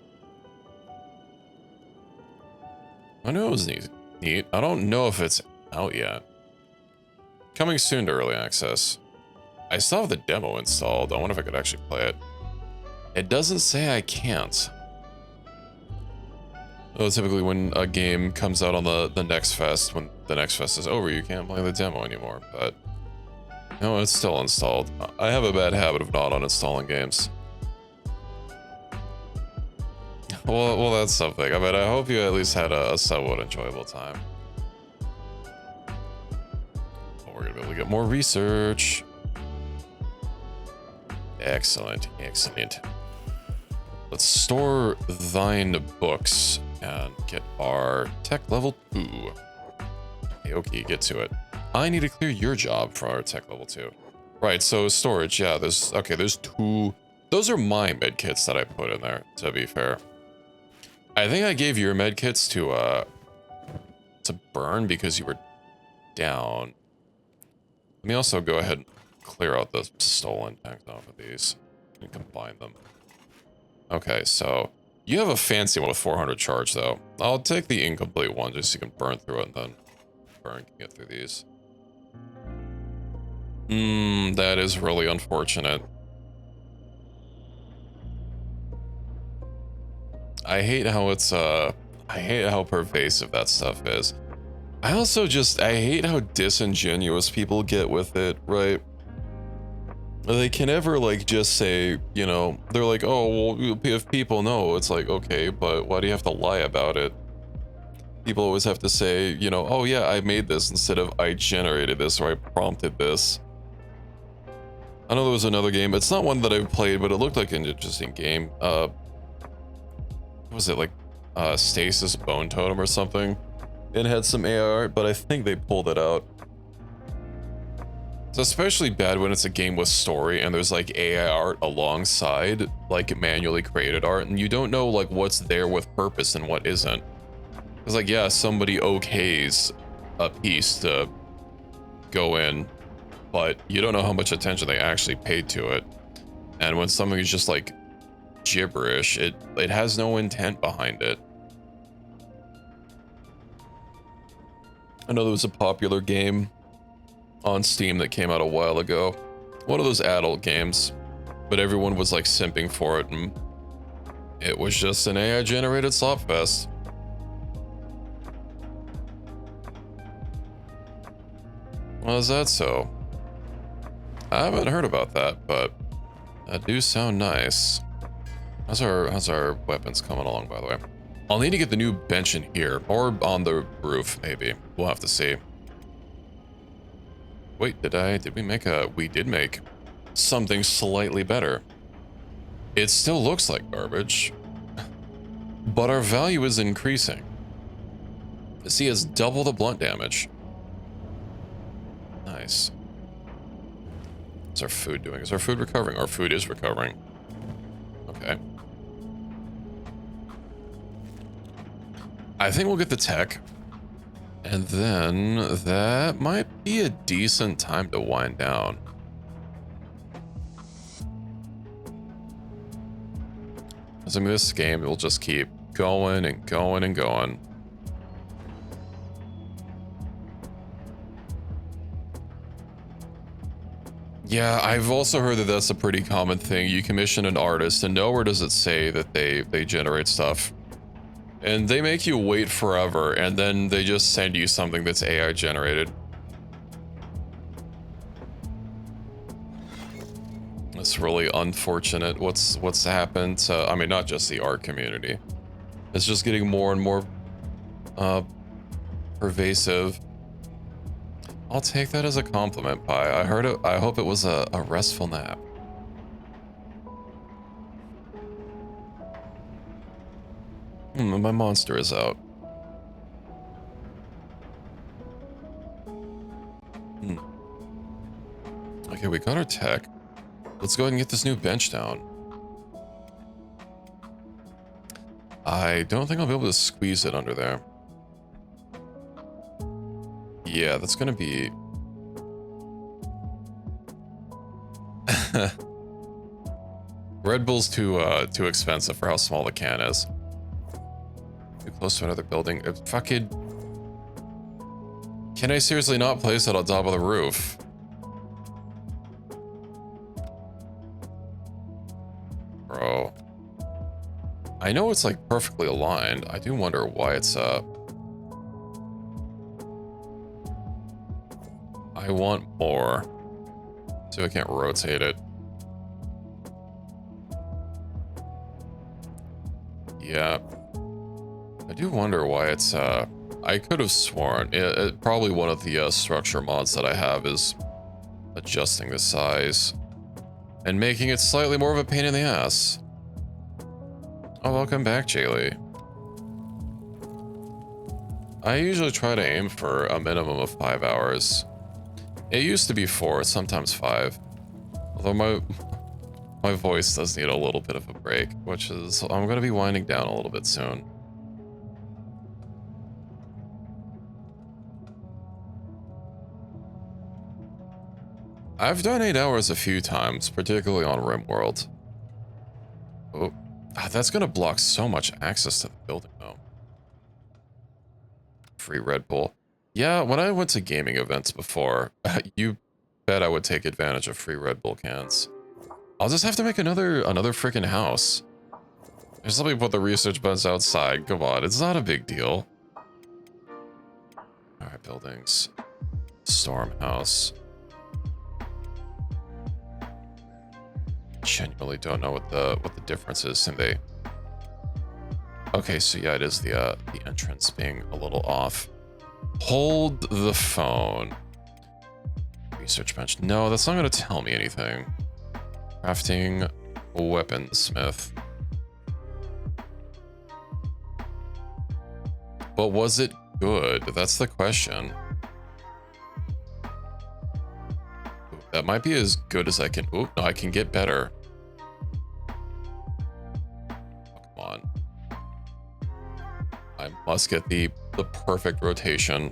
I knew it was neat. I don't know if it's out yet. Coming soon to early access. I still have the demo installed. I wonder if I could actually play it. It doesn't say I can't. Well, typically when a game comes out on the Next Fest, when the Next Fest is over, you can't play the demo anymore, but no, it's still installed. I have a bad habit of not uninstalling games. Well, that's something. I mean, I hope you at least had a somewhat enjoyable time. Oh, we're gonna be able to get more research. Excellent. Let's store thine books and get our tech level 2. Okay, get to it. I need to clear your job for our tech level 2. Right, so storage, yeah, there's 2. Those are my medkits that I put in there, to be fair. I think I gave your medkits to burn because you were down. Let me also go ahead and clear out the stolen tanks off of these and combine them. Okay, so you have a fancy one with 400 charge, though. I'll take the incomplete one just so you can burn through it, and then burn can get through these. That is really unfortunate. I hate how pervasive that stuff is. I hate how disingenuous people get with it, right? They can never like just say, you know, they're like, oh, well, if people know, it's like, okay, but why do you have to lie about it? People always have to say, you know, oh yeah, I made this instead of I generated this or I prompted this. I know there was another game. It's not one that I've played, but it looked like an interesting game. What was it, like Stasis Bone Totem or something? It had some AI art, but I think they pulled it out. It's especially bad when it's a game with story and there's like AI art alongside like manually created art, and you don't know like what's there with purpose and what isn't. It's like, yeah, somebody okays a piece to go in, but you don't know how much attention they actually paid to it. And when something is just like gibberish, it has no intent behind it. I know there was a popular game on Steam that came out a while ago. One of those adult games, but everyone was like simping for it, and it was just an AI generated slopfest. Well, is that so? I haven't heard about that, but that do sound nice. How's our weapons coming along, by the way? I'll need to get the new bench in here, or on the roof, maybe. We'll have to see. Wait, we did make something slightly better. It still looks like garbage, but our value is increasing. See, it's double the blunt damage. Nice. What's our food doing? Is our food recovering? Our food is recovering. Okay. I think we'll get the tech. And then that might be a decent time to wind down. Because I mean, this game will just keep going and going and going. Yeah, I've also heard that that's a pretty common thing. You commission an artist and nowhere does it say that they generate stuff. And they make you wait forever and then they just send you something that's AI generated. It's really unfortunate what's happened to, I mean, not just the art community. It's just getting more and more pervasive. I'll take that as a compliment, Pi. I heard it. I hope it was a restful nap. My monster is out. Okay, we got our tech. Let's go ahead and get this new bench down. I don't think I'll be able to squeeze it under there. Yeah, that's gonna be... Red Bull's too expensive for how small the can is. Too close to another building. Fucking... Can I seriously not place it on top of the roof? Bro. I know it's like perfectly aligned. I do wonder why it's up. I want more. So I can't rotate it. Yeah. I do wonder why it's, I could have sworn, probably one of the structure mods that I have is adjusting the size and making it slightly more of a pain in the ass. Oh, welcome back, Jaylee. I usually try to aim for a minimum of 5 hours. It used to be 4, sometimes 5. Although my voice does need a little bit of a break, which is, I'm going to be winding down a little bit soon. I've done 8 hours a few times, particularly on RimWorld. Oh, that's going to block so much access to the building, though. Free Red Bull. Yeah, when I went to gaming events before, you bet I would take advantage of free Red Bull cans. I'll just have to make another freaking house. Just let me put the research buttons outside. Come on, it's not a big deal. All right, buildings. Storm house. Genuinely don't know what the difference is, and they... Okay, so yeah, it is the entrance being a little off. Hold the phone. Research bench. No, that's not going to tell me anything. Crafting weaponsmith. But was it good? That's the question. Ooh, that might be as good as I can. Ooh, no, I can get better. Oh, come on. I must get the perfect rotation.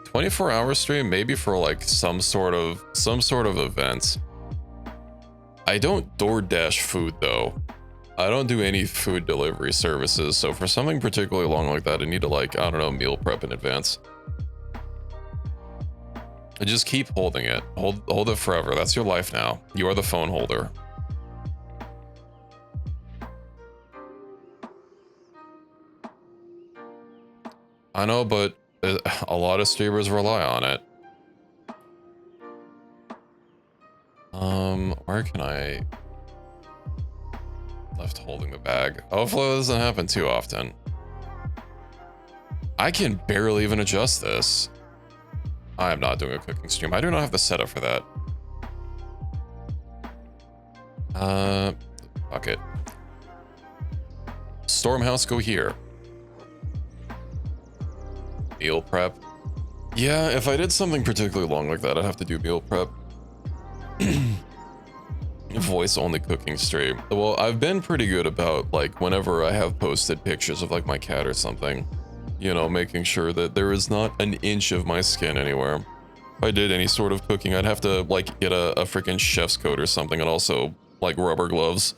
24-hour stream, maybe for like some sort of event. I don't DoorDash food though. I don't do any food delivery services, so for something particularly long like that, I need to, like, I don't know, meal prep in advance. I just keep holding it. Hold it forever. That's your life now. You are the phone holder. I know, but a lot of streamers rely on it. Where can I... Left holding the bag. Hopefully it doesn't happen too often. I can barely even adjust this. I am not doing a cooking stream. I do not have the setup for that. Fuck it. Stormhouse, go here. Meal prep. Yeah, if I did something particularly long like that, I'd have to do meal prep. Voice only cooking stream. Well, I've been pretty good about, like, whenever I have posted pictures of like my cat or something, You know, making sure that there is not an inch of my skin anywhere. If I did any sort of cooking, I'd have to, like, get a freaking chef's coat or something, and also, like, rubber gloves.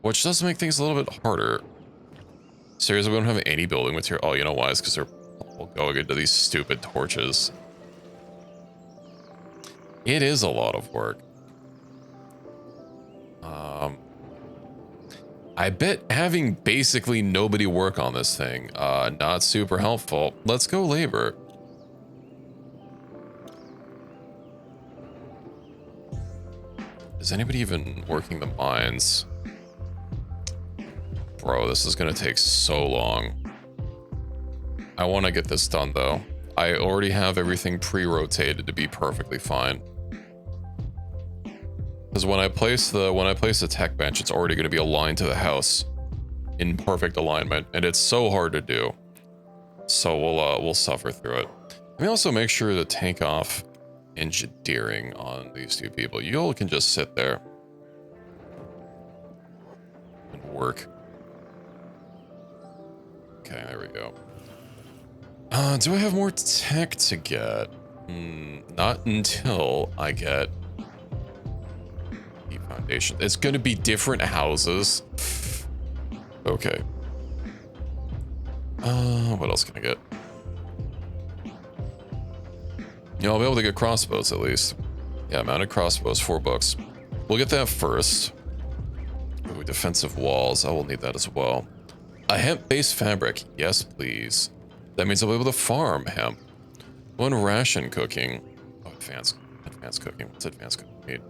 Which does make things a little bit harder. Seriously, we don't have any building material. Oh, you know why? It's because they're all going into these stupid torches. It is a lot of work. I bet having basically nobody work on this thing, not super helpful. Let's go labor. Is anybody even working the mines? Bro, this is gonna take so long. I want to get this done though. I already have everything pre-rotated to be perfectly fine. Because when I place the tech bench, it's already going to be aligned to the house in perfect alignment, and it's so hard to do. So we'll suffer through it. Let me also make sure to take off engineering on these two people. You all can just sit there and work. Okay, there we go. Do I have more tech to get? Not until I get the foundation. It's gonna be different houses. Okay. What else can I get? You know, I'll be able to get crossbows at least. Yeah, mounted crossbows, 4 books. We'll get that first. Ooh, defensive walls. I will need that as well. A hemp-based fabric. Yes, please. That means I'll be able to farm hemp. 1 ration cooking. Oh, advanced cooking. What's advanced cooking mean?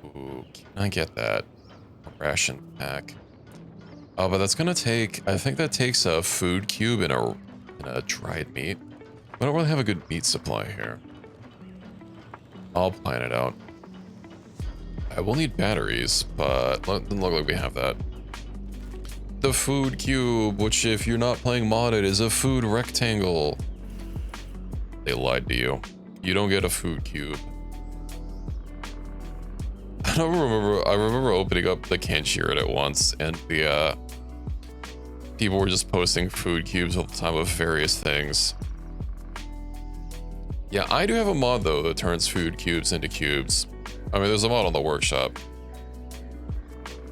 Ooh, can I get that? A ration pack. Oh, but that's gonna take, I think that takes a food cube and a dried meat. I don't really have a good meat supply here. I'll plan it out. I will need batteries, but doesn't look like we have that. The food cube, which if you're not playing modded is a food rectangle. They lied to you. You don't get a food cube. I remember opening up the Kenshi Reddit once, and the people were just posting food cubes all the time of various things. Yeah, I do have a mod though that turns food cubes into cubes. I mean, there's a mod on the workshop.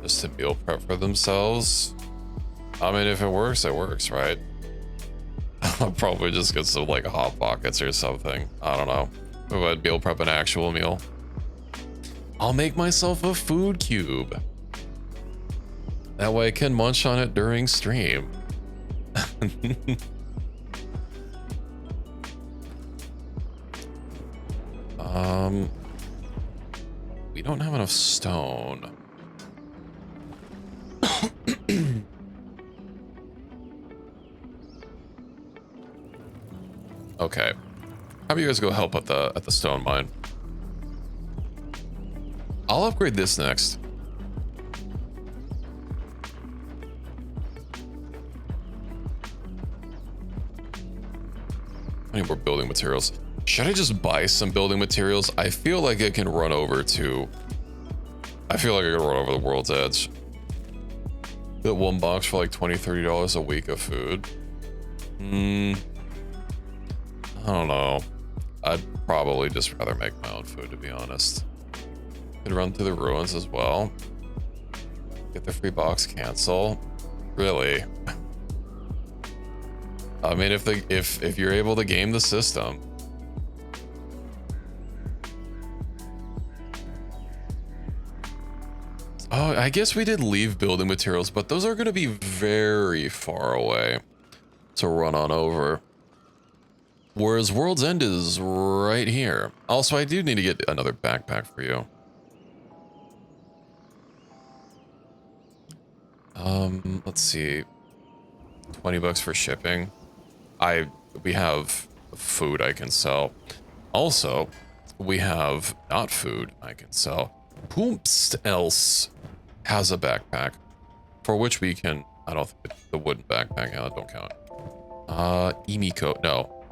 Just to meal prep for themselves. I mean, if it works, right? I'll probably just get some like hot pockets or something. I don't know. If I'd meal prep an actual meal. I'll make myself a food cube. That way I can munch on it during stream. We don't have enough stone. Okay. How about you guys go help at the stone mine? I'll upgrade this next. I need more building materials. Should I just buy some building materials? I feel like I can run over to... I feel like I can run over the world's edge. Get 1 box for like $20, $30 a week of food. I don't know. I'd probably just rather make my own food, to be honest. Could run through the ruins as well. Get the free box cancel. Really? I mean, if you're able to game the system. Oh, I guess we did leave building materials, but those are going to be very far away to run on over. Whereas World's End is right here. Also, I do need to get another backpack for you. Let's see. 20 bucks for shipping. We have food I can sell. Also, we have not food I can sell. Whomst else has a backpack for which we can, I don't think the wooden backpack, yeah, don't count. Emiko, no.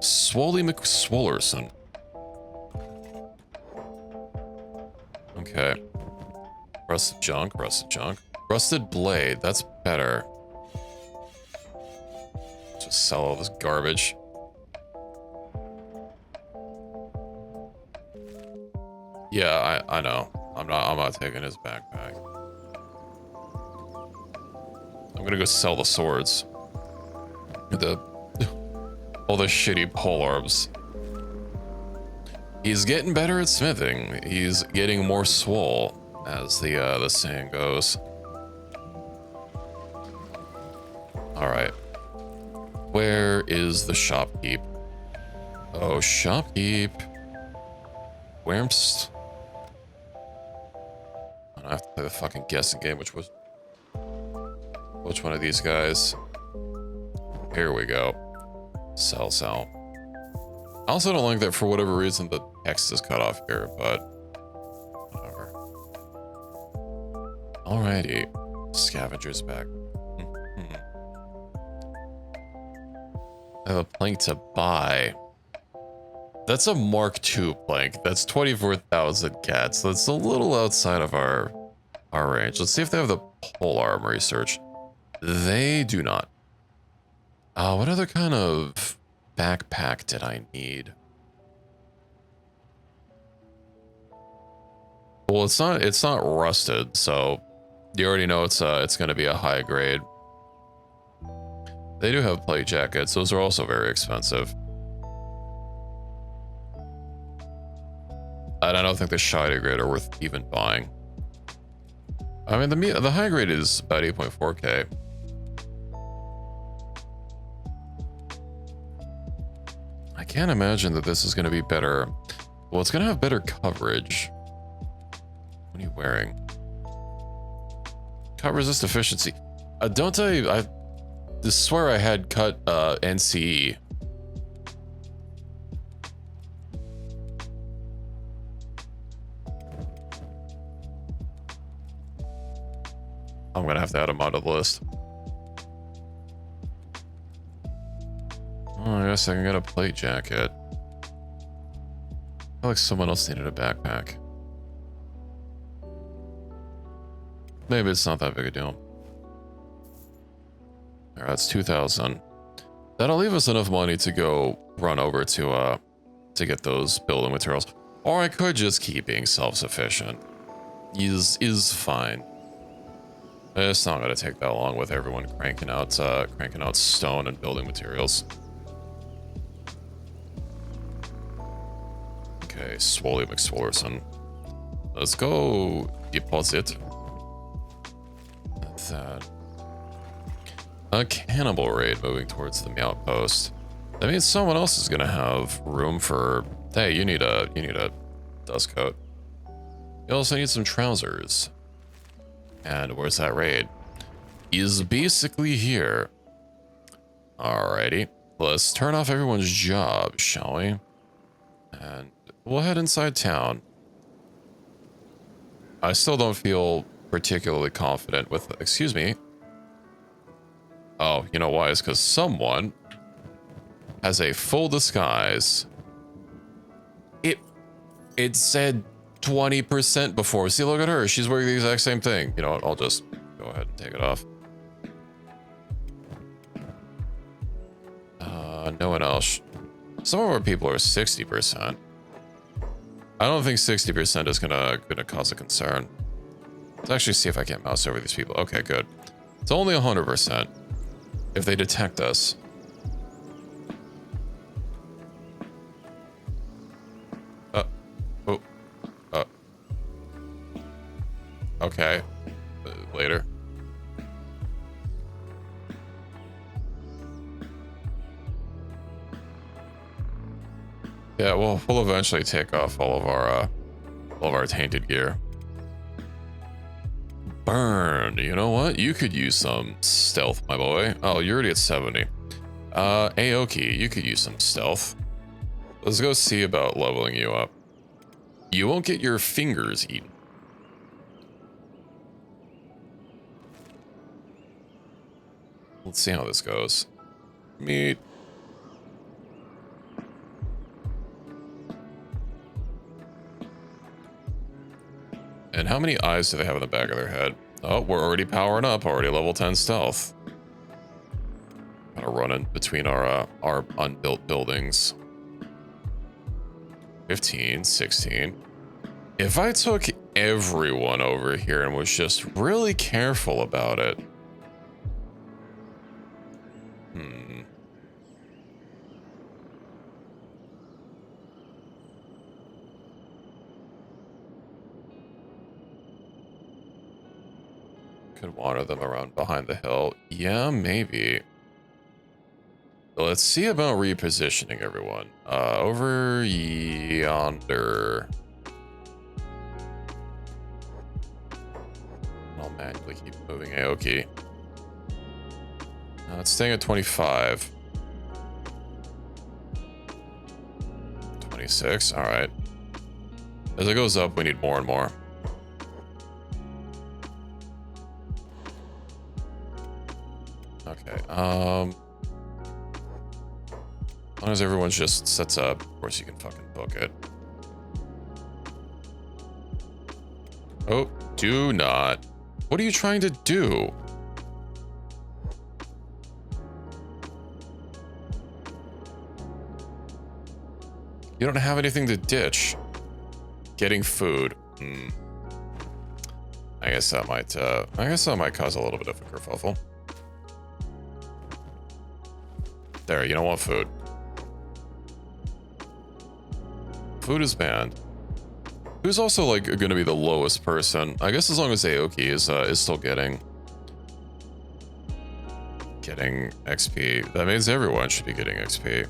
Swoley McSwollerson. Okay. Rusted junk. Rusted blade, that's better. just sell all this garbage. Yeah, I know. I'm not taking his backpack. I'm gonna go sell the swords. All the shitty polearms. He's getting better at smithing. He's getting more swole, as the saying goes. All right. Where is the shopkeep? Oh, shopkeep. Wimps. I have to play the fucking guessing game, which one of these guys? Here we go. Sell. I also don't like that for whatever reason the text is cut off here, but whatever. Alrighty. Scavenger's back. I have a plank to buy. That's a Mark II plank. That's 24,000 cats. That's a little outside of our range. Let's see if they have the polearm research. They do not. What other kind of backpack did I need? Well, it's not rusted, so you already know it's going to be a high grade. They do have plate jackets. Those are also very expensive. And I don't think the shiny grade are worth even buying. I mean, the high grade is about 8.4K. I can't imagine that this is going to be better. Well, it's going to have better coverage. What are you wearing? Cut resist efficiency. Don't tell you, I swear I had cut NCE. I'm going to have to add him onto the list. Oh, I guess I can get a plate jacket. I feel like someone else needed a backpack. Maybe it's not that big a deal. Alright, that's 2,000. That'll leave us enough money to go run over to get those building materials. Or I could just keep being self-sufficient. Is fine. It's not gonna take that long with everyone cranking out stone and building materials. Okay, Swoley McSwollerson. Let's go deposit that. A cannibal raid moving towards the outpost. That means someone else is gonna have room for. Hey, you need a dust coat. You also need some trousers. And where's that raid? Is basically here. Alrighty. Let's turn off everyone's job, shall we? And we'll head inside town. I still don't feel particularly confident with... Excuse me. Oh, you know why? It's because someone has a full disguise. It said 20% before. See, look at her. She's wearing the exact same thing. You know what? I'll just go ahead and take it off. No one else. Some of our people are 60%. I don't think 60% is gonna cause a concern. Let's actually see if I can't mouse over these people. Okay, good. It's only 100% if they detect us. Okay. Later. Yeah, we'll eventually take off all of our tainted gear. Burn. You know what? You could use some stealth, my boy. Oh, you're already at 70. Aoki, you could use some stealth. Let's go see about leveling you up. You won't get your fingers eaten. Let's see how this goes. Meet. And how many eyes do they have in the back of their head? Oh, we're already powering up. Already level 10 stealth. Gotta running between our unbuilt buildings. 15, 16. If I took everyone over here and was just really careful about it. Could water them around behind the hill. Yeah, maybe. Let's see about repositioning everyone. Over yonder. I'll manually keep moving Aoki. It's staying at 25. 26, all right. As it goes up, we need more and more. Okay, as long as everyone just sets up, of course you can fucking book it. Oh, do not. What are you trying to do? You don't have anything to ditch. Getting food. I guess that might cause a little bit of a kerfuffle. There, you don't want food. Food is banned. Who's also like going to be the lowest person? I guess as long as Aoki is still getting XP, that means everyone should be getting XP.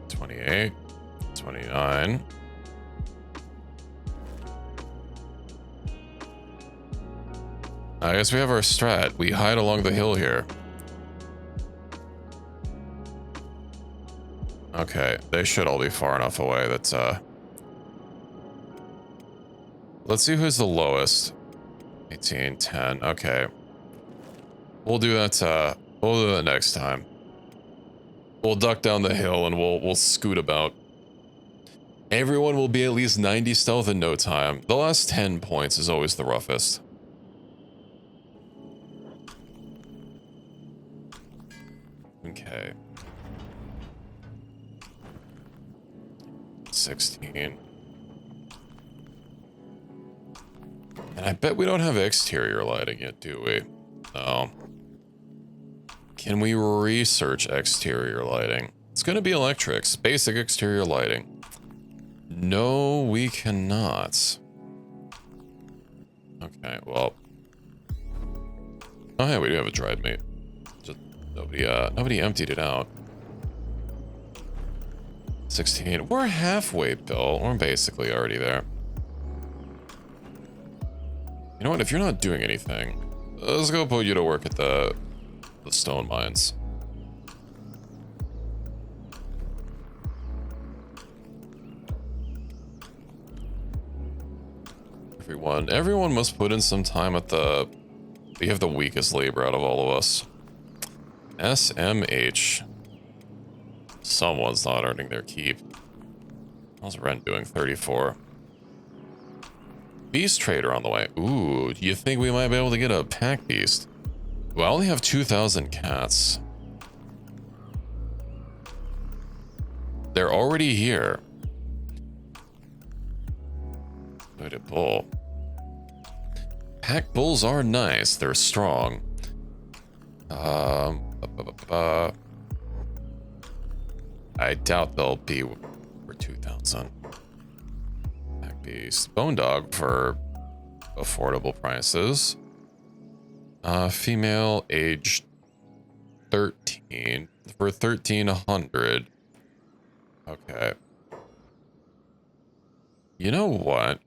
28, 29. I guess we have our strat. We hide along the hill here. Okay, they should all be far enough away that, let's see who's the lowest. 18, 10, okay. We'll do that, next time. We'll duck down the hill and we'll scoot about. Everyone will be at least 90 stealth in no time. The last 10 points is always the roughest. Okay. 16. And I bet we don't have exterior lighting yet, do we? No. Can we research exterior lighting? It's gonna be electrics, basic exterior lighting. No, we cannot. Okay, well. Oh yeah, we do have a dried meat. Just nobody emptied it out. 16. We're halfway built. We're basically already there. You know what? If you're not doing anything, let's go put you to work at the stone mines. Everyone must put in some time at the... We have the weakest labor out of all of us. SMH. Someone's not earning their keep. How's Ren doing? 34. Beast trader on the way. Ooh, do you think we might be able to get a pack beast? Well, I only have 2,000 cats. They're already here. Look at bull. Pack bulls are nice. They're strong. I doubt they'll be for 2,000. Pack beast. Bone dog for affordable prices. Female, age 13 for 1,300. Okay. You know what?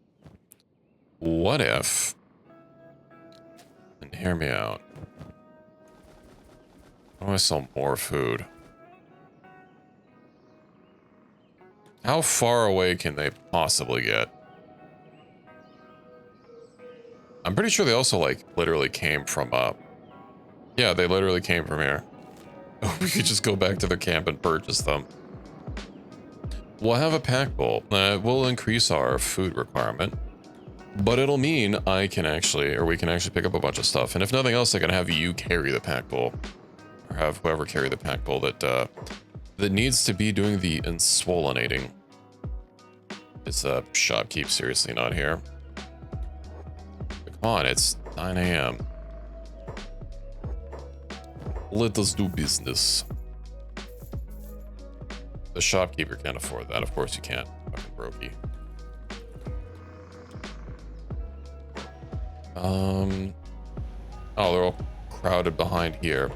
What if? And hear me out. How do I sell more food? How far away can they possibly get? I'm pretty sure they also, like, literally came from, yeah, they literally came from here. We could just go back to the camp and purchase them. We'll have a pack bowl. We'll increase our food requirement. But it'll mean I can actually, or we can actually pick up a bunch of stuff. And if nothing else, I can have you carry the pack bull, or have whoever carry the pack bull that needs to be doing the enswollenating. Is the shopkeep seriously not here? Come on, it's 9 a.m. Let us do business. The shopkeeper can't afford that. Of course you can't. Fucking brokey. Oh, they're all crowded behind here.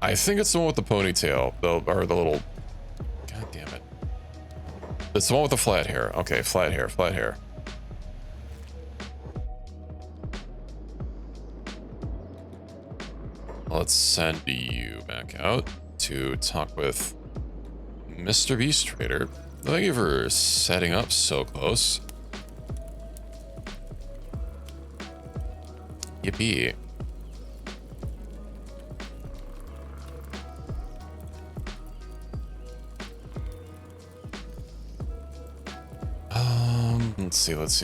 I think it's the one with the ponytail, or the little... God damn it. It's the one with the flat hair. Okay, flat hair, flat hair. Let's send you back out to talk with Mr. Beast Trader. Thank you for setting up so close. Yippee.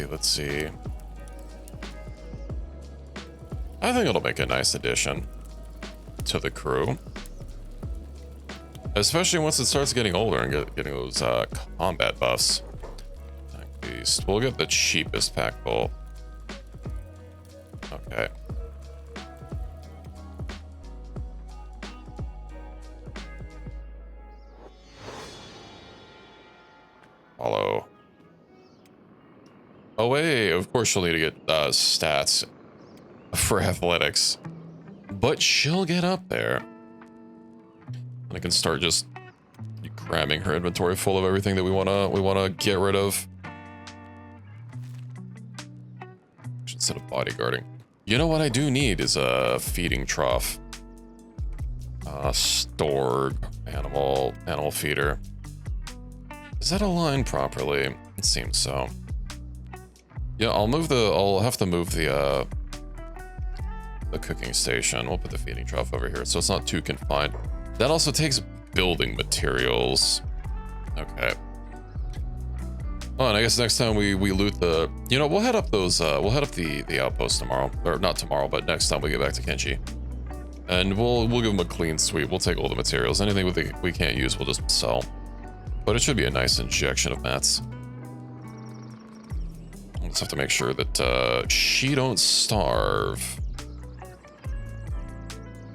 Let's see. I think it'll make a nice addition to the crew. Especially once it starts getting older and getting those combat buffs. At least we'll get the cheapest pack bull. Okay. Follow. Oh wait, of course she'll need to get stats for athletics. But she'll get up there. I can start just cramming her inventory full of everything that we wanna get rid of. Instead of bodyguarding. You know what I do need is a feeding trough. Stored animal feeder. Is that aligned properly? It seems so. Yeah, I'll have to move the cooking station. We'll put the feeding trough over here so it's not too confined. That also takes building materials. Okay. Oh, and I guess next time we loot the, you know, we'll head up the outpost tomorrow, or not tomorrow, but next time we get back to Kenshi, and we'll give them a clean sweep. We'll take all the materials. Anything we can't use, we'll just sell. But it should be a nice injection of mats. We'll just have to make sure that she don't starve.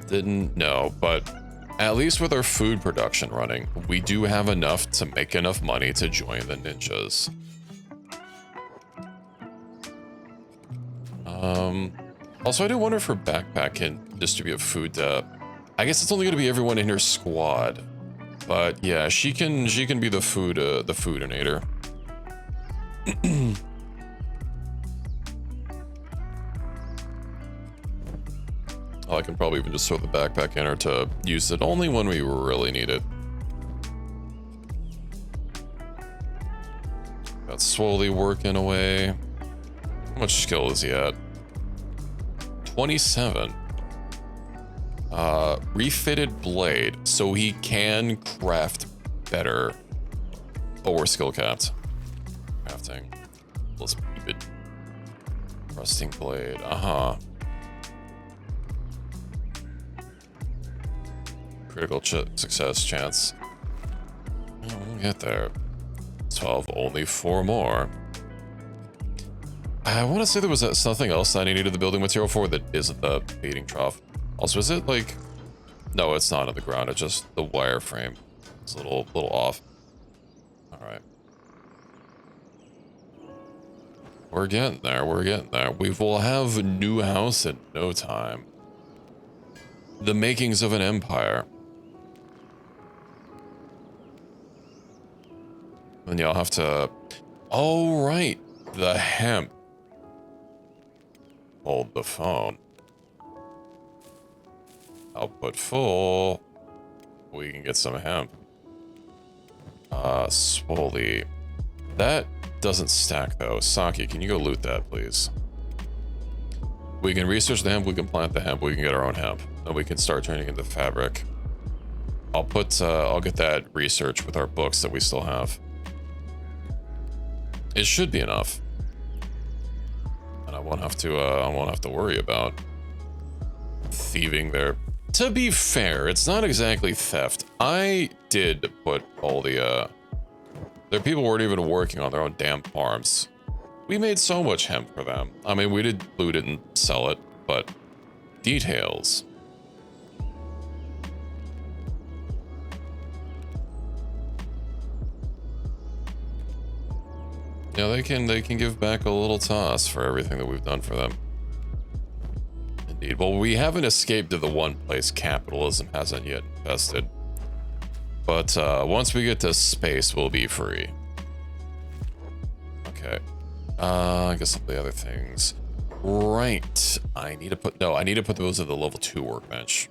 Didn't know, but at least with our food production running, we do have enough to make enough money to join the ninjas. Also, I do wonder if her backpack can distribute food to... I guess it's only going to be everyone in her squad. But yeah, she can be the foodinator. I can probably even just throw the backpack in her to use it only when we really need it. That's slowly working away. How much skill is he at? 27. Refitted blade, so he can craft better. Oh, we're skill capped. Crafting. Let's keep it. Rusting blade. Critical success chance. Oh, we'll get there. 12, only 4 more. I want to say there was something else that I needed the building material for that isn't the feeding trough. Also, is it like... No, it's not on the ground. It's just the wireframe. It's a little off. Alright. We're getting there. We're getting there. We will have a new house in no time. The makings of an empire. And you'll have to... Oh, right. The hemp. Hold the phone. Output full. We can get some hemp. Swoley. That doesn't stack, though. Saki, can you go loot that, please? We can research the hemp, we can plant the hemp, we can get our own hemp. And we can start turning into fabric. I'll get that research with our books that we still have. It should be enough. And I won't have to worry about thieving there. To be fair, it's not exactly theft. I did put all the their people weren't even working on their own damn farms. We made so much hemp for them. I mean, we did loot it and sell it, but details. Yeah, they can give back a little toss for everything that we've done for them. Indeed. Well, we haven't escaped to the one place capitalism hasn't yet invested. But once we get to space, we'll be free. Okay. I guess some of the other things. Right. I need to put those at the level 2 workbench.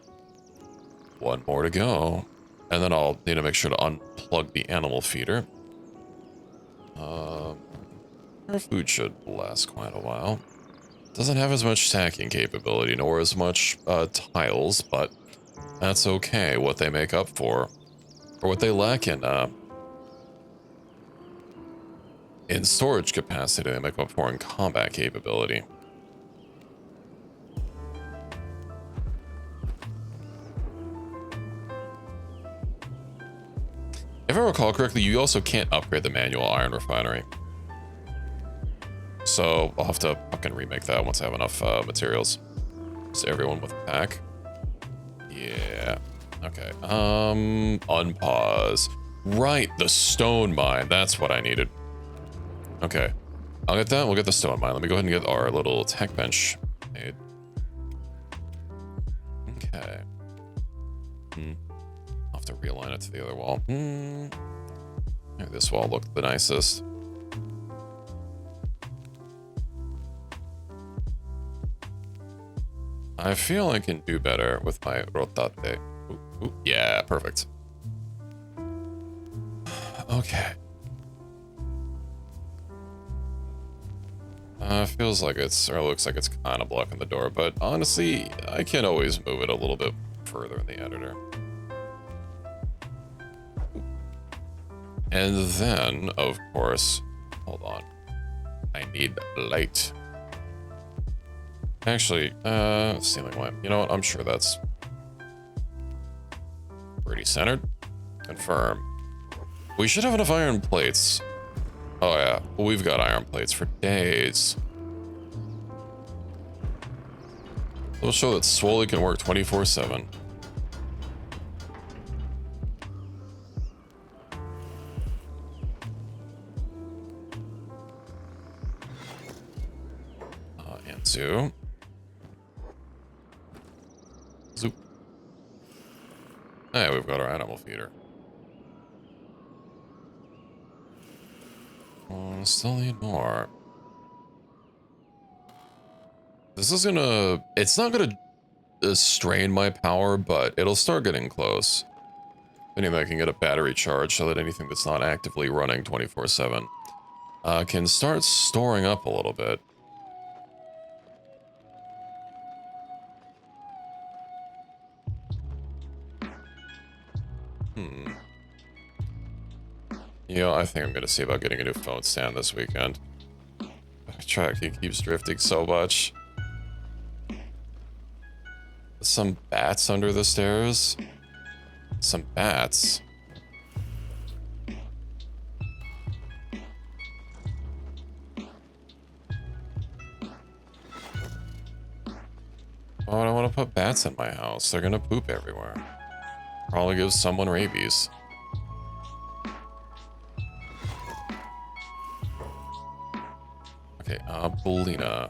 One more to go. And then I'll need to make sure to unplug the animal feeder. Our food should last quite a while. Doesn't have as much stacking capability, nor as much tiles, but that's okay. What they make up for, or what they lack in storage capacity, they make up for in combat capability. If I recall correctly, you also can't upgrade the manual iron refinery. So I'll have to fucking remake that once I have enough materials. Just everyone with a pack. Yeah. Okay. Unpause. Right, the stone mine. That's what I needed. Okay. I'll get that. We'll get the stone mine. Let me go ahead and get our little tech bench made. Okay. I'll have to realign it to the other wall. Maybe this wall looked the nicest. I feel I can do better with my rotate. Ooh, yeah, perfect. Okay. Feels like or looks like it's kind of blocking the door, but honestly, I can always move it a little bit further in the editor. And then, of course, hold on. I need light. Actually, ceiling lamp. You know what? I'm sure that's pretty centered. Confirm. We should have enough iron plates. Oh yeah, we've got iron plates for days. We'll show that Swoley can work 24/7. And two. Zoop. Hey, we've got our animal feeder. Still need more. This is gonna... It's not gonna strain my power, but it'll start getting close. Anyway, I can get a battery charge so that anything that's not actively running 24/7 can start storing up a little bit. You know, I think I'm gonna see about getting a new phone stand this weekend. Tracking keeps drifting so much. Some bats under the stairs. Some bats. Why would I want to put bats in my house? They're gonna poop everywhere. Probably give someone rabies. Okay, Belina.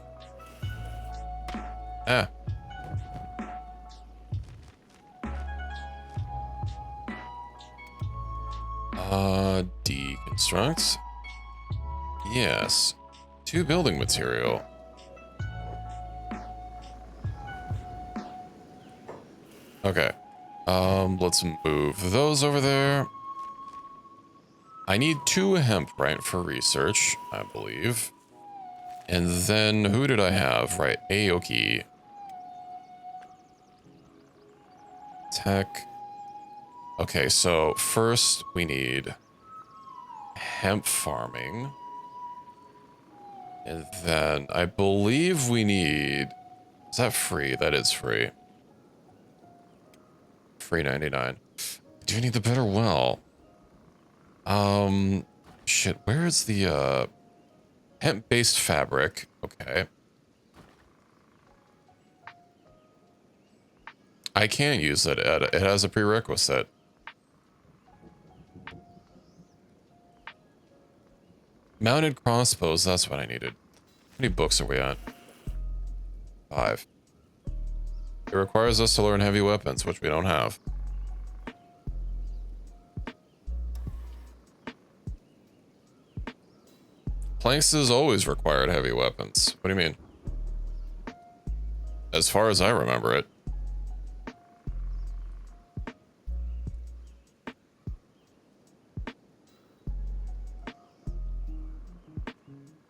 Ah. Deconstruct. Yes. 2 building material. Okay. Let's move those over there. I need 2 hemp, right, for research, I believe. And then, who did I have? Right, Aoki. Tech. Okay, so first we need hemp farming. And then I believe we need... Is that free? That is free. Free 99. Do you need the better well? Shit, where is the, hemp-based fabric? Okay. I can't use it. It has a prerequisite. Mounted crossbows, that's what I needed. How many books are we at? 5. It requires us to learn heavy weapons, which we don't have. Planks has always required heavy weapons. What do you mean? As far as I remember it.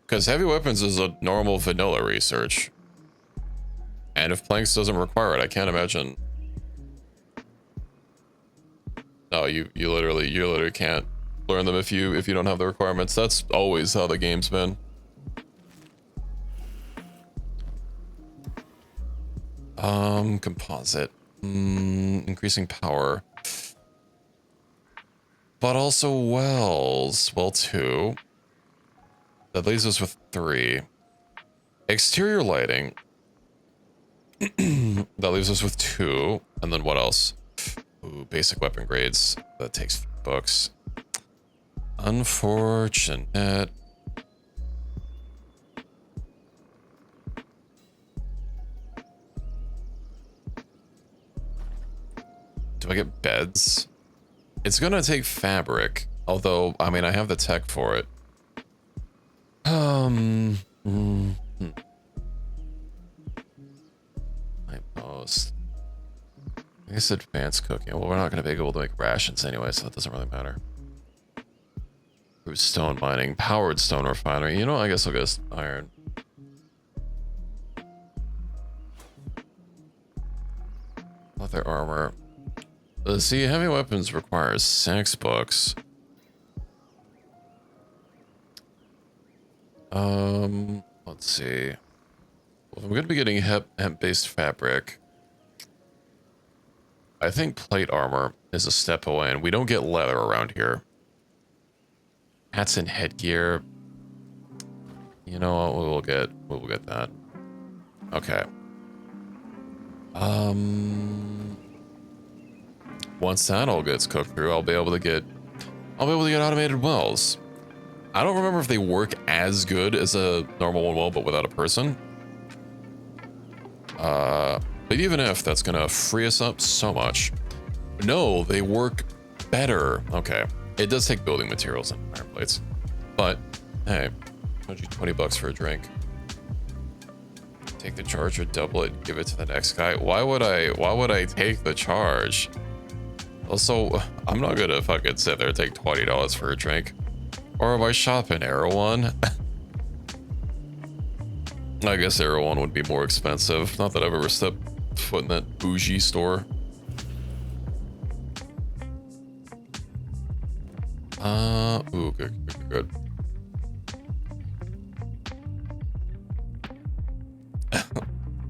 Because heavy weapons is a normal vanilla research. And if Planks doesn't require it, I can't imagine. No, you literally can't learn them if you don't have the requirements. That's always how the game's been. Composite. Increasing power. But also wells. Well, 2. That leaves us with 3. Exterior lighting. That leaves us with 2. And then what else? Ooh, basic weapon grades. That takes books. Unfortunate. Do I get beds? It's gonna take fabric. Although, I mean, I have the tech for it. Post. I guess advanced cooking. Well, we're not going to be able to make rations anyway, so that doesn't really matter. Stone mining. Powered stone refinery. You know, I guess I'll go iron. Leather armor. See, heavy weapons requires 6 books. Let's see. Well, I'm going to be getting hemp-based fabric. I think plate armor is a step away, and we don't get leather around here. Hats and headgear. You know what? We'll get that. Okay. Once that all gets cooked through, I'll be able to get automated wells. I don't remember if they work as good as a normal one well, but without a person. But even if, that's gonna free us up so much. No, they work better. Okay, it does take building materials and iron plates, but hey, charge you 20 bucks for a drink. Take the charge or double it, give it to the next guy. Why would I take the charge? Also, I'm not gonna fucking sit there and take $20 for a drink. Or am I shopping Erewhon? I guess Erewhon would be more expensive. Not that I've ever stepped foot in that bougie store. Ooh, good.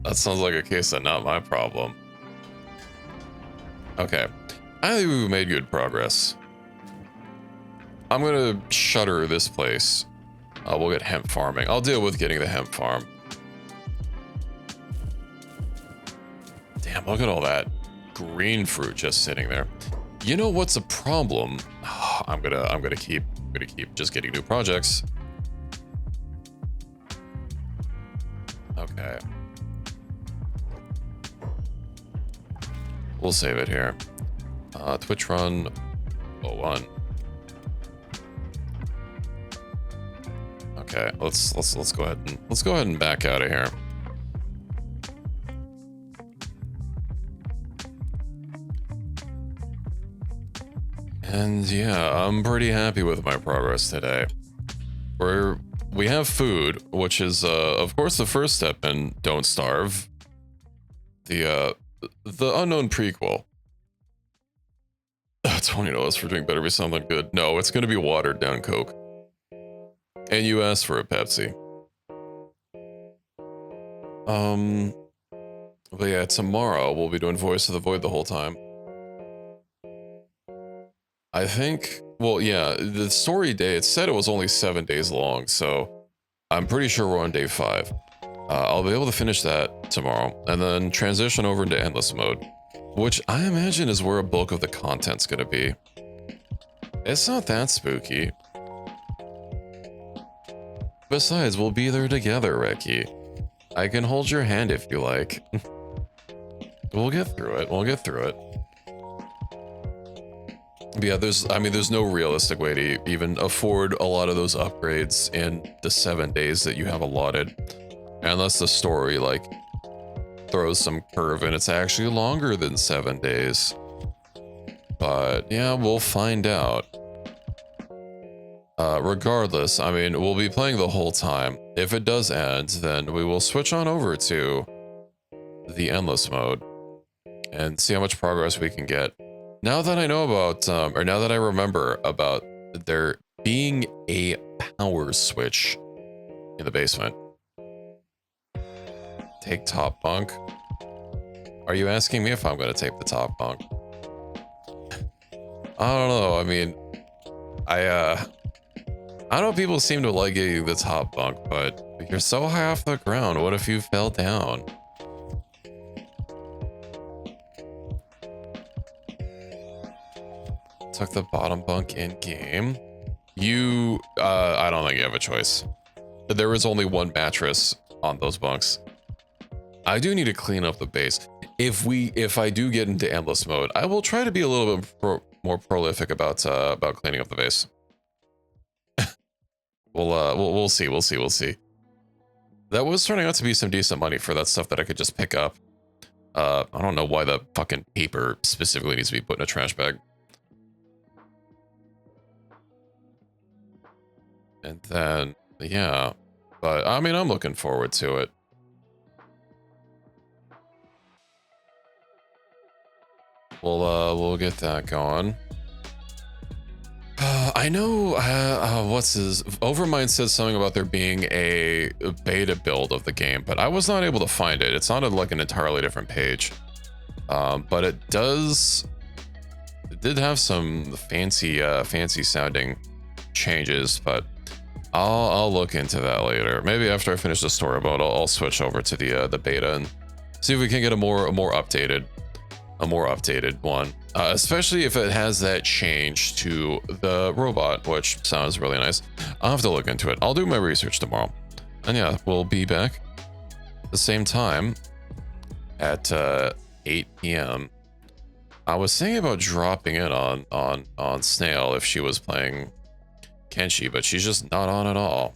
That sounds like a case of not my problem. Okay, I think we've made good progress. I'm gonna shutter this place. We'll get hemp farming. I'll deal with getting the hemp farm. Damn, look at all that green fruit just sitting there. You know what's a problem? I'm gonna keep just getting new projects. Okay. We'll save it here. Twitch run 01. Okay, let's go ahead and back out of here. And yeah, I'm pretty happy with my progress today. We have food, which is of course the first step in Don't Starve. The unknown prequel. $20 for drink better be something good. No, it's gonna be watered down Coke. And you asked for a Pepsi. But yeah, tomorrow we'll be doing Voice of the Void the whole time. I think, well, yeah, the story day, it said it was only 7 days long, so I'm pretty sure we're on day 5. I'll be able to finish that tomorrow, and then transition over into endless mode, which I imagine is where a bulk of the content's gonna be. It's not that spooky. Besides, we'll be there together, Reki. I can hold your hand if you like. We'll get through it. We'll get through it. But yeah, there's no realistic way to even afford a lot of those upgrades in the 7 days that you have allotted. Unless the story, like, throws some curve and it's actually longer than 7 days. But yeah, we'll find out. Regardless, I mean, we'll be playing the whole time. If it does end, then we will switch on over to the endless mode and see how much progress we can get. Now that I know about, or now that I remember about there being a power switch in the basement. Take top bunk. Are you asking me if I'm going to take the top bunk? I don't know. I mean, I know people seem to like getting the top bunk, but you're so high off the ground. What if you fell down? Took the bottom bunk in game. I don't think you have a choice. There is only one mattress on those bunks. I do need to clean up the base. If I do get into endless mode, I will try to be a little bit more prolific about cleaning up the base. We'll see. That was turning out to be some decent money for that stuff that I could just pick up. I don't know why the fucking paper specifically needs to be put in a trash bag. And then, yeah, but I mean, I'm looking forward to it. We'll get that going. I know, what's his... Overmind said something about there being a beta build of the game, but I was not able to find it. It sounded like an entirely different page. But it did have some fancy sounding changes, but I'll look into that later. Maybe after I finish the story mode, I'll switch over to the beta and see if we can get a more updated one, especially if it has that change to the robot, which sounds really nice. I'll have to look into it. I'll do my research tomorrow, and yeah, we'll be back at the same time at 8 p.m. I was thinking about dropping in on Snail if she was playing Kenshi, but she's just not on at all.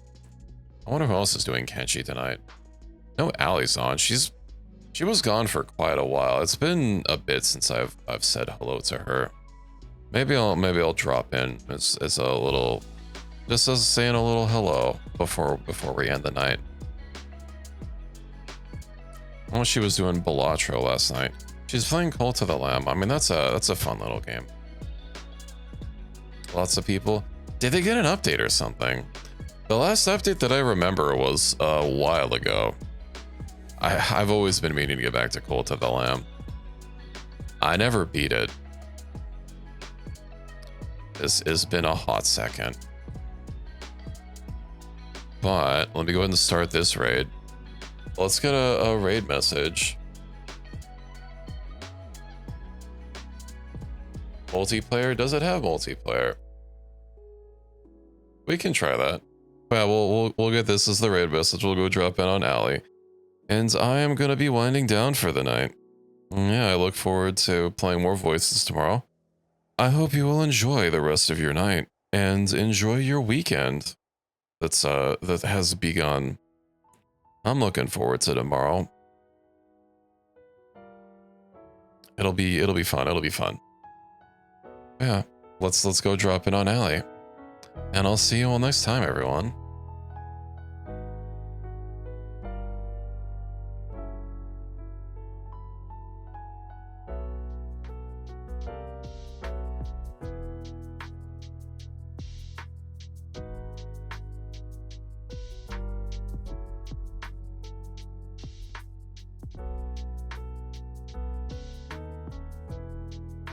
I wonder who else is doing Kenshi tonight. No, Allie's on. She was gone for quite a while. It's been a bit since I've said hello to her. Maybe I'll drop in as a little, just as saying a little hello before we end the night. Well, she was doing Balatro last night. She's playing Cult of the Lamb. I mean, that's a fun little game. Lots of people. Did they get an update or something? The last update that I remember was a while ago. I've always been meaning to get back to Cult of the Lamb. I never beat it. This has been a hot second. But let me go ahead and start this raid. Let's get a raid message. Multiplayer? Does it have multiplayer? We can try that. Yeah, we'll get this as the raid message. We'll go drop in on Allie. And I am going to be winding down for the night. Yeah, I look forward to playing more voices tomorrow. I hope you will enjoy the rest of your night and enjoy your weekend that has begun. I'm looking forward to tomorrow. It'll be fun. It'll be fun. Yeah, let's go drop in on Allie. And I'll see you all next time, everyone.